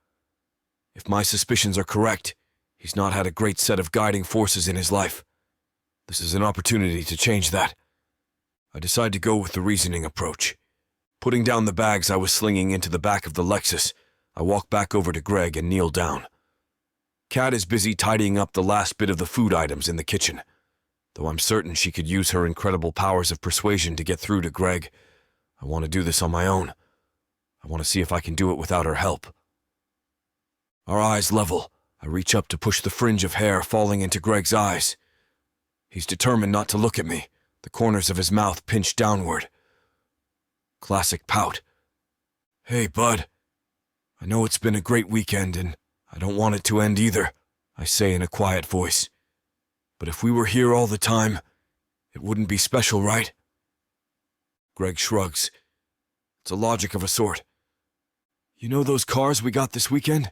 If my suspicions are correct, he's not had a great set of guiding forces in his life. This is an opportunity to change that. I decide to go with the reasoning approach. Putting down the bags I was slinging into the back of the Lexus, I walk back over to Greg and kneel down. Kat is busy tidying up the last bit of the food items in the kitchen. Though I'm certain she could use her incredible powers of persuasion to get through to Greg, I want to do this on my own. I want to see if I can do it without her help. Our eyes level. I reach up to push the fringe of hair falling into Greg's eyes. He's determined not to look at me, the corners of his mouth pinched downward. Classic pout. Hey, bud. I know it's been a great weekend, and I don't want it to end either, I say in a quiet voice. But if we were here all the time, it wouldn't be special, right? Greg shrugs. It's a logic of a sort. You know those cars we got this weekend?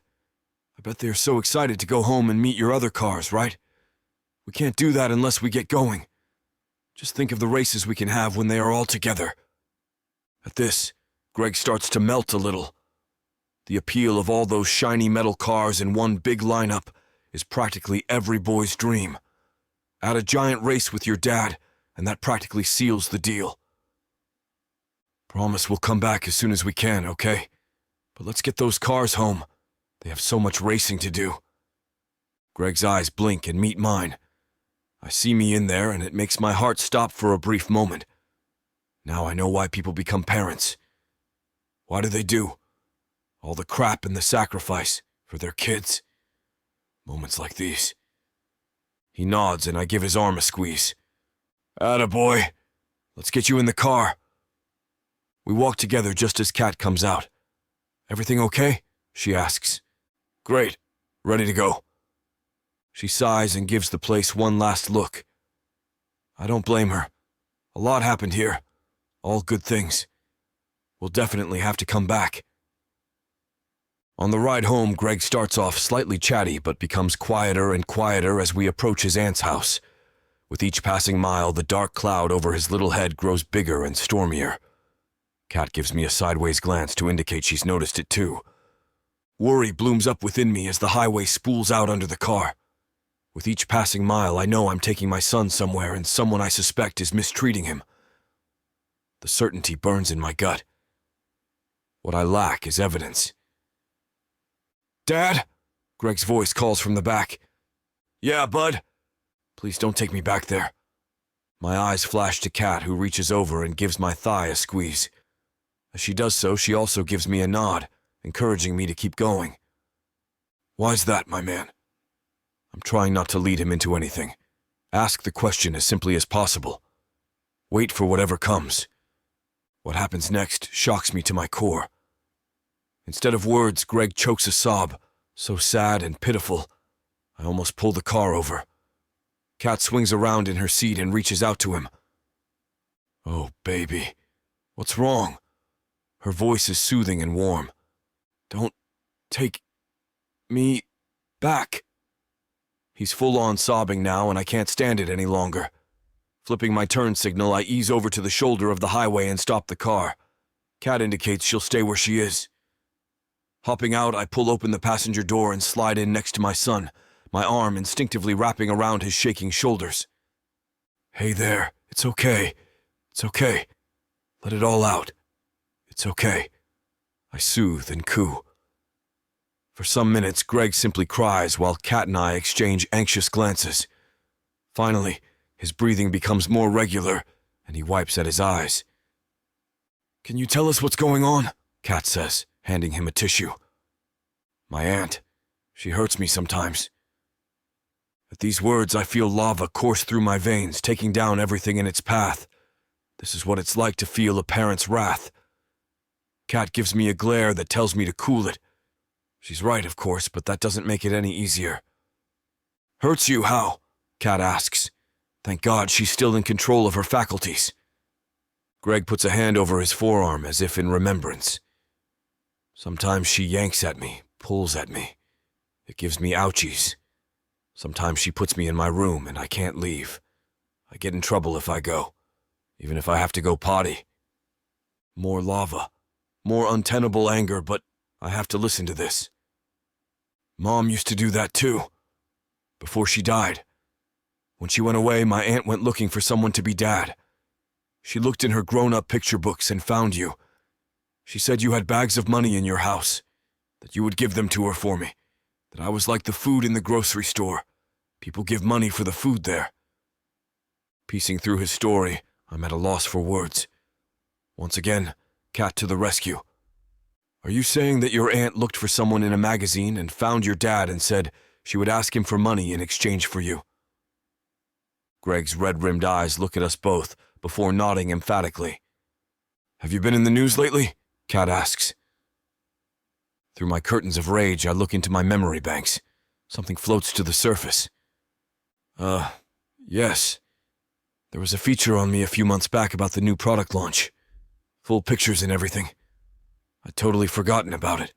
I bet they're so excited to go home and meet your other cars, right? We can't do that unless we get going. Just think of the races we can have when they are all together. At this, Greg starts to melt a little. The appeal of all those shiny metal cars in one big lineup is practically every boy's dream. Add a giant race with your dad, and that practically seals the deal. Promise we'll come back as soon as we can, okay? But let's get those cars home. They have so much racing to do. Greg's eyes blink and meet mine. I see me in there, and it makes my heart stop for a brief moment. Now I know why people become parents. Why do they do? All the crap and the sacrifice for their kids. Moments like these. He nods and I give his arm a squeeze. Attaboy. Let's get you in the car. We walk together just as Kat comes out. Everything okay? She asks. Great. Ready to go. She sighs and gives the place one last look. I don't blame her. A lot happened here. All good things. We'll definitely have to come back. On the ride home, Greg starts off slightly chatty but becomes quieter and quieter as we approach his aunt's house. With each passing mile, the dark cloud over his little head grows bigger and stormier. Kat gives me a sideways glance to indicate she's noticed it too. Worry blooms up within me as the highway spools out under the car. With each passing mile, I know I'm taking my son somewhere and someone I suspect is mistreating him. The certainty burns in my gut. What I lack is evidence. Dad? Greg's voice calls from the back. Yeah, bud? Please don't take me back there. My eyes flash to Kat, who reaches over and gives my thigh a squeeze. As she does so, she also gives me a nod, encouraging me to keep going. Why's that, my man? I'm trying not to lead him into anything. Ask the question as simply as possible. Wait for whatever comes. What happens next shocks me to my core. Instead of words, Greg chokes a sob, so sad and pitiful, I almost pull the car over. Kat swings around in her seat and reaches out to him. Oh, baby. What's wrong? Her voice is soothing and warm. Don't take me back. He's full-on sobbing now, and I can't stand it any longer. Flipping my turn signal, I ease over to the shoulder of the highway and stop the car. Kat indicates she'll stay where she is. Hopping out, I pull open the passenger door and slide in next to my son, my arm instinctively wrapping around his shaking shoulders. Hey there, it's okay. It's okay. Let it all out. It's okay. I soothe and coo. For some minutes, Greg simply cries while Kat and I exchange anxious glances. Finally, his breathing becomes more regular, and he wipes at his eyes. Can you tell us what's going on? Kat says, handing him a tissue. My aunt. She hurts me sometimes. At these words, I feel lava course through my veins, taking down everything in its path. This is what it's like to feel a parent's wrath. Kat gives me a glare that tells me to cool it. She's right, of course, but that doesn't make it any easier. Hurts you how? Kat asks. Thank God she's still in control of her faculties. Greg puts a hand over his forearm as if in remembrance. Sometimes she yanks at me, pulls at me. It gives me ouchies. Sometimes she puts me in my room and I can't leave. I get in trouble if I go, even if I have to go potty. More lava, more untenable anger, but I have to listen to this. Mom used to do that too, before she died. When she went away, my aunt went looking for someone to be dad. She looked in her grown-up picture books and found you. She said you had bags of money in your house, that you would give them to her for me, that I was like the food in the grocery store. People give money for the food there. Piecing through his story, I'm at a loss for words. Once again, Kat to the rescue. Are you saying that your aunt looked for someone in a magazine and found your dad and said she would ask him for money in exchange for you? Greg's red-rimmed eyes look at us both before nodding emphatically. Have you been in the news lately? Kat asks. Through my curtains of rage, I look into my memory banks. Something floats to the surface. Yes. There was a feature on me a few months back about the new product launch. Full pictures and everything. I'd totally forgotten about it.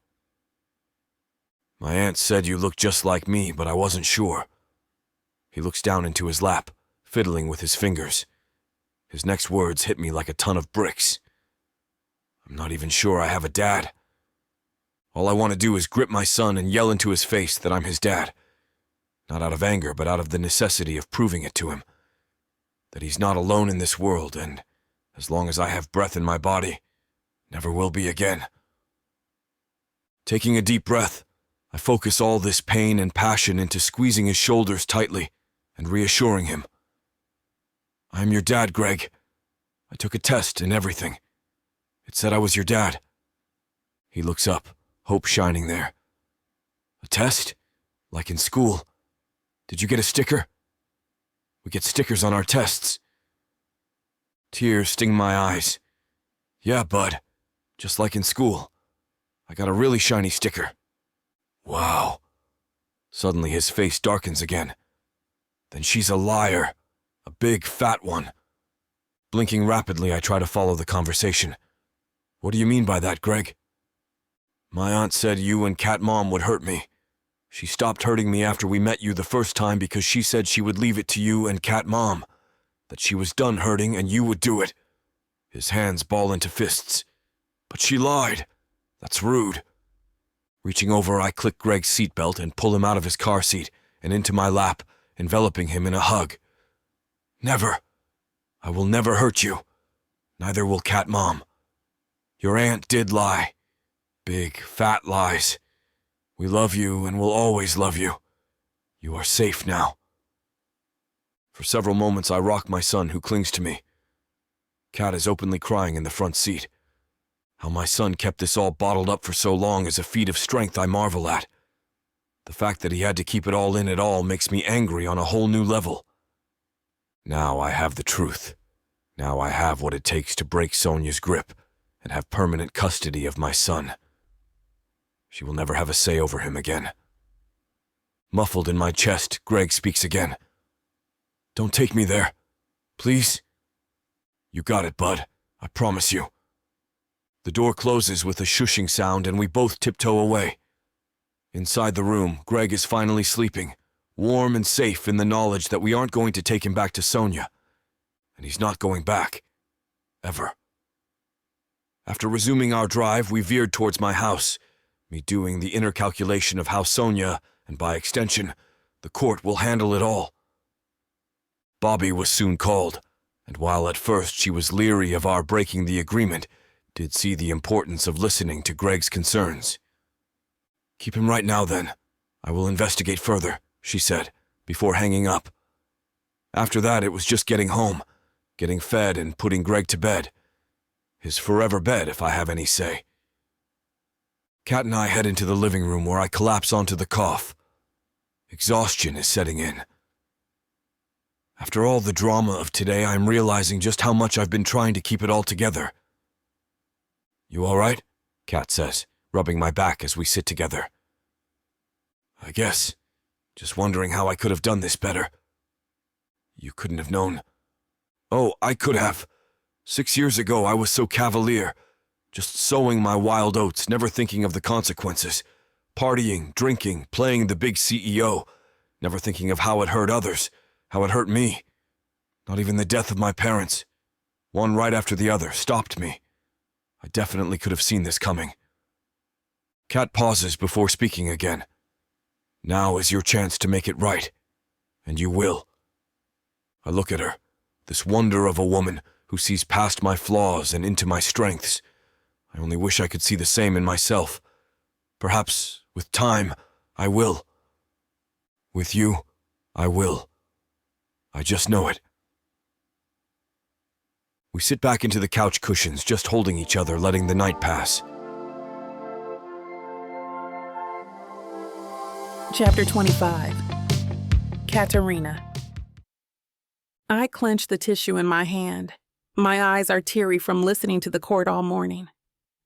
My aunt said you looked just like me, but I wasn't sure. He looks down into his lap, fiddling with his fingers. His next words hit me like a ton of bricks. I'm not even sure I have a dad. All I want to do is grip my son and yell into his face that I'm his dad. Not out of anger, but out of the necessity of proving it to him. That he's not alone in this world, and as long as I have breath in my body, never will be again. Taking a deep breath, I focus all this pain and passion into squeezing his shoulders tightly and reassuring him. I am your dad, Greg. I took a test and everything. It said I was your dad. He looks up, hope shining there. A test? Like in school. Did you get a sticker? We get stickers on our tests. Tears sting my eyes. Yeah, bud. Just like in school. I got a really shiny sticker. Wow. Suddenly his face darkens again. Then she's a liar. A big, fat one. Blinking rapidly, I try to follow the conversation. What do you mean by that, Greg? My aunt said you and Cat Mom would hurt me. She stopped hurting me after we met you the first time because she said she would leave it to you and Cat Mom. That she was done hurting and you would do it. His hands ball into fists. But she lied. That's rude. Reaching over, I click Greg's seatbelt and pull him out of his car seat and into my lap, enveloping him in a hug. Never. I will never hurt you. Neither will Cat Mom. Your aunt did lie. Big, fat lies. We love you and will always love you. You are safe now. For several moments I rock my son, who clings to me. Cat is openly crying in the front seat. How my son kept this all bottled up for so long is a feat of strength I marvel at. The fact that he had to keep it all in at all makes me angry on a whole new level. Now I have the truth. Now I have what it takes to break Sonia's grip and have permanent custody of my son. She will never have a say over him again. Muffled in my chest, Greg speaks again. Don't take me there. Please? You got it, bud. I promise you. The door closes with a shushing sound and we both tiptoe away. Inside the room, Greg is finally sleeping, warm and safe in the knowledge that we aren't going to take him back to Sonia. And he's not going back. Ever. After resuming our drive, we veered towards my house, me doing the inner calculation of how Sonia, and by extension, the court will handle it all. Bobby was soon called, and while at first she was leery of our breaking the agreement, did see the importance of listening to Greg's concerns. Keep him right now, then. I will investigate further, she said, before hanging up. After that, it was just getting home, getting fed and putting Greg to bed. His forever bed, if I have any say. Kat and I head into the living room where I collapse onto the cough. Exhaustion is setting in. After all the drama of today, I'm realizing just how much I've been trying to keep it all together. You all right? Kat says, rubbing my back as we sit together. I guess. Just wondering how I could have done this better. You couldn't have known. Oh, I could have. 6 years ago, I was so cavalier. Just sowing my wild oats, never thinking of the consequences. Partying, drinking, playing the big CEO. Never thinking of how it hurt others, how it hurt me. Not even the death of my parents. One right after the other stopped me. I definitely could have seen this coming. Kat pauses before speaking again. Now is your chance to make it right. And you will. I look at her, this wonder of a woman who sees past my flaws and into my strengths. I only wish I could see the same in myself. Perhaps, with time, I will. With you, I will. I just know it. We sit back into the couch cushions, just holding each other, letting the night pass. Chapter 25. Katarina. I clench the tissue in my hand. My eyes are teary from listening to the court all morning.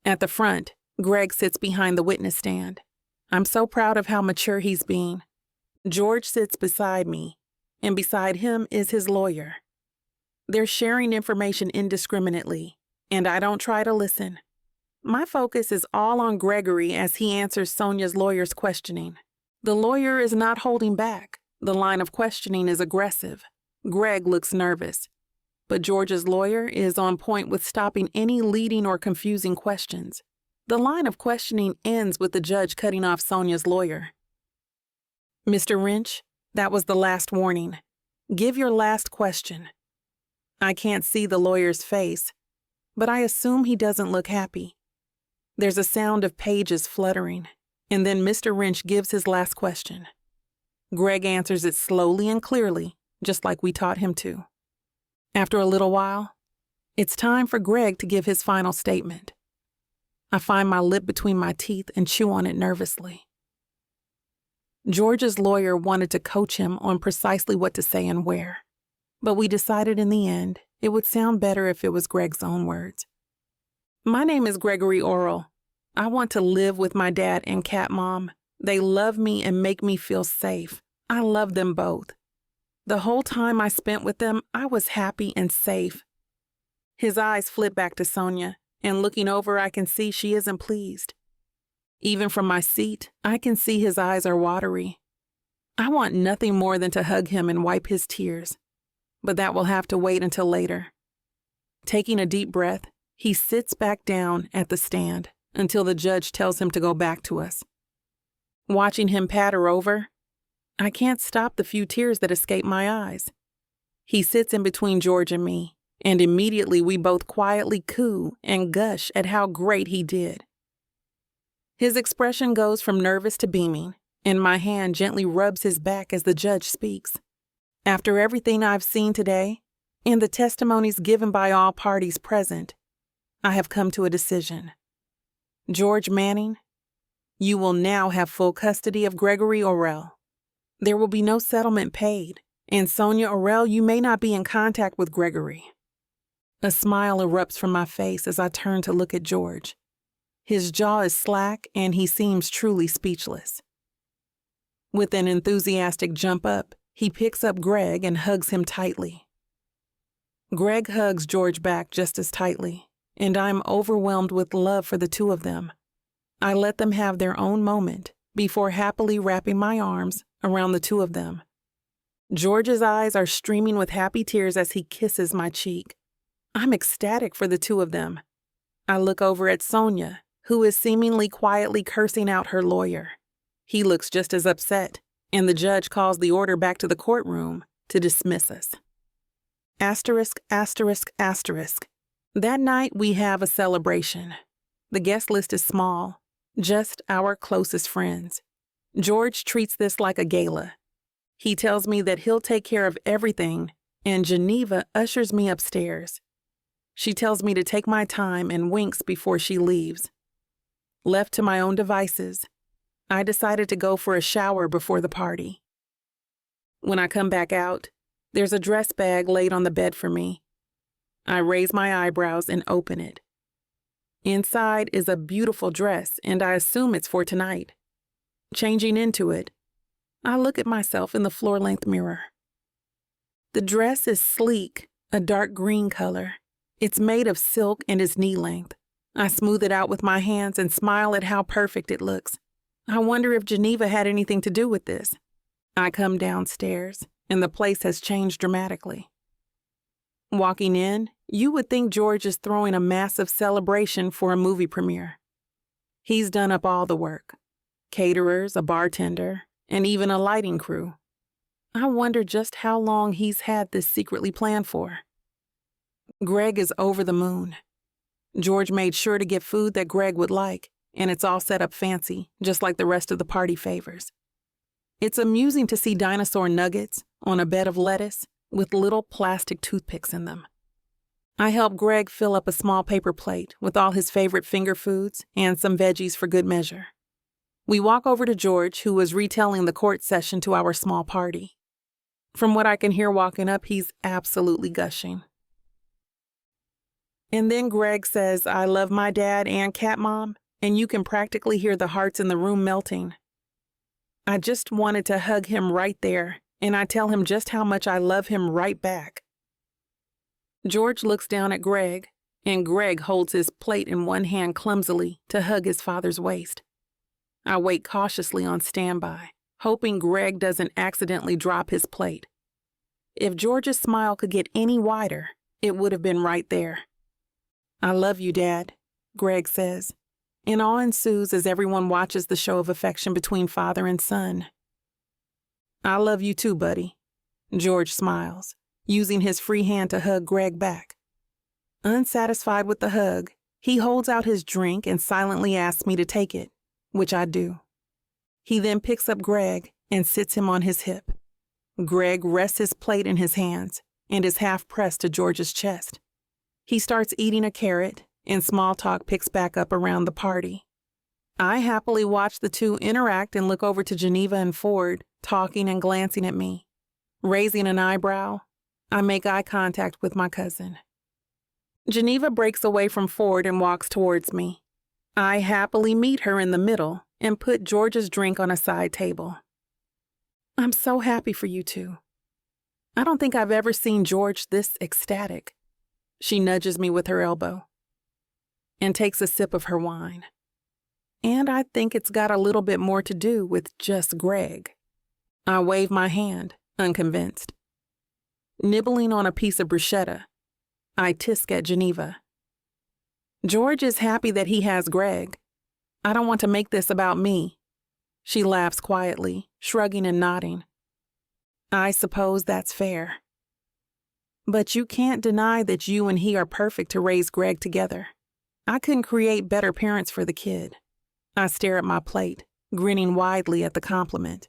At the front, Greg sits behind the witness stand. I'm so proud of how mature he's being. George sits beside me, and beside him is his lawyer. They're sharing information indiscriminately, and I don't try to listen. My focus is all on Gregory as he answers Sonia's lawyer's questioning. The lawyer is not holding back. The line of questioning is aggressive. Greg looks nervous, but George's lawyer is on point with stopping any leading or confusing questions. The line of questioning ends with the judge cutting off Sonia's lawyer. Mr. Wrench, That was the last warning. Give your last question. I can't see the lawyer's face, but I assume he doesn't look happy. There's a sound of pages fluttering, and then Mr. Wrench gives his last question. Greg answers it slowly and clearly, just like we taught him to. After a little while, it's time for Greg to give his final statement. I find my lip between my teeth and chew on it nervously. George's lawyer wanted to coach him on precisely what to say and where, but we decided in the end it would sound better if it was Greg's own words. My name is Gregory Orrell. I want to live with my dad and Cat Mom. They love me and make me feel safe. I love them both. The whole time I spent with them, I was happy and safe. His eyes flip back to Sonia, and looking over, I can see she isn't pleased. Even from my seat, I can see his eyes are watery. I want nothing more than to hug him and wipe his tears, but that will have to wait until later. Taking a deep breath, he sits back down at the stand until the judge tells him to go back to us. Watching him patter over, I can't stop the few tears that escape my eyes. He sits in between George and me, and immediately we both quietly coo and gush at how great he did. His expression goes from nervous to beaming, and my hand gently rubs his back as the judge speaks. After everything I've seen today, and the testimonies given by all parties present, I have come to a decision. George Manning, you will now have full custody of Gregory Orrell. There will be no settlement paid, and Sonia Orrell, you may not be in contact with Gregory. A smile erupts from my face as I turn to look at George. His jaw is slack and he seems truly speechless. With an enthusiastic jump up, he picks up Greg and hugs him tightly. Greg hugs George back just as tightly, and I'm overwhelmed with love for the two of them. I let them have their own moment before happily wrapping my arms around the two of them. George's eyes are streaming with happy tears as he kisses my cheek. I'm ecstatic for the two of them. I look over at Sonia, who is seemingly quietly cursing out her lawyer. He looks just as upset, and the judge calls the order back to the courtroom to dismiss us. Asterisk, asterisk, asterisk. That night we have a celebration. The guest list is small, just our closest friends. George treats this like a gala. He tells me that he'll take care of everything, and Geneva ushers me upstairs. She tells me to take my time and winks before she leaves. Left to my own devices, I decided to go for a shower before the party. When I come back out, there's a dress bag laid on the bed for me. I raise my eyebrows and open it. Inside is a beautiful dress, and I assume it's for tonight. Changing into it, I look at myself in the floor-length mirror. The dress is sleek, a dark green color. It's made of silk and is knee-length. I smooth it out with my hands and smile at how perfect it looks. I wonder if Geneva had anything to do with this. I come downstairs, and the place has changed dramatically. Walking in, you would think George is throwing a massive celebration for a movie premiere. He's done up all the work. Caterers, a bartender, and even a lighting crew. I wonder just how long he's had this secretly planned for. Greg is over the moon. George made sure to get food that Greg would like, and it's all set up fancy, just like the rest of the party favors. It's amusing to see dinosaur nuggets on a bed of lettuce with little plastic toothpicks in them. I help Greg fill up a small paper plate with all his favorite finger foods and some veggies for good measure. We walk over to George, who was retelling the court session to our small party. From what I can hear walking up, he's absolutely gushing. And then Greg says, "I love my dad and Cat Mom," and you can practically hear the hearts in the room melting. I just wanted to hug him right there, and I tell him just how much I love him right back. George looks down at Greg, and Greg holds his plate in one hand clumsily to hug his father's waist. I wait cautiously on standby, hoping Greg doesn't accidentally drop his plate. If George's smile could get any wider, it would have been right there. "I love you, Dad," Greg says, and awe ensues as everyone watches the show of affection between father and son. I love you too, buddy. George smiles, using his free hand to hug Greg back. Unsatisfied with the hug, he holds out his drink and silently asks me to take it, which I do. He then picks up Greg and sits him on his hip. Greg rests his plate in his hands and is half pressed to George's chest. He starts eating a carrot, and small talk picks back up around the party. I happily watch the two interact and look over to Geneva and Ford, talking and glancing at me. Raising an eyebrow, I make eye contact with my cousin. Geneva breaks away from Ford and walks towards me. I happily meet her in the middle and put George's drink on a side table. I'm so happy for you two. I don't think I've ever seen George this ecstatic. She nudges me with her elbow and takes a sip of her wine. And I think it's got a little bit more to do with just Greg. I wave my hand, unconvinced. Nibbling on a piece of bruschetta, I tisk at Geneva. George is happy that he has Greg. I don't want to make this about me. She laughs quietly, shrugging and nodding. I suppose that's fair. But you can't deny that you and he are perfect to raise Greg together. I couldn't create better parents for the kid. I stare at my plate, grinning widely at the compliment.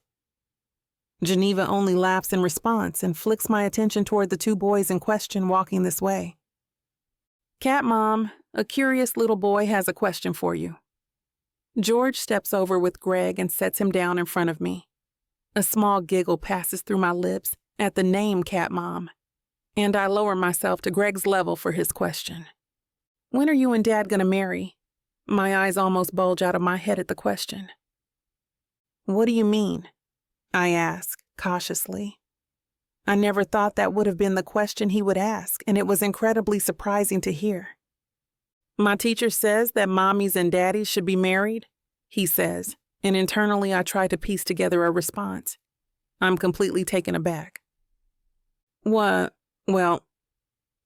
Geneva only laughs in response and flicks my attention toward the two boys in question walking this way. Cat Mom, a curious little boy has a question for you. George steps over with Greg and sets him down in front of me. A small giggle passes through my lips at the name Cat Mom, and I lower myself to Greg's level for his question. When are you and Dad gonna marry? My eyes almost bulge out of my head at the question. What do you mean? I ask, cautiously. I never thought that would have been the question he would ask, and it was incredibly surprising to hear. My teacher says that mommies and daddies should be married, he says, and internally I try to piece together a response. I'm completely taken aback. What? Well,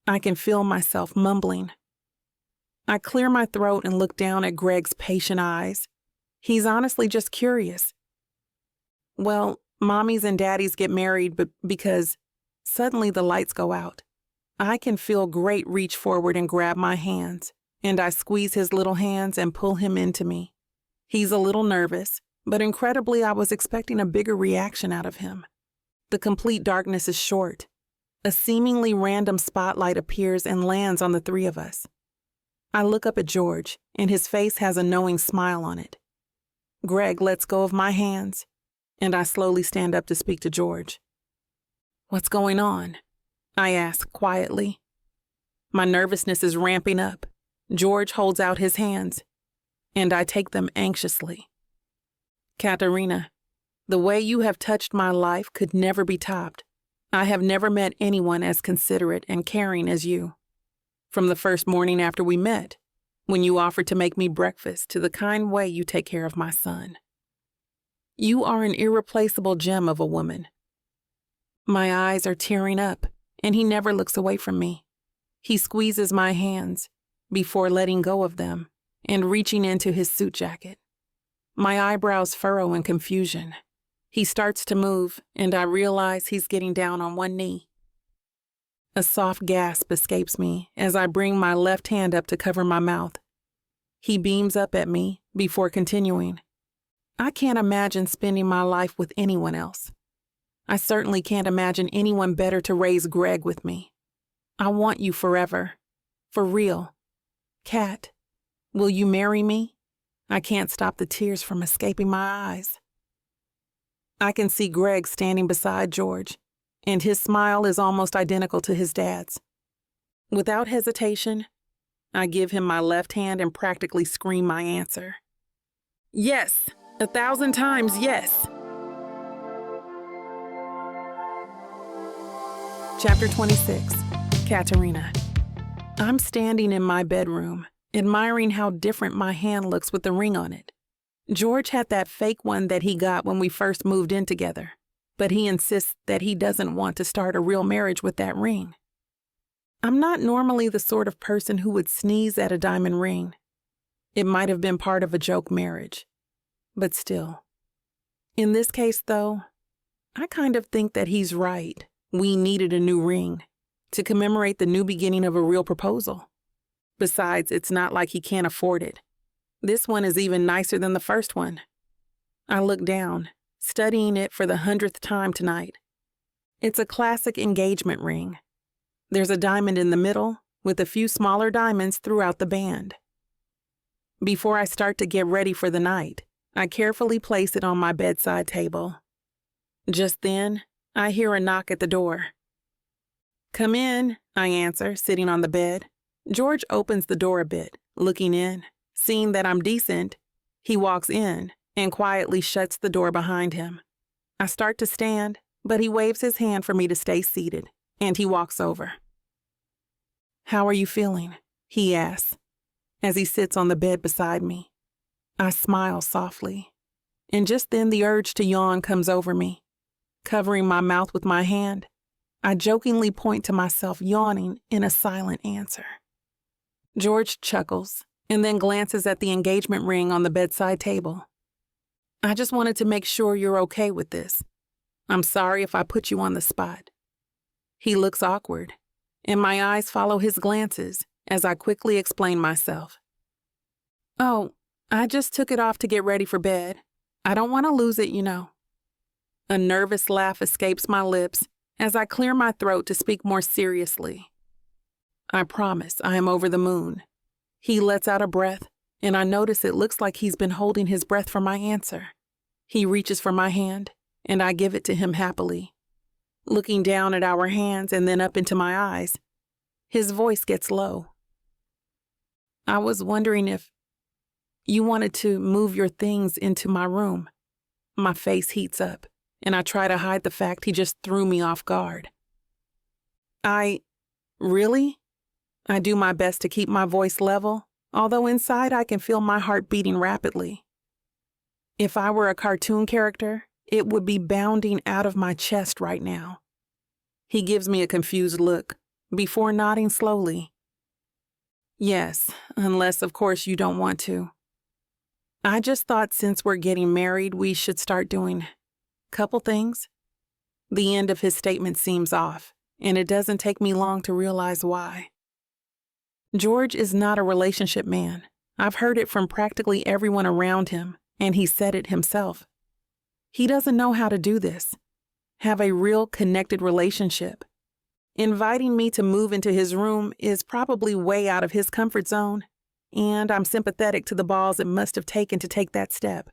I can feel myself mumbling. I clear my throat and look down at Greg's patient eyes. He's honestly just curious. Well, mommies and daddies get married because suddenly the lights go out. I can feel Great reach forward and grab my hands, and I squeeze his little hands and pull him into me. He's a little nervous, but incredibly I was expecting a bigger reaction out of him. The complete darkness is short. A seemingly random spotlight appears and lands on the three of us. I look up at George, and his face has a knowing smile on it. Greg lets go of my hands, and I slowly stand up to speak to George. What's going on? I ask quietly. My nervousness is ramping up. George holds out his hands, and I take them anxiously. Katarina, the way you have touched my life could never be topped. I have never met anyone as considerate and caring as you. From the first morning after we met, when you offered to make me breakfast, to the kind way you take care of my son. You are an irreplaceable gem of a woman. My eyes are tearing up, and he never looks away from me. He squeezes my hands before letting go of them and reaching into his suit jacket. My eyebrows furrow in confusion. He starts to move, and I realize he's getting down on one knee. A soft gasp escapes me as I bring my left hand up to cover my mouth. He beams up at me before continuing. I can't imagine spending my life with anyone else. I certainly can't imagine anyone better to raise Greg with me. I want you forever. For real. Kat, will you marry me? I can't stop the tears from escaping my eyes. I can see Greg standing beside George, and his smile is almost identical to his dad's. Without hesitation, I give him my left hand and practically scream my answer. Yes, 1,000 times yes. Chapter 26, Katarina. I'm standing in my bedroom, admiring how different my hand looks with the ring on it. George had that fake one that he got when we first moved in together, but he insists that he doesn't want to start a real marriage with that ring. I'm not normally the sort of person who would sneeze at a diamond ring. It might have been part of a joke marriage, but still. In this case, though, I kind of think that he's right. We needed a new ring to commemorate the new beginning of a real proposal. Besides, it's not like he can't afford it. This one is even nicer than the first one. I look down, studying it for the 100th time tonight. It's a classic engagement ring. There's a diamond in the middle, with a few smaller diamonds throughout the band. Before I start to get ready for the night, I carefully place it on my bedside table. Just then, I hear a knock at the door. "Come in," I answer, sitting on the bed. George opens the door a bit, looking in. Seeing that I'm decent, he walks in and quietly shuts the door behind him. I start to stand, but he waves his hand for me to stay seated, and he walks over. "How are you feeling?" he asks, as he sits on the bed beside me. I smile softly, and just then the urge to yawn comes over me. Covering my mouth with my hand, I jokingly point to myself yawning in a silent answer. George chuckles and then glances at the engagement ring on the bedside table. "I just wanted to make sure you're okay with this. I'm sorry if I put you on the spot." He looks awkward, and my eyes follow his glances as I quickly explain myself. "Oh, I just took it off to get ready for bed. I don't want to lose it, you know." A nervous laugh escapes my lips as I clear my throat to speak more seriously. "I promise I am over the moon." He lets out a breath, and I notice it looks like he's been holding his breath for my answer. He reaches for my hand, and I give it to him happily. Looking down at our hands and then up into my eyes, his voice gets low. "I was wondering if you wanted to move your things into my room." My face heats up, and I try to hide the fact he just threw me off guard. Really?" I do my best to keep my voice level, although inside I can feel my heart beating rapidly. If I were a cartoon character, it would be bounding out of my chest right now. He gives me a confused look, before nodding slowly. "Yes, unless of course you don't want to. I just thought since we're getting married, we should start doing couple things." The end of his statement seems off, and it doesn't take me long to realize why. George is not a relationship man. I've heard it from practically everyone around him, and he said it himself. He doesn't know how to do this. Have a real connected relationship. Inviting me to move into his room is probably way out of his comfort zone, and I'm sympathetic to the balls it must have taken to take that step.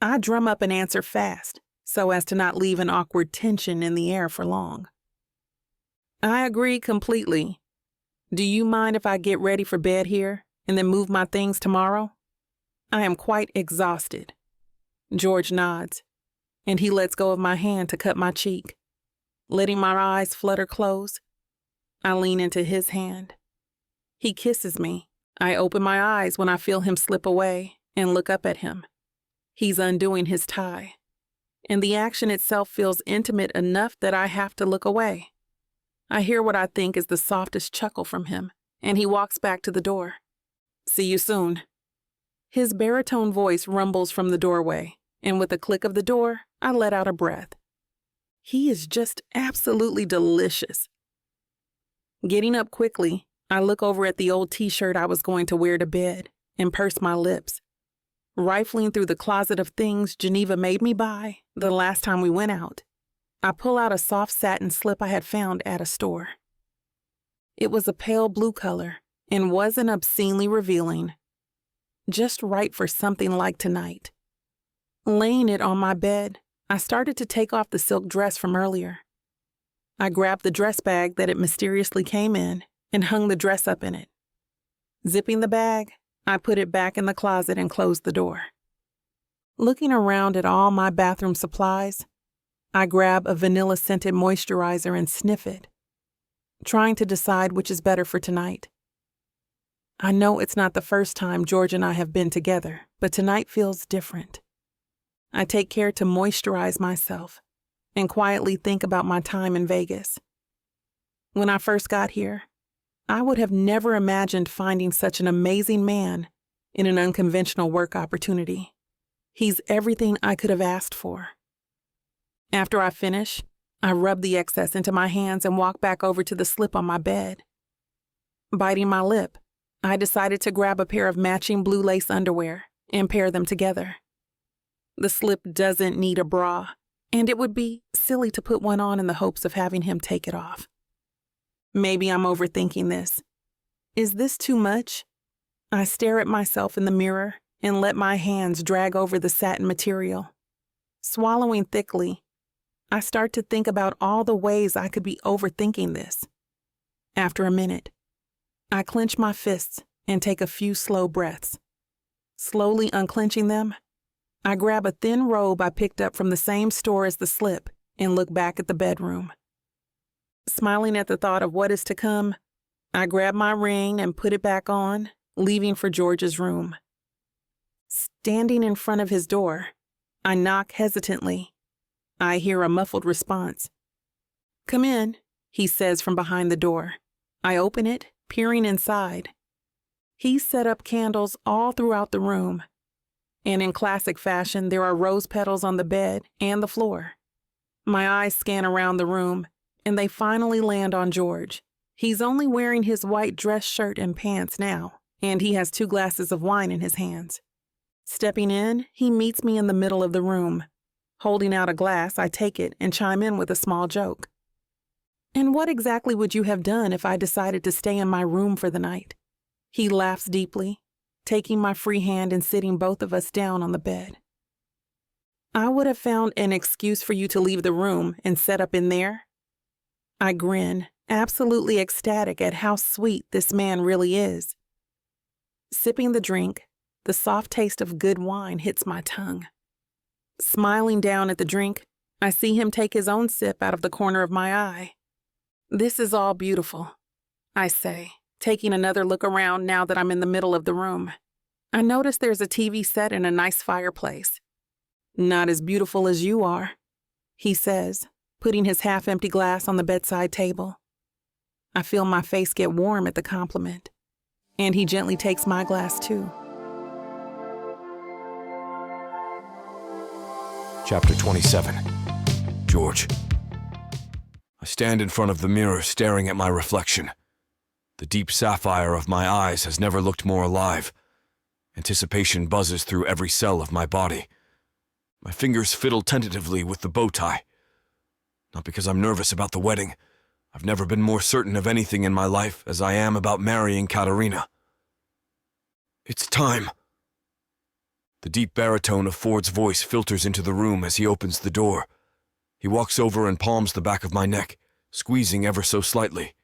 I drum up an answer fast, so as to not leave an awkward tension in the air for long. "I agree completely. Do you mind if I get ready for bed here and then move my things tomorrow? I am quite exhausted." George nods, and he lets go of my hand to cut my cheek. Letting my eyes flutter close, I lean into his hand. He kisses me. I open my eyes when I feel him slip away and look up at him. He's undoing his tie, and the action itself feels intimate enough that I have to look away. I hear what I think is the softest chuckle from him, and he walks back to the door. "See you soon." His baritone voice rumbles from the doorway, and with a click of the door, I let out a breath. He is just absolutely delicious. Getting up quickly, I look over at the old t-shirt I was going to wear to bed and purse my lips. Rifling through the closet of things Geneva made me buy the last time we went out, I pull out a soft satin slip I had found at a store. It was a pale blue color and wasn't obscenely revealing. Just right for something like tonight. Laying it on my bed, I started to take off the silk dress from earlier. I grabbed the dress bag that it mysteriously came in and hung the dress up in it. Zipping the bag, I put it back in the closet and closed the door. Looking around at all my bathroom supplies, I grab a vanilla-scented moisturizer and sniff it, trying to decide which is better for tonight. I know it's not the first time George and I have been together, but tonight feels different. I take care to moisturize myself and quietly think about my time in Vegas. When I first got here, I would have never imagined finding such an amazing man in an unconventional work opportunity. He's everything I could have asked for. After I finish, I rub the excess into my hands and walk back over to the slip on my bed. Biting my lip, I decided to grab a pair of matching blue lace underwear and pair them together. The slip doesn't need a bra, and it would be silly to put one on in the hopes of having him take it off. Maybe I'm overthinking this. Is this too much? I stare at myself in the mirror and let my hands drag over the satin material. Swallowing thickly, I start to think about all the ways I could be overthinking this. After a minute, I clench my fists and take a few slow breaths. Slowly unclenching them, I grab a thin robe I picked up from the same store as the slip and look back at the bedroom. Smiling at the thought of what is to come, I grab my ring and put it back on, leaving for George's room. Standing in front of his door, I knock hesitantly. I hear a muffled response. "Come in," he says from behind the door. I open it, peering inside. He's set up candles all throughout the room, and in classic fashion, there are rose petals on the bed and the floor. My eyes scan around the room, and they finally land on George. He's only wearing his white dress shirt and pants now, and he has 2 glasses of wine in his hands. Stepping in, he meets me in the middle of the room. Holding out a glass, I take it and chime in with a small joke. "And what exactly would you have done if I decided to stay in my room for the night?" He laughs deeply, taking my free hand and sitting both of us down on the bed. "I would have found an excuse for you to leave the room and set up in there." I grin, absolutely ecstatic at how sweet this man really is. Sipping the drink, the soft taste of good wine hits my tongue. Smiling down at the drink, I see him take his own sip out of the corner of my eye. "This is all beautiful," I say, taking another look around now that I'm in the middle of the room. I notice there's a TV set and a nice fireplace. "Not as beautiful as you are," he says, putting his half-empty glass on the bedside table. I feel my face get warm at the compliment, and he gently takes my glass too. Chapter 27. George. I stand in front of the mirror staring at my reflection. The deep sapphire of my eyes has never looked more alive. Anticipation buzzes through every cell of my body. My fingers fiddle tentatively with the bow tie. Not because I'm nervous about the wedding. I've never been more certain of anything in my life as I am about marrying Katarina. It's time. The deep baritone of Ford's voice filters into the room as he opens the door. He walks over and palms the back of my neck, squeezing ever so slightly.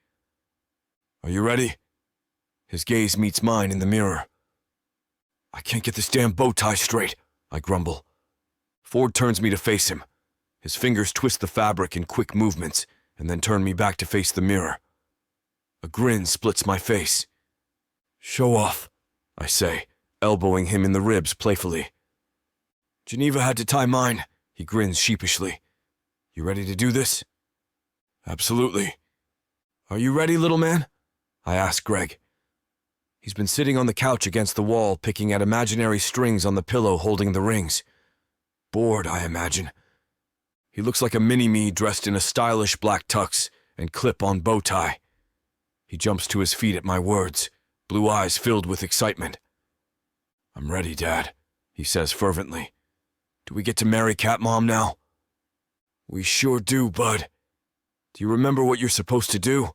"Are you ready?" His gaze meets mine in the mirror. "I can't get this damn bow tie straight," I grumble. Ford turns me to face him. His fingers twist the fabric in quick movements and then turn me back to face the mirror. A grin splits my face. "Show off," I say, elbowing him in the ribs playfully. "Geneva had to tie mine," he grins sheepishly. "You ready to do this?" "Absolutely." "Are you ready, little man?" I ask Greg. He's been sitting on the couch against the wall, picking at imaginary strings on the pillow holding the rings. Bored, I imagine. He looks like a mini-me dressed in a stylish black tux and clip-on bow tie. He jumps to his feet at my words, blue eyes filled with excitement. "I'm ready, Dad," he says fervently. "Do we get to marry Cat Mom now?" "We sure do, bud. Do you remember what you're supposed to do?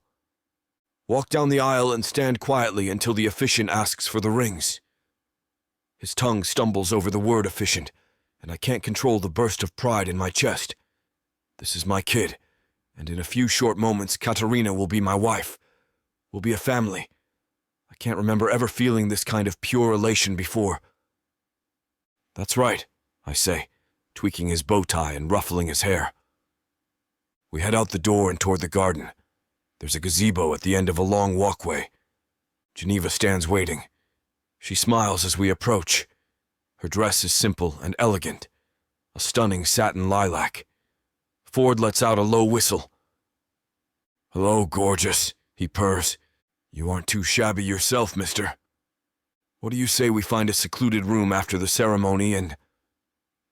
Walk down the aisle and stand quietly until the officiant asks for the rings." His tongue stumbles over the word officiant, and I can't control the burst of pride in my chest. This is my kid, and in a few short moments, Katarina will be my wife. We'll be a family. I can't remember ever feeling this kind of pure elation before. "That's right," I say, tweaking his bow tie and ruffling his hair. We head out the door and toward the garden. There's a gazebo at the end of a long walkway. Geneva stands waiting. She smiles as we approach. Her dress is simple and elegant, a stunning satin lilac. Ford lets out a low whistle. "Hello, gorgeous," he purrs. "You aren't too shabby yourself, mister. What do you say we find a secluded room after the ceremony and—"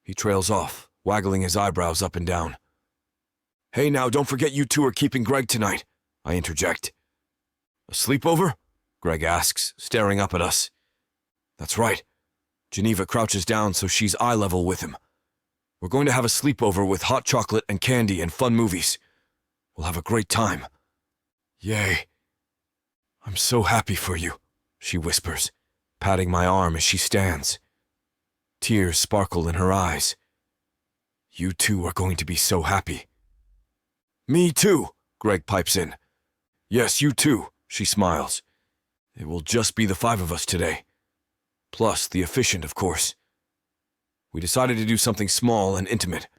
He trails off, waggling his eyebrows up and down. Hey now, don't forget you two are keeping Greg tonight, I interject. A sleepover? Greg asks, staring up at us. That's right. Geneva crouches down so she's eye level with him. We're going to have a sleepover with hot chocolate and candy and fun movies. We'll have a great time. Yay. I'm so happy for you, she whispers, patting my arm as she stands. Tears sparkle in her eyes. You two are going to be so happy. Me too, Greg pipes in. Yes, you too, she smiles. It will just be the 5 of us today. Plus the efficient, of course. We decided to do something small and intimate.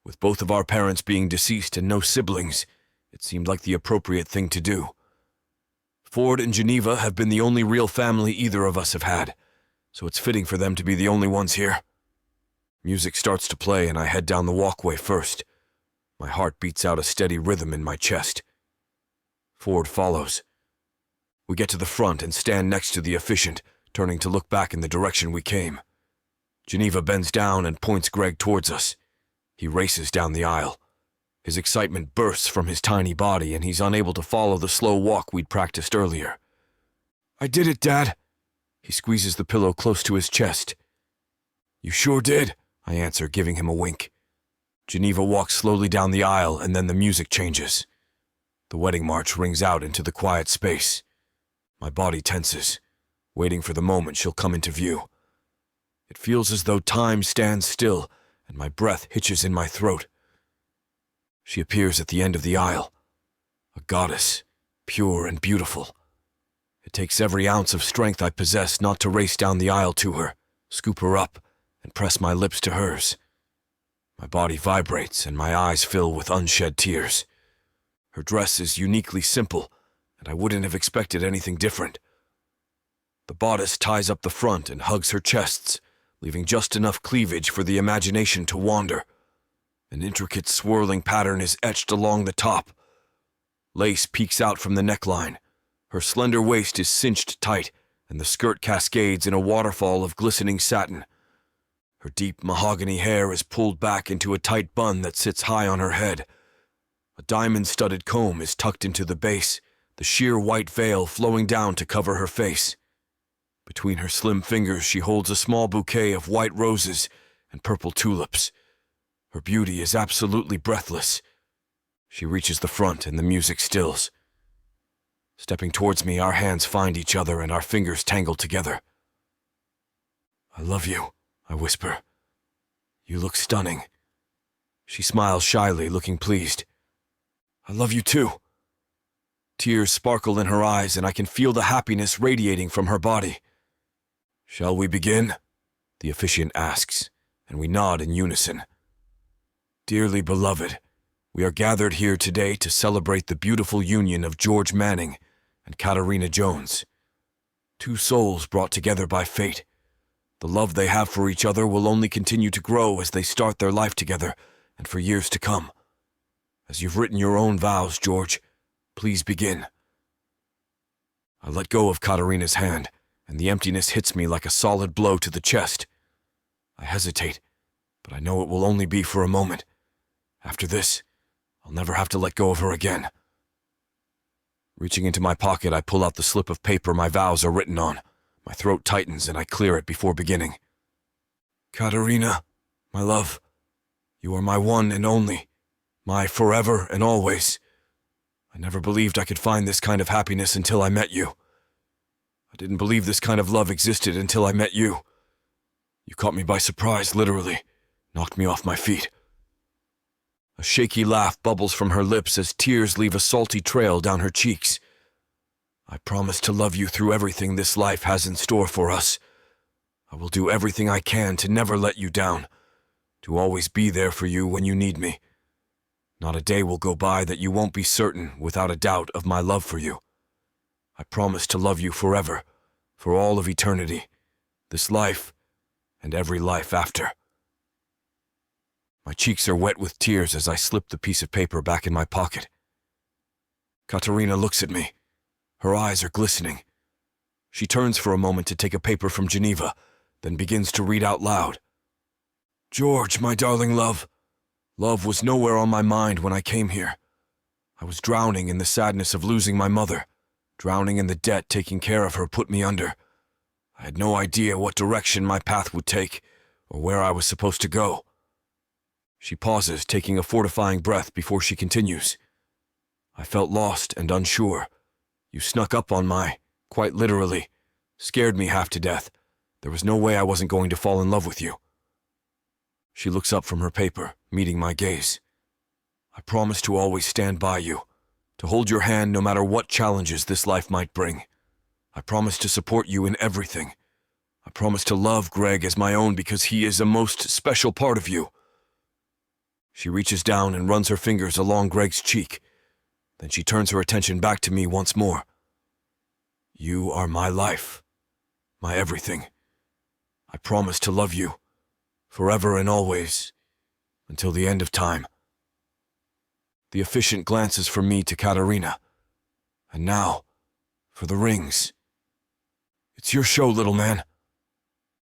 With both of our parents being deceased and no siblings, it seemed like the appropriate thing to do. Ford and Geneva have been the only real family either of us have had, so it's fitting for them to be the only ones here. Music starts to play and I head down the walkway first. My heart beats out a steady rhythm in my chest. Ford follows. We get to the front and stand next to the efficient, turning to look back in the direction we came. Geneva bends down and points Greg towards us. He races down the aisle. His excitement bursts from his tiny body and he's unable to follow the slow walk we'd practiced earlier. I did it, Dad. He squeezes the pillow close to his chest. You sure did, I answer, giving him a wink. Geneva walks slowly down the aisle and then the music changes. The wedding march rings out into the quiet space. My body tenses, waiting for the moment she'll come into view. It feels as though time stands still and my breath hitches in my throat. She appears at the end of the aisle, a goddess, pure and beautiful. It takes every ounce of strength I possess not to race down the aisle to her, scoop her up, and press my lips to hers. My body vibrates and my eyes fill with unshed tears. Her dress is uniquely simple, and I wouldn't have expected anything different. The bodice ties up the front and hugs her chests, leaving just enough cleavage for the imagination to wander. An intricate swirling pattern is etched along the top. Lace peeks out from the neckline. Her slender waist is cinched tight, and the skirt cascades in a waterfall of glistening satin. Her deep mahogany hair is pulled back into a tight bun that sits high on her head. A diamond-studded comb is tucked into the base, the sheer white veil flowing down to cover her face. Between her slim fingers she holds a small bouquet of white roses and purple tulips. Her beauty is absolutely breathless. She reaches the front and the music stills. Stepping towards me, our hands find each other and our fingers tangle together. I love you, I whisper. You look stunning. She smiles shyly, looking pleased. I love you too. Tears sparkle in her eyes and I can feel the happiness radiating from her body. Shall we begin? The officiant asks, and we nod in unison. Dearly beloved, we are gathered here today to celebrate the beautiful union of George Manning and Katarina Jones. 2 souls brought together by fate. The love they have for each other will only continue to grow as they start their life together and for years to come. As you've written your own vows, George, please begin. I let go of Katarina's hand, and the emptiness hits me like a solid blow to the chest. I hesitate, but I know it will only be for a moment. After this, I'll never have to let go of her again. Reaching into my pocket, I pull out the slip of paper my vows are written on. My throat tightens and I clear it before beginning. Katarina, my love, you are my one and only, my forever and always. I never believed I could find this kind of happiness until I met you. I didn't believe this kind of love existed until I met you. You caught me by surprise, literally, knocked me off my feet. A shaky laugh bubbles from her lips as tears leave a salty trail down her cheeks. I promise to love you through everything this life has in store for us. I will do everything I can to never let you down, to always be there for you when you need me. Not a day will go by that you won't be certain, without a doubt, of my love for you. I promise to love you forever, for all of eternity, this life, and every life after. My cheeks are wet with tears as I slip the piece of paper back in my pocket. Katarina looks at me. Her eyes are glistening. She turns for a moment to take a paper from Geneva, then begins to read out loud. George, my darling love, Love was nowhere on my mind when I came here. I was drowning in the sadness of losing my mother, drowning in the debt taking care of her put me under. I had no idea what direction my path would take, or where I was supposed to go. She pauses, taking a fortifying breath before she continues. I felt lost and unsure. You snuck up on quite literally, scared me half to death. There was no way I wasn't going to fall in love with you. She looks up from her paper, meeting my gaze. I promise to always stand by you, to hold your hand no matter what challenges this life might bring. I promise to support you in everything. I promise to love Greg as my own because he is a most special part of you. She reaches down and runs her fingers along Greg's cheek. Then she turns her attention back to me once more. You are my life, my everything. I promise to love you, forever and always, until the end of time. The efficient glances from me to Katarina. And now, for the rings. It's your show, little man.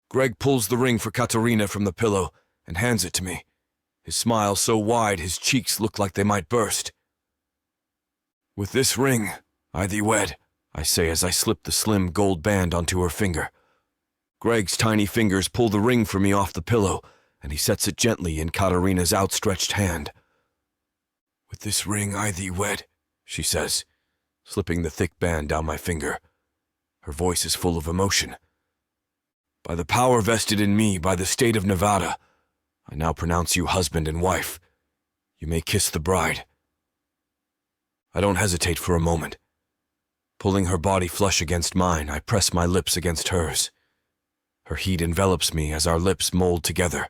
Greg pulls the ring for Katarina from the pillow and hands it to me. His smile so wide his cheeks look like they might burst. With this ring, I thee wed, I say as I slip the slim gold band onto her finger. Greg's tiny fingers pull the ring for me off the pillow, and he sets it gently in Katarina's outstretched hand. With this ring I thee wed, she says, slipping the thick band down my finger. Her voice is full of emotion. By the power vested in me by the state of Nevada, I now pronounce you husband and wife. You may kiss the bride. I don't hesitate for a moment. Pulling her body flush against mine, I press my lips against hers. Her heat envelops me as our lips mold together.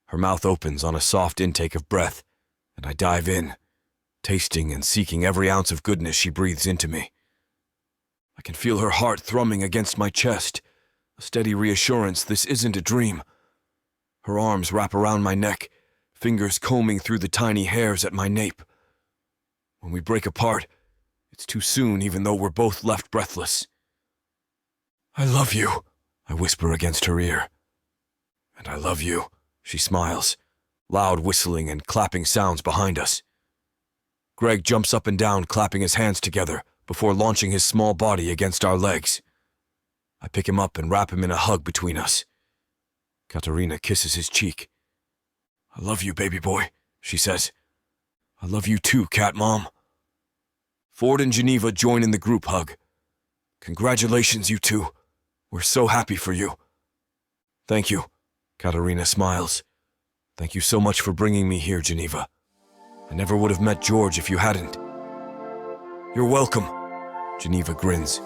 Her mouth opens on a soft intake of breath, and I dive in, tasting and seeking every ounce of goodness she breathes into me. I can feel her heart thrumming against my chest, a steady reassurance this isn't a dream. Her arms wrap around my neck, fingers combing through the tiny hairs at my nape. When we break apart, it's too soon even though we're both left breathless. I love you, I whisper against her ear. And I love you, she smiles, loud whistling and clapping sounds behind us. Greg jumps up and down, clapping his hands together before launching his small body against our legs. I pick him up and wrap him in a hug between us. Katarina kisses his cheek. I love you, baby boy, she says. I love you too, Cat Mom. Ford and Geneva join in the group hug. Congratulations, you two. We're so happy for you. Thank you, Katarina smiles. Thank you so much for bringing me here, Geneva. I never would have met George if you hadn't. You're welcome, Geneva grins.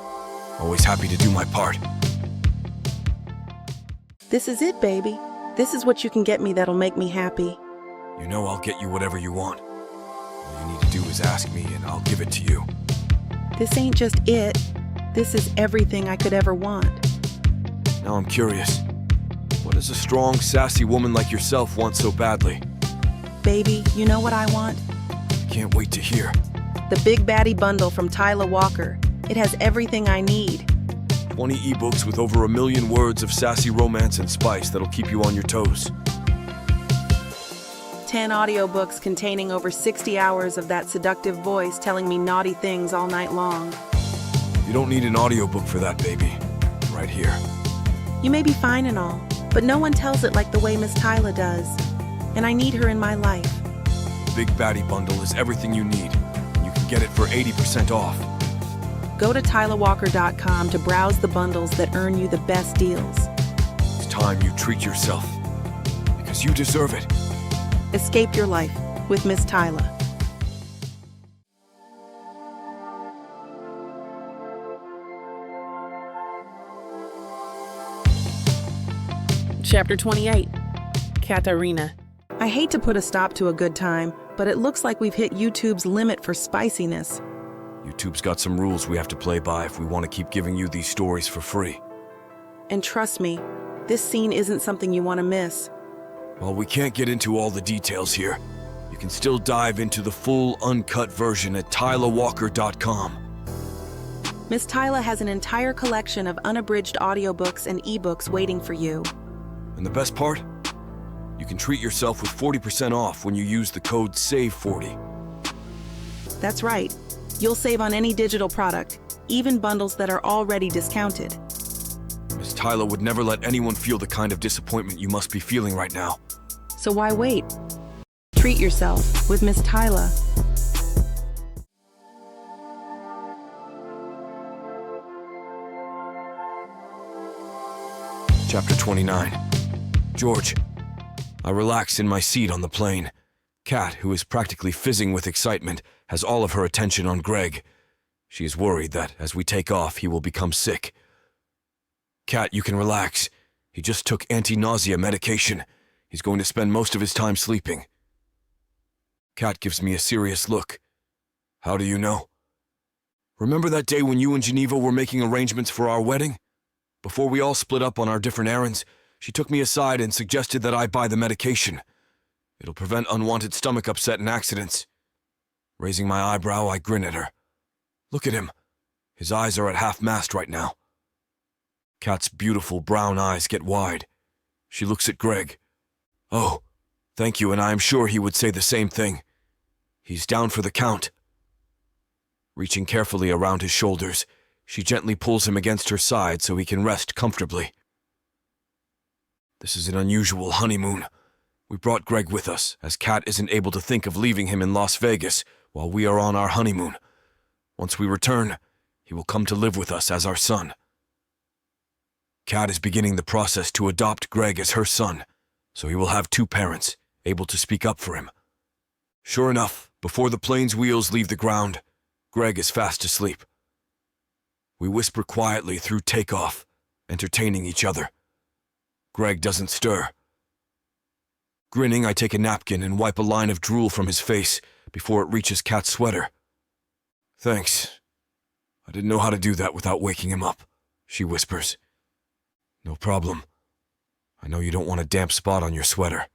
Always happy to do my part. This is it, baby. This is what you can get me that'll make me happy. You know I'll get you whatever you want. All you need to do is ask me and I'll give it to you. This ain't just it. This is everything I could ever want. Now I'm curious. What does a strong, sassy woman like yourself want so badly? Baby, you know what I want? I can't wait to hear. The Big Baddie Bundle from Tyler Walker. It has everything I need. 20 ebooks with over 1 million words of sassy romance and spice that'll keep you on your toes. 10 audiobooks containing over 60 hours of that seductive voice telling me naughty things all night long. You don't need an audiobook for that, baby. Right here. You may be fine and all, but no one tells it like the way Miss Tyler does. And I need her in my life. The Big Baddie Bundle is everything you need, and you can get it for 80% off. Go to tylerwalker.com to browse the bundles that earn you the best deals. It's time you treat yourself, because you deserve it. Escape your life with Miss Tyler. Chapter 28. Katarina. I hate to put a stop to a good time, but it looks like we've hit YouTube's limit for spiciness. YouTube's got some rules we have to play by if we want to keep giving you these stories for free. And trust me, this scene isn't something you want to miss. While we can't get into all the details here, you can still dive into the full, uncut version at tylerwalker.com. Miss Tyler has an entire collection of unabridged audiobooks and ebooks waiting for you. And the best part? You can treat yourself with 40% off when you use the code SAVE40. That's right. You'll save on any digital product, even bundles that are already discounted. Miss Tyler would never let anyone feel the kind of disappointment you must be feeling right now. So why wait? Treat yourself with Miss Tyler. Chapter 29. George. I relax in my seat on the plane. Kat, who is practically fizzing with excitement, has all of her attention on Greg. She is worried that as we take off, he will become sick. Kat, you can relax. He just took anti-nausea medication. He's going to spend most of his time sleeping. Kat gives me a serious look. How do you know? Remember that day when you and Geneva were making arrangements for our wedding? Before we all split up on our different errands, she took me aside and suggested that I buy the medication. It'll prevent unwanted stomach upset and accidents. Raising my eyebrow, I grin at her. Look at him. His eyes are at half-mast right now. Kat's beautiful brown eyes get wide. She looks at Greg. Oh, thank you, and I am sure he would say the same thing. He's down for the count. Reaching carefully around his shoulders, she gently pulls him against her side so he can rest comfortably. This is an unusual honeymoon. We brought Greg with us, as Kat isn't able to think of leaving him in Las Vegas while we are on our honeymoon. Once we return, he will come to live with us as our son. Kat is beginning the process to adopt Greg as her son, so he will have two parents, able to speak up for him. Sure enough, before the plane's wheels leave the ground, Greg is fast asleep. We whisper quietly through takeoff, entertaining each other. Greg doesn't stir. Grinning, I take a napkin and wipe a line of drool from his face before it reaches Kat's sweater. Thanks. I didn't know how to do that without waking him up, she whispers. No problem. I know you don't want a damp spot on your sweater.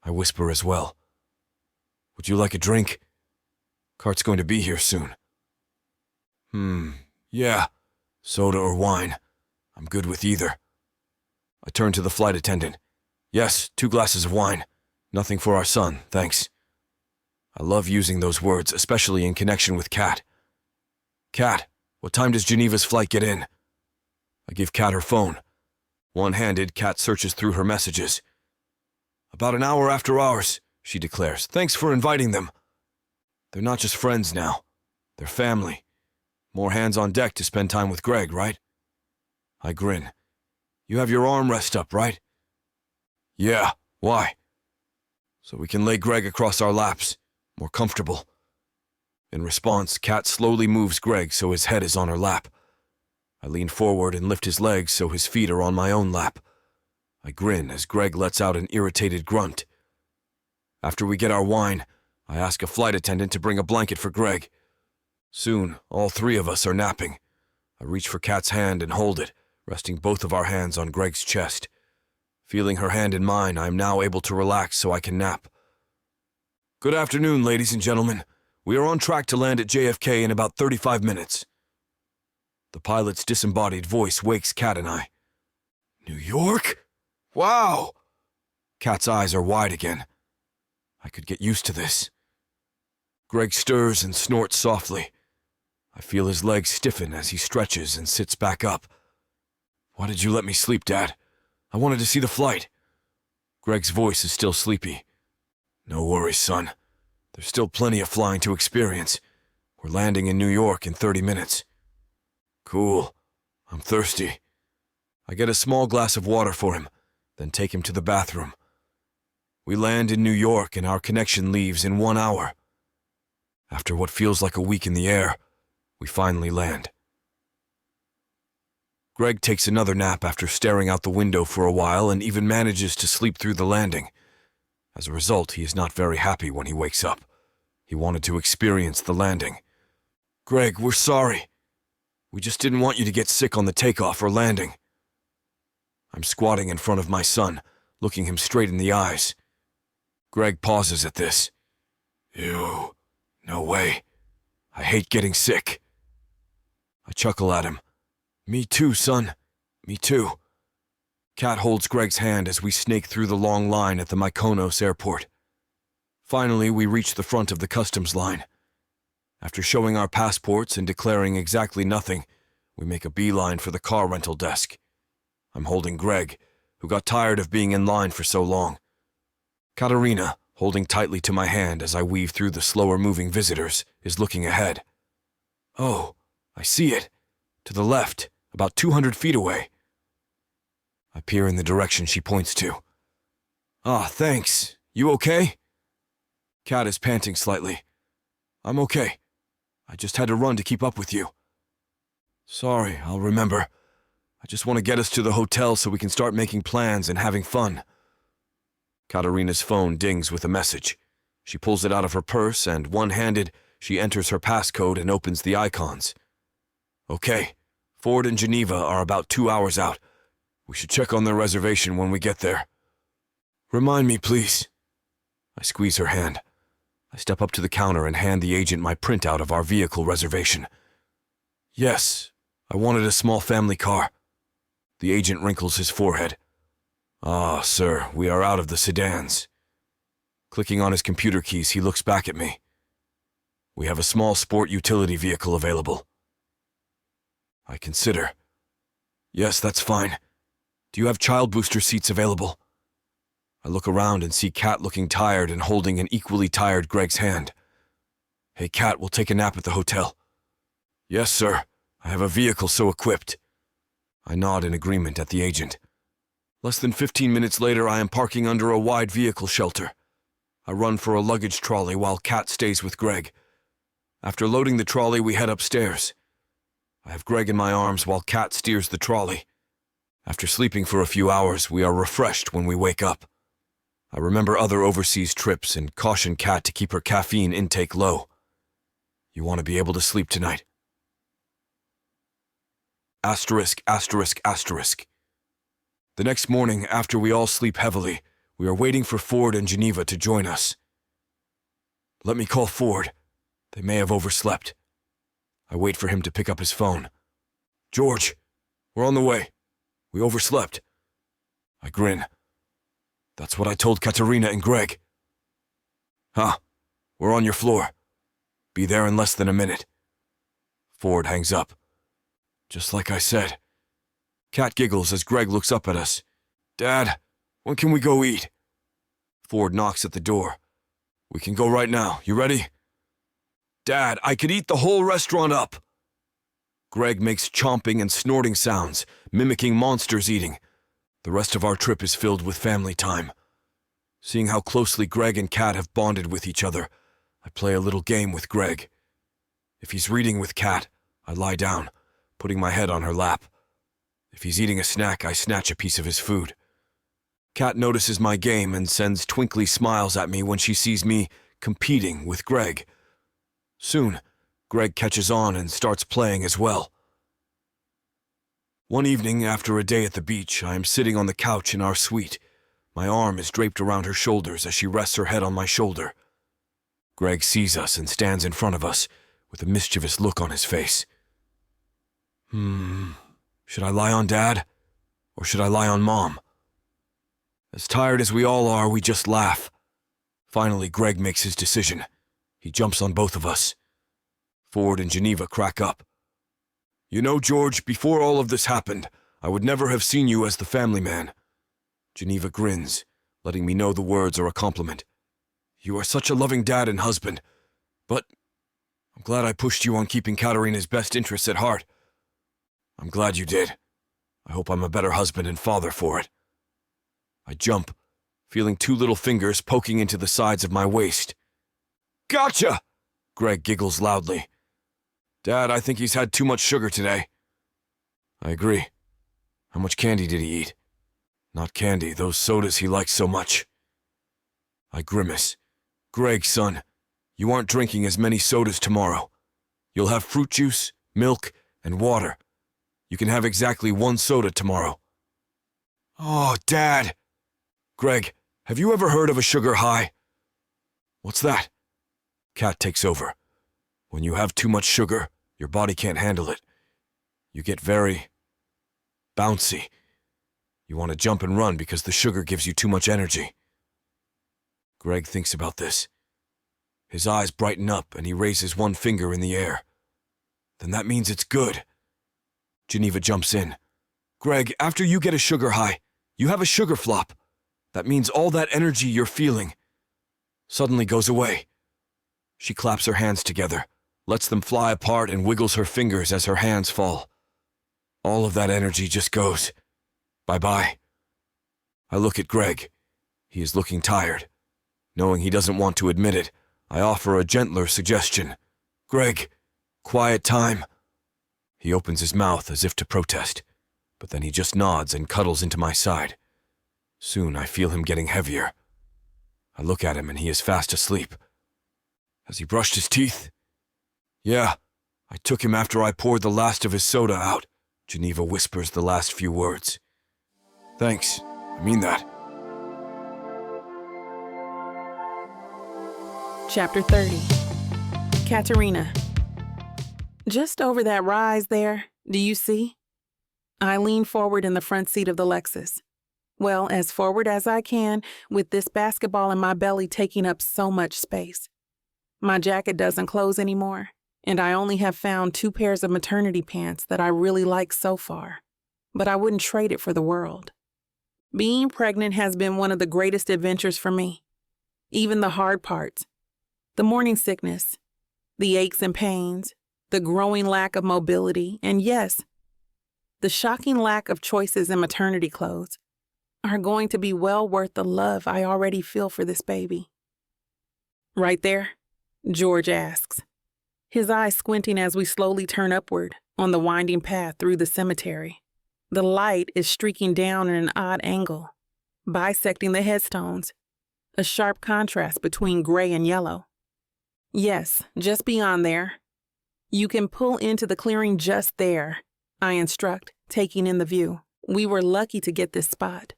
I whisper as well. Would you like a drink? Cart's going to be here soon. Yeah. Soda or wine. I'm good with either. I turn to the flight attendant. Yes, 2 glasses of wine. Nothing for our son, thanks. I love using those words, especially in connection with Kat. Kat, what time does Geneva's flight get in? I give Kat her phone. One-handed, Kat searches through her messages. About an hour after ours, she declares. Thanks for inviting them. They're not just friends now. They're family. More hands on deck to spend time with Greg, right? I grin. You have your armrest up, right? Yeah, why? So we can lay Greg across our laps, more comfortable. In response, Kat slowly moves Greg so his head is on her lap. I lean forward and lift his legs so his feet are on my own lap. I grin as Greg lets out an irritated grunt. After we get our wine, I ask a flight attendant to bring a blanket for Greg. Soon, all 3 of us are napping. I reach for Kat's hand and hold it, resting both of our hands on Greg's chest. Feeling her hand in mine, I am now able to relax so I can nap. Good afternoon, ladies and gentlemen. We are on track to land at JFK in about 35 minutes. The pilot's disembodied voice wakes Kat and I. New York? Wow! Kat's eyes are wide again. I could get used to this. Greg stirs and snorts softly. I feel his legs stiffen as he stretches and sits back up. Why did you let me sleep, Dad? I wanted to see the flight. Greg's voice is still sleepy. No worries, son. There's still plenty of flying to experience. We're landing in New York in 30 minutes. Cool. I'm thirsty. I get a small glass of water for him, then take him to the bathroom. We land in New York and our connection leaves in 1 hour. After what feels like a week in the air, we finally land. Greg takes another nap after staring out the window for a while and even manages to sleep through the landing. As a result, he is not very happy when he wakes up. He wanted to experience the landing. Greg, we're sorry. We just didn't want you to get sick on the takeoff or landing. I'm squatting in front of my son, looking him straight in the eyes. Greg pauses at this. Ew, no way. I hate getting sick. I chuckle at him. Me too, son. Me too. Kat holds Greg's hand as we snake through the long line at the Mykonos airport. Finally, we reach the front of the customs line. After showing our passports and declaring exactly nothing, we make a beeline for the car rental desk. I'm holding Greg, who got tired of being in line for so long. Katarina, holding tightly to my hand as I weave through the slower-moving visitors, is looking ahead. Oh, I see it. To the left, about 200 feet away. I peer in the direction she points to. Ah, thanks. You okay? Kat is panting slightly. I'm okay. I just had to run to keep up with you. Sorry, I'll remember. I just want to get us to the hotel so we can start making plans and having fun. Katarina's phone dings with a message. She pulls it out of her purse and, one-handed, she enters her passcode and opens the icons. Okay, Ford and Geneva are about 2 hours out. We should check on their reservation when we get there. Remind me, please. I squeeze her hand. I step up to the counter and hand the agent my printout of our vehicle reservation. Yes, I wanted a small family car. The agent wrinkles his forehead. Ah, sir, we are out of the sedans. Clicking on his computer keys, he looks back at me. We have a small sport utility vehicle available. I consider. Yes, that's fine. Do you have child booster seats available? I look around and see Kat looking tired and holding an equally tired Greg's hand. Hey, Kat, we'll take a nap at the hotel. Yes, sir. I have a vehicle so equipped. I nod in agreement at the agent. Less than 15 minutes later, I am parking under a wide vehicle shelter. I run for a luggage trolley while Kat stays with Greg. After loading the trolley, we head upstairs. I have Greg in my arms while Kat steers the trolley. After sleeping for a few hours, we are refreshed when we wake up. I remember other overseas trips and caution Kat to keep her caffeine intake low. You want to be able to sleep tonight. Asterisk, asterisk, asterisk. The next morning, after we all sleep heavily, we are waiting for Ford and Geneva to join us. Let me call Ford. They may have overslept. I wait for him to pick up his phone. George, we're on the way. We overslept. I grin. That's what I told Katarina and Greg. Huh, we're on your floor. Be there in less than a minute. Ford hangs up. Just like I said. Kat giggles as Greg looks up at us. Dad, when can we go eat? Ford knocks at the door. We can go right now. You ready? Dad, I could eat the whole restaurant up. Greg makes chomping and snorting sounds, mimicking monsters eating. The rest of our trip is filled with family time. Seeing how closely Greg and Kat have bonded with each other, I play a little game with Greg. If he's reading with Kat, I lie down, putting my head on her lap. If he's eating a snack, I snatch a piece of his food. Kat notices my game and sends twinkly smiles at me when she sees me competing with Greg. Soon, Greg catches on and starts playing as well. One evening, after a day at the beach, I am sitting on the couch in our suite. My arm is draped around her shoulders as she rests her head on my shoulder. Greg sees us and stands in front of us, with a mischievous look on his face. Should I lie on Dad? Or should I lie on Mom? As tired as we all are, we just laugh. Finally, Greg makes his decision. He jumps on both of us. Ford and Geneva crack up. You know, George, before all of this happened, I would never have seen you as the family man. Geneva grins, letting me know the words are a compliment. You are such a loving dad and husband, but I'm glad I pushed you on keeping Katarina's best interests at heart. I'm glad you did. I hope I'm a better husband and father for it. I jump, feeling two little fingers poking into the sides of my waist. Gotcha! Greg giggles loudly. Dad, I think he's had too much sugar today. I agree. How much candy did he eat? Not candy, those sodas he likes so much. I grimace. Greg, son, you aren't drinking as many sodas tomorrow. You'll have fruit juice, milk, and water. You can have exactly one soda tomorrow. Oh, Dad! Greg, have you ever heard of a sugar high? What's that? Kat takes over. When you have too much sugar, your body can't handle it. You get very bouncy. You want to jump and run because the sugar gives you too much energy. Greg thinks about this. His eyes brighten up and he raises one finger in the air. Then that means it's good. Geneva jumps in. Greg, after you get a sugar high, you have a sugar flop. That means all that energy you're feeling suddenly goes away. She claps her hands together, lets them fly apart and wiggles her fingers as her hands fall. All of that energy just goes. Bye-bye. I look at Greg. He is looking tired. Knowing he doesn't want to admit it, I offer a gentler suggestion. Greg, quiet time. He opens his mouth as if to protest, but then he just nods and cuddles into my side. Soon I feel him getting heavier. I look at him and he is fast asleep. Has he brushed his teeth? Yeah, I took him after I poured the last of his soda out. Geneva whispers the last few words. Thanks, I mean that. Chapter 30. Katarina. Just over that rise there, do you see? I lean forward in the front seat of the Lexus. Well, as forward as I can, with this basketball in my belly taking up so much space. My jacket doesn't close anymore, and I only have found 2 pairs of maternity pants that I really like so far, but I wouldn't trade it for the world. Being pregnant has been one of the greatest adventures for me. Even the hard parts, the morning sickness, the aches and pains, the growing lack of mobility, and yes, the shocking lack of choices in maternity clothes, are going to be well worth the love I already feel for this baby. Right there? George asks, his eyes squinting as we slowly turn upward on the winding path through the cemetery. The light is streaking down in an odd angle, bisecting the headstones, a sharp contrast between gray and yellow. Yes, just beyond there. You can pull into the clearing just there, I instruct, taking in the view. We were lucky to get this spot.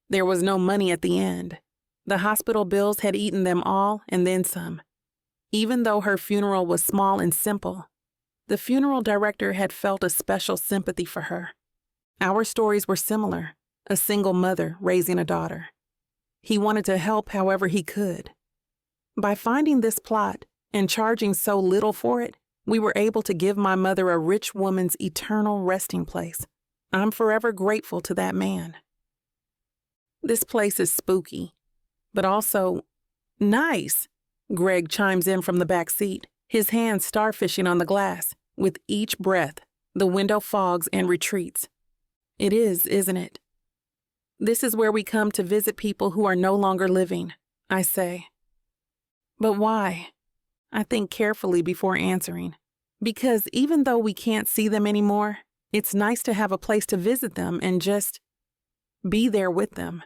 There was no money at the end. The hospital bills had eaten them all and then some. Even though her funeral was small and simple, the funeral director had felt a special sympathy for her. Our stories were similar, a single mother raising a daughter. He wanted to help however he could. By finding this plot and charging so little for it, we were able to give my mother a rich woman's eternal resting place. I'm forever grateful to that man. This place is spooky, but also nice. Greg chimes in from the back seat, his hands starfishing on the glass. With each breath, the window fogs and retreats. It is, isn't it? This is where we come to visit people who are no longer living, I say. But why? I think carefully before answering. Because even though we can't see them anymore, it's nice to have a place to visit them and just be there with them.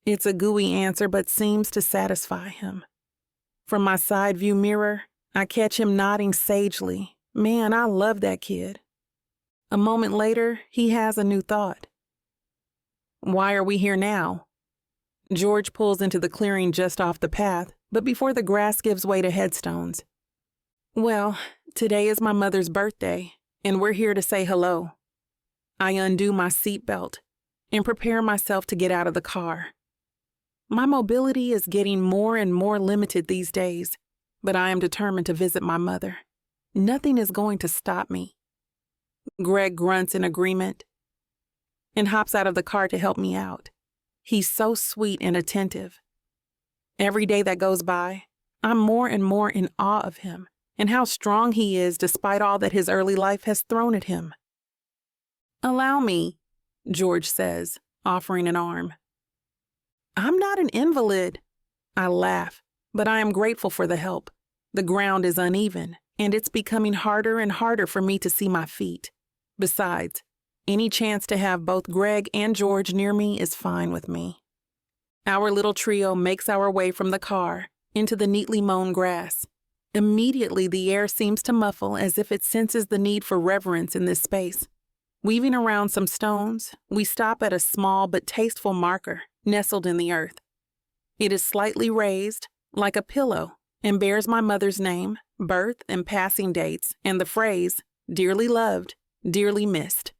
It's a gooey answer, but seems to satisfy him. From my side view mirror, I catch him nodding sagely. Man, I love that kid. A moment later, he has a new thought. Why are we here now? George pulls into the clearing just off the path, but before the grass gives way to headstones. Well, today is my mother's birthday, and we're here to say hello. I undo my seatbelt and prepare myself to get out of the car. My mobility is getting more and more limited these days, but I am determined to visit my mother. Nothing is going to stop me. Greg grunts in agreement and hops out of the car to help me out. He's so sweet and attentive. Every day that goes by, I'm more and more in awe of him and how strong he is despite all that his early life has thrown at him. Allow me, George says, offering an arm. I'm not an invalid. I laugh, but I am grateful for the help. The ground is uneven, and it's becoming harder and harder for me to see my feet. Besides, any chance to have both Greg and George near me is fine with me. Our little trio makes our way from the car into the neatly mown grass. Immediately, the air seems to muffle as if it senses the need for reverence in this space. Weaving around some stones, we stop at a small but tasteful marker nestled in the earth. It is slightly raised, like a pillow, and bears my mother's name, birth and passing dates, and the phrase, dearly loved, dearly missed.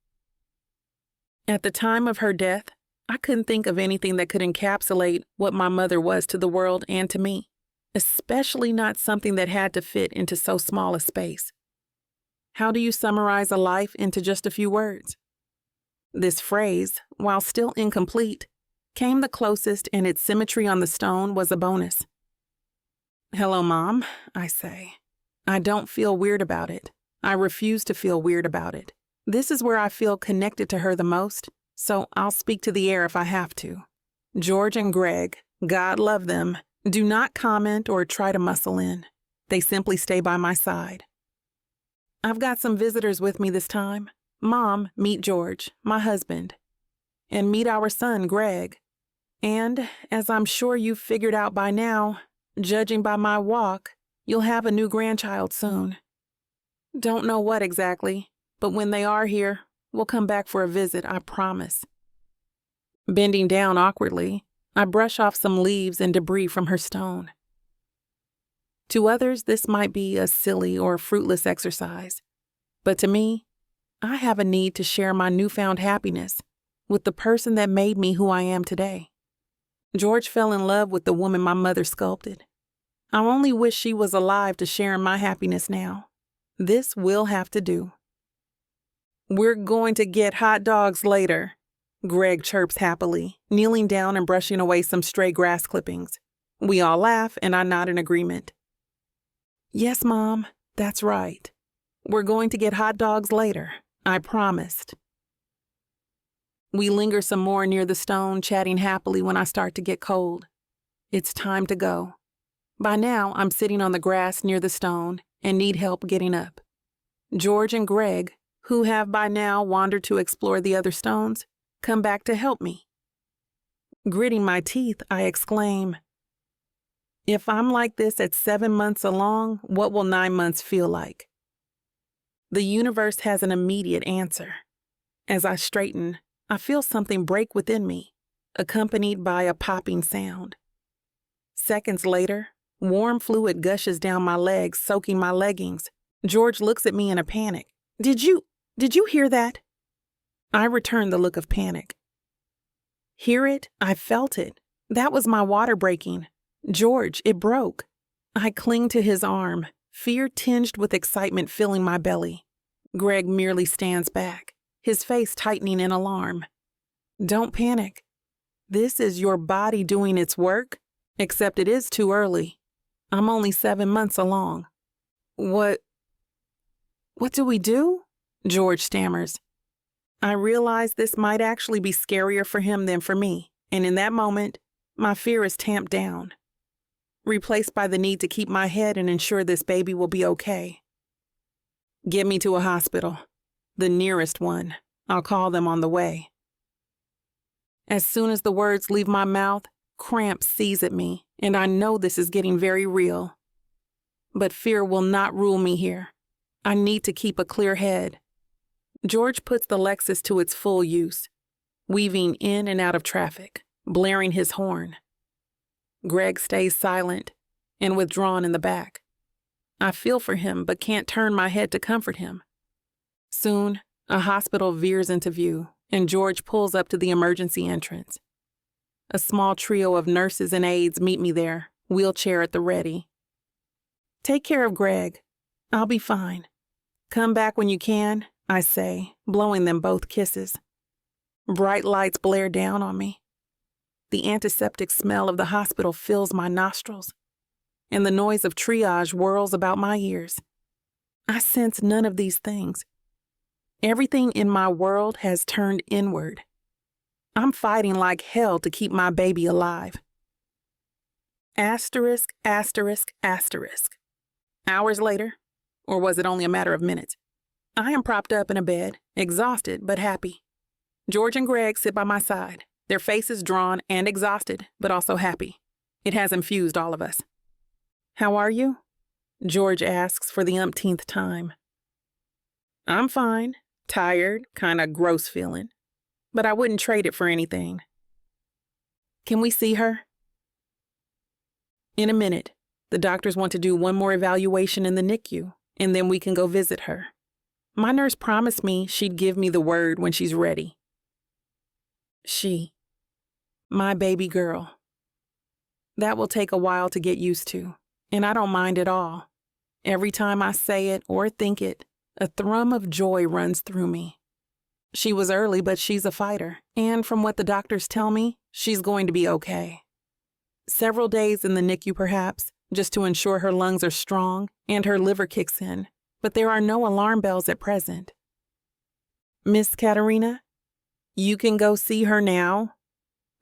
At the time of her death, I couldn't think of anything that could encapsulate what my mother was to the world and to me, especially not something that had to fit into so small a space. How do you summarize a life into just a few words? This phrase, while still incomplete, came the closest, and its symmetry on the stone was a bonus. "Hello, Mom," I say. I don't feel weird about it. I refuse to feel weird about it. This is where I feel connected to her the most, so I'll speak to the air if I have to. George and Greg, God love them, do not comment or try to muscle in. They simply stay by my side. I've got some visitors with me this time. Mom, meet George, my husband. And meet our son, Greg. And, as I'm sure you've figured out by now, judging by my walk, you'll have a new grandchild soon. Don't know what exactly, but when they are here, we'll come back for a visit, I promise. Bending down awkwardly, I brush off some leaves and debris from her stone. To others, this might be a silly or fruitless exercise, but to me, I have a need to share my newfound happiness with the person that made me who I am today. George fell in love with the woman my mother sculpted. I only wish she was alive to share in my happiness now. This will have to do. "We're going to get hot dogs later," Greg chirps happily, kneeling down and brushing away some stray grass clippings. We all laugh, and I nod in agreement. "Yes, Mom, that's right. We're going to get hot dogs later. I promised." We linger some more near the stone, chatting happily when I start to get cold. It's time to go. By now, I'm sitting on the grass near the stone and need help getting up. George and Greg, who have by now wandered to explore the other stones, come back to help me. Gritting my teeth, I exclaim, "If I'm like this at 7 months along, what will 9 months feel like?" The universe has an immediate answer. As I straighten, I feel something break within me, accompanied by a popping sound. Seconds later, warm fluid gushes down my legs, soaking my leggings. George looks at me in a panic. Did you hear that?" I return the look of panic. Hear it? I felt it. That was my water breaking. George, it broke. I cling to his arm, fear tinged with excitement filling my belly. Greg merely stands back, his face tightening in alarm. "Don't panic. This is your body doing its work, except it is too early. I'm only 7 months along." What do we do?" George stammers. I realize this might actually be scarier for him than for me, and in that moment, my fear is tamped down, replaced by the need to keep my head and ensure this baby will be okay. "Get me to a hospital. The nearest one. I'll call them on the way." As soon as the words leave my mouth, cramps seize at me, and I know this is getting very real. But fear will not rule me here. I need to keep a clear head. George puts the Lexus to its full use, weaving in and out of traffic, blaring his horn. Greg stays silent and withdrawn in the back. I feel for him, but can't turn my head to comfort him. Soon, a hospital veers into view, and George pulls up to the emergency entrance. A small trio of nurses and aides meet me there, wheelchair at the ready. "Take care of Greg. I'll be fine. Come back when you can," I say, blowing them both kisses. Bright lights blare down on me. The antiseptic smell of the hospital fills my nostrils, and the noise of triage whirls about my ears. I sense none of these things. Everything in my world has turned inward. I'm fighting like hell to keep my baby alive. Asterisk, asterisk, asterisk. Hours later, or was it only a matter of minutes, I am propped up in a bed, exhausted but happy. George and Greg sit by my side, their faces drawn and exhausted, but also happy. It has infused all of us. "How are you?" George asks for the umpteenth time. "I'm fine, tired, kinda gross feeling, but I wouldn't trade it for anything." "Can we see her?" "In a minute. The doctors want to do one more evaluation in the NICU, and then we can go visit her. My nurse promised me she'd give me the word when she's ready." She. My baby girl. That will take a while to get used to, and I don't mind at all. Every time I say it or think it, a thrum of joy runs through me. She was early, but she's a fighter, and from what the doctors tell me, she's going to be okay. Several days in the NICU perhaps, just to ensure her lungs are strong and her liver kicks in, but there are no alarm bells at present. Miss Katarina, you can go see her now,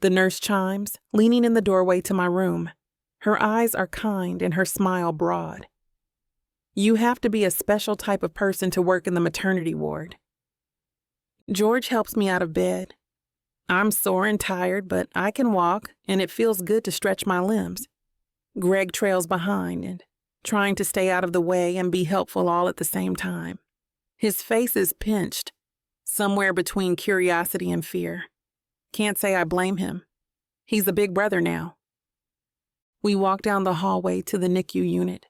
the nurse chimes, leaning in the doorway to my room. Her eyes are kind and her smile broad. You have to be a special type of person to work in the maternity ward. George helps me out of bed. I'm sore and tired, but I can walk, and it feels good to stretch my limbs. Greg trails behind and trying to stay out of the way and be helpful all at the same time. His face is pinched, somewhere between curiosity and fear. Can't say I blame him. He's a big brother now. We walk down the hallway to the NICU unit.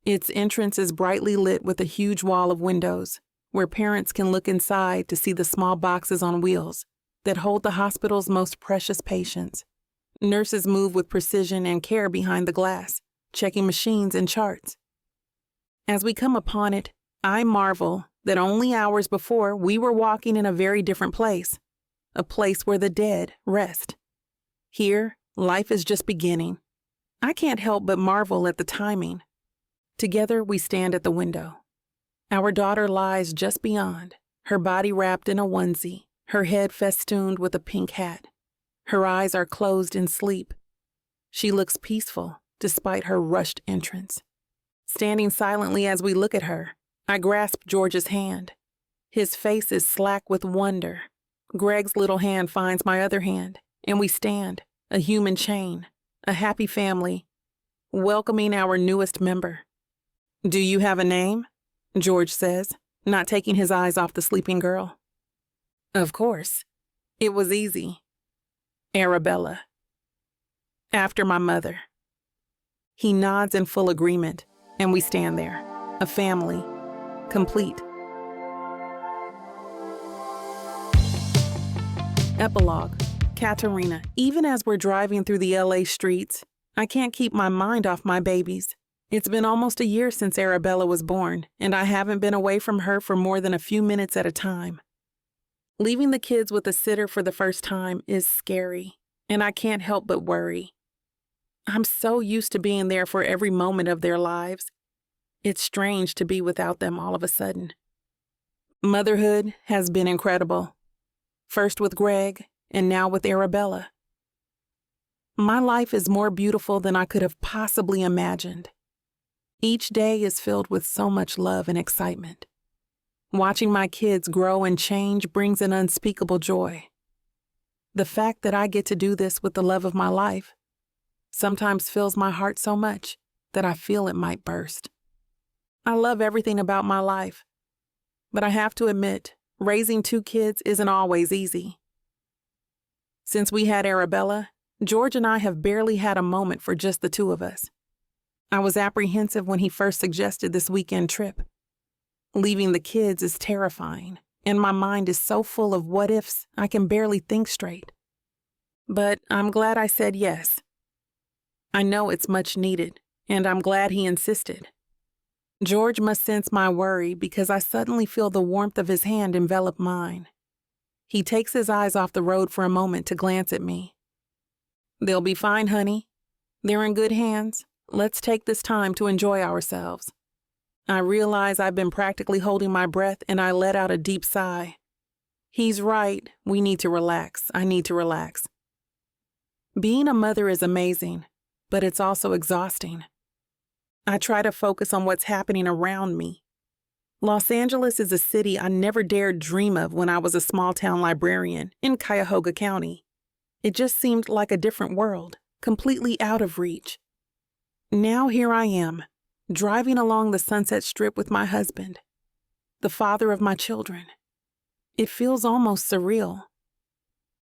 Its entrance is brightly lit with a huge wall of windows, where parents can look inside to see the small boxes on wheels that hold the hospital's most precious patients. Nurses move with precision and care behind the glass, checking machines and charts. As we come upon it, I marvel that only hours before we were walking in a very different place, a place where the dead rest. Here, life is just beginning. I can't help but marvel at the timing. Together, we stand at the window. Our daughter lies just beyond, her body wrapped in a onesie, her head festooned with a pink hat. Her eyes are closed in sleep. She looks peaceful, despite her rushed entrance. Standing silently as we look at her, I grasp George's hand. His face is slack with wonder. Greg's little hand finds my other hand, and we stand, a human chain, a happy family, welcoming our newest member. Do you have a name? George says, not taking his eyes off the sleeping girl. Of course. It was easy. Arabella. After my mother. He nods in full agreement, and we stand there, a family, complete. Epilogue. Katarina. Even as we're driving through the LA streets, I can't keep my mind off my babies. It's been almost a year since Arabella was born, and I haven't been away from her for more than a few minutes at a time. Leaving the kids with a sitter for the first time is scary, and I can't help but worry. I'm so used to being there for every moment of their lives. It's strange to be without them all of a sudden. Motherhood has been incredible. First with Greg, and now with Arabella. My life is more beautiful than I could have possibly imagined. Each day is filled with so much love and excitement. Watching my kids grow and change brings an unspeakable joy. The fact that I get to do this with the love of my life sometimes fills my heart so much that I feel it might burst. I love everything about my life, but I have to admit, raising 2 kids isn't always easy. Since we had Arabella, George and I have barely had a moment for just the 2 of us. I was apprehensive when he first suggested this weekend trip. Leaving the kids is terrifying, and my mind is so full of what-ifs I can barely think straight. But I'm glad I said yes. I know it's much needed, and I'm glad he insisted. George must sense my worry because I suddenly feel the warmth of his hand envelop mine. He takes his eyes off the road for a moment to glance at me. They'll be fine, honey. They're in good hands. Let's take this time to enjoy ourselves. I realize I've been practically holding my breath, and I let out a deep sigh. He's right. We need to relax. I need to relax. Being a mother is amazing, but it's also exhausting. I try to focus on what's happening around me. Los Angeles is a city I never dared dream of when I was a small-town librarian in Cuyahoga County. It just seemed like a different world, completely out of reach. Now here I am, driving along the Sunset Strip with my husband, the father of my children. It feels almost surreal.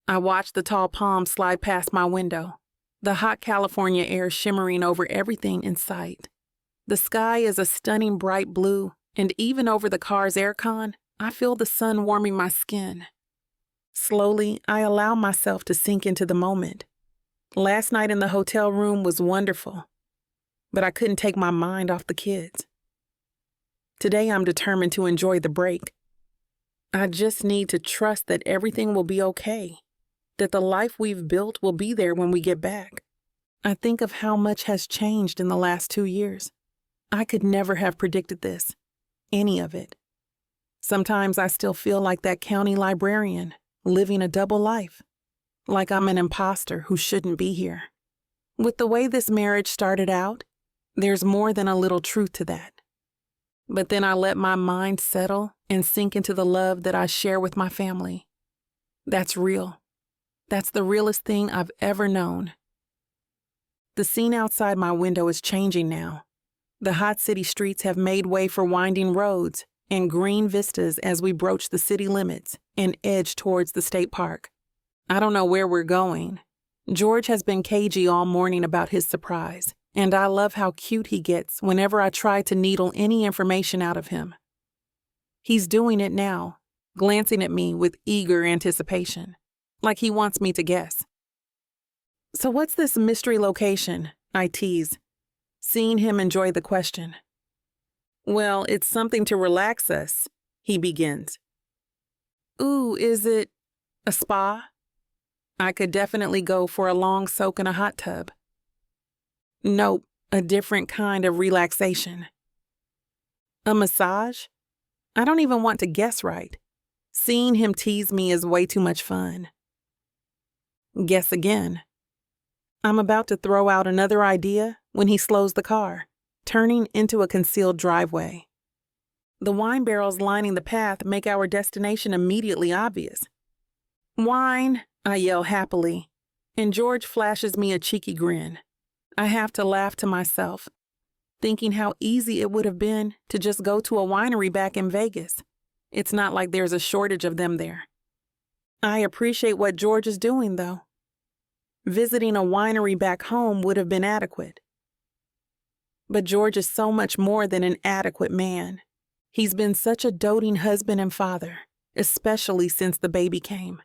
I watch the tall palms slide past my window, the hot California air shimmering over everything in sight. The sky is a stunning bright blue, and even over the car's aircon, I feel the sun warming my skin. Slowly, I allow myself to sink into the moment. Last night in the hotel room was wonderful, but I couldn't take my mind off the kids. Today, I'm determined to enjoy the break. I just need to trust that everything will be okay, that the life we've built will be there when we get back. I think of how much has changed in the last 2 years. I could never have predicted this, any of it. Sometimes I still feel like that county librarian, living a double life, like I'm an imposter who shouldn't be here. With the way this marriage started out, there's more than a little truth to that. But then I let my mind settle and sink into the love that I share with my family. That's real. That's the realest thing I've ever known. The scene outside my window is changing now. The hot city streets have made way for winding roads and green vistas as we broach the city limits and edge towards the state park. I don't know where we're going. George has been cagey all morning about his surprise, and I love how cute he gets whenever I try to needle any information out of him. He's doing it now, glancing at me with eager anticipation, like he wants me to guess. "So what's this mystery location?" I tease, seeing him enjoy the question. "Well, it's something to relax us," he begins. "Ooh, is it a spa? I could definitely go for a long soak in a hot tub." "Nope, a different kind of relaxation." "A massage? I don't even want to guess right. Seeing him tease me is way too much fun." Guess again. I'm about to throw out another idea when he slows the car, turning into a concealed driveway. The wine barrels lining the path make our destination immediately obvious. "Wine," I yell happily, and George flashes me a cheeky grin. I have to laugh to myself, thinking how easy it would have been to just go to a winery back in Vegas. It's not like there's a shortage of them there. I appreciate what George is doing, though. Visiting a winery back home would have been adequate. But George is so much more than an adequate man. He's been such a doting husband and father, especially since the baby came.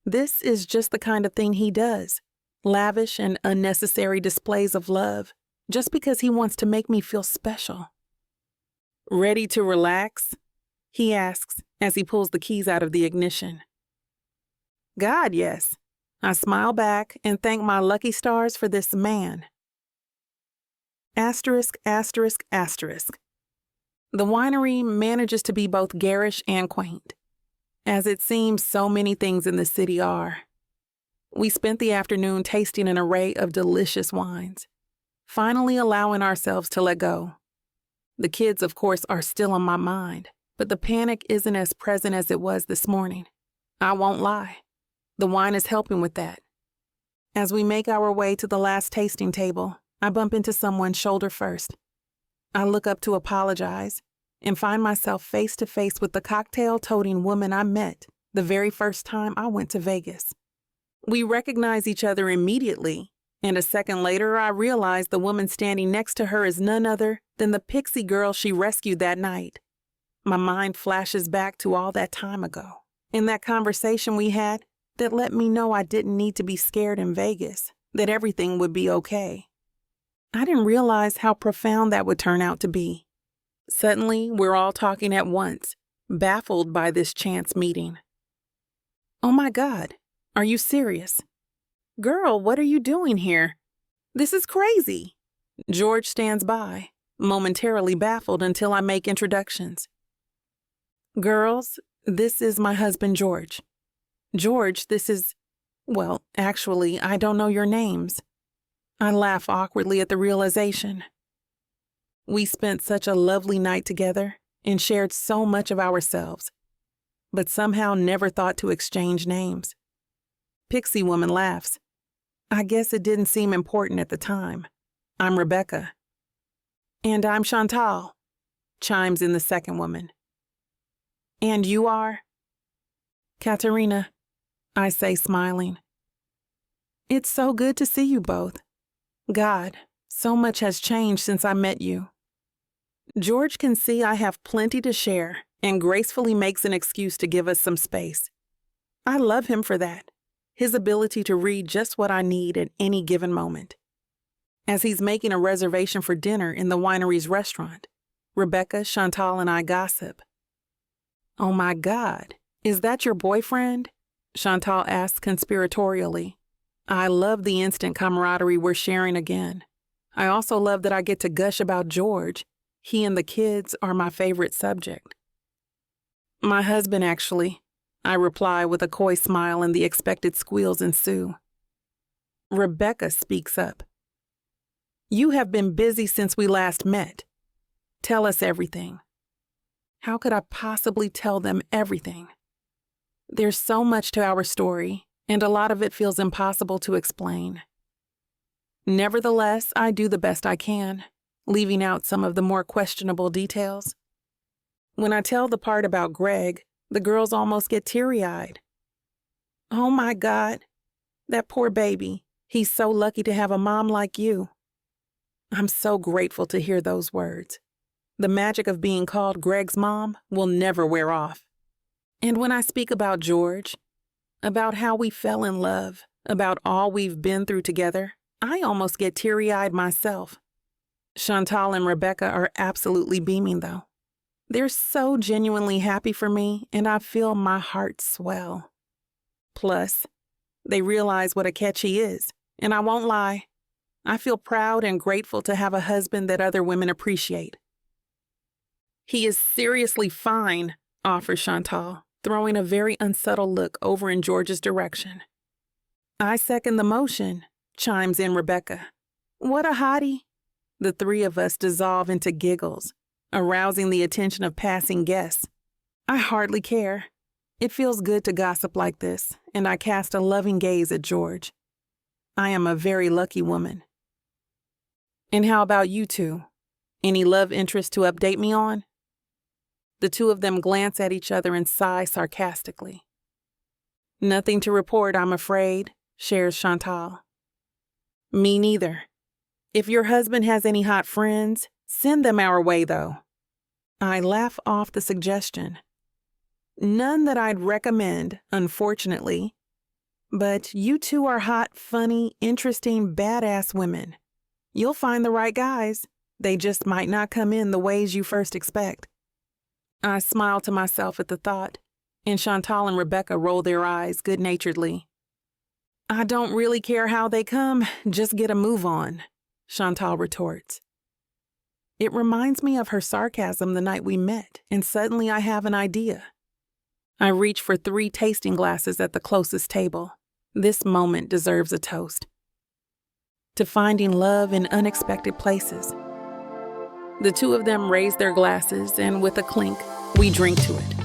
This is just the kind of thing he does, lavish and unnecessary displays of love, just because he wants to make me feel special. "Ready to relax?" he asks as he pulls the keys out of the ignition. "God, yes." I smile back and thank my lucky stars for this man. Asterisk, asterisk, asterisk. The winery manages to be both garish and quaint, as it seems so many things in the city are. We spent the afternoon tasting an array of delicious wines, finally allowing ourselves to let go. The kids, of course, are still on my mind, but the panic isn't as present as it was this morning. I won't lie. The wine is helping with that. As we make our way to the last tasting table, I bump into someone shoulder first. I look up to apologize and find myself face to face with the cocktail-toting woman I met the very first time I went to Vegas. We recognize each other immediately, and a second later I realize the woman standing next to her is none other than the pixie girl she rescued that night. My mind flashes back to all that time ago, and that conversation we had that let me know I didn't need to be scared in Vegas, that everything would be okay. I didn't realize how profound that would turn out to be. Suddenly, we're all talking at once, baffled by this chance meeting. "Oh my God, are you serious? Girl, what are you doing here? This is crazy." George stands by, momentarily baffled until I make introductions. "Girls, this is my husband, George. George, this is, well, actually, I don't know your names." I laugh awkwardly at the realization. We spent such a lovely night together and shared so much of ourselves, but somehow never thought to exchange names. Pixie Woman laughs. "I guess it didn't seem important at the time. I'm Rebecca." "And I'm Chantal," chimes in the second woman. "And you are?" "Katarina," I say, smiling. "It's so good to see you both. God, so much has changed since I met you." George can see I have plenty to share and gracefully makes an excuse to give us some space. I love him for that, his ability to read just what I need at any given moment. As he's making a reservation for dinner in the winery's restaurant, Rebecca, Chantal, and I gossip. "Oh my God, is that your boyfriend?" Chantal asks conspiratorially. I love the instant camaraderie we're sharing again. I also love that I get to gush about George. He and the kids are my favorite subject. "My husband, actually," I reply with a coy smile, and the expected squeals ensue. Rebecca speaks up. "You have been busy since we last met. Tell us everything." How could I possibly tell them everything? There's so much to our story, and a lot of it feels impossible to explain. Nevertheless, I do the best I can, leaving out some of the more questionable details. When I tell the part about Greg, the girls almost get teary-eyed. "Oh my God, that poor baby. He's so lucky to have a mom like you." I'm so grateful to hear those words. The magic of being called Greg's mom will never wear off. And when I speak about George, about how we fell in love, about all we've been through together, I almost get teary-eyed myself. Chantal and Rebecca are absolutely beaming, though. They're so genuinely happy for me, and I feel my heart swell. Plus, they realize what a catch he is, and I won't lie. I feel proud and grateful to have a husband that other women appreciate. "He is seriously fine," offers Chantal, throwing a very unsubtle look over in George's direction. "I second the motion," chimes in Rebecca. "What a hottie." The three of us dissolve into giggles, arousing the attention of passing guests. I hardly care. It feels good to gossip like this, and I cast a loving gaze at George. I am a very lucky woman. "And how about you two? Any love interest to update me on?" The two of them glance at each other and sigh sarcastically. "Nothing to report, I'm afraid," shares Chantal. "Me neither. If your husband has any hot friends, send them our way, though." I laugh off the suggestion. "None that I'd recommend, unfortunately. But you two are hot, funny, interesting, badass women. You'll find the right guys. They just might not come in the ways you first expect." I smile to myself at the thought, and Chantal and Rebecca roll their eyes good-naturedly. "I don't really care how they come, just get a move on," Chantal retorts. It reminds me of her sarcasm the night we met, and suddenly I have an idea. I reach for 3 tasting glasses at the closest table. This moment deserves a toast. To finding love in unexpected places. The two of them raise their glasses, and with a clink, we drink to it.